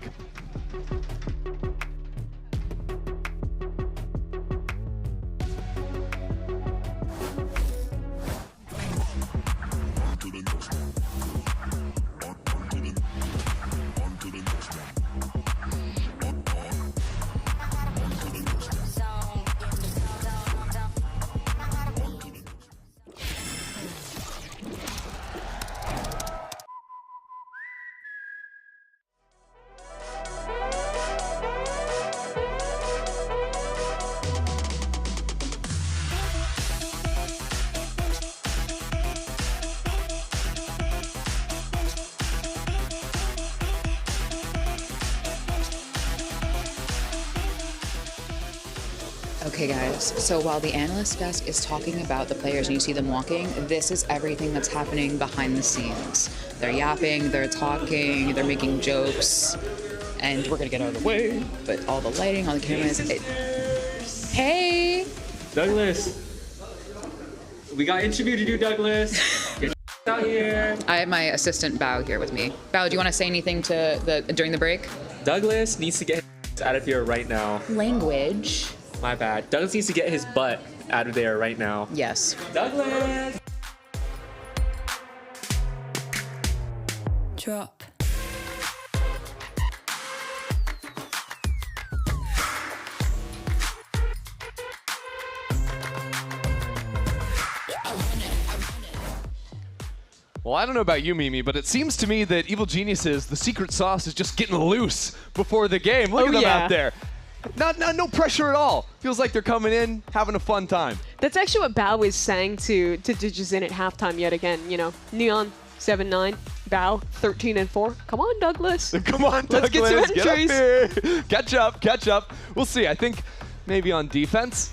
Okay guys, so while the analyst desk is talking about the players and you see them walking, this is everything that's happening behind the scenes. They're yapping, they're talking, they're making jokes, and we're gonna get out of the way, but all the lighting, all the cameras, Hey! Douglas! We got interview to do, Douglas! Get out here! I have my assistant Bao here with me. Bao, do you want to say anything to during the break? Douglas needs to get his out of here right now. Language. My bad. Douglas needs to get his butt out of there right now. Yes. Douglas! Drop. Well, I don't know about you, Mimi, but it seems to me that Evil Geniuses, the secret sauce is just getting loose before the game. Look at them out there. No pressure at all. Feels like they're coming in, having a fun time. That's actually what Bao was saying to Digizin at halftime yet again. You know, Neon 7-9, Bao 13-4. Come on, Douglas. Come on, Let's Douglas. get some entries. Get up here. Catch up. We'll see. I think maybe on defense,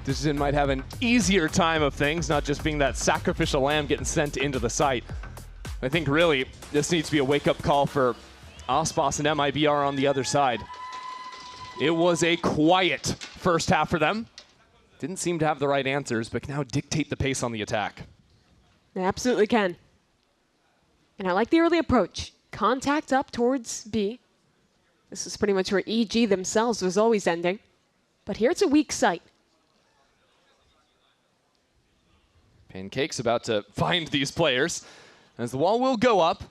Digizin might have an easier time of things, not just being that sacrificial lamb getting sent into the site. I think really this needs to be a wake-up call for Aspas and MIBR on the other side. It was a quiet first half for them. Didn't seem to have the right answers, but can now dictate the pace on the attack. They absolutely can. And I like the early approach. Contact up towards B. This is pretty much where EG themselves was always ending. But here it's a weak site. Pancake's about to find these players as the wall will go up.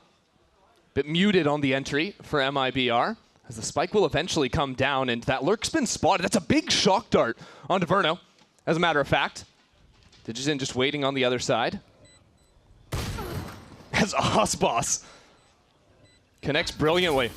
Bit muted on the entry for MIBR as the spike will eventually come down, and that lurk's been spotted. That's a big shock dart onto Verno, as a matter of fact. Digizin just waiting on the other side. As Aspas connects brilliantly.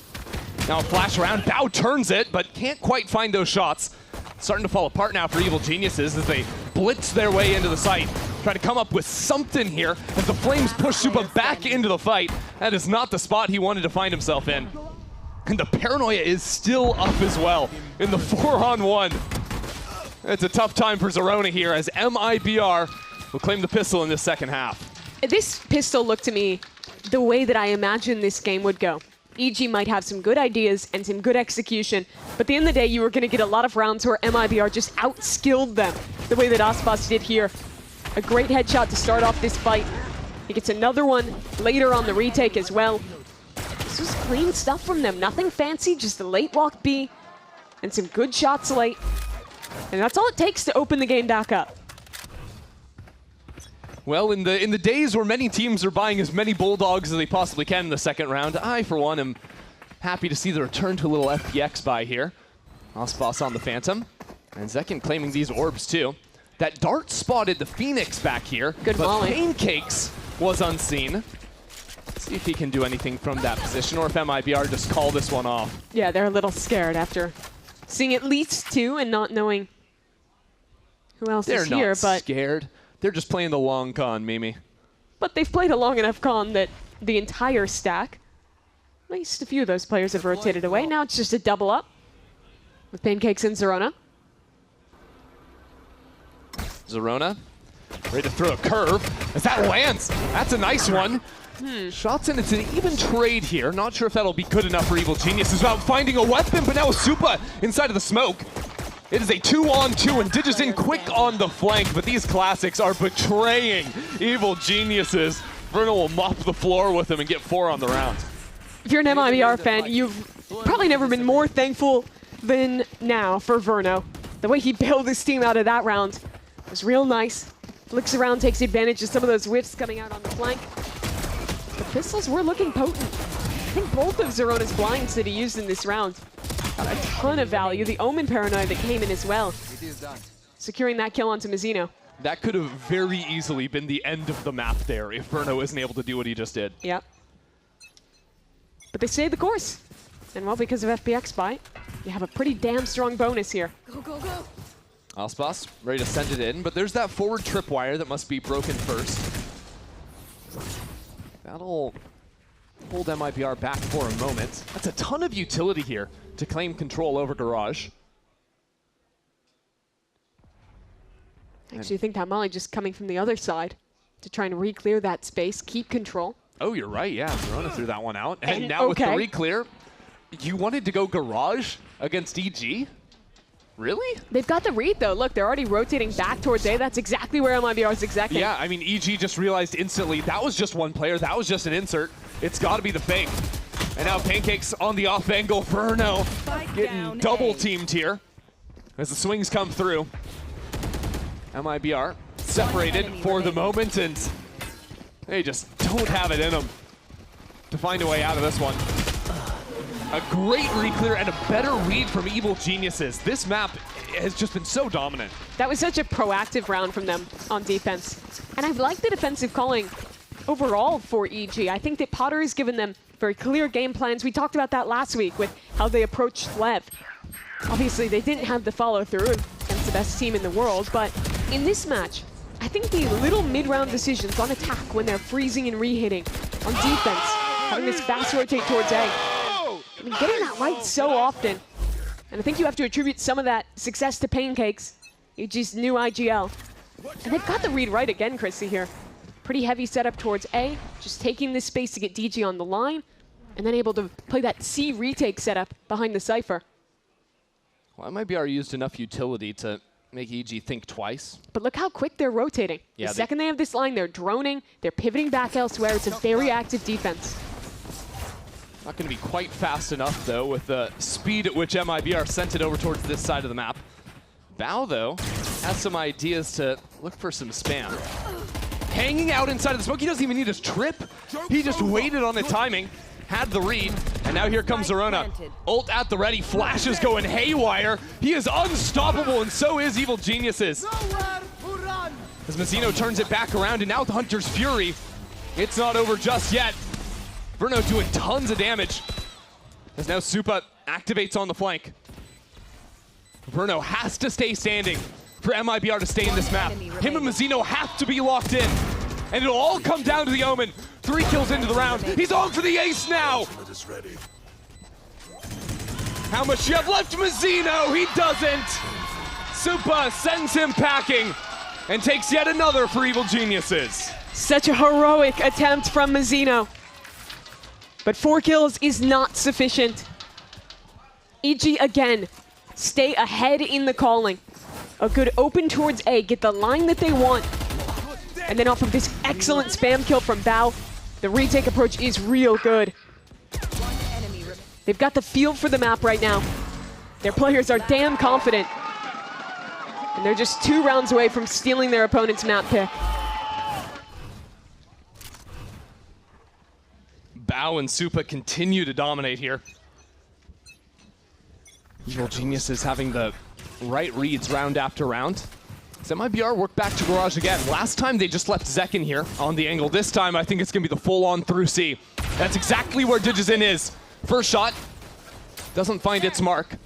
Now a flash around, Bao turns it, but can't quite find those shots. Starting to fall apart now for Evil Geniuses as they blitz their way into the site. Try to come up with something here as the Flames push Supa back into the fight. That is not the spot he wanted to find himself in. And the paranoia is still up as well in the 4-on-1. It's a tough time for Zerona here as MIBR will claim the pistol in this second half. This pistol looked to me the way that I imagined this game would go. EG might have some good ideas and some good execution, but at the end of the day, you were going to get a lot of rounds where MIBR just outskilled them the way that Aspas did here. A great headshot to start off this fight. He gets another one later on the retake as well. This was clean stuff from them. Nothing fancy, just a late walk B and some good shots late. And that's all it takes to open the game back up. Well, in the days where many teams are buying as many Bulldogs as they possibly can in the second round, I, for one, am happy to see the return to a little FPX buy here. Aspas on the Phantom, and Zekin claiming these orbs too. That dart spotted the Phoenix back here, good but volley. Pancakes was unseen. Let's see if he can do anything from that position, or if MIBR just call this one off. Yeah, they're a little scared after seeing at least two and not knowing who else is here. They're but not scared. They're just playing the long con, Mimi. But they've played a long enough con that the entire stack, at least a few of those players have rotated away. Now it's just a double up with Pancakes and Zerona. Zerona ready to throw a curve as that lands. That's a nice one. Shots in, it's an even trade here. Not sure if that'll be good enough for Evil Geniuses about finding a weapon, but now with Supa inside of the smoke. It is a 2-on-2 and Digizin quick on the flank, but these classics are betraying Evil Geniuses. Verno will mop the floor with him and get 4 on the round. If you're an MIBR fan, you've probably never been more thankful than now for Verno. The way he bailed his team out of that round was real nice. Flicks around, takes advantage of some of those whiffs coming out on the flank. The pistols were looking potent. I think both of Zerona's blinds that he used in this round got a ton of value. The Omen Paranoia that came in as well. Securing that kill onto Mizzino. That could have very easily been the end of the map there if Verno isn't able to do what he just did. Yep. But they stayed the course. And well, because of FPX buy, you have a pretty damn strong bonus here. Go, go, go. Aspas ready to send it in, but there's that forward tripwire that must be broken first. That'll hold MIBR back for a moment. That's a ton of utility here to claim control over Garage. I actually think that Molly just coming from the other side to try and re-clear that space, keep control. Oh, you're right, yeah. Verona threw that one out. And now okay. with the re-clear, you wanted to go Garage against EG? Really? They've got the read, though. Look, they're already rotating back towards A. That's exactly where MIBR is exactly. Yeah, I mean, EG just realized instantly that was just one player. That was just an insert. It's got to be the fake. And now Pancakes on the off angle. Verno getting double teamed here as the swings come through. MIBR separated for the moment, and they just don't have it in them to find a way out of this one. A great re-clear and a better read from Evil Geniuses. This map has just been so dominant. That was such a proactive round from them on defense. And I've liked the defensive calling overall for EG. I think that Potter has given them very clear game plans. We talked about that last week with how they approached Lev. Obviously, they didn't have the follow-through against the best team in the world, but in this match, I think the little mid-round decisions on attack when they're freezing and re-hitting, on defense, having this fast rotate towards A, I mean, getting that right so often. And I think you have to attribute some of that success to Pancakes, EG's new IGL. And they've got the read right again, Chrissy, here. Pretty heavy setup towards A, just taking this space to get DG on the line, and then able to play that C retake setup behind the Cypher. Well, MIBR used enough utility to make EG think twice. But look how quick they're rotating. Yeah, the second they have this line, they're droning, they're pivoting back elsewhere. It's a very active defense. Not going to be quite fast enough, though, with the speed at which MIBR sent it over towards this side of the map. Bao, though, has some ideas to look for some spam. Hanging out inside of the smoke. He doesn't even need his trip. He just waited on the timing, had the read, and now here comes Zerona. Ult at the ready, flashes going haywire. He is unstoppable, and so is Evil Geniuses. As Mazzino turns it back around, and now with Hunter's Fury, it's not over just yet. Bruno doing tons of damage. As now Supa activates on the flank. Bruno has to stay standing for MIBR to stay in this map. Him and Mazzino have to be locked in. And it'll all come down to the Omen. 3 kills into the round. He's on for the ace now. How much do you have left, Mazzino? He doesn't. Supa sends him packing and takes yet another for Evil Geniuses. Such a heroic attempt from Mazzino. But 4 kills is not sufficient. EG again, stay ahead in the calling. A good open towards A, get the line that they want. And then off of this excellent spam kill from Bao, the retake approach is real good. They've got the feel for the map right now. Their players are damn confident. And they're just 2 rounds away from stealing their opponent's map pick. Bao and Supa continue to dominate here. Evil Geniuses having the right reads round after round. So MIBR work back to Garage again. Last time they just left Zek in here on the angle. This time I think it's gonna be the full-on through C. That's exactly where Digizin is. First shot, doesn't find its mark.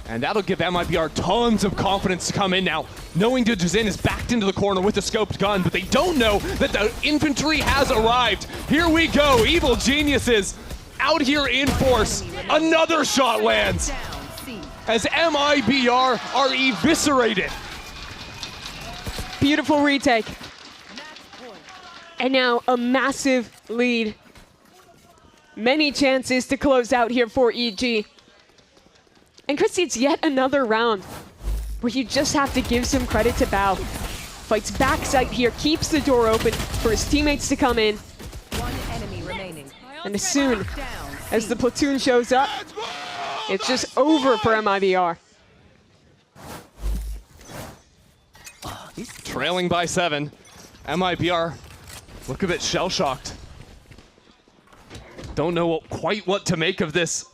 And that'll give MIBR tons of confidence to come in now, knowing Digizin is backed into the corner with a scoped gun, but they don't know that the infantry has arrived. Here we go, Evil Geniuses out here in force. Another shot lands as MIBR are eviscerated. Beautiful retake. And now a massive lead. Many chances to close out here for EG. And Christy, it's yet another round where you just have to give some credit to Bao. Fights backside here, keeps the door open for his teammates to come in. One enemy remaining. And as soon as the platoon shows up, it's just over for MIBR. Trailing by 7. MIBR look a bit shell-shocked. Don't know quite what to make of this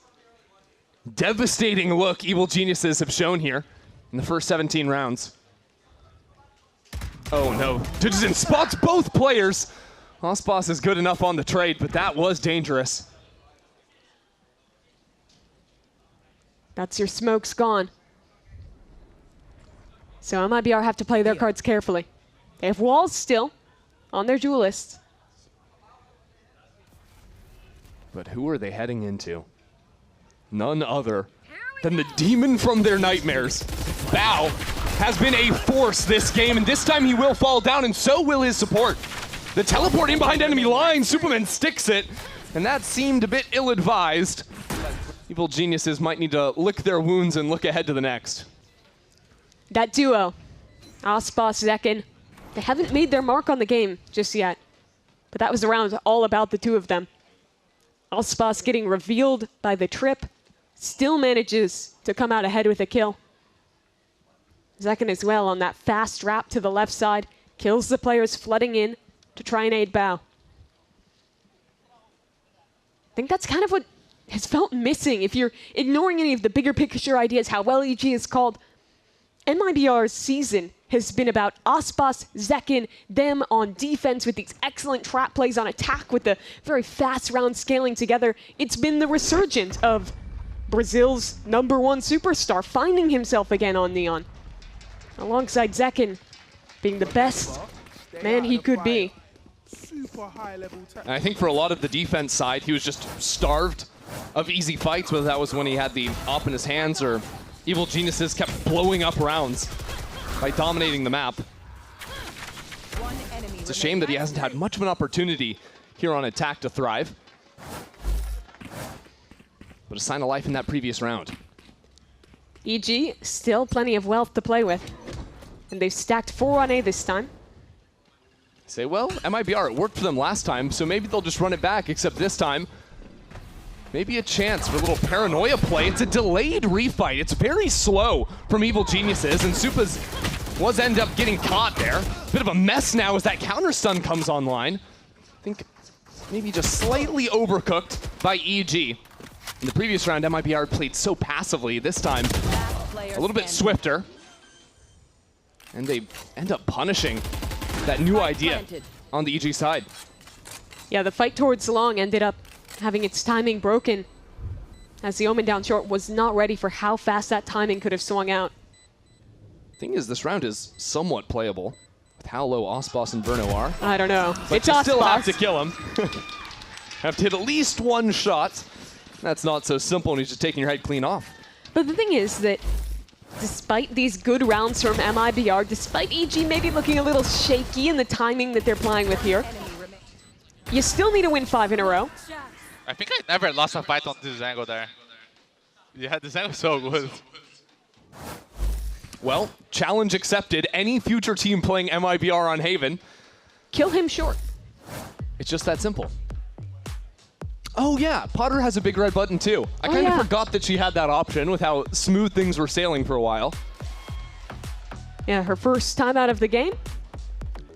devastating look Evil Geniuses have shown here in the first 17 rounds. Oh no, Digizin spots both players. Osboss is good enough on the trade, but that was dangerous. That's your smokes gone. So MIBR have to play their cards carefully. They have walls still on their duelists. But who are they heading into? None other than the demon from their nightmares. Bao has been a force this game, and this time he will fall down, and so will his support. The teleport in behind enemy line, Superman sticks it, and that seemed a bit ill-advised. Evil Geniuses might need to lick their wounds and look ahead to the next. That duo, Osboss, Zekin, they haven't made their mark on the game just yet. But that was the round all about the two of them. Osboss getting revealed by the trip, still manages to come out ahead with a kill. Zekin as well on that fast wrap to the left side, kills the players flooding in to try and aid Bao. I think that's kind of what has felt missing. If you're ignoring any of the bigger picture ideas, how well EG is called, MIBR's season has been about Osboss, Zekin, them on defense with these excellent trap plays on attack with the very fast round scaling together. It's been the resurgence of Brazil's #1 superstar, finding himself again on Neon. Alongside Zekken, being the best man he could be. And I think for a lot of the defense side, he was just starved of easy fights, whether that was when he had the op in his hands or Evil Geniuses kept blowing up rounds by dominating the map. It's a shame that he hasn't had much of an opportunity here on attack to thrive. But a sign of life in that previous round. EG, still plenty of wealth to play with. And they've stacked 4 on A this time. Say, well, MIBR, it worked for them last time, so maybe they'll just run it back, except this time, maybe a chance for a little paranoia play. It's a delayed refight. It's very slow from Evil Geniuses, and Supa's was end up getting caught there. Bit of a mess now as that counter stun comes online. I think maybe just slightly overcooked by EG. In the previous round, MIBR played so passively. This time, a little bit swifter. And they end up punishing that new idea on the EG side. Yeah, the fight towards Long ended up having its timing broken, as the Omen down short was not ready for how fast that timing could have swung out. Thing is, this round is somewhat playable with how low Osboss and Verno are. I don't know. But It's you still Osboss. have to kill him. Have to hit at least one shot. That's not so simple when he's just taking your head clean off. But the thing is that despite these good rounds from MIBR, despite EG maybe looking a little shaky in the timing that they're playing with here, you still need to win 5 in a row. I think I never lost a fight on this angle there. Yeah, this angle is so good. Well, challenge accepted. Any future team playing MIBR on Haven, kill him short. It's just that simple. Oh yeah, Potter has a big red button too. I kind of forgot that she had that option with how smooth things were sailing for a while. Yeah, her first time out of the game.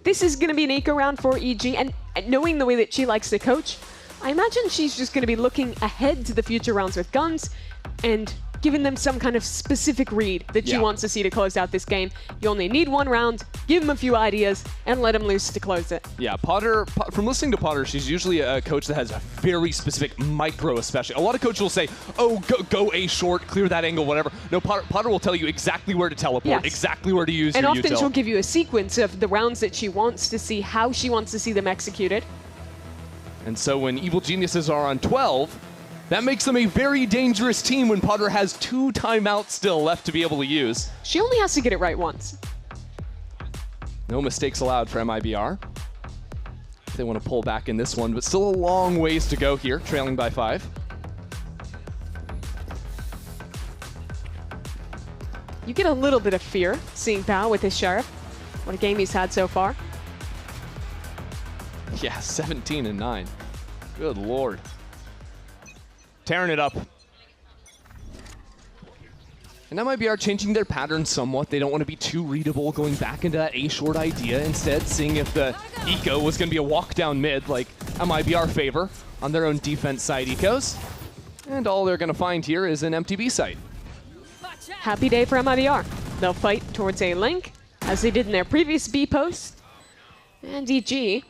This is going to be an eco round for EG, and knowing the way that she likes to coach, I imagine she's just going to be looking ahead to the future rounds with guns and giving them some kind of specific read that she wants to see to close out this game. You only need 1 round, give them a few ideas, and let them loose to close it. Yeah, Potter, from listening to Potter, she's usually a coach that has a very specific micro especially. A lot of coaches will say, oh, go A short, clear that angle, whatever. No, Potter will tell you exactly where to teleport, exactly where to use your And often util. she'll give you a sequence of the rounds that she wants to see, how she wants to see them executed. And so when Evil Geniuses are on 12, that makes them a very dangerous team when Potter has 2 timeouts still left to be able to use. She only has to get it right once. No mistakes allowed for MIBR. They want to pull back in this one, but still a long ways to go here, trailing by 5. You get a little bit of fear seeing Bao with his Sheriff. What a game he's had so far. Yeah, 17 and 9. Good lord. Tearing it up. And MIBR changing their pattern somewhat. They don't want to be too readable, going back into that A-short idea. Instead, seeing if the eco was going to be a walk down mid like MIBR favor on their own defense side ecos. And all they're going to find here is an empty B site. Happy day for MIBR. They'll fight towards A link, as they did in their previous B post. And EG,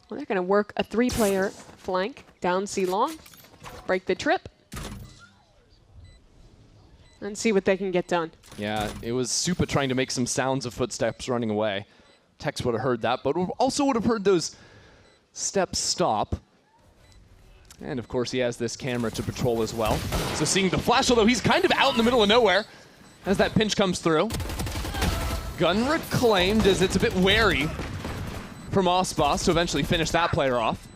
well, they're going to work a 3-player flank down C long, break the trip, and see what they can get done. Yeah, it was Supa trying to make some sounds of footsteps running away. Tex would have heard that, but also would have heard those steps stop. And of course he has this camera to patrol as well. So seeing the flash, although he's kind of out in the middle of nowhere as that pinch comes through. Gun reclaimed as it's a bit wary from Osboss to eventually finish that player off.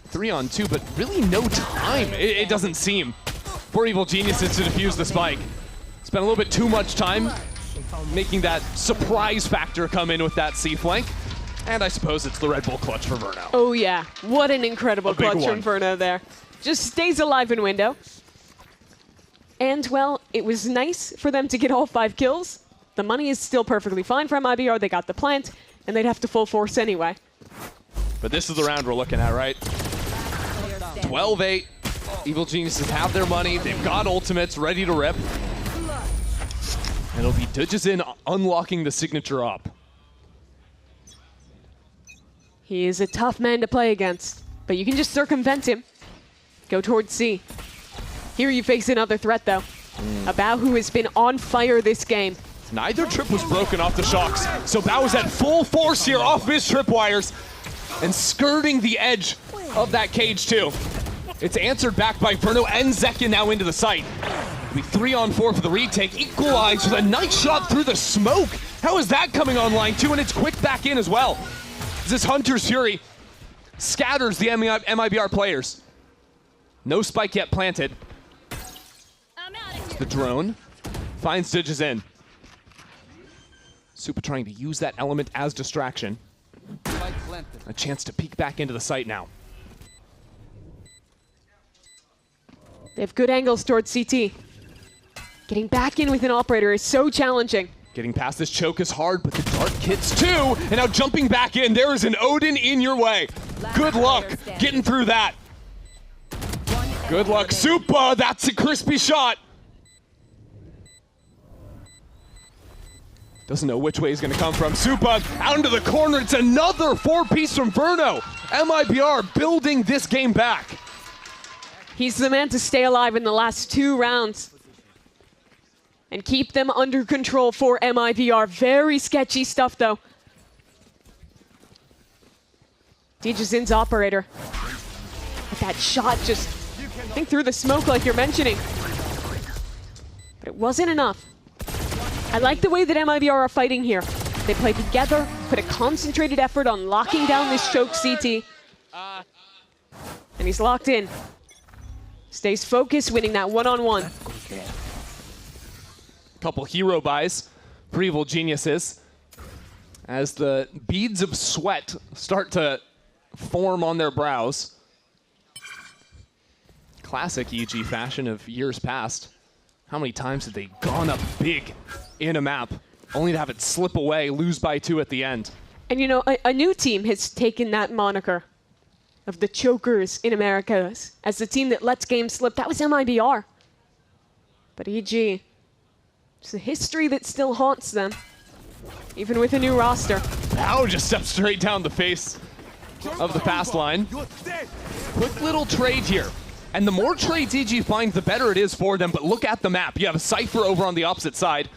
3 on 2, but really no time, it doesn't seem, for Evil Geniuses to defuse the spike. Spent a little bit too much time making that surprise factor come in with that C flank. And I suppose it's the Red Bull clutch for Verno. Oh yeah, what an incredible clutch from Verno there. Just stays alive in window. And well, it was nice for them to get all 5 kills. The money is still perfectly fine for MIBR, they got the plant, and they'd have to full force anyway. But this is the round we're looking at, right? 12-8. Evil Geniuses have their money. They've got ultimates ready to rip. And it'll be Dudgesin unlocking the signature up. He is a tough man to play against, but you can just circumvent him. Go towards C. Here you face another threat, though. A Bao who has been on fire this game. Neither trip was broken off the shocks, so Bao is at full force here off his tripwires and skirting the edge of that cage too. It's answered back by Verno and Zekin now into the site. It'll be 3-on-4 for the retake. Equalize with a nice shot through the smoke. How is that coming online too? And it's quick back in as well. This Hunter's Fury scatters the MIBR players. No spike yet planted. The drone finds Digis in. Supa trying to use that element as distraction. A chance to peek back into the site now. They have good angles towards CT. Getting back in with an operator is so challenging. Getting past this choke is hard, but the dart hits too. And now jumping back in, there is an Odin in your way. Good luck getting through that. Good luck, Supa. That's a crispy shot. Doesn't know which way he's going to come from. Supa out into the corner. It's another 4-piece from Verno. MIBR building this game back. He's the man to stay alive in the last 2 rounds and keep them under control for MIBR. Very sketchy stuff, though. Digizin's operator. But that shot just, I think, through the smoke like you're mentioning. But it wasn't enough. I like the way that MIBR are fighting here. They play together, put a concentrated effort on locking down this choke CT. And he's locked in. Stays focused, winning that one-on-one. Couple hero buys for Evil Geniuses as the beads of sweat start to form on their brows. Classic EG fashion of years past. How many times have they gone up big in a map, only to have it slip away, lose by 2 at the end? And you know, a new team has taken that moniker of the chokers in Americas as the team that lets games slip. That was MIBR. But EG, it's a history that still haunts them, even with a new roster. Now just steps straight down the face of the pass line. Quick little trade here. And the more trades EG find, the better it is for them. But look at the map. You have a Cypher over on the opposite side.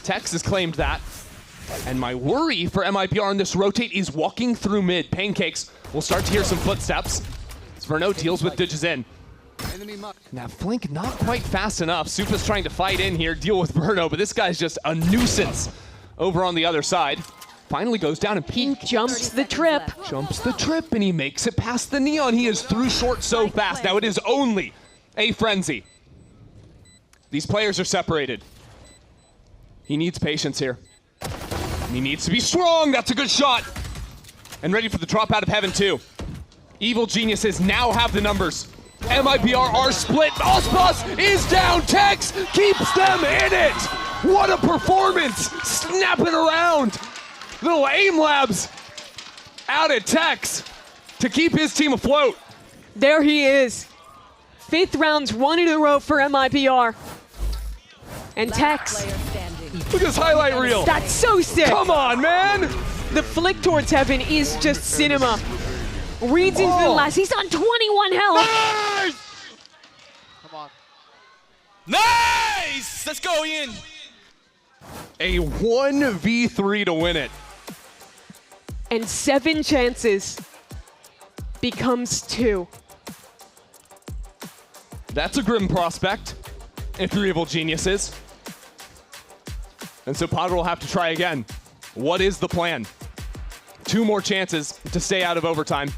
Tex has claimed that. And my worry for MIBR on this rotate is walking through mid. Pancakes will start to hear some footsteps. As Verno deals with Digis in. Now Flink not quite fast enough. Supa's trying to fight in here, deal with Verno, but this guy's just a nuisance over on the other side. Finally goes down and peek. Jumps the trip. Jumps the trip and he makes it past the Neon. He is through short so fast. Now it is only a frenzy. These players are separated. He needs patience here. He needs to be strong. That's a good shot. And ready for the drop out of heaven too. Evil Geniuses now have the numbers. MIBR are split. Ospas is down. Tex keeps them in it. What a performance. Snapping around. Little aim labs out at Tex to keep his team afloat. There he is. 5th rounds, 1 in a row for MIBR. And Tex. Look at this highlight reel. That's so sick. Come on, man. The flick towards heaven is just cinema. Reads into the last. He's on 21 health. Nice! Come on. Nice! Let's go, Ian. A 1v3 to win it. And 7 chances becomes 2. That's a grim prospect if you're Evil Geniuses. And so Potter will have to try again. What is the plan? 2 more chances to stay out of overtime.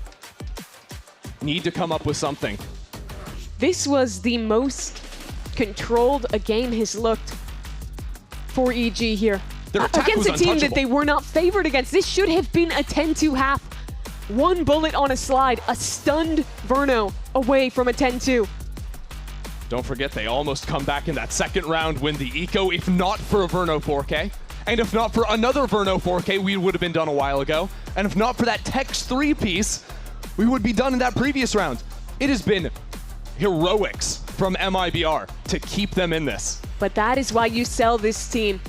Need to come up with something. This was the most controlled a game has looked for EG here. Against a team that they were not favored against. This should have been a 10-2 half. 1 bullet on a slide, a stunned Verno away from a 10-2. Don't forget, they almost come back in that second round, win the eco, if not for a Verno 4K. And if not for another Verno 4K, we would have been done a while ago. And if not for that Tex 3-piece, we would be done in that previous round. It has been heroics from MIBR to keep them in this. But that is why you sell this team.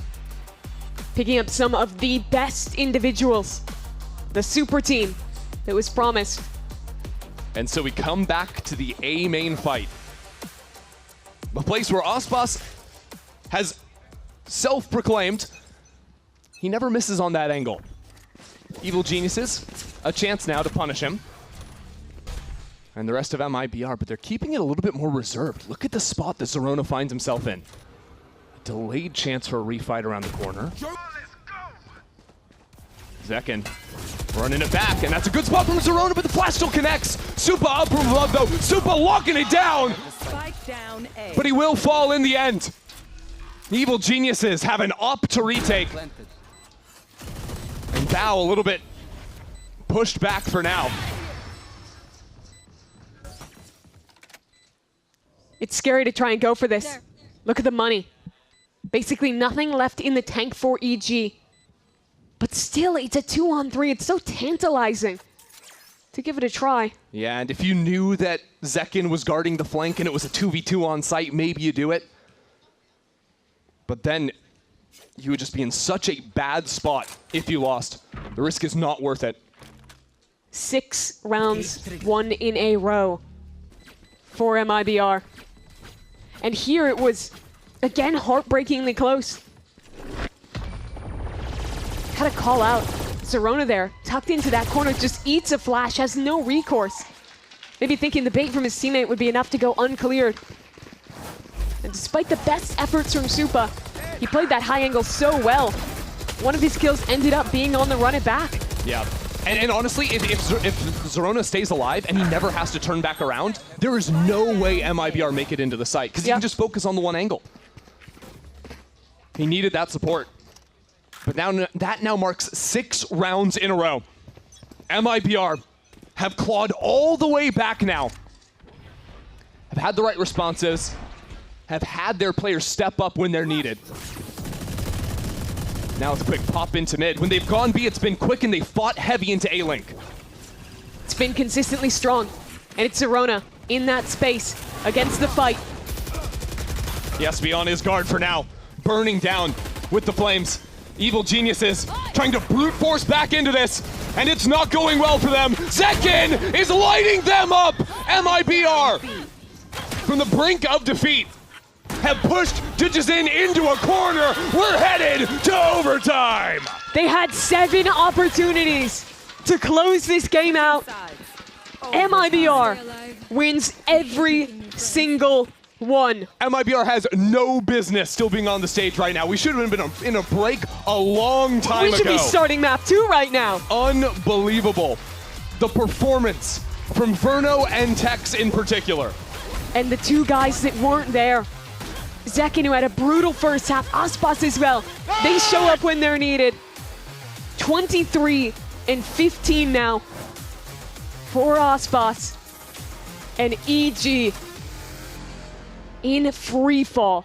Picking up some of the best individuals. The super team that was promised. And so we come back to the A main fight. A place where Aspas has self-proclaimed he never misses on that angle. Evil Geniuses, a chance now to punish him. And the rest of MIBR, but they're keeping it a little bit more reserved. Look at the spot that Zerona finds himself in. A delayed chance for a refight around the corner. Zekin running it back, and that's a good spot from Zerona, but the flash still connects. Supa up from above though. Supa locking it down. Spike down A. But he will fall in the end. Evil Geniuses have an op to retake. And Bao a little bit pushed back for now. It's scary to try and go for this. Look at the money. Basically nothing left in the tank for EG. But still, it's a 2-on-3. It's so tantalizing to give it a try. Yeah, and if you knew that Zekin was guarding the flank and it was a 2v2 on site, maybe you do it. But then you would just be in such a bad spot if you lost. The risk is not worth it. 6 rounds, 1 in a row for MIBR. And here it was, again, heartbreakingly close. Had a call out. Zerona there, tucked into that corner, just eats a flash, has no recourse. Maybe thinking the bait from his teammate would be enough to go uncleared. And despite the best efforts from Supa, he played that high angle so well. One of his kills ended up being on the run it back. Yeah. And honestly, if Zerona stays alive and he never has to turn back around, there is no way MIBR make it into the site, because he can just focus on the one angle. He needed that support. But now that marks 6 rounds in a row. MIBR have clawed all the way back now. Have had the right responses. Have had their players step up when they're needed. Now it's a quick pop into mid. When they've gone B, it's been quick and they fought heavy into A-Link. It's been consistently strong. And it's Zerona in that space against the fight. He has to be on his guard for now. Burning down with the flames. Evil Geniuses trying to brute force back into this, and it's not going well for them. Zekin is lighting them up. MIBR, from the brink of defeat, have pushed Digizin into a corner. We're headed to overtime. They had 7 opportunities to close this game out. MIBR wins every single one. MIBR has no business still being on the stage right now. We should have been in a break a long time ago. We should be starting map 2 right now. Unbelievable. The performance from Verno and Tex in particular. And the 2 guys that weren't there. Zekin, who had a brutal first half, Aspas as well. They show up when they're needed. 23 and 15 now for Aspas and EG in free fall.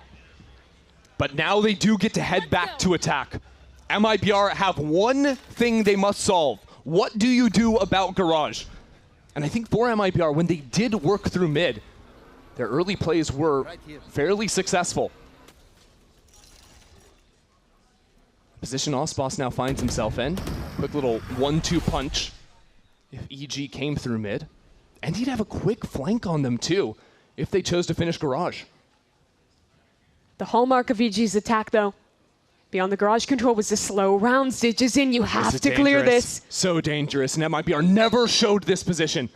But now they do get to head back to attack. MIBR have one thing they must solve. What do you do about Garage? And I think for MIBR, when they did work through mid, their early plays were fairly successful. Position Aspas now finds himself in. Quick little 1-2 punch if EG came through mid. And he'd have a quick flank on them too, if they chose to finish Garage. The hallmark of EG's attack, though, beyond the Garage control, was the slow rounds. Digizin, you have to clear this. So dangerous, and MIBR never showed this position.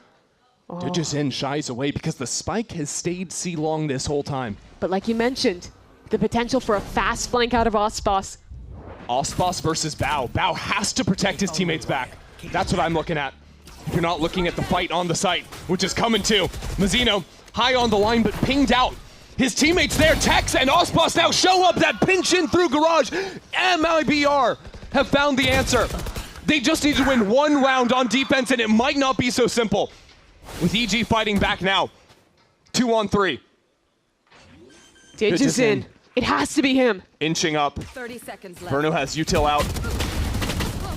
Digizin shies away because the spike has stayed C-long this whole time. But like you mentioned, the potential for a fast flank out of Aspas. Aspas versus Bao. Bao has to protect his teammates back. That's what I'm looking at. If you're not looking at the fight on the site, which is coming too. Mazzino high on the line, but pinged out. His teammates there, Tex and Aspas now show up, that pinch in through Garage. MIBR have found the answer. They just need to win one round on defense, and it might not be so simple. With EG fighting back now. 2-on-3. Digizin. It has to be him. Inching up. 30 seconds left. Verno has util out.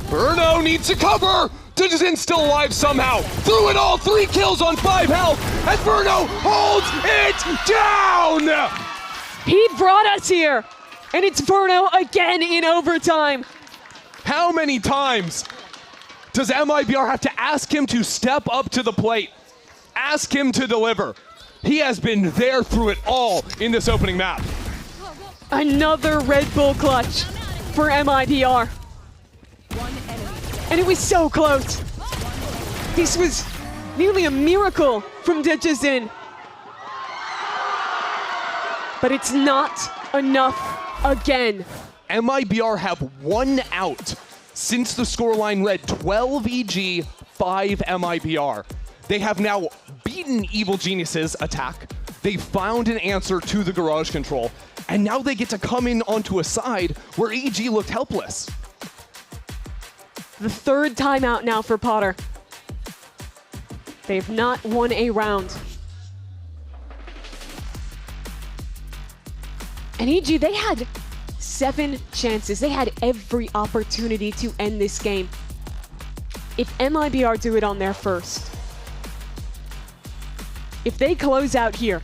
Verno needs to cover! Digizin still alive somehow. Through it all, 3 kills on 5 health, and Verno holds it down! He brought us here, and it's Verno again in overtime. How many times does MIBR have to ask him to step up to the plate? ask him to deliver. He has been there through it all in this opening map. Another Red Bull clutch for MIBR. And it was so close. This was nearly a miracle from Ditchazin. But it's not enough again. MIBR have 1 out since the scoreline read 12 EG, 5 MIBR. They have now beaten Evil Genius's attack. They found an answer to the garage control, and now they get to come in onto a side where EG looked helpless. The 3rd timeout now for Potter. They've not won a round. And EG, they had 7 chances. They had every opportunity to end this game. If MIBR do it on their first, if they close out here,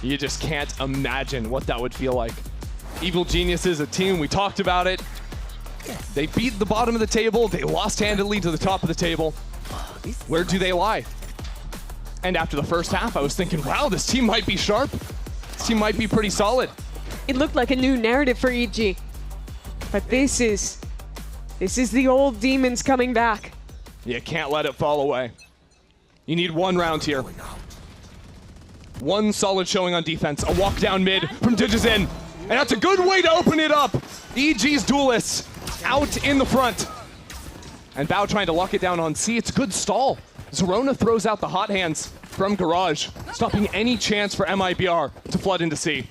you just can't imagine what that would feel like. Evil Genius is a team, we talked about it. They beat the bottom of the table, they lost handedly to the top of the table. Where do they lie? And after the first half, I was thinking, wow, this team might be sharp. This team might be pretty solid. It looked like a new narrative for EG. But this is the old demons coming back. You can't let it fall away. You need 1 round here. 1 solid showing on defense. A walk down mid from Ditchazin. And that's a good way to open it up. EG's duelists out in the front. And Bao trying to lock it down on C. It's a good stall. Zerona throws out the hot hands from Garage, stopping any chance for MIBR to flood into C.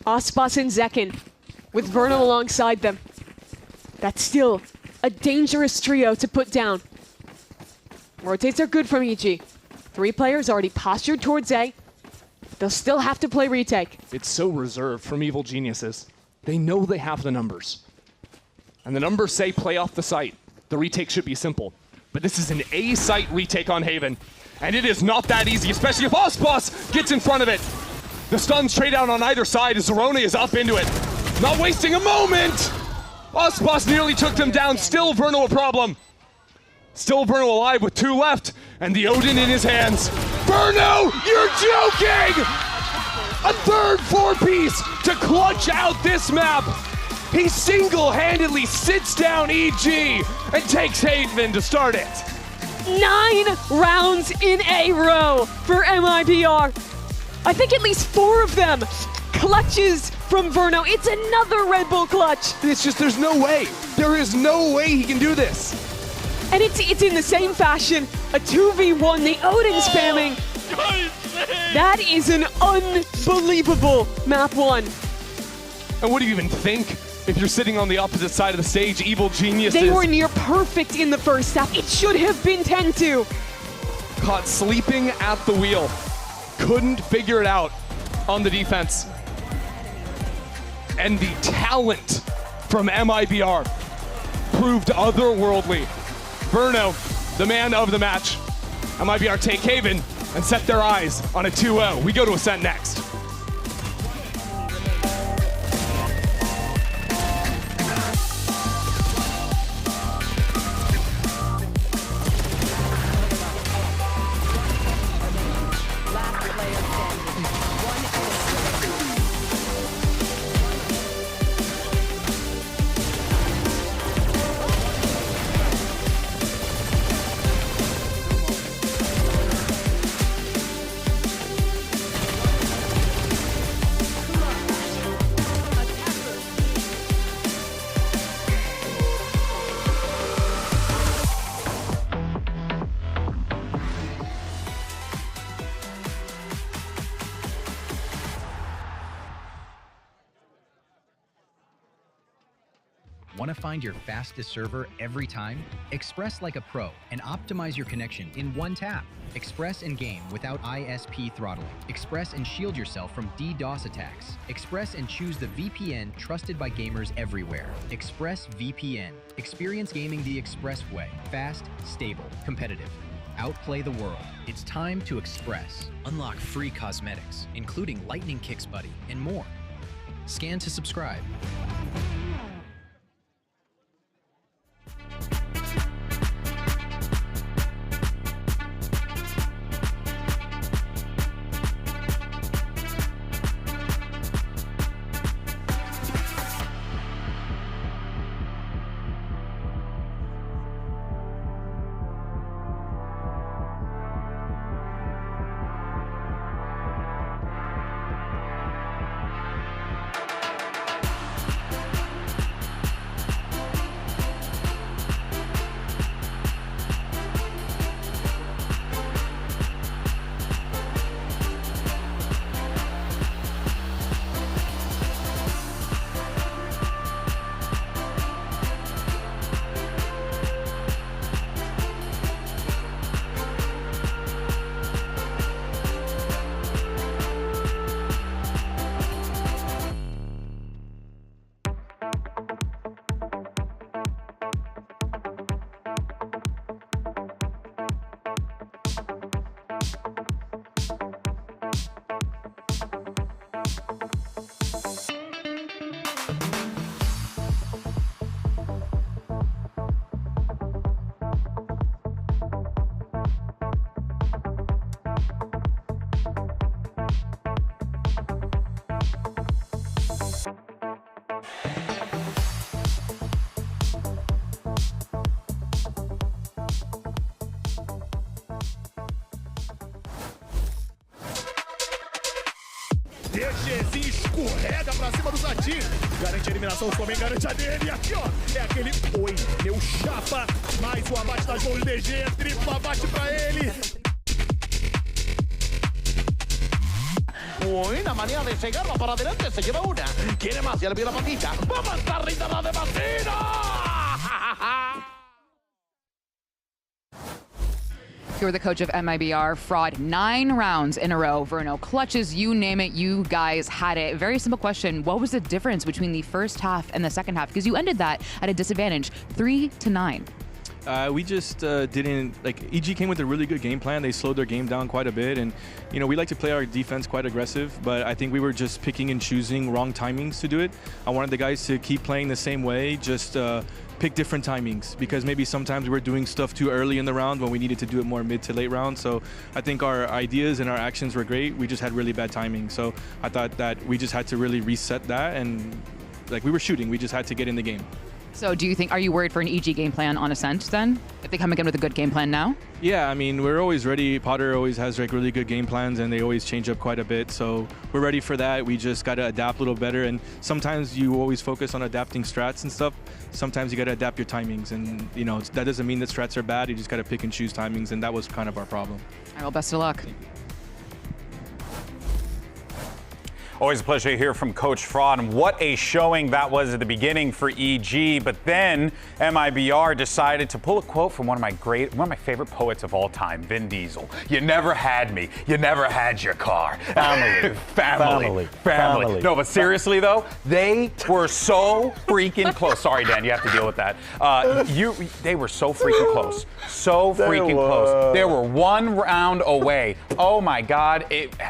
Ospas and Zekin with Verno alongside them. That's still a dangerous trio to put down. Rotates are good from EG. 3 players already postured towards A. They'll still have to play retake. It's so reserved from Evil Geniuses. They know they have the numbers. And the numbers say play off the site. The retake should be simple. But this is an A site retake on Haven. And it is not that easy, especially if Ospas gets in front of it. The stuns trade out on either side as Zerona is up into it. Not wasting a moment! Ospas nearly took them down, still Verno a problem. Still Verno alive with 2 left, and the Odin in his hands. Verno, you're joking! A 3rd 4-piece to clutch out this map. He single-handedly sits down EG and takes Haven to start it. 9 rounds in a row for MIBR. I think at least 4 of them clutches from Verno. It's another Red Bull clutch. It's just, there's no way. There is no way he can do this. And it's in the same fashion. A 2v1, the Odin spamming. That is an unbelievable map 1. And what do you even think if you're sitting on the opposite side of the stage, Evil Geniuses? They were near perfect in the first half. It should have been 10-2. Caught sleeping at the wheel. Couldn't figure it out on the defense. And the talent from MIBR proved otherworldly. Verno, the man of the match. MIBR take Haven and set their eyes on a 2-0. We go to Ascent next. Want to find your fastest server every time? Express like a pro and optimize your connection in one tap. Express and game without ISP throttling. Express and shield yourself from DDoS attacks. Express and choose the VPN trusted by gamers everywhere. ExpressVPN. Experience gaming the Express way. Fast, stable, competitive. Outplay the world. It's time to Express. Unlock free cosmetics, including Lightning Kicks Buddy and more. Scan to subscribe. DGzinho escorrega pra cima do Zatin. Garante a eliminação, o Flamengo garante a dele. E aqui, ó, é aquele oi, meu chapa. Mais um abate das mãos do DG, triplo abate pra ele. Uy, la manera de llegarla para adelante, se lleva una. Quiere más, ya le pide la patita. ¡Va a matar Rita la de Vacina! You're the coach of MIBR. Fraud 9 rounds in a row. Verno, clutches, you name it, you guys had it. Very simple question. What was the difference between the first half and the second half? Because you ended that at a disadvantage, 3-9. We just didn't, EG came with a really good game plan. They slowed their game down quite a bit. And, we like to play our defense quite aggressive, but I think we were just picking and choosing wrong timings to do it. I wanted the guys to keep playing the same way, just pick different timings, because maybe sometimes we were doing stuff too early in the round when we needed to do it more mid to late round. So I think our ideas and our actions were great. We just had really bad timing. So I thought that we just had to really reset that, and we were shooting, we just had to get in the game. So do you think, are you worried for an EG game plan on Ascent then? If they come again with a good game plan now? Yeah, I mean, we're always ready. Potter always has really good game plans, and they always change up quite a bit. So we're ready for that. We just got to adapt a little better. And sometimes you always focus on adapting strats and stuff. Sometimes you got to adapt your timings. And, that doesn't mean that strats are bad. You just got to pick and choose timings. And that was kind of our problem. All right, well, best of luck. Always a pleasure to hear from Coach Fraud, and what a showing that was at the beginning for EG. But then MIBR decided to pull a quote from one of my favorite poets of all time, Vin Diesel. You never had me. You never had your car. Family. No, but seriously though, they were so freaking close. Sorry, Dan, you have to deal with that. They were so freaking close. So freaking close. They were 1 round away. Oh my God,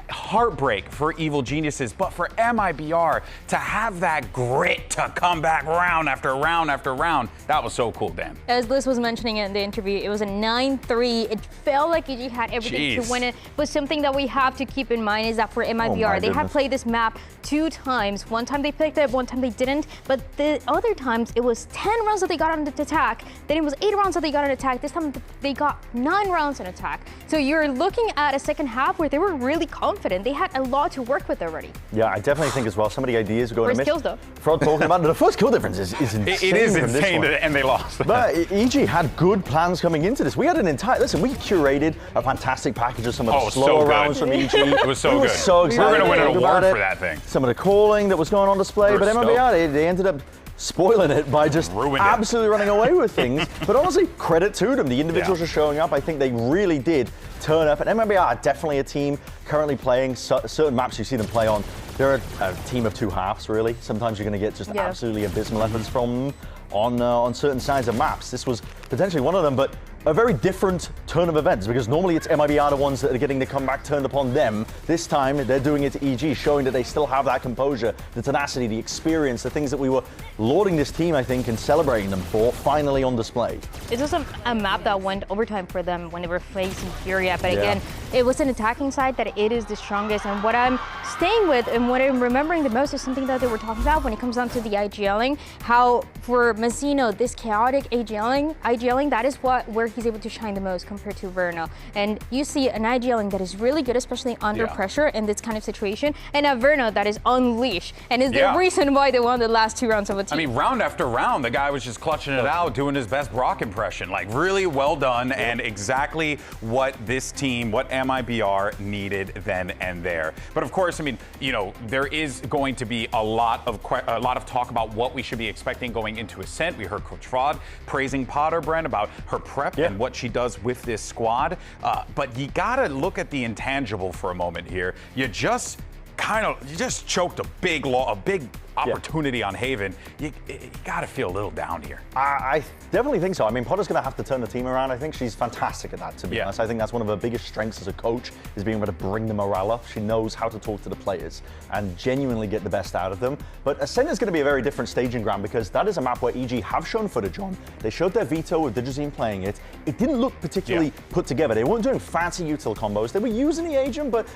heartbreak for Evil Geniuses. But for MIBR to have that grit to come back round after round after round, that was so cool, Dan. As Liz was mentioning in the interview, it was a 9-3. It felt like EG had everything to win it. But something that we have to keep in mind is that for MIBR, they had played this map 2 times. One time they picked it, one time they didn't. But the other times, it was 10 rounds that they got on the attack. Then it was 8 rounds that they got on attack. This time they got 9 rounds on attack. So you're looking at a second half where they were really confident. They had a lot to work with already. Yeah, I definitely think as well some of the ideas are going to miss. Kills though. Fraud talking about the first kill difference is insane. It is insane, and they lost. But EG had good plans coming into this. We had an entire, listen, we curated a fantastic package of some of the slower rounds from EG. It was so good. So excited. We're going to win an award for that thing. Some of the calling that was going on display, but MIBR, they ended up spoiling it by just absolutely running away with things. But honestly, credit to them. The individuals are showing up. I think they really did turn up. And MIBR are definitely a team currently playing certain maps you see them play on. They're a team of 2 halves, really. Sometimes you're going to get just absolutely abysmal efforts from them on certain sides of maps. This was potentially one of them, but a very different turn of events, because normally it's MIBR the ones that are getting the comeback turned upon them. This time they're doing it to EG, showing that they still have that composure, the tenacity, the experience, the things that we were lauding this team, I think, and celebrating them for, finally on display. This was a map that went overtime for them when they were facing Furia, but again, it was an attacking side that it is the strongest. And what I'm staying with and what I'm remembering the most is something that they were talking about when it comes down to the IGLing, how for Mazzino, this chaotic IGLing, that is where he's able to shine the most compared to Verno. And you see an IGLing that is really good, especially under pressure in this kind of situation, and a Verno that is unleashed, and is the reason why they won the last 2 rounds of a team. I mean, round after round, the guy was just clutching it out, doing his best Brock impression. Like, really well done, and exactly what this team, what MIBR needed then and there. But of course, I mean, there is going to be a lot of talk about what we should be expecting going into Ascent. We heard Coach Fraud praising Potter, Brent, about her prep and what she does with this squad. But you gotta look at the intangible for a moment here. You just choked a big opportunity on Haven. You got to feel a little down here. I definitely think so. I mean, Potter's going to have to turn the team around. I think she's fantastic at that, to be honest. I think that's one of her biggest strengths as a coach, is being able to bring the morale up. She knows how to talk to the players and genuinely get the best out of them. But Ascent is going to be a very different staging ground, because that is a map where EG have shown footage on. They showed their veto with Digizine playing it. It didn't look particularly put together. They weren't doing fancy util combos. They were using the agent, but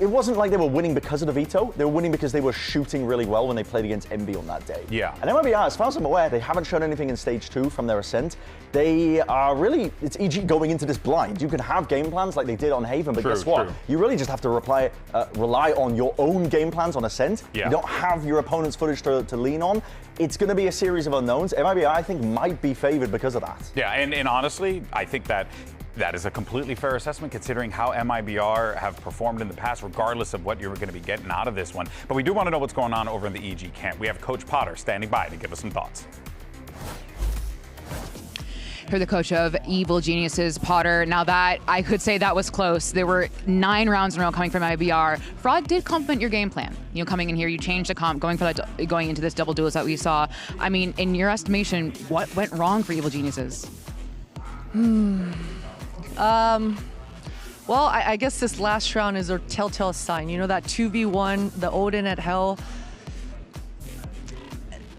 it wasn't like they were winning because of the veto. They were winning because they were shooting really well when they played against Envy on that day. Yeah. And MIBR, as far as I'm aware, they haven't shown anything in Stage 2 from their Ascent. They are really, it's EG going into this blind. You can have game plans like they did on Haven, but guess what? You really just have to rely on your own game plans on Ascent. Yeah. You don't have your opponent's footage to lean on. It's going to be a series of unknowns. MIBR, I think, might be favored because of that. Yeah, and honestly, I think that is a completely fair assessment considering how MIBR have performed in the past, regardless of what you're going to be getting out of this one. But we do want to know what's going on over in the EG camp. We have Coach Potter standing by to give us some thoughts. You're the coach of Evil Geniuses, Potter. Now that, I could say that was close. There were 9 rounds in a row coming from MIBR. Fraud did complement your game plan. You know, coming in here, you changed the comp, going into this double duelist that we saw. I mean, in your estimation, what went wrong for Evil Geniuses? Well, I guess this last round is a telltale sign. You know, that 2v1, the Odin at Hell.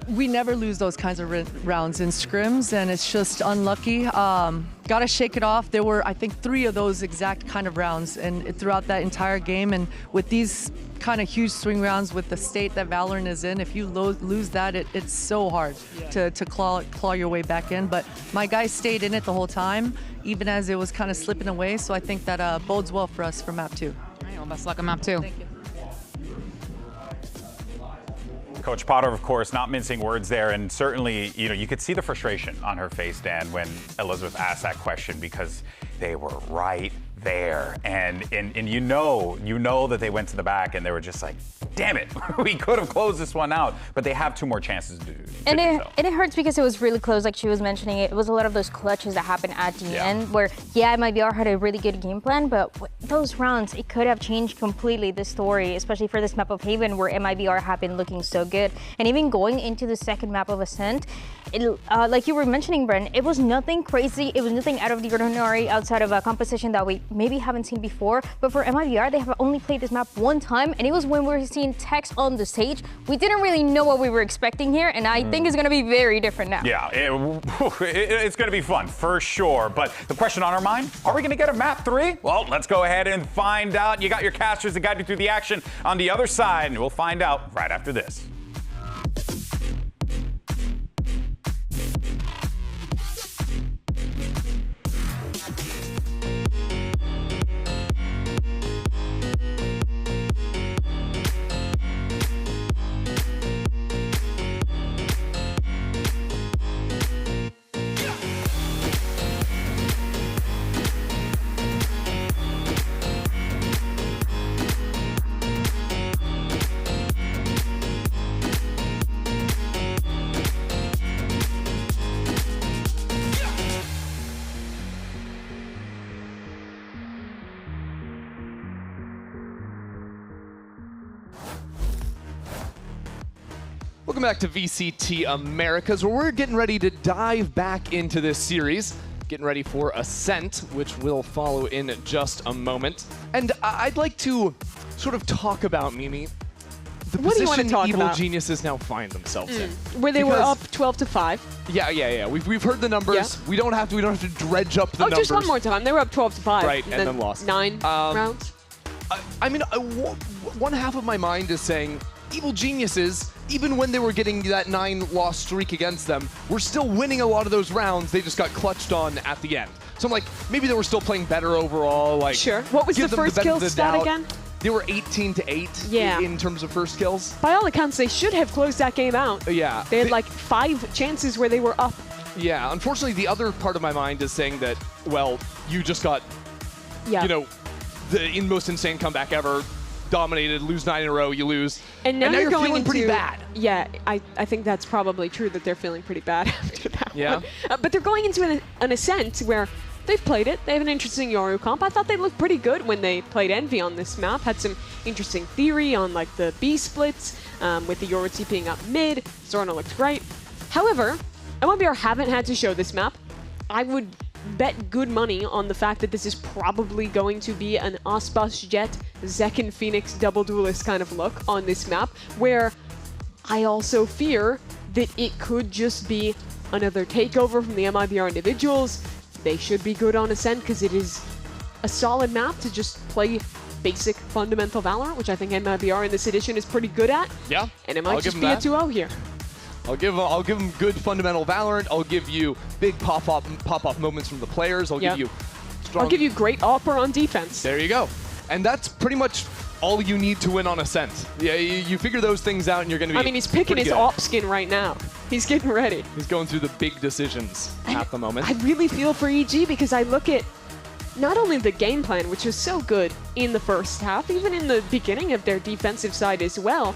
We never lose those kinds of rounds in scrims, and it's just unlucky. Gotta shake it off. There were, I think, 3 of those exact kind of rounds and throughout that entire game. And with these kind of huge swing rounds with the state that VALORANT is in, if you lose that, it's so hard to claw your way back in. But my guys stayed in it the whole time, even as it was kind of slipping away. So I think that bodes well for us for map 2. All right, well, best luck on map 2. Thank you. Coach Potter, of course, not mincing words there, and certainly, you know, you could see the frustration on her face, Dan, when Elizabeth asked that question because they were right there, and you know that they went to the back and they were just like, damn it, we could have closed this one out, but they have 2 more chances to do so. And it hurts because it was really close, like she was mentioning. It was a lot of those clutches that happened at the end where, MIBR had a really good game plan, but those rounds, it could have changed completely the story, especially for this map of Haven where MIBR have been looking so good. And even going into the second map of Ascent, like you were mentioning, Bren, it was nothing crazy. It was nothing out of the ordinary outside of a composition that we maybe haven't seen before. But for MIBR, they have only played this map 1 time, and it was when we were seeing text on the stage. We didn't really know what we were expecting here, and I think it's going to be very different now. Yeah, it's going to be fun for sure. But the question on our mind, are we going to get a map 3? Well, let's go ahead and find out. You got your casters that guide you through the action on the other side, and we'll find out right after this. Welcome back to VCT Americas, where we're getting ready to dive back into this series, getting ready for Ascent, which will follow in just a moment. And I'd like to sort of talk about, Mimi, the What do you want to position talk Evil about? Geniuses now find themselves in. Where they were up 12-5. Yeah. We've heard the numbers. Yeah. We don't have to dredge up the numbers. Just one more time. They were up 12-5. Right, and then lost. 9 rounds. I mean, one half of my mind is saying Evil Geniuses, even when they were getting that 9-loss streak against them, were still winning a lot of those rounds. They just got clutched on at the end. So I'm like, maybe they were still playing better overall. Like, sure. What was the first kill stat again? They were 18-8 in terms of first kills. By all accounts, they should have closed that game out. Yeah. They had like 5 chances where they were up. Yeah, unfortunately, the other part of my mind is saying that, well, you just got, you know, the most insane comeback ever. Dominated, lose 9 in a row, you lose. And now you're going feeling pretty bad. Yeah, I think that's probably true that they're feeling pretty bad after that one. But they're going into an Ascent where they've played it. They have an interesting Yoru comp. I thought they looked pretty good when they played Envy on this map. Had some interesting theory on like the B splits, with the Yoru TPing up mid. Zorno looks great. However, MIBR haven't had to show this map. I would bet good money on the fact that this is probably going to be an Aspas Jet, Zek and Phoenix double duelist kind of look on this map, where I also fear that it could just be another takeover from the MIBR individuals. They should be good on Ascent because it is a solid map to just play basic fundamental Valorant, which I think MIBR in this edition is pretty good at. Yeah. And it might just be a 2-0 here. I'll give them good fundamental Valorant. I'll give you big pop-off moments from the players. I'll give you strong... I'll give you great Opera on defense. There you go. And that's pretty much all you need to win on Ascent. Yeah, you figure those things out and you're going to be I mean, he's picking his op skin right now. He's getting ready. He's going through the big decisions at the moment. I really feel for EG because I look at not only the game plan, which was so good in the first half, even in the beginning of their defensive side as well,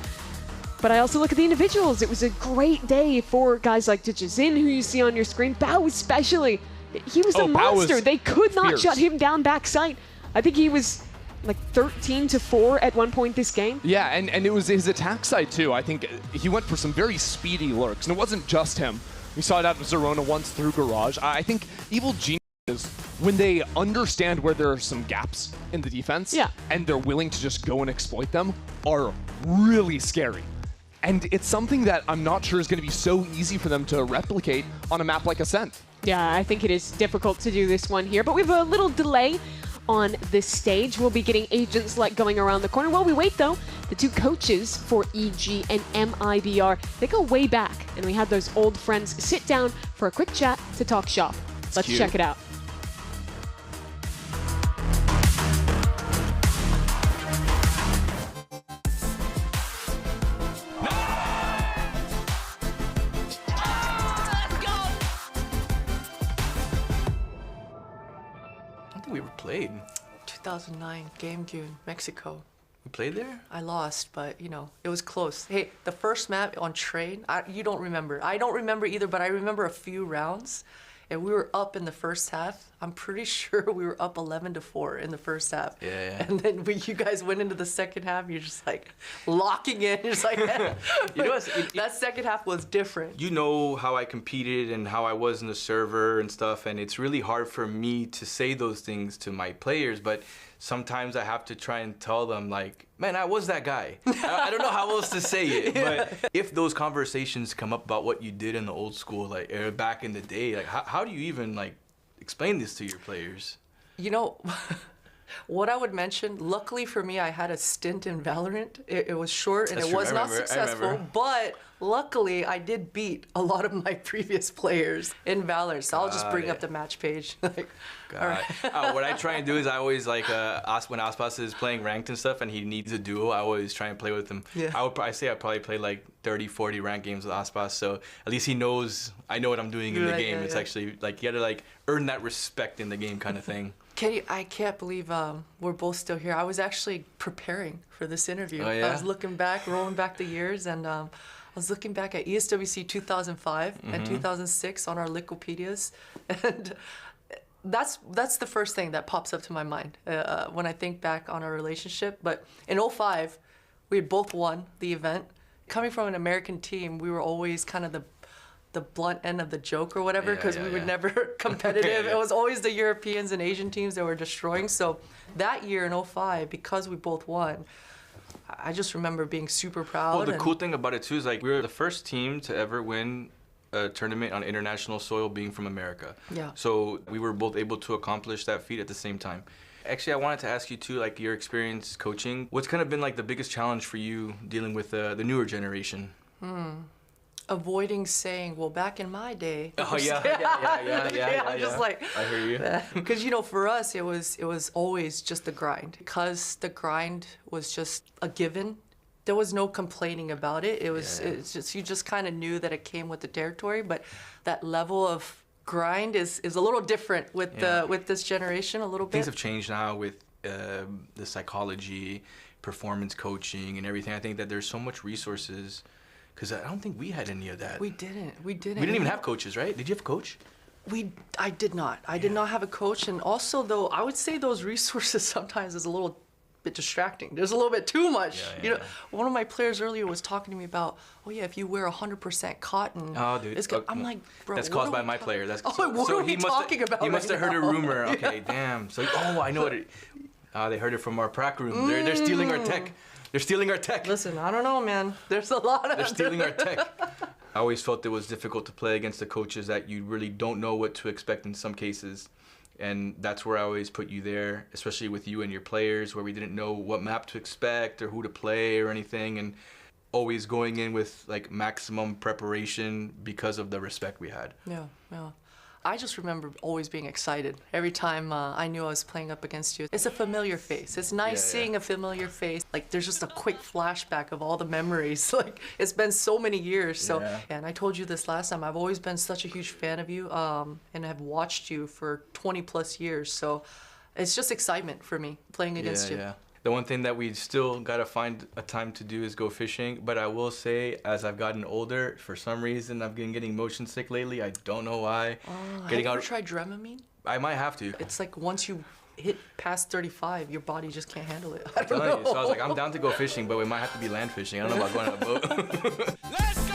but I also look at the individuals. It was a great day for guys like Dijazin, who you see on your screen. Bao especially. He was a monster. They could not shut him down backside. I think he was like 13-4 at one point this game. Yeah, and it was his attack side too. I think he went for some very speedy lurks, and it wasn't just him. We saw it out of Zerona once through Garage. I think Evil Geniuses, when they understand where there are some gaps in the defense, and they're willing to just go and exploit them, are really scary. And it's something that I'm not sure is going to be so easy for them to replicate on a map like Ascent. Yeah, I think it is difficult to do this one here, but we have a little delay on this stage. We'll be getting Agents Select going around the corner. While we wait, though, the two coaches for EG and MIBR, they go way back, and we had those old friends sit down for a quick chat to talk shop. Let's check it out. We were played. 2009, Game June, Mexico. We played there? I lost, but you know, it was close. Hey, the first map on train, you don't remember. I don't remember either, but I remember a few rounds, and we were up in the first half. I'm pretty sure we were up 11-4 in the first half. Yeah. And then when you guys went into the second half, you're just like locking in. You're just like, you know, that second half was different. You know how I competed and how I was in the server and stuff, and it's really hard for me to say those things to my players, but sometimes I have to try and tell them, like, man, I was that guy. I don't know how else to say it, but if those conversations come up about what you did in the old school, like, or back in the day, like, how do you even, like, explain this to your players? You know, what I would mention, luckily for me, I had a stint in Valorant. It was short and it was not successful, but luckily I did beat a lot of my previous players in Valorant, so I'll just bring up the match page. Like, all right. What I try and do is I always, like, when Aspas is playing ranked and stuff and he needs a duo, I always try and play with him. Yeah. I say I probably play like 30, 40 ranked games with Aspas, so at least he knows I know what I'm doing in the game. It's actually, like, you gotta, like, earn that respect in the game kind of thing. I can't believe we're both still here. I was actually preparing for this interview. Oh, yeah? I was looking back, rolling back the years, and I was looking back at ESWC 2005 and 2006 on our Wikipedias, and that's the first thing that pops up to my mind when I think back on our relationship. But in 2005, we had both won the event. Coming from an American team, we were always kind of the blunt end of the joke or whatever, because we were never competitive. It was always the Europeans and Asian teams that were destroying. So that year in 2005, because we both won, I just remember being super proud. Well, the cool thing about it too is, like, we were the first team to ever win a tournament on international soil, being from America. Yeah. So we were both able to accomplish that feat at the same time. Actually, I wanted to ask you too, like, your experience coaching. What's kind of been, like, the biggest challenge for you dealing with the newer generation? Avoiding saying, well, back in my day. Oh, yeah. I'm just like, I hear you. Because, you know, for us, it was always just the grind. Because the grind was just a given, there was no complaining about it. It's just, you just kind of knew that it came with the territory, but that level of grind is a little different with with this generation a little bit. Things have changed now with the psychology, performance coaching, and everything. I think that there's so much resources, because I don't think we had any of that. We didn't. We didn't even have coaches, right? Did you have a coach? I did not. I did not have a coach, and also, though, I would say those resources sometimes is a little bit distracting. There's a little bit too much. You know, one of my players earlier was talking to me about, oh yeah, if you wear 100% cotton, oh dude, it's good. I'm like, bro, that's caused by my player. That's what are we talking about? He must have heard a rumor. Yeah. Okay, damn. So I know it. They heard it from our prac room. They're stealing our tech. They're stealing our tech. Listen, I don't know, man. There's a lot of. They're stealing our tech. I always felt it was difficult to play against the coaches that you really don't know what to expect in some cases. And that's where I always put you there, especially with you and your players, where we didn't know what map to expect or who to play or anything, and always going in with like maximum preparation because of the respect we had. Yeah, yeah. I just remember always being excited every time I knew I was playing up against you. It's a familiar face. It's nice seeing a familiar face. Like there's just a quick flashback of all the memories. Like it's been so many years. So, and I told you this last time, I've always been such a huge fan of you and have watched you for 20 plus years. So it's just excitement for me playing against you. Yeah. The one thing that we still gotta find a time to do is go fishing. But I will say, as I've gotten older, for some reason I've been getting motion sick lately. I don't know why. Have you ever tried Dramamine? I might have to. It's like once you hit past 35, your body just can't handle it. I'm telling you. So I was like, I'm down to go fishing, but we might have to be land fishing. I don't know about going on a boat. Let's go!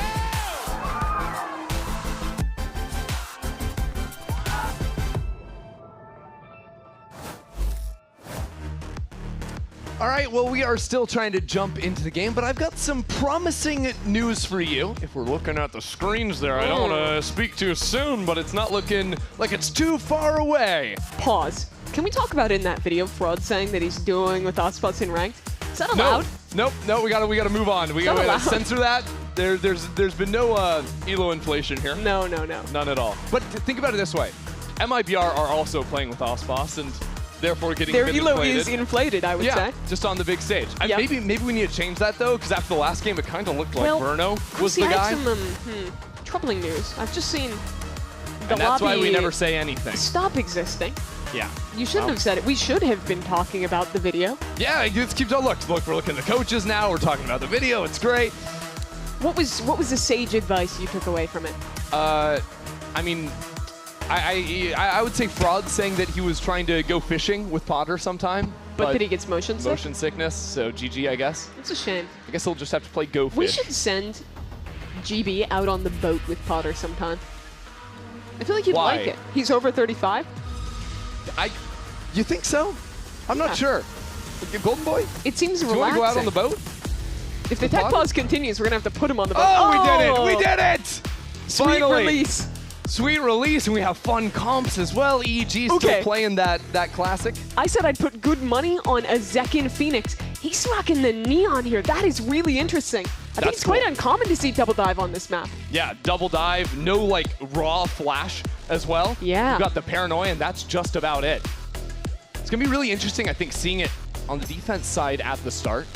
All right, well, we are still trying to jump into the game, but I've got some promising news for you. If we're looking at the screens there, I don't want to speak too soon, but it's not looking like it's too far away. Pause. Can we talk about in that video Fraud saying that he's doing with Ospos in ranked? Is that allowed? Nope. We gotta move on. We gotta censor that. There's been no elo inflation here. No. None at all. But think about it this way: MIBR are also playing with Ospos and therefore getting their elo inflated. is inflated, I would say. Just on the big stage. Maybe we need to change that though, because after the last game, it kind of looked like Verno was the guy. I've had some troubling news. I've just seen the and that's lobby why we never say anything. Stop existing. Yeah. You shouldn't have said it. We should have been talking about the video. Yeah, let's keep on look. We're looking at the coaches now. We're talking about the video. It's great. What was the sage advice you took away from it? I mean, I would say Fraud saying that he was trying to go fishing with Potter sometime. But that he gets motion sick? Motion sickness, so GG, I guess. It's a shame. I guess he'll just have to play Go Fish. We should send GB out on the boat with Potter sometime. I feel like he'd like it. He's over 35. You think so? I'm not sure. Golden Boy? It seems relaxing. Do you want to go out on the boat? If the tech pause continues, we're going to have to put him on the boat. Oh, we did it! We did it! Sweet release. Sweet release, and we have fun comps as well. EEG still playing that classic. I said I'd put good money on a Zekin Phoenix. He's rocking the neon here. That is really interesting. I think it's quite uncommon to see double dive on this map. Yeah, double dive, no like raw flash as well. Yeah. You've got the paranoia, and that's just about it. It's gonna be really interesting, I think, seeing it on the defense side at the start.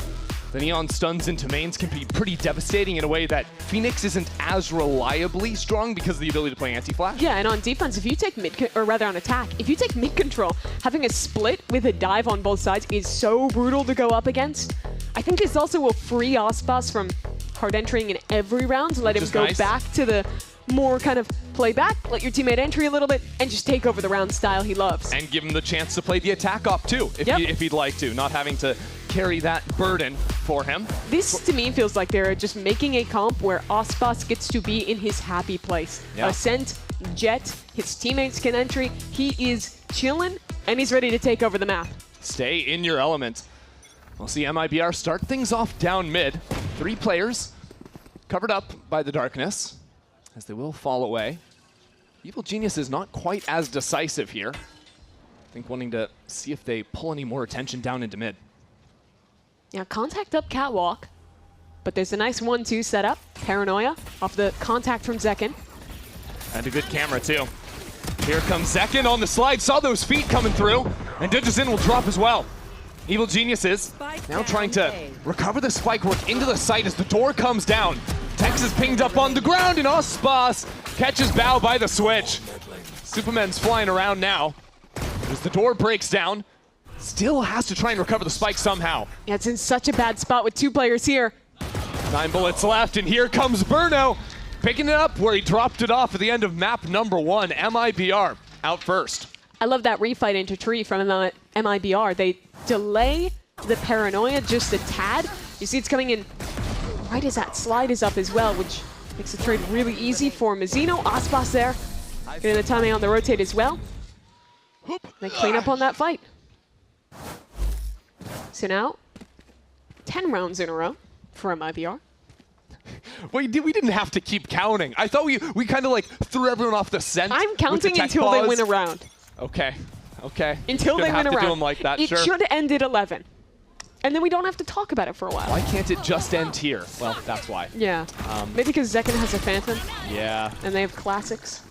The neon stuns into mains can be pretty devastating in a way that Phoenix isn't as reliably strong because of the ability to play anti-flash. Yeah, and on defense, if you take on attack, if you take mid control, having a split with a dive on both sides is so brutal to go up against. I think this also will free Ospos from hard entering in every round, let him go back to the more kind of play back, let your teammate entry a little bit, and just take over the round style he loves. And give him the chance to play the attack op too, if he'd like to, not having to carry that burden for him. This, to me, feels like they're just making a comp where Ospos gets to be in his happy place. Yeah. Ascent, Jet, his teammates can entry. He is chilling, and he's ready to take over the map. Stay in your element. We'll see MIBR start things off down mid. 3 players covered up by the darkness, as they will fall away. Evil Genius is not quite as decisive here. I think wanting to see if they pull any more attention down into mid. Yeah, contact up catwalk, but there's a nice 1-2 setup. Paranoia off the contact from Zekin. And a good camera too. Here comes Zekin on the slide, saw those feet coming through, and Digizin will drop as well. Evil Geniuses now trying to recover the spike work into the site as the door comes down. Tex is pinged up on the ground, and Ospos catches Bao by the switch. Superman's flying around now. As the door breaks down, still has to try and recover the spike somehow. Yeah, it's in such a bad spot with 2 players here. 9 bullets left, and here comes Verno, picking it up where he dropped it off at the end of map number 1. MIBR out first. I love that refight into tree from MIBR. They delay the paranoia just a tad. You see it's coming in right as that slide is up as well, which makes the trade really easy for Mazzino. Ospos there, getting the timing on the rotate as well. They clean up on that fight. So now, 10 rounds in a row for MIBR. We didn't have to keep counting. I thought we kind of like threw everyone off the scent. I'm counting until they win a round. Okay. Okay. Until Gonna they have win a to round. do 'em like that, it sure. should end at 11. And then we don't have to talk about it for a while. Why can't it just end here? Well, that's why. Yeah. Maybe because Zekken has a Phantom. Yeah. And they have classics.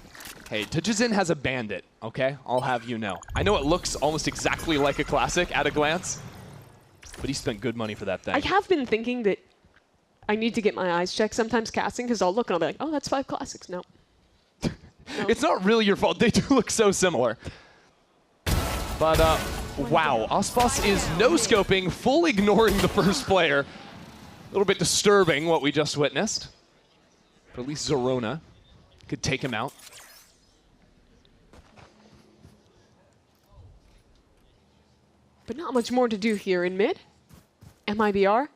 Hey, Tajizin has a Bandit, okay? I'll have you know. I know it looks almost exactly like a classic at a glance, but he spent good money for that thing. I have been thinking that I need to get my eyes checked sometimes casting, because I'll look and I'll be like, oh, that's 5 classics. No. It's not really your fault. They do look so similar. But, wow. Ospas is no-scoping, full ignoring the first player. A little bit disturbing what we just witnessed. But at least Zorona could take him out. But not much more to do here in mid. MIBR.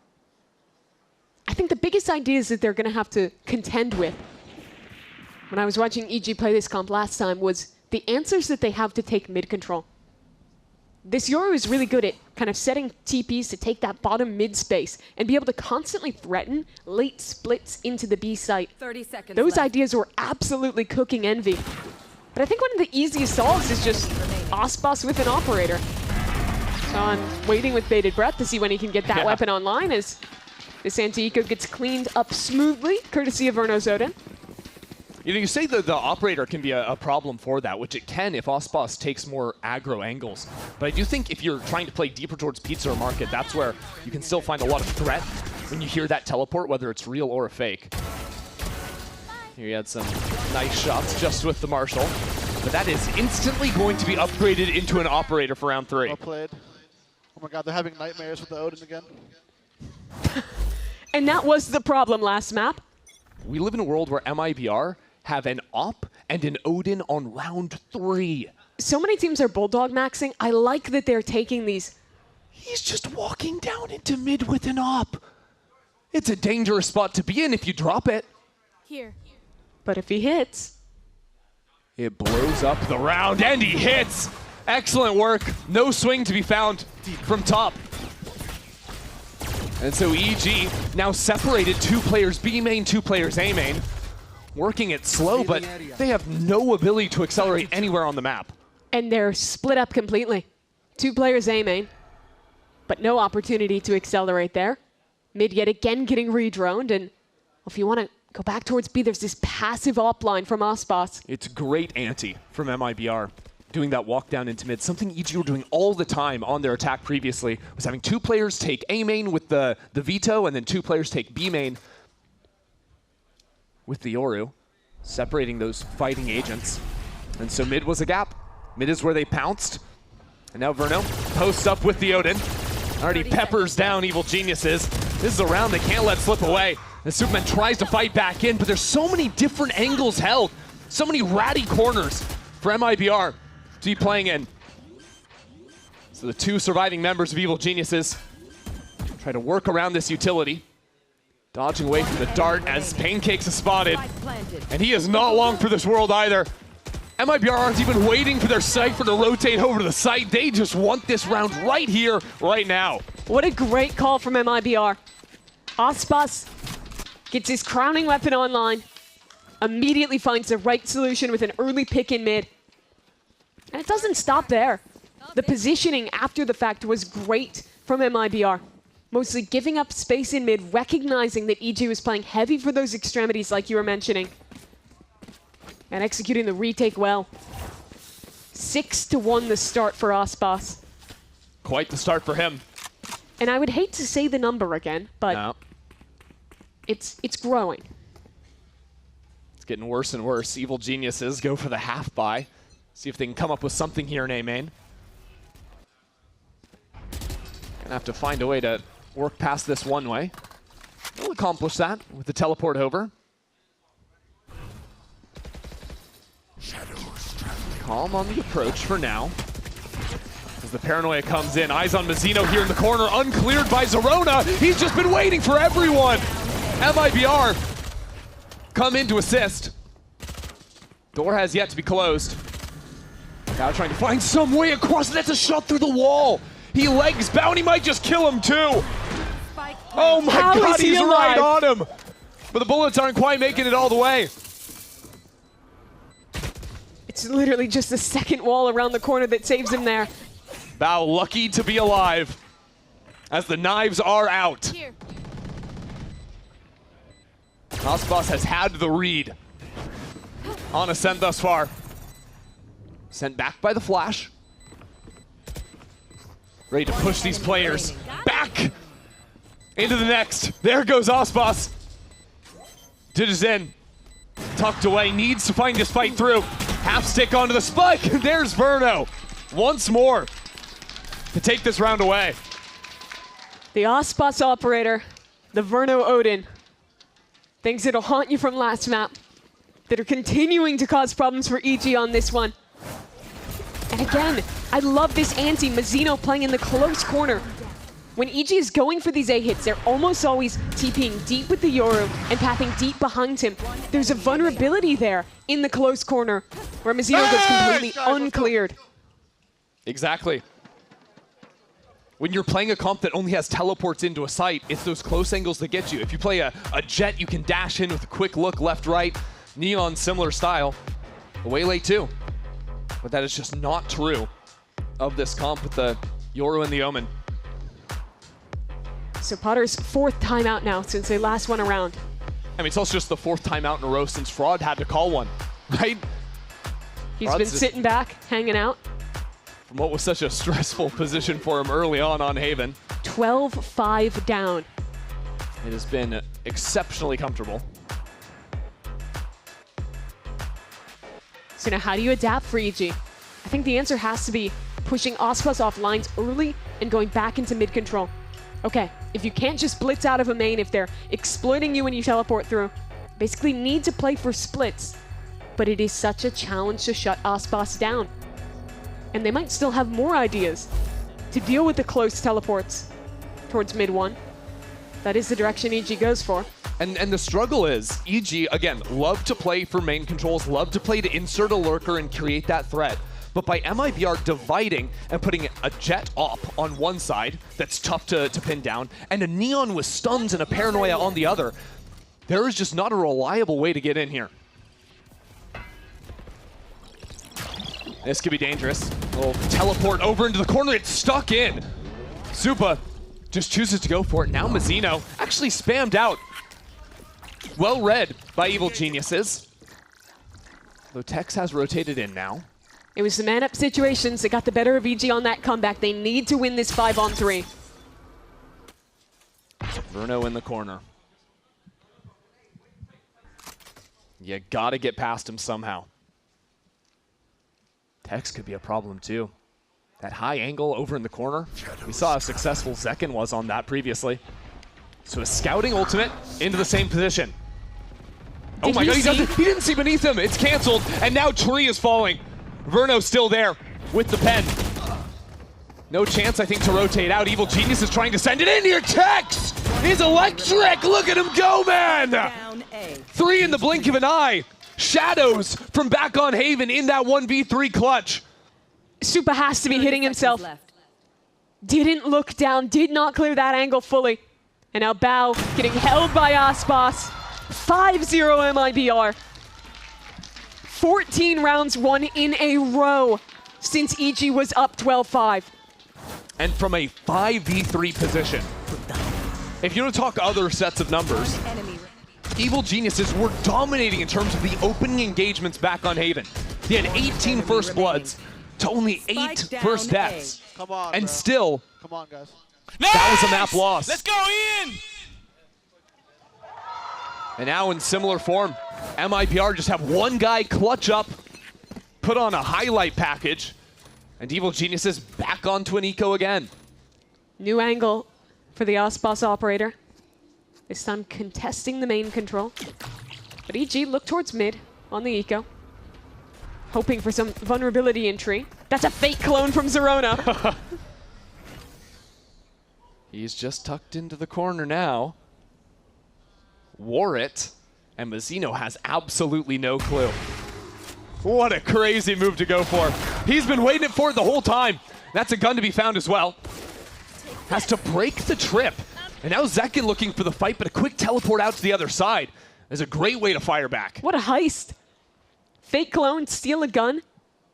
I think the biggest ideas that they're going to have to contend with when I was watching EG play this comp last time was the answers that they have to take mid control. This Yoru is really good at kind of setting TPs to take that bottom mid space and be able to constantly threaten late splits into the B site. 30 seconds Those left. ideas were absolutely cooking Envy. But I think one of the easiest solves is just Ospas with an operator. So I'm waiting with bated breath to see when he can get that weapon online as this anti-eco gets cleaned up smoothly, courtesy of Verno's Odin. You know, you say that the operator can be a problem for that, which it can if Ospas takes more aggro angles. But I do think if you're trying to play deeper towards Pizza or Market, that's where you can still find a lot of threat when you hear that teleport, whether it's real or a fake. Here you had some nice shots just with the Marshall. But that is instantly going to be upgraded into an operator for round 3. Well played. Oh my god, they're having nightmares with the Odin again. And that was the problem last map. We live in a world where MIBR have an op and an Odin on round 3. So many teams are Bulldog maxing. I like that they're taking these. He's just walking down into mid with an op. It's a dangerous spot to be in if you drop it. Here. But if he hits, it blows up the round, and he hits! Excellent work. No swing to be found from top. And so EG now separated 2 players B main, 2 players A main. Working it slow, but they have no ability to accelerate anywhere on the map. and they're split up completely. 2 players A main, but no opportunity to accelerate there. Mid yet again getting redroned, and if you want to go back towards B, there's this passive op line from Ospas. It's great ante from MIBR. Doing that walk down into mid, something EG were doing all the time on their attack previously, was having 2 players take A main with the veto, and then 2 players take B main with the Yoru, separating those fighting agents. And so mid was a gap. Mid is where they pounced. And now Verno posts up with the Odin. Already peppers down Evil Geniuses. This is a round they can't let slip away. And Superman tries to fight back in, but there's so many different angles held. So many ratty corners for MIBR to be playing in. So the 2 surviving members of Evil Geniuses try to work around this utility. Dodging away from the dart as Pancakes is spotted. And he is not long for this world either. MIBR aren't even waiting for their Cypher to rotate over to the site. They just want this round right here, right now. What a great call from MIBR. Ospas gets his crowning weapon online, immediately finds the right solution with an early pick in mid. And it doesn't stop there. The positioning after the fact was great from MIBR. Mostly giving up space in mid, recognizing that EG was playing heavy for those extremities like you were mentioning. And executing the retake well. 6-1 the start for Ospas. Quite the start for him. And I would hate to say the number again, but no. It's growing. It's getting worse and worse. Evil Geniuses go for the half buy. See if they can come up with something here in A main. Gonna have to find a way to work past this one way. They'll accomplish that with the teleport over. Calm on the approach for now. As the paranoia comes in, eyes on Mazzino here in the corner, uncleared by Zorona. He's just been waiting for everyone. MIBR come in to assist. Door has yet to be closed. Now trying to find some way across. That's a shot through the wall. He legs Bounty might just kill him too. Oh my God, he's right on him. But the bullets aren't quite making it all the way. It's literally just the second wall around the corner that saves him there. Bao lucky to be alive as the knives are out. Aspas has had the read on Ascent thus far. Sent back by the flash. Ready to push these players back into the next. There goes Aspas. Ditches in. Tucked away. Needs to find his fight through. Half stick onto the spike. There's Verno. Once more to take this round away. The Aspas operator, the Verno Odin. Things that'll haunt you from last map that are continuing to cause problems for EG on this one. And again, I love this ante. Mazzino playing in the close corner. When EG is going for these A hits, they're almost always TPing deep with the Yoru and pathing deep behind him. There's a vulnerability there in the close corner where Mazzino goes completely uncleared. Exactly. When you're playing a comp that only has teleports into a site, it's those close angles that get you. If you play a Jet, you can dash in with a quick look left, right. Neon, similar style. Waylay too. But that is just not true of this comp with the Yoru and the Omen. So Potter's fourth timeout now since they last won a round. I mean, it's also just the fourth timeout in a row since Fraud had to call one, right? He's been sitting back, hanging out. From what was such a stressful position for him early on Haven. 12-5 down. It has been exceptionally comfortable. So now how do you adapt for EG? I think the answer has to be pushing Aspas off lines early and going back into mid control. Okay, if you can't just blitz out of a main, if they're exploiting you when you teleport through, basically need to play for splits. But it is such a challenge to shut Aspas down. And they might still have more ideas to deal with the close teleports towards mid one. That is the direction EG goes for. And the struggle is, EG, again, love to play for main controls, love to play to insert a lurker and create that threat. But by MIBR dividing and putting a Jet op on one side, that's tough to pin down, and a Neon with stuns and a Paranoia on the other, there is just not a reliable way to get in here. This could be dangerous. A little teleport over into the corner, it's stuck in. Supa just chooses to go for it. Now Mazzino actually spammed out. Well read by Evil Geniuses. Though Tex has rotated in now. It was the man-up situations that got the better of EG on that comeback. They need to win this 5-on-3. Verno in the corner. You gotta get past him somehow. Tex could be a problem too. That high angle over in the corner. We saw how successful Zekken was on that previously. So a scouting ultimate into the same position. Oh my god, he didn't see beneath him. It's canceled, and now Tree is falling. Verno still there with the pen. No chance, I think, to rotate out. Evil Genius is trying to send it in here. Tex is electric. Look at him go, man. 3 in the blink of an eye. Shadows from back on Haven in that 1v3 clutch. Supa has to be hitting himself. Didn't look down, did not clear that angle fully. And now Bao getting held by Aspas. 5-0 MIBR. 14 rounds won in a row since EG was up 12-5. And from a 5v3 position. If you want to talk other sets of numbers, Evil Geniuses were dominating in terms of the opening engagements back on Haven. They had 18 first bloods to only 8 first deaths. Come on, and bro. still, Come on, guys. that was a map loss. Let's go in! And now in similar form, MIBR just have one guy clutch up, put on a highlight package, and Evil Geniuses back onto an eco again. New angle for the Aspas operator. This time contesting the main control. But EG look towards mid on the eco. Hoping for some vulnerability in tree. That's a fake clone from Zerona. He's just tucked into the corner now. Wore it, and Mazzino has absolutely no clue. What a crazy move to go for. He's been waiting for it the whole time. That's a gun to be found as well. Has to break the trip. And now Zekken looking for the fight, but a quick teleport out to the other side is a great way to fire back. What a heist. Fake clone, steal a gun,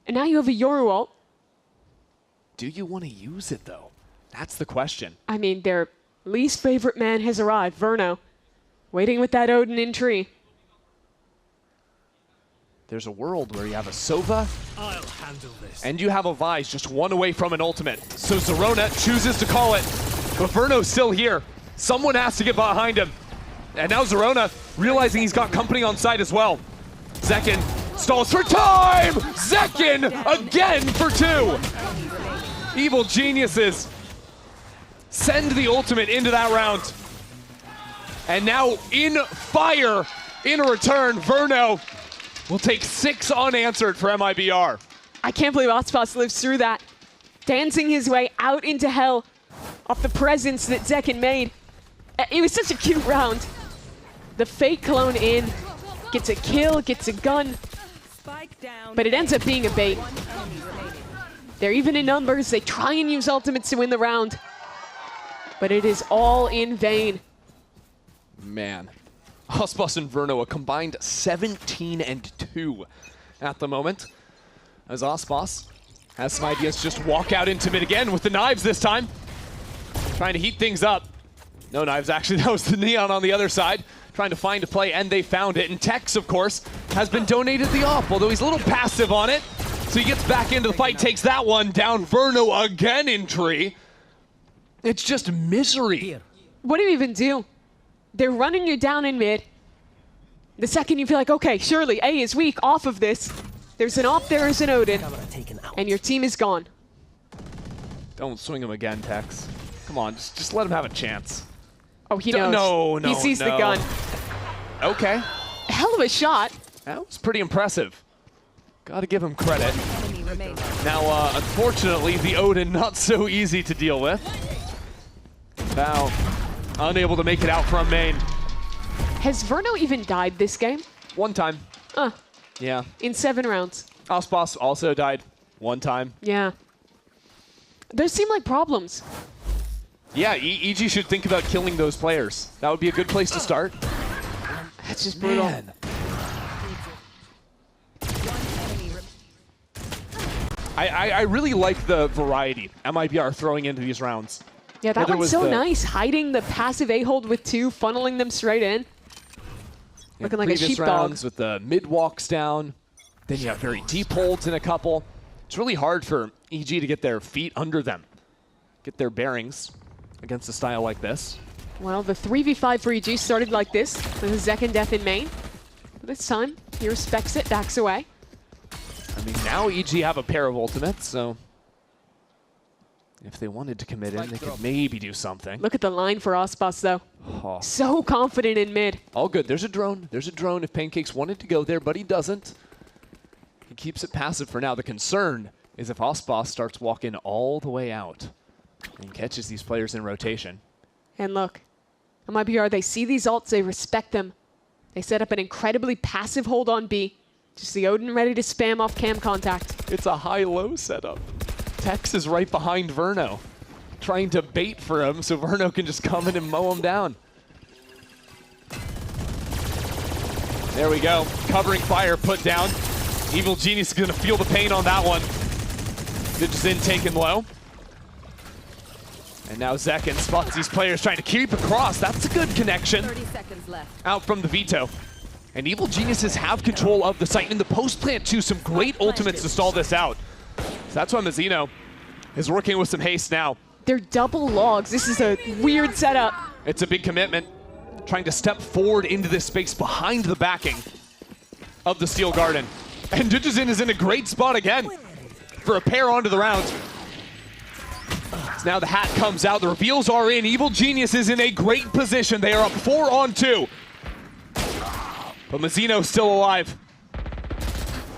and now you have a Yoru ult. Do you want to use it, though? That's the question. I mean, their least favorite man has arrived, Verno, waiting with that Odin in tree. There's a world where you have a Sova, I'll handle this. and you have a Vise just one away from an ultimate. So Zerona chooses to call it, but Verno's still here. Someone has to get behind him. And now Zerona realizing he's got company on side as well. Zekin stalls for time! Zekin again for 2! Evil Geniuses send the ultimate into that round. And now in fire, in return, Verno will take 6 unanswered for MIBR. I can't believe Ospas lives through that. Dancing his way out into hell off the presence that Zekin made. It was such a cute round. The fake clone in, gets a kill, gets a gun, but it ends up being a bait. They're even in numbers. They try and use ultimates to win the round, but it is all in vain. Man, Ospas and Verno a combined 17-2 at the moment. As Ospas has some ideas, just walk out into mid again with the knives this time. Trying to heat things up. No knives, actually, that was the Neon on the other side. Trying to find a play, and they found it. And Tex, of course, has been donated the off, although he's a little passive on it. So he gets back into the fight, takes that one down. Verno again in tree. It's just misery. What do you even do? They're running you down in mid. The second you feel like, okay, surely A is weak off of this. There's an op, there is an Odin, and your team is gone. Don't swing him again, Tex. Come on, just let him have a chance. Oh, he knows. No, he sees the gun. Okay. Hell of a shot. That was pretty impressive. Gotta give him credit. Now, unfortunately, the Odin not so easy to deal with. Now, unable to make it out from main. Has Verno even died this game? One time. Yeah. In 7 rounds. Ospas also died one time. Yeah. Those seem like problems. Yeah, EG should think about killing those players. That would be a good place to start. That's just brutal. Man. I really like the variety MIBR throwing into these rounds. Yeah, that one's so nice. Hiding the passive A-hold with 2, funneling them straight in. Looking like a sheepdog. Rounds with the mid walks down. Then you have very deep holds in a couple. It's really hard for EG to get their feet under them. Get their bearings against a style like this. Well, the 3v5 for EG started like this, with a Zekin death in main. But this time, he respects it, backs away. I mean, now EG have a pair of ultimates, so if they wanted to commit in, they could maybe do something. Look at the line for Ospas, though. Oh. So confident in mid. All good. There's a drone. There's a drone if Pancakes wanted to go there, but he doesn't. He keeps it passive for now. The concern is if Ospas starts walking all the way out and catches these players in rotation. And look, MIBR, they see these ults, they respect them. They set up an incredibly passive hold on B. Just the Odin ready to spam off cam contact. It's a high-low setup. Tex is right behind Verno, trying to bait for him so Verno can just come in and mow him down. There we go. Covering fire put down. Evil Genius is going to feel the pain on that one. Digizin taken low. And now Zekin spots these players trying to creep across. That's a good connection. 30 seconds left. Out from the veto. And Evil Geniuses have control of the site. In the post plant too, some great ultimates to stall this out. So that's why Mazzino is working with some haste now. They're double logs. This is a weird setup. It's a big commitment. Trying to step forward into this space behind the backing of the Steel Garden. And Digizin is in a great spot again for a pair onto the round. So now the hat comes out. The reveals are in. Evil Genius is in a great position. They are up 4-on-2. But Mazzino still alive.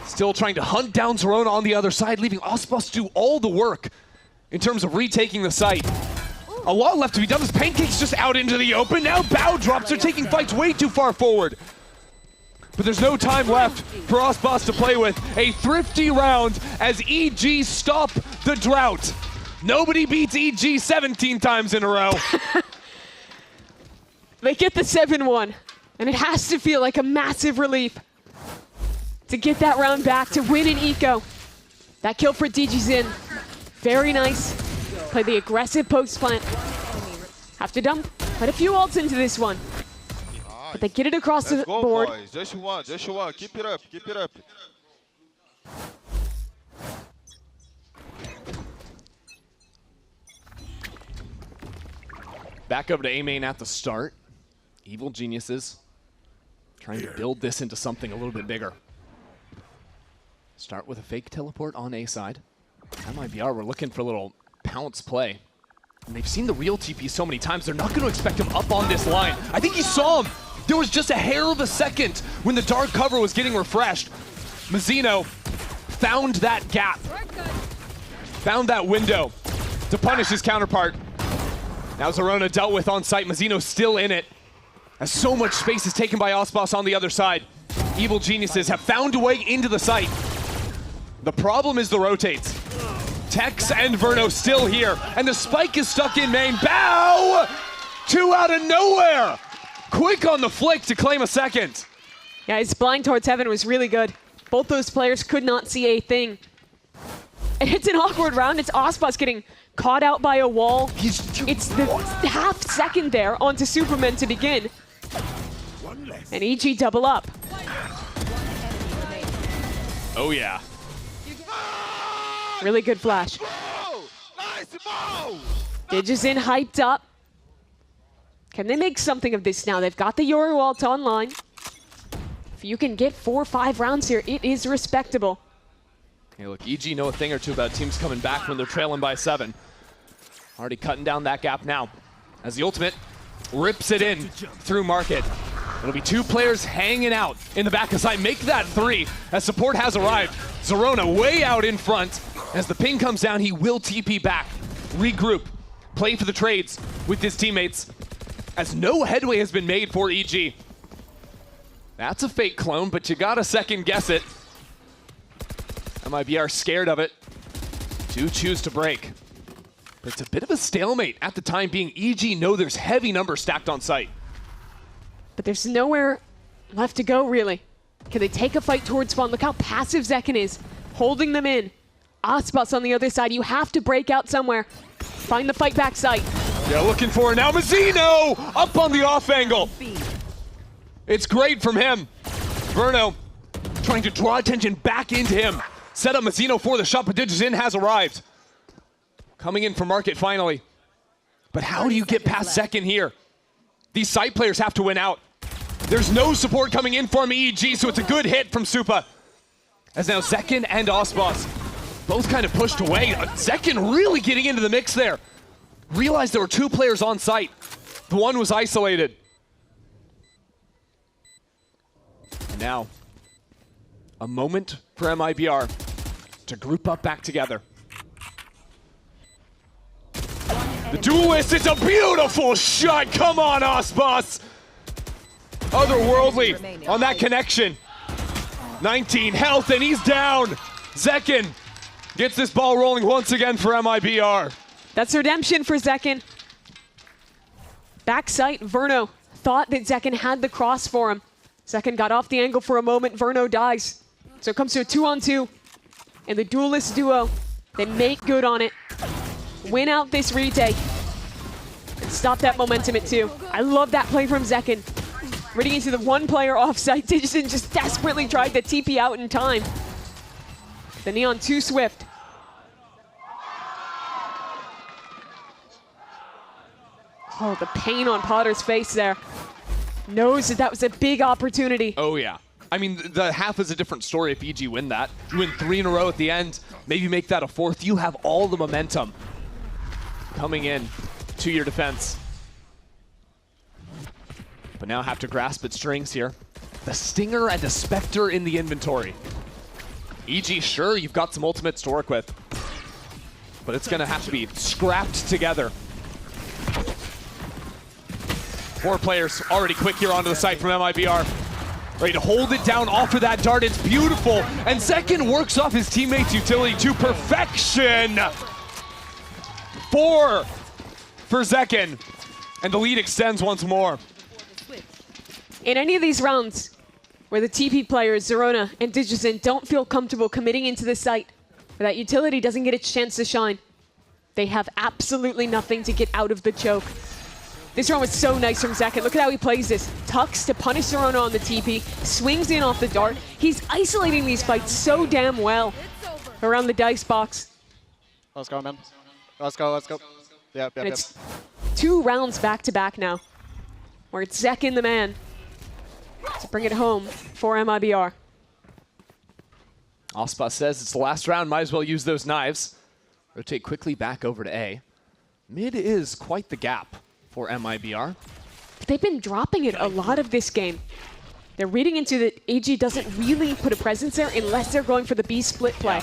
Still trying to hunt down Zerona on the other side, leaving Ospas to do all the work in terms of retaking the site. A lot left to be done as Pancake's just out into the open. Now bow drops are taking fights way too far forward. But there's no time left for Ospas to play with. A thrifty round as EG stop the drought. Nobody beats EG 17 times in a row. They get the 7-1, and it has to feel like a massive relief to get that round back to win in eco. That kill for DGZin. Very nice. Play the aggressive post plant. Have to dump quite a few ults into this one. But they get it across the board. Boys. Just one. Keep it up. Back over to A main at the start. Evil Geniuses trying to build this into something a little bit bigger. Start with a fake teleport on A side. MIBR, we're looking for a little pounce play. And they've seen the real TP so many times, they're not going to expect him up on this line. I think he saw him. There was just a hair of a second when the dark cover was getting refreshed. Mazzino found that gap, found that window to punish his counterpart. Now Zerona dealt with on site. Mazzino still in it, as so much space is taken by Osbos on the other side. Evil Geniuses have found a way into the site. The problem is the rotates. Tex and Verno still here, and the spike is stuck in main. Bow! Two out of nowhere! Quick on the flick to claim a second. Yeah, his blind towards heaven was really good. Both those players could not see a thing. And it's an awkward round. It's Osbos getting caught out by a wall. It's the half second there onto Superman to begin. And EG double up. Oh yeah. Really good flash. DGZin hyped up. Can they make something of this now? They've got the Yoru ult online. If you can get 4 or 5 rounds here, it is respectable. Hey, look, EG know a thing or two about teams coming back when they're trailing by 7. Already cutting down that gap now. As the ultimate rips it in through market. It'll be 2 players hanging out in the back of side. Make that 3 as support has arrived. Zerona way out in front. As the ping comes down, he will TP back, regroup, play for the trades with his teammates, as no headway has been made for EG. That's a fake clone, but you gotta second guess it. MIBR scared of it. Do choose to break. But it's a bit of a stalemate at the time being. EG know there's heavy numbers stacked on site. But there's nowhere left to go, really. Can they take a fight towards spawn? Look how passive Zekken is, holding them in. Osbos on the other side, you have to break out somewhere. Find the fight back site. Yeah, looking for it now. Mazzino up on the off angle. It's great from him. Verno trying to draw attention back into him. Set up Mazzino for the shot, but DGZin has arrived. Coming in for market finally. But how do you get past Zekken here? These site players have to win out. There's no support coming in from EG, so it's a good hit from Supa. As now Zekken and Osbos both kind of pushed away. Zekken really getting into the mix there. Realized there were 2 players on site. The one was isolated. And now, a moment for MIBR to group up back together. The duelist, it's a beautiful shot. Come on, Osbos. Otherworldly on that connection. 19 health, and he's down. Zekken gets this ball rolling once again for MIBR. That's redemption for Zekken. Backside, Verno thought that Zekken had the cross for him. Zekken got off the angle for a moment, Verno dies. So it comes to a 2-on-2. And the duelist duo, they make good on it. Win out this retake. And stop that momentum at 2. I love that play from Zekken. Running into the 1 player offside, DGZin just desperately tried to TP out in time. The Neon too swift. Oh, the pain on Potter's face there. Knows that that was a big opportunity. Oh, yeah. I mean, the half is a different story if EG win that. You win 3 in a row at the end, maybe make that a 4th. You have all the momentum coming in to your defense. But now have to grasp its strings here. The Stinger and the Spectre in the inventory. EG, sure, you've got some ultimates to work with, but it's gonna have to be scrapped together. 4 players already quick here onto the site from MIBR. Ready to hold it down off of that dart. It's beautiful. And Zekken works off his teammate's utility to perfection. 4 for Zekken. And the lead extends once more. In any of these rounds, where the TP players, Zerona and Digizin, don't feel comfortable committing into the site, where that utility doesn't get its chance to shine. They have absolutely nothing to get out of the choke. This round was so nice from Zekken. Look at how he plays this. Tucks to punish Zerona on the TP, swings in off the dart. He's isolating these fights so damn well around the dice box. Let's go, man. Let's go, let's go. Yep. And it's 2 rounds back-to-back now, where it's Zekken the man to bring it home for MIBR. Ospa says it's the last round, might as well use those knives. Rotate quickly back over to A. Mid is quite the gap for MIBR. They've been dropping it a lot of this game. They're reading into that AG doesn't really put a presence there unless they're going for the B split play.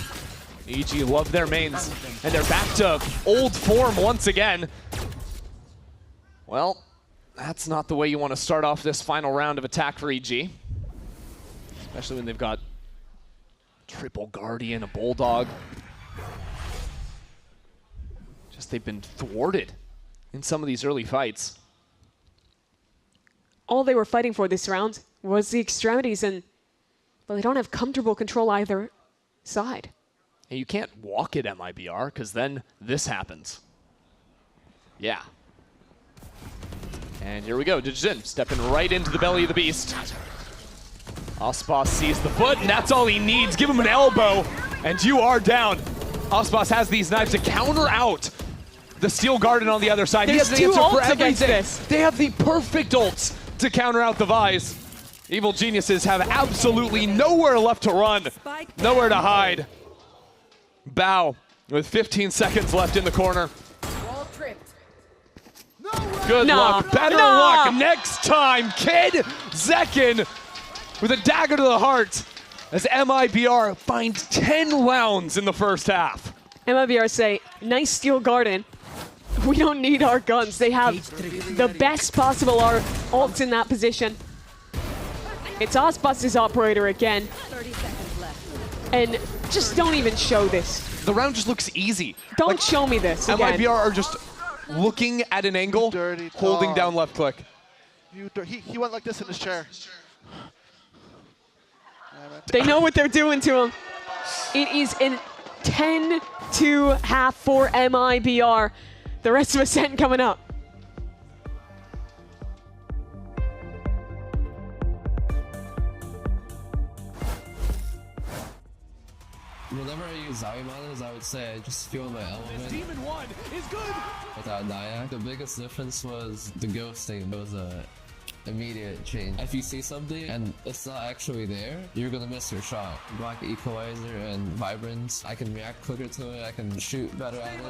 EG love their mains, and they're back to old form once again. Well, that's not the way you want to start off this final round of attack for EG. Especially when they've got triple Guardian, a Bulldog. Just they've been thwarted in some of these early fights. All they were fighting for this round was the extremities, and well, they don't have comfortable control either side. And you can't walk at MIBR, because then this happens. Yeah. And here we go, Digizin stepping right into the belly of the beast. Ospas sees the foot, and that's all he needs. Give him an elbow, and you are down. Ospas has these knives to counter out the Steel Garden on the other side. There's he has an two answer for ults against everything. this. They have the perfect ults to counter out the Vise. Evil Geniuses have absolutely nowhere left to run, nowhere to hide. Bow with 15 seconds left in the corner. Good luck, better luck next time, kid. Zekken with a dagger to the heart as MIBR finds 10 rounds in the first half. MIBR say, nice Steel Garden. We don't need our guns. They have the best possible ults in that position. It's Ospas' operator again. And just don't even show this. The round just looks easy. Don't show me this again. MIBR are just looking at an angle, holding down left click. He went like this in his chair. They know what they're doing to him. It is a 10-2 half for MIBR. The rest of Ascent coming up. Whenever I use Zowie models, I would say I just feel my element. Demon 1 is good. Without Nyack, the biggest difference was the ghosting. It was a immediate change. If you see something and it's not actually there, you're gonna miss your shot. Black Equalizer and Vibrance, I can react quicker to it, I can shoot better at it.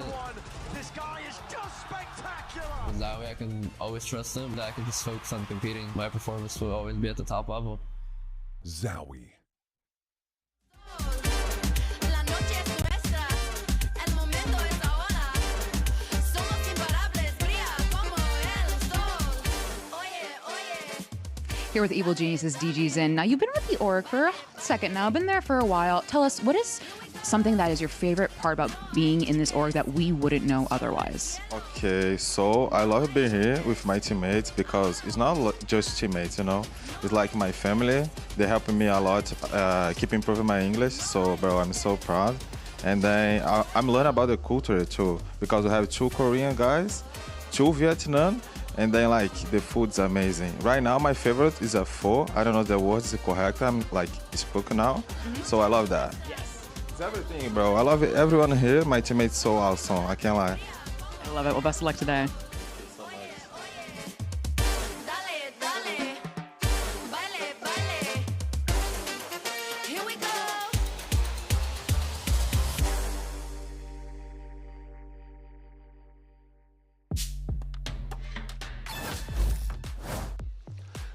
This guy is just spectacular. And that way I can always trust him, that I can just focus on competing. My performance will always be at the top level. Zowie. Here with Evil Geniuses, Digizin. Now, you've been with the org for a second now, been there for a while. Tell us, what is something that is your favorite part about being in this org that we wouldn't know otherwise? Okay, so I love being here with my teammates because it's not just teammates, you know. It's like my family. They're helping me a lot, keep improving my English. So, bro, I'm so proud. And then I'm learning about the culture too, because we have 2 Korean guys, 2 Vietnam, and then like the food's amazing. Right now my favorite is a pho. I don't know if the word is correct. I'm like spoken now. So I love that. Yes. It's everything, bro. I love it. Everyone here, my teammates so awesome. I can't lie. I love it. Well, best of luck today.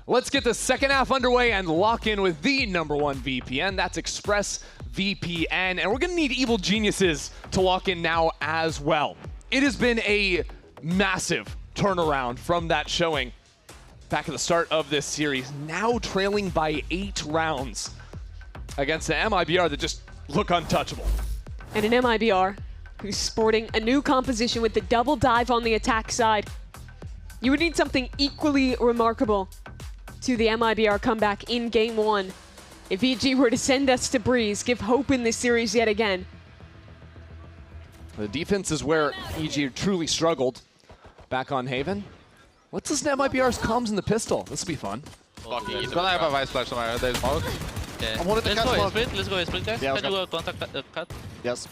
Let's get the second half underway and lock in with the #1 VPN. That's ExpressVPN. And we're going to need Evil Geniuses to lock in now as well. It has been a massive turnaround from that showing back at the start of this series. Now trailing by 8 rounds against the MIBR that just look untouchable. And an MIBR who's sporting a new composition with the double dive on the attack side. You would need something equally remarkable to the MIBR comeback in Game 1. If EG were to send us to Breeze, give hope in this series yet again. The defense is where EG truly struggled. Back on Haven. Let's listen to MIBR's comms in the pistol. This will be fun. He's gonna have a vice flash somewhere. There's smoke. Yeah. I wanted to Let's catch go, smoke. Let's go, split, guys. Yeah, Can you contact cut? Yes.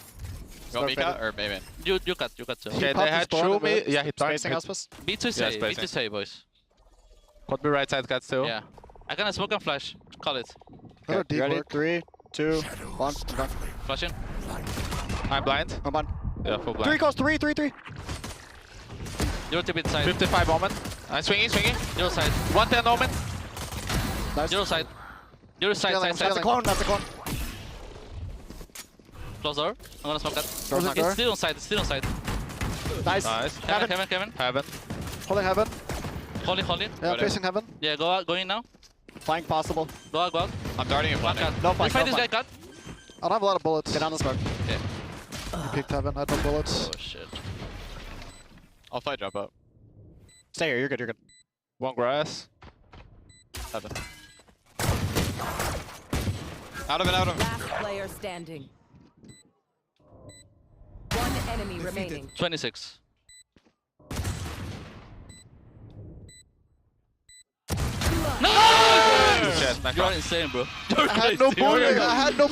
You want me Start cut or maybe? You cut, so. Okay, they had true me. Yeah, he spacing us. B2 say, B2 say, boys. Could be right side cuts too. Yeah. I can smoke and flash. Call it. Okay, ready? 3, 2, 1. Go. Flashing. I'm blind. I'm on. Yeah, full blind. 3 calls, 3. You're to bit side. 55 moment. I'm swinging. Your side. 110 moment. Nice. Your side. Your side, side. That's a clone. Close door. I'm gonna smoke that. Close It's door. still on side. Nice. Heaven. Holding heaven. Holding. Yeah, facing heaven. Yeah, go in now. Flying possible. Go out. I'm darting in front. Cut. No flank. Let's fight this guy, cut. I don't have a lot of bullets. Get on the smoke. Yeah. You picked heaven. I had no bullets. Oh shit. I'll fight drop out. Stay here. You're good. One grass. Heaven. Out of it. Last player standing. One enemy remaining. 26. You're insane, bro. I had no bullet.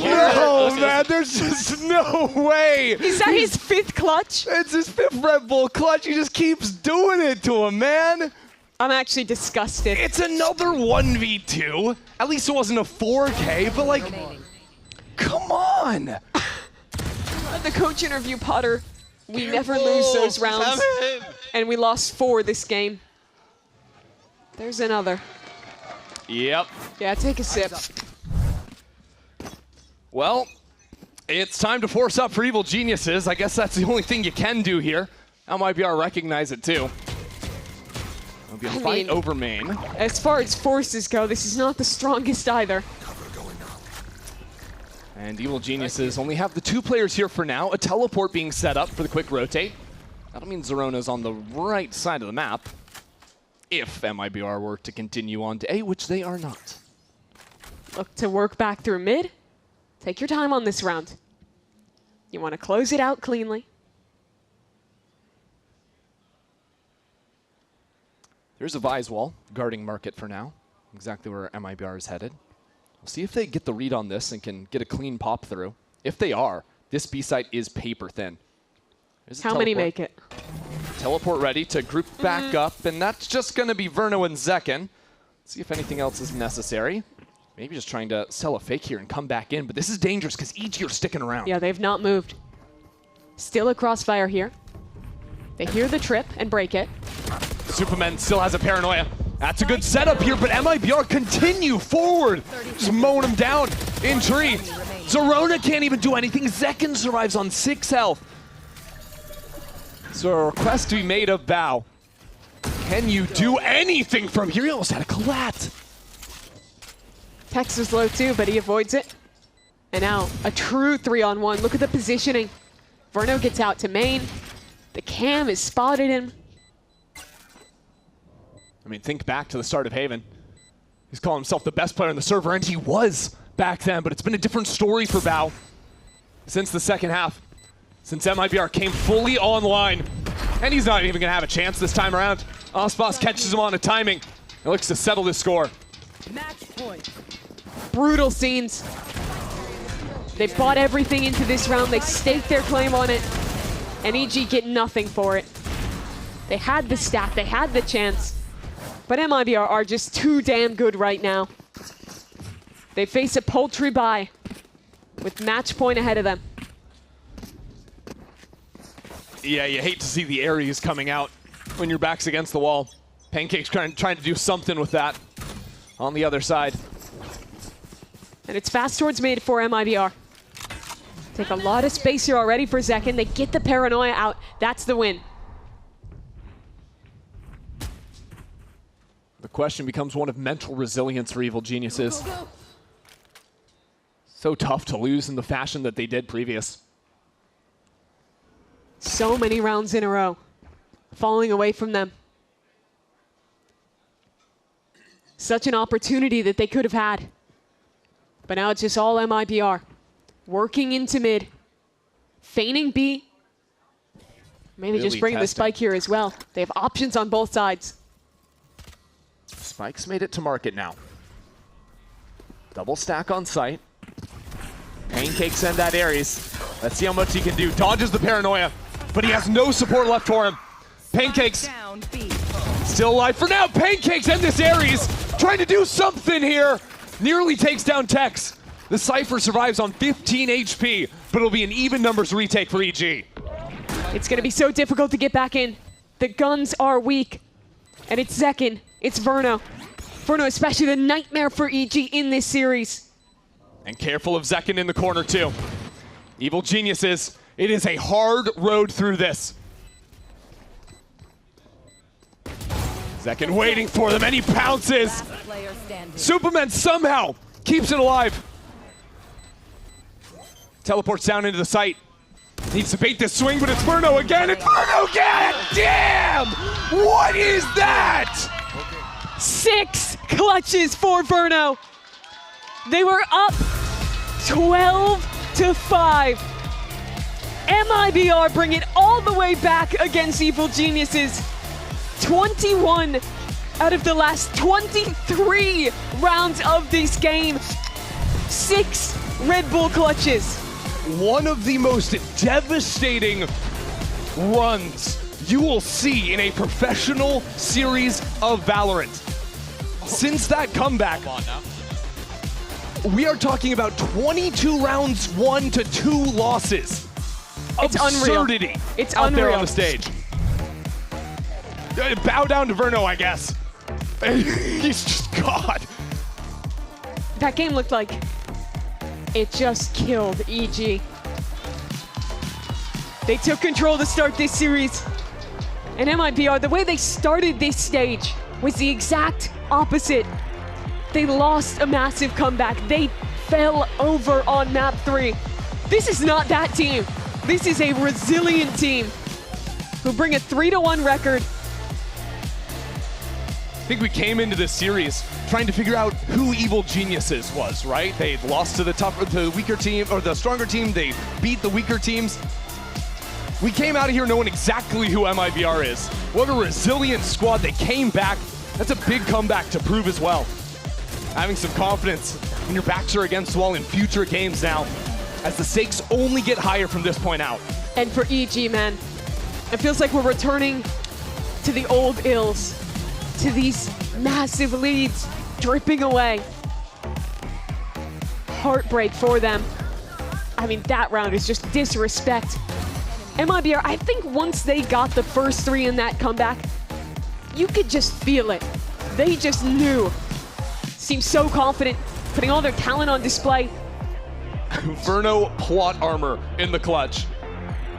No, man, there's just no way. Is that his 5th clutch? It's his 5th Red Bull clutch. He just keeps doing it to him, man. I'm actually disgusted. It's another 1v2. At least it wasn't a 4K, but like, come on. The coach interview, Potter. We never lose those rounds. And we lost 4 this game. There's another. Yep. Yeah, take a sip. Well, it's time to force up for Evil Geniuses. I guess that's the only thing you can do here. MIBR recognize it too. It'll be a fight over main. As far as forces go, this is not the strongest either. And Evil Geniuses only have the 2 players here for now. A teleport being set up for the quick rotate. That'll mean Zerona's on the right side of the map. If MIBR were to continue on to A, which they are not. Look to work back through mid. Take your time on this round. You want to close it out cleanly. There's a Vise wall guarding market for now. Exactly where MIBR is headed. We'll see if they get the read on this and can get a clean pop through. If they are, this B site is paper thin. How many make it? Teleport ready to group back up, and that's just going to be Verno and Zekken. See if anything else is necessary. Maybe just trying to sell a fake here and come back in, but this is dangerous because EG are sticking around. Yeah, they've not moved. Still a crossfire here. They hear the trip and break it. Superman still has a paranoia. That's a good setup here, but MIBR continue forward. Just mowing him down in tree. Zerona can't even do anything. Zekken survives on 6 health. So a request to be made of Bao. Can you do anything from here? He almost had a collat. Tex is low too, but he avoids it. And now a true 3-on-1. Look at the positioning. Verno gets out to main. The cam has spotted him. I mean, think back to the start of Haven. He's calling himself the best player on the server, and he was back then, but it's been a different story for Bao since the second half. Since MIBR came fully online, and he's not even going to have a chance this time around. Ospas catches him on a timing and looks to settle this score. Match point. Brutal scenes. They've bought everything into this round. They staked their claim on it, and EG get nothing for it. They had the stat, they had the chance, but MIBR are just too damn good right now. They face a paltry bye with match point ahead of them. Yeah, you hate to see the Ares coming out when your back's against the wall. Pancake's trying to do something with that on the other side. And it's fast towards mid for MIBR. Take a lot of space here already for Zekken. They get the paranoia out. That's the win. The question becomes one of mental resilience for Evil Geniuses. So tough to lose in the fashion that they did previous. So many rounds in a row, falling away from them. Such an opportunity that they could have had. But now it's just all MIBR. Working into mid. Feigning B. Maybe Really just bring the spike here as well. They have options on both sides. Spike's made it to market now. Double stack on site. Pancakes and that Ares. Let's see how much he can do. Dodges the paranoia, but he has no support left for him. Pancakes still alive for now. Pancakes and this Ares trying to do something here. Nearly takes down Tex. The Cypher survives on 15 HP, but it'll be an even numbers retake for EG. It's going to be so difficult to get back in. The guns are weak. And it's Zekin. It's Verno. Verno especially the nightmare for EG in this series. And careful of Zekin in the corner too. Evil Geniuses, it is a hard road through this. Zekin waiting for them and he pounces. Superman somehow keeps it alive. Teleports down into the site. Needs to bait this swing, but it's Verno again. It's Verno again! Damn! What is that? 6 clutches for Verno. They were up 12-5. MIBR bring it all the way back against Evil Geniuses. 21 out of the last 23 rounds of this game. 6 Red Bull clutches. One of the most devastating runs you will see in a professional series of Valorant. Since that comeback, we are talking about 22 rounds won to 2 losses. It's Absurdity unreal. It's out unreal. there on the stage. Bow down to Verno, I guess. He's just God. That game looked like it just killed EG. They took control to start this series. And MIBR, the way they started this stage was the exact opposite. They lost a massive comeback. They fell over on map 3. This is not that team. This is a resilient team who bring a 3-1 record. I think we came into this series trying to figure out who Evil Geniuses was, right? They lost to the weaker team, or the stronger team. They beat the weaker teams. We came out of here knowing exactly who MIBR is. What a resilient squad. They came back. That's a big comeback to prove as well. Having some confidence when your backs are against the wall in future games now, as the stakes only get higher from this point out. And for EG, man, it feels like we're returning to the old ills, to these massive leads dripping away. Heartbreak for them. I mean, that round is just disrespect. MIBR, I think once they got the first 3 in that comeback, you could just feel it. They just knew. Seemed so confident, putting all their talent on display. Verno plot armor in the clutch.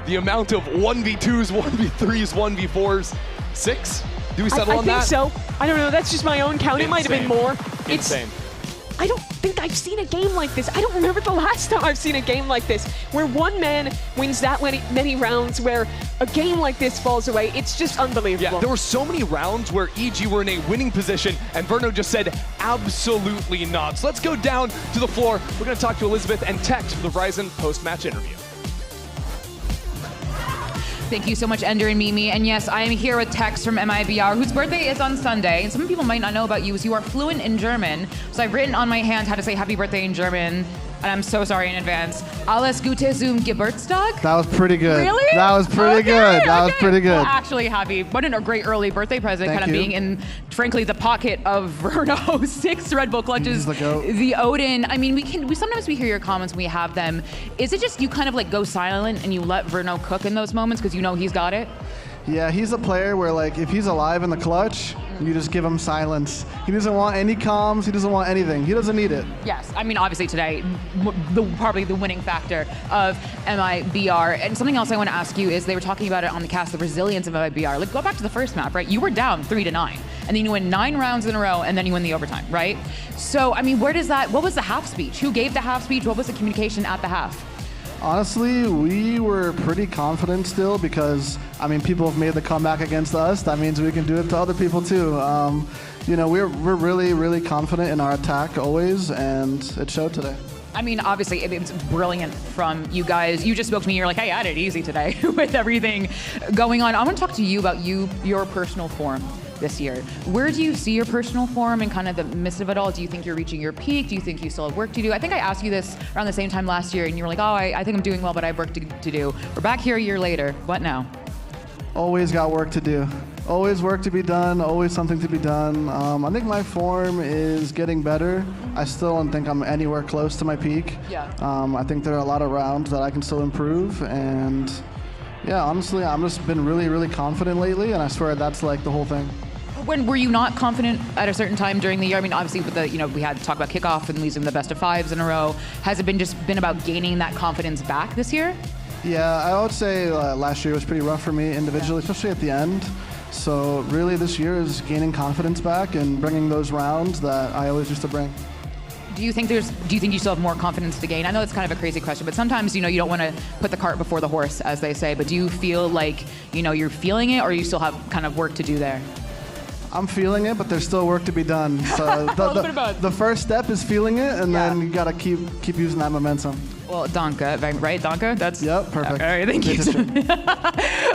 The amount of 1v2s, 1v3s, 1v4s. 6? Do we settle on that? I think so. I don't know. That's just my own count. It might have been more. Insane. I don't think I've seen a game like this. I don't remember the last time I've seen a game like this, where one man wins that many rounds, where a game like this falls away. It's just unbelievable. Yeah, there were so many rounds where EG were in a winning position, and Verno just said, absolutely not. So let's go down to the floor. We're going to talk to Elizabeth and Tex for the Verizon post-match interview. Thank you so much, Ender and Mimi. And yes, I am here with Tex from MIBR, whose birthday is on Sunday. And some people might not know about you is you are fluent in German. So I've written on my hand how to say happy birthday in German. And I'm so sorry in advance. Alles Gute zum Geburtstag. That was pretty good. Really? That was pretty good. That was pretty good. Well, actually, happy. What a great early birthday present, Thank kind of you. being in, frankly, the pocket of Verno. 6 Red Bull clutches. He's the GOAT. The Odin. I mean, we sometimes hear your comments when we have them. Is it just you kind of like go silent and you let Verno cook in those moments because you know he's got it? Yeah, he's a player where, like, if he's alive in the clutch, you just give him silence. He doesn't want any comms. He doesn't want anything. He doesn't need it. Yes, I mean, obviously today, probably the winning factor of MIBR. And something else I want to ask you is they were talking about it on the cast, the resilience of MIBR. Like, go back to the first map, right? You were down 3-9, and then you win 9 rounds in a row, and then you win the overtime, right? So, I mean, what was the half speech? Who gave the half speech? What was the communication at the half? Honestly, we were pretty confident still because, I mean, people have made the comeback against us. That means we can do it to other people too. you know, we're really, really confident in our attack always, and it showed today. I mean, obviously, it's brilliant from you guys. You just spoke to me. You're like, hey, I had it easy today with everything going on. I want to talk to you about your personal form this year. Where do you see your personal form and kind of the midst of it all? Do you think you're reaching your peak? Do you think you still have work to do? I think I asked you this around the same time last year, and you were like, oh, I think I'm doing well, but I have work to do. We're back here a year later. What now? Always got work to do. Always work to be done, always something to be done. I think my form is getting better. I still don't think I'm anywhere close to my peak. Yeah. I think there are a lot of rounds that I can still improve, and yeah, honestly, I've just been really, really confident lately, and I swear that's like the whole thing. When were you not confident at a certain time during the year? I mean, obviously, with the we had to talk about kickoff and losing the best of 5s in a row. Has it been about gaining that confidence back this year? Yeah, I would say last year was pretty rough for me individually, especially at the end. So really this year is gaining confidence back and bringing those rounds that I always used to bring. Do you think you still have more confidence to gain? I know it's kind of a crazy question, but sometimes, you don't want to put the cart before the horse, as they say, but do you feel like, you're feeling it, or you still have kind of work to do there? I'm feeling it, but there's still work to be done. So the first step is feeling it, and then you gotta keep using that momentum. Well, Danke, right, Danke? Yep, perfect. All right, thank you.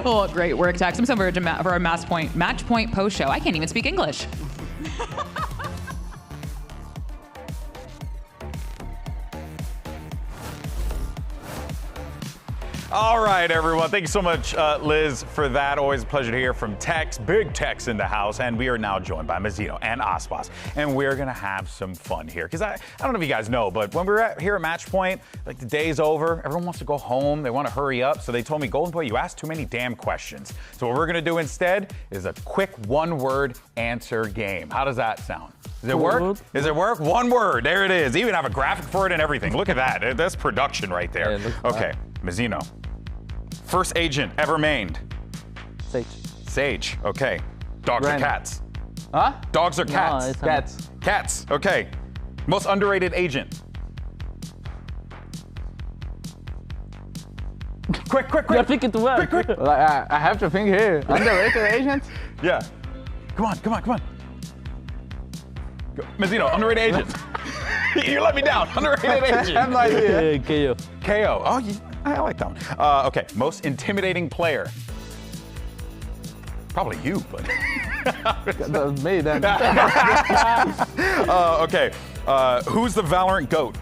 Well, great work, Tax. I'm so for our match point post show. I can't even speak English. All right, everyone. Thank you so much, Liz, for that. Always a pleasure to hear from Tex, big Tex in the house. And we are now joined by Mazzino and Aspas. And we're going to have some fun here. Because I don't know if you guys know, but when we're here at Match Point, like the day's over, everyone wants to go home. They want to hurry up. So they told me, Golden Boy, you asked too many damn questions. So what we're going to do instead is a quick one-word answer game. How does that sound? Does it work? Does it work? One word. There it is. Even have a graphic for it and everything. Look at that. That's production right there. Okay, Mazzino. First agent ever mained? Sage. Sage, okay. Dogs or cats? Huh? Dogs or cats? No, it's cats. Cats, okay. Most underrated agent? Quick. You're thinking to work. Quick. Like, I have to think here. Underrated agent? Yeah. Come on. Go. Mazzino, underrated agent. You let me down. Underrated agent. I have no idea. KO. KO. Oh, I like that one. Okay, most intimidating player. Probably you, but. That was me then. Okay, who's the Valorant GOAT?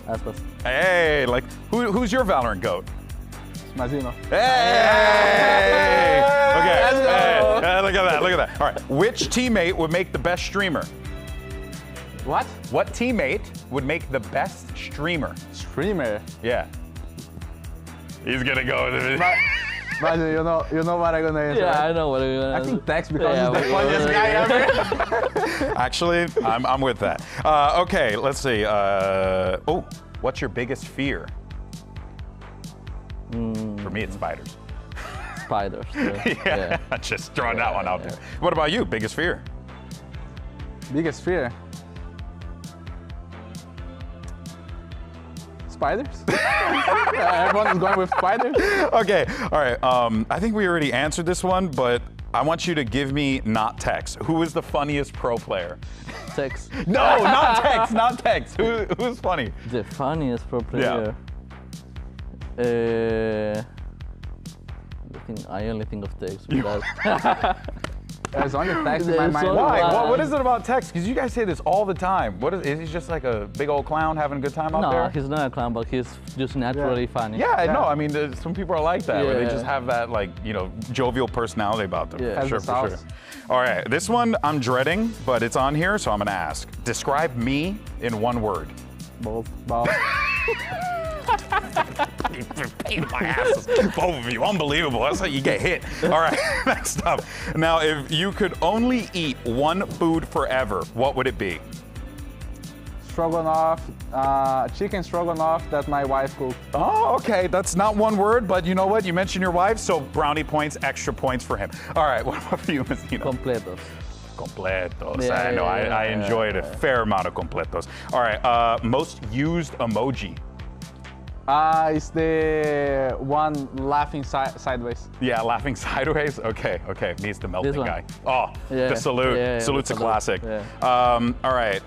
Aspas. Hey, like, who's your Valorant GOAT? Mazzino. Hey! Okay, hey, look at that. All right, which teammate would make the best streamer? What? What teammate would make the best streamer? Streamer? Yeah. He's gonna go with it. But you know what I'm gonna answer. Yeah, right? I know what I'm gonna I think Tex because Yeah, he's the funniest guy ever. Actually, I'm with that. Okay, let's see. What's your biggest fear? For me, it's spiders. Spiders. Yeah, just throwing that one out there. What about you? Biggest fear? Biggest fear? Spiders? Everyone is going with spiders? Okay, all right. I think we already answered this one, but I want you to give me not Tex. Who is the funniest pro player? Tex. No, not Tex, not Tex. Who's funny? The funniest pro player? I only think of Tex. There's only Tex in my mind. Why? What is it about Tex? Because you guys say this all the time. Is he just like a big old clown having a good time out there? No, he's not a clown, but he's just naturally funny. Yeah, I know. I mean, some people are like that, where they just have that, like, jovial personality about them. Yeah, for sure. All right, this one I'm dreading, but it's on here, so I'm gonna ask. Describe me in one word. Both. My asses. Both of you, unbelievable. That's how you get hit. All right, next up. Now, if you could only eat one food forever, what would it be? Stroganoff, chicken stroganoff that my wife cooked. Oh, okay. That's not one word, but you know what? You mentioned your wife, so brownie points, extra points for him. All right, what about for you, Mazzino? Completos. Completos. Yeah, I know. I enjoyed a fair amount of completos. All right, most used emoji. It's the one laughing sideways. Yeah, laughing sideways. Okay, okay. Me's the melting This one. guy. Oh, Yeah. the salute. Yeah, Salute's the a salute. classic. Yeah. All right.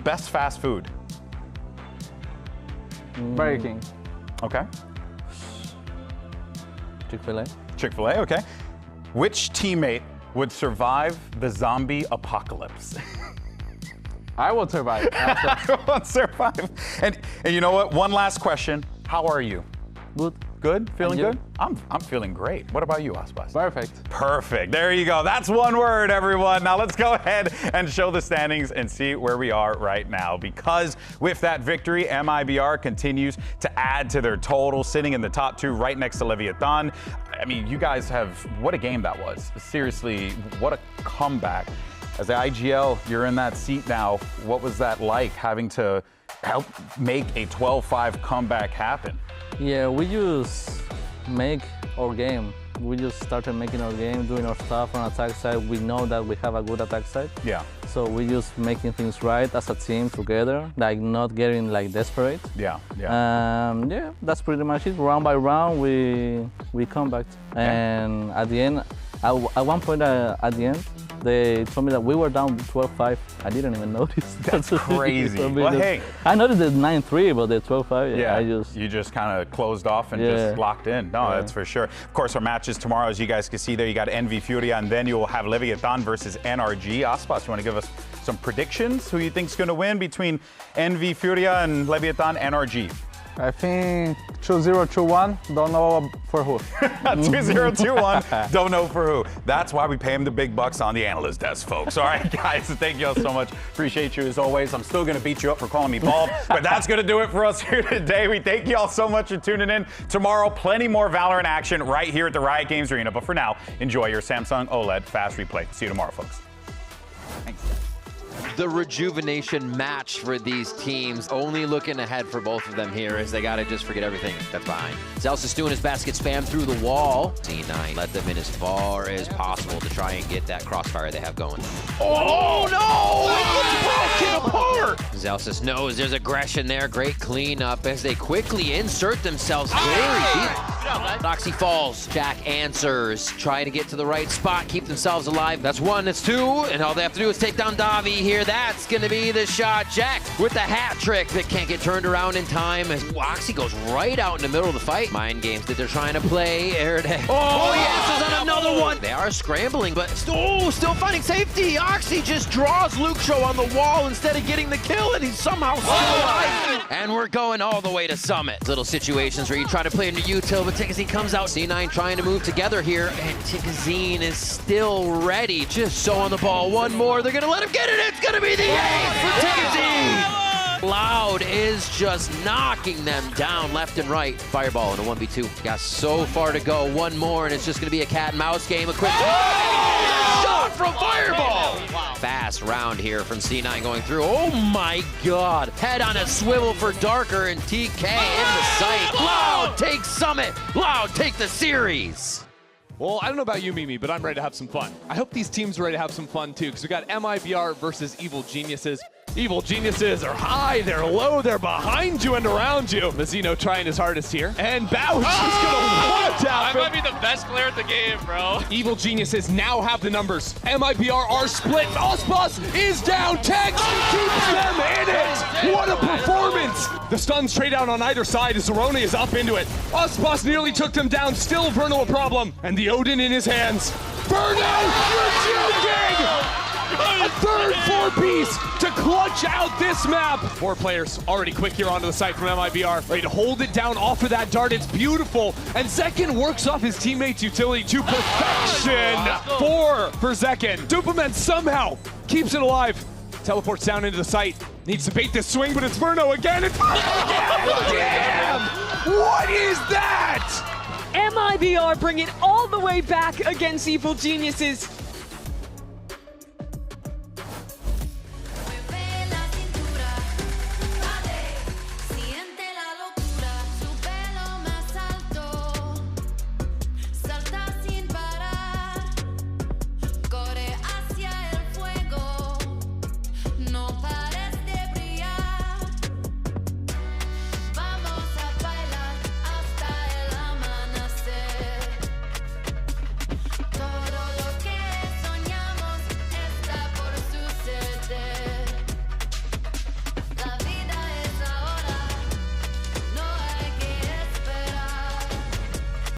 Best fast food. Burger King. Okay. Chick-fil-A. Chick-fil-A. Okay. Which teammate would survive the zombie apocalypse? I will survive. I will survive. And you know what? One last question. How are you? Good. Good? Feeling And good? I'm feeling great. What about you, Aspas? Perfect. Perfect. There you go. That's one word, everyone. Now let's go ahead and show the standings and see where we are right now. Because with that victory, MIBR continues to add to their total, sitting in the top 2 right next to Leviatán. I mean, you guys have, what a game that was. Seriously, what a comeback. As the IGL, you're in that seat now. What was that like, having to help make a 12-5 comeback happen? Yeah, we just make our game. We just started making our game, doing our stuff on attack side. We know that we have a good attack side. Yeah. So we just making things right as a team together, like not getting like desperate. Yeah, yeah. Yeah, that's pretty much it. Round by round, we come back. And at the end, at one point at the end, they told me that we were down 12-5. I didn't even notice. That's crazy. Well, hey. I noticed the 9-3, but the 12-5, Yeah, you just kind of closed off and just locked in. No, that's for sure. Of course, our matches tomorrow, as you guys can see there, you got NV Furia, and then you will have Leviatán versus NRG. Aspas, you want to give us some predictions? Who you think's going to win between NV Furia and Leviatán NRG? I think 2-0, 2-1, don't know for who. 2-0, 2-1, don't know for who. That's why we pay him the big bucks on the analyst desk, folks. All right, guys, thank you all so much. Appreciate you as always. I'm still going to beat you up for calling me bald, but that's going to do it for us here today. We thank you all so much for tuning in. Tomorrow, plenty more Valorant action right here at the Riot Games Arena. But for now, enjoy your Samsung OLED Fast Replay. See you tomorrow, folks. Thanks. The rejuvenation match for these teams. Only looking ahead for both of them here as they got to just forget everything that's behind. Zealous is doing his best, gets spammed through the wall. C9 let them in as far as possible to try and get that crossfire they have going. Oh no! It's broken apart! Zealous knows there's aggression there. Great cleanup as they quickly insert themselves very deep. Noxy falls. Jack answers. Try to get to the right spot, keep themselves alive. That's 1, that's 2, and all they have to do is take down Davi here. That's going to be the shot. Jack with the hat trick that can't get turned around in time as Oxy goes right out in the middle of the fight. Mind games that they're trying to play. Oh, yes, there's on another one. They are scrambling, but still finding safety. Oxy just draws Luke Show on the wall instead of getting the kill, and he's somehow still alive. And we're going all the way to Summit. Little situations where you try to play into util, but Tikazine comes out. C9 trying to move together here, and Tikazine is still ready. Just so on the ball. One more. They're going to let him get it. It's going to be the ace for Tikazine. Loud is just knocking them down left and right. Fireball in a 1v2. Got so far to go. One more, and it's just going to be a cat and mouse game. A quick shot from Fireball. Fast round here from C9 going through. Oh my God. Head on a swivel for Darker, and TK in the sight. Loud takes Summit. Loud take the series. Well, I don't know about you, Mimi, but I'm ready to have some fun. I hope these teams are ready to have some fun too, because we got MIBR versus Evil Geniuses. Evil Geniuses are high, they're low, they're behind you and around you. Mazzino trying his hardest here. And Bowers is gonna watch out. I might be the best player at the game, bro. Evil Geniuses now have the numbers. MIBR are split. Osbus is down. Tex keeps them in it. What a performance. The stuns trade out on either side as Zerona is up into it. Osbus nearly took them down. Still Vernal a problem. And the Odin in his hands. Vernal, you're joking! A third 4-piece to clutch out this map. 4 players already quick here onto the site from MIBR. Ready to hold it down off of that dart. It's beautiful. And Zekin works off his teammate's utility to perfection. 4 for Zekin. Dupaman somehow keeps it alive. Teleports down into the site. Needs to bait this swing, but it's Verno again. It's Damn! What is that? MIBR bring it all the way back against Evil Geniuses.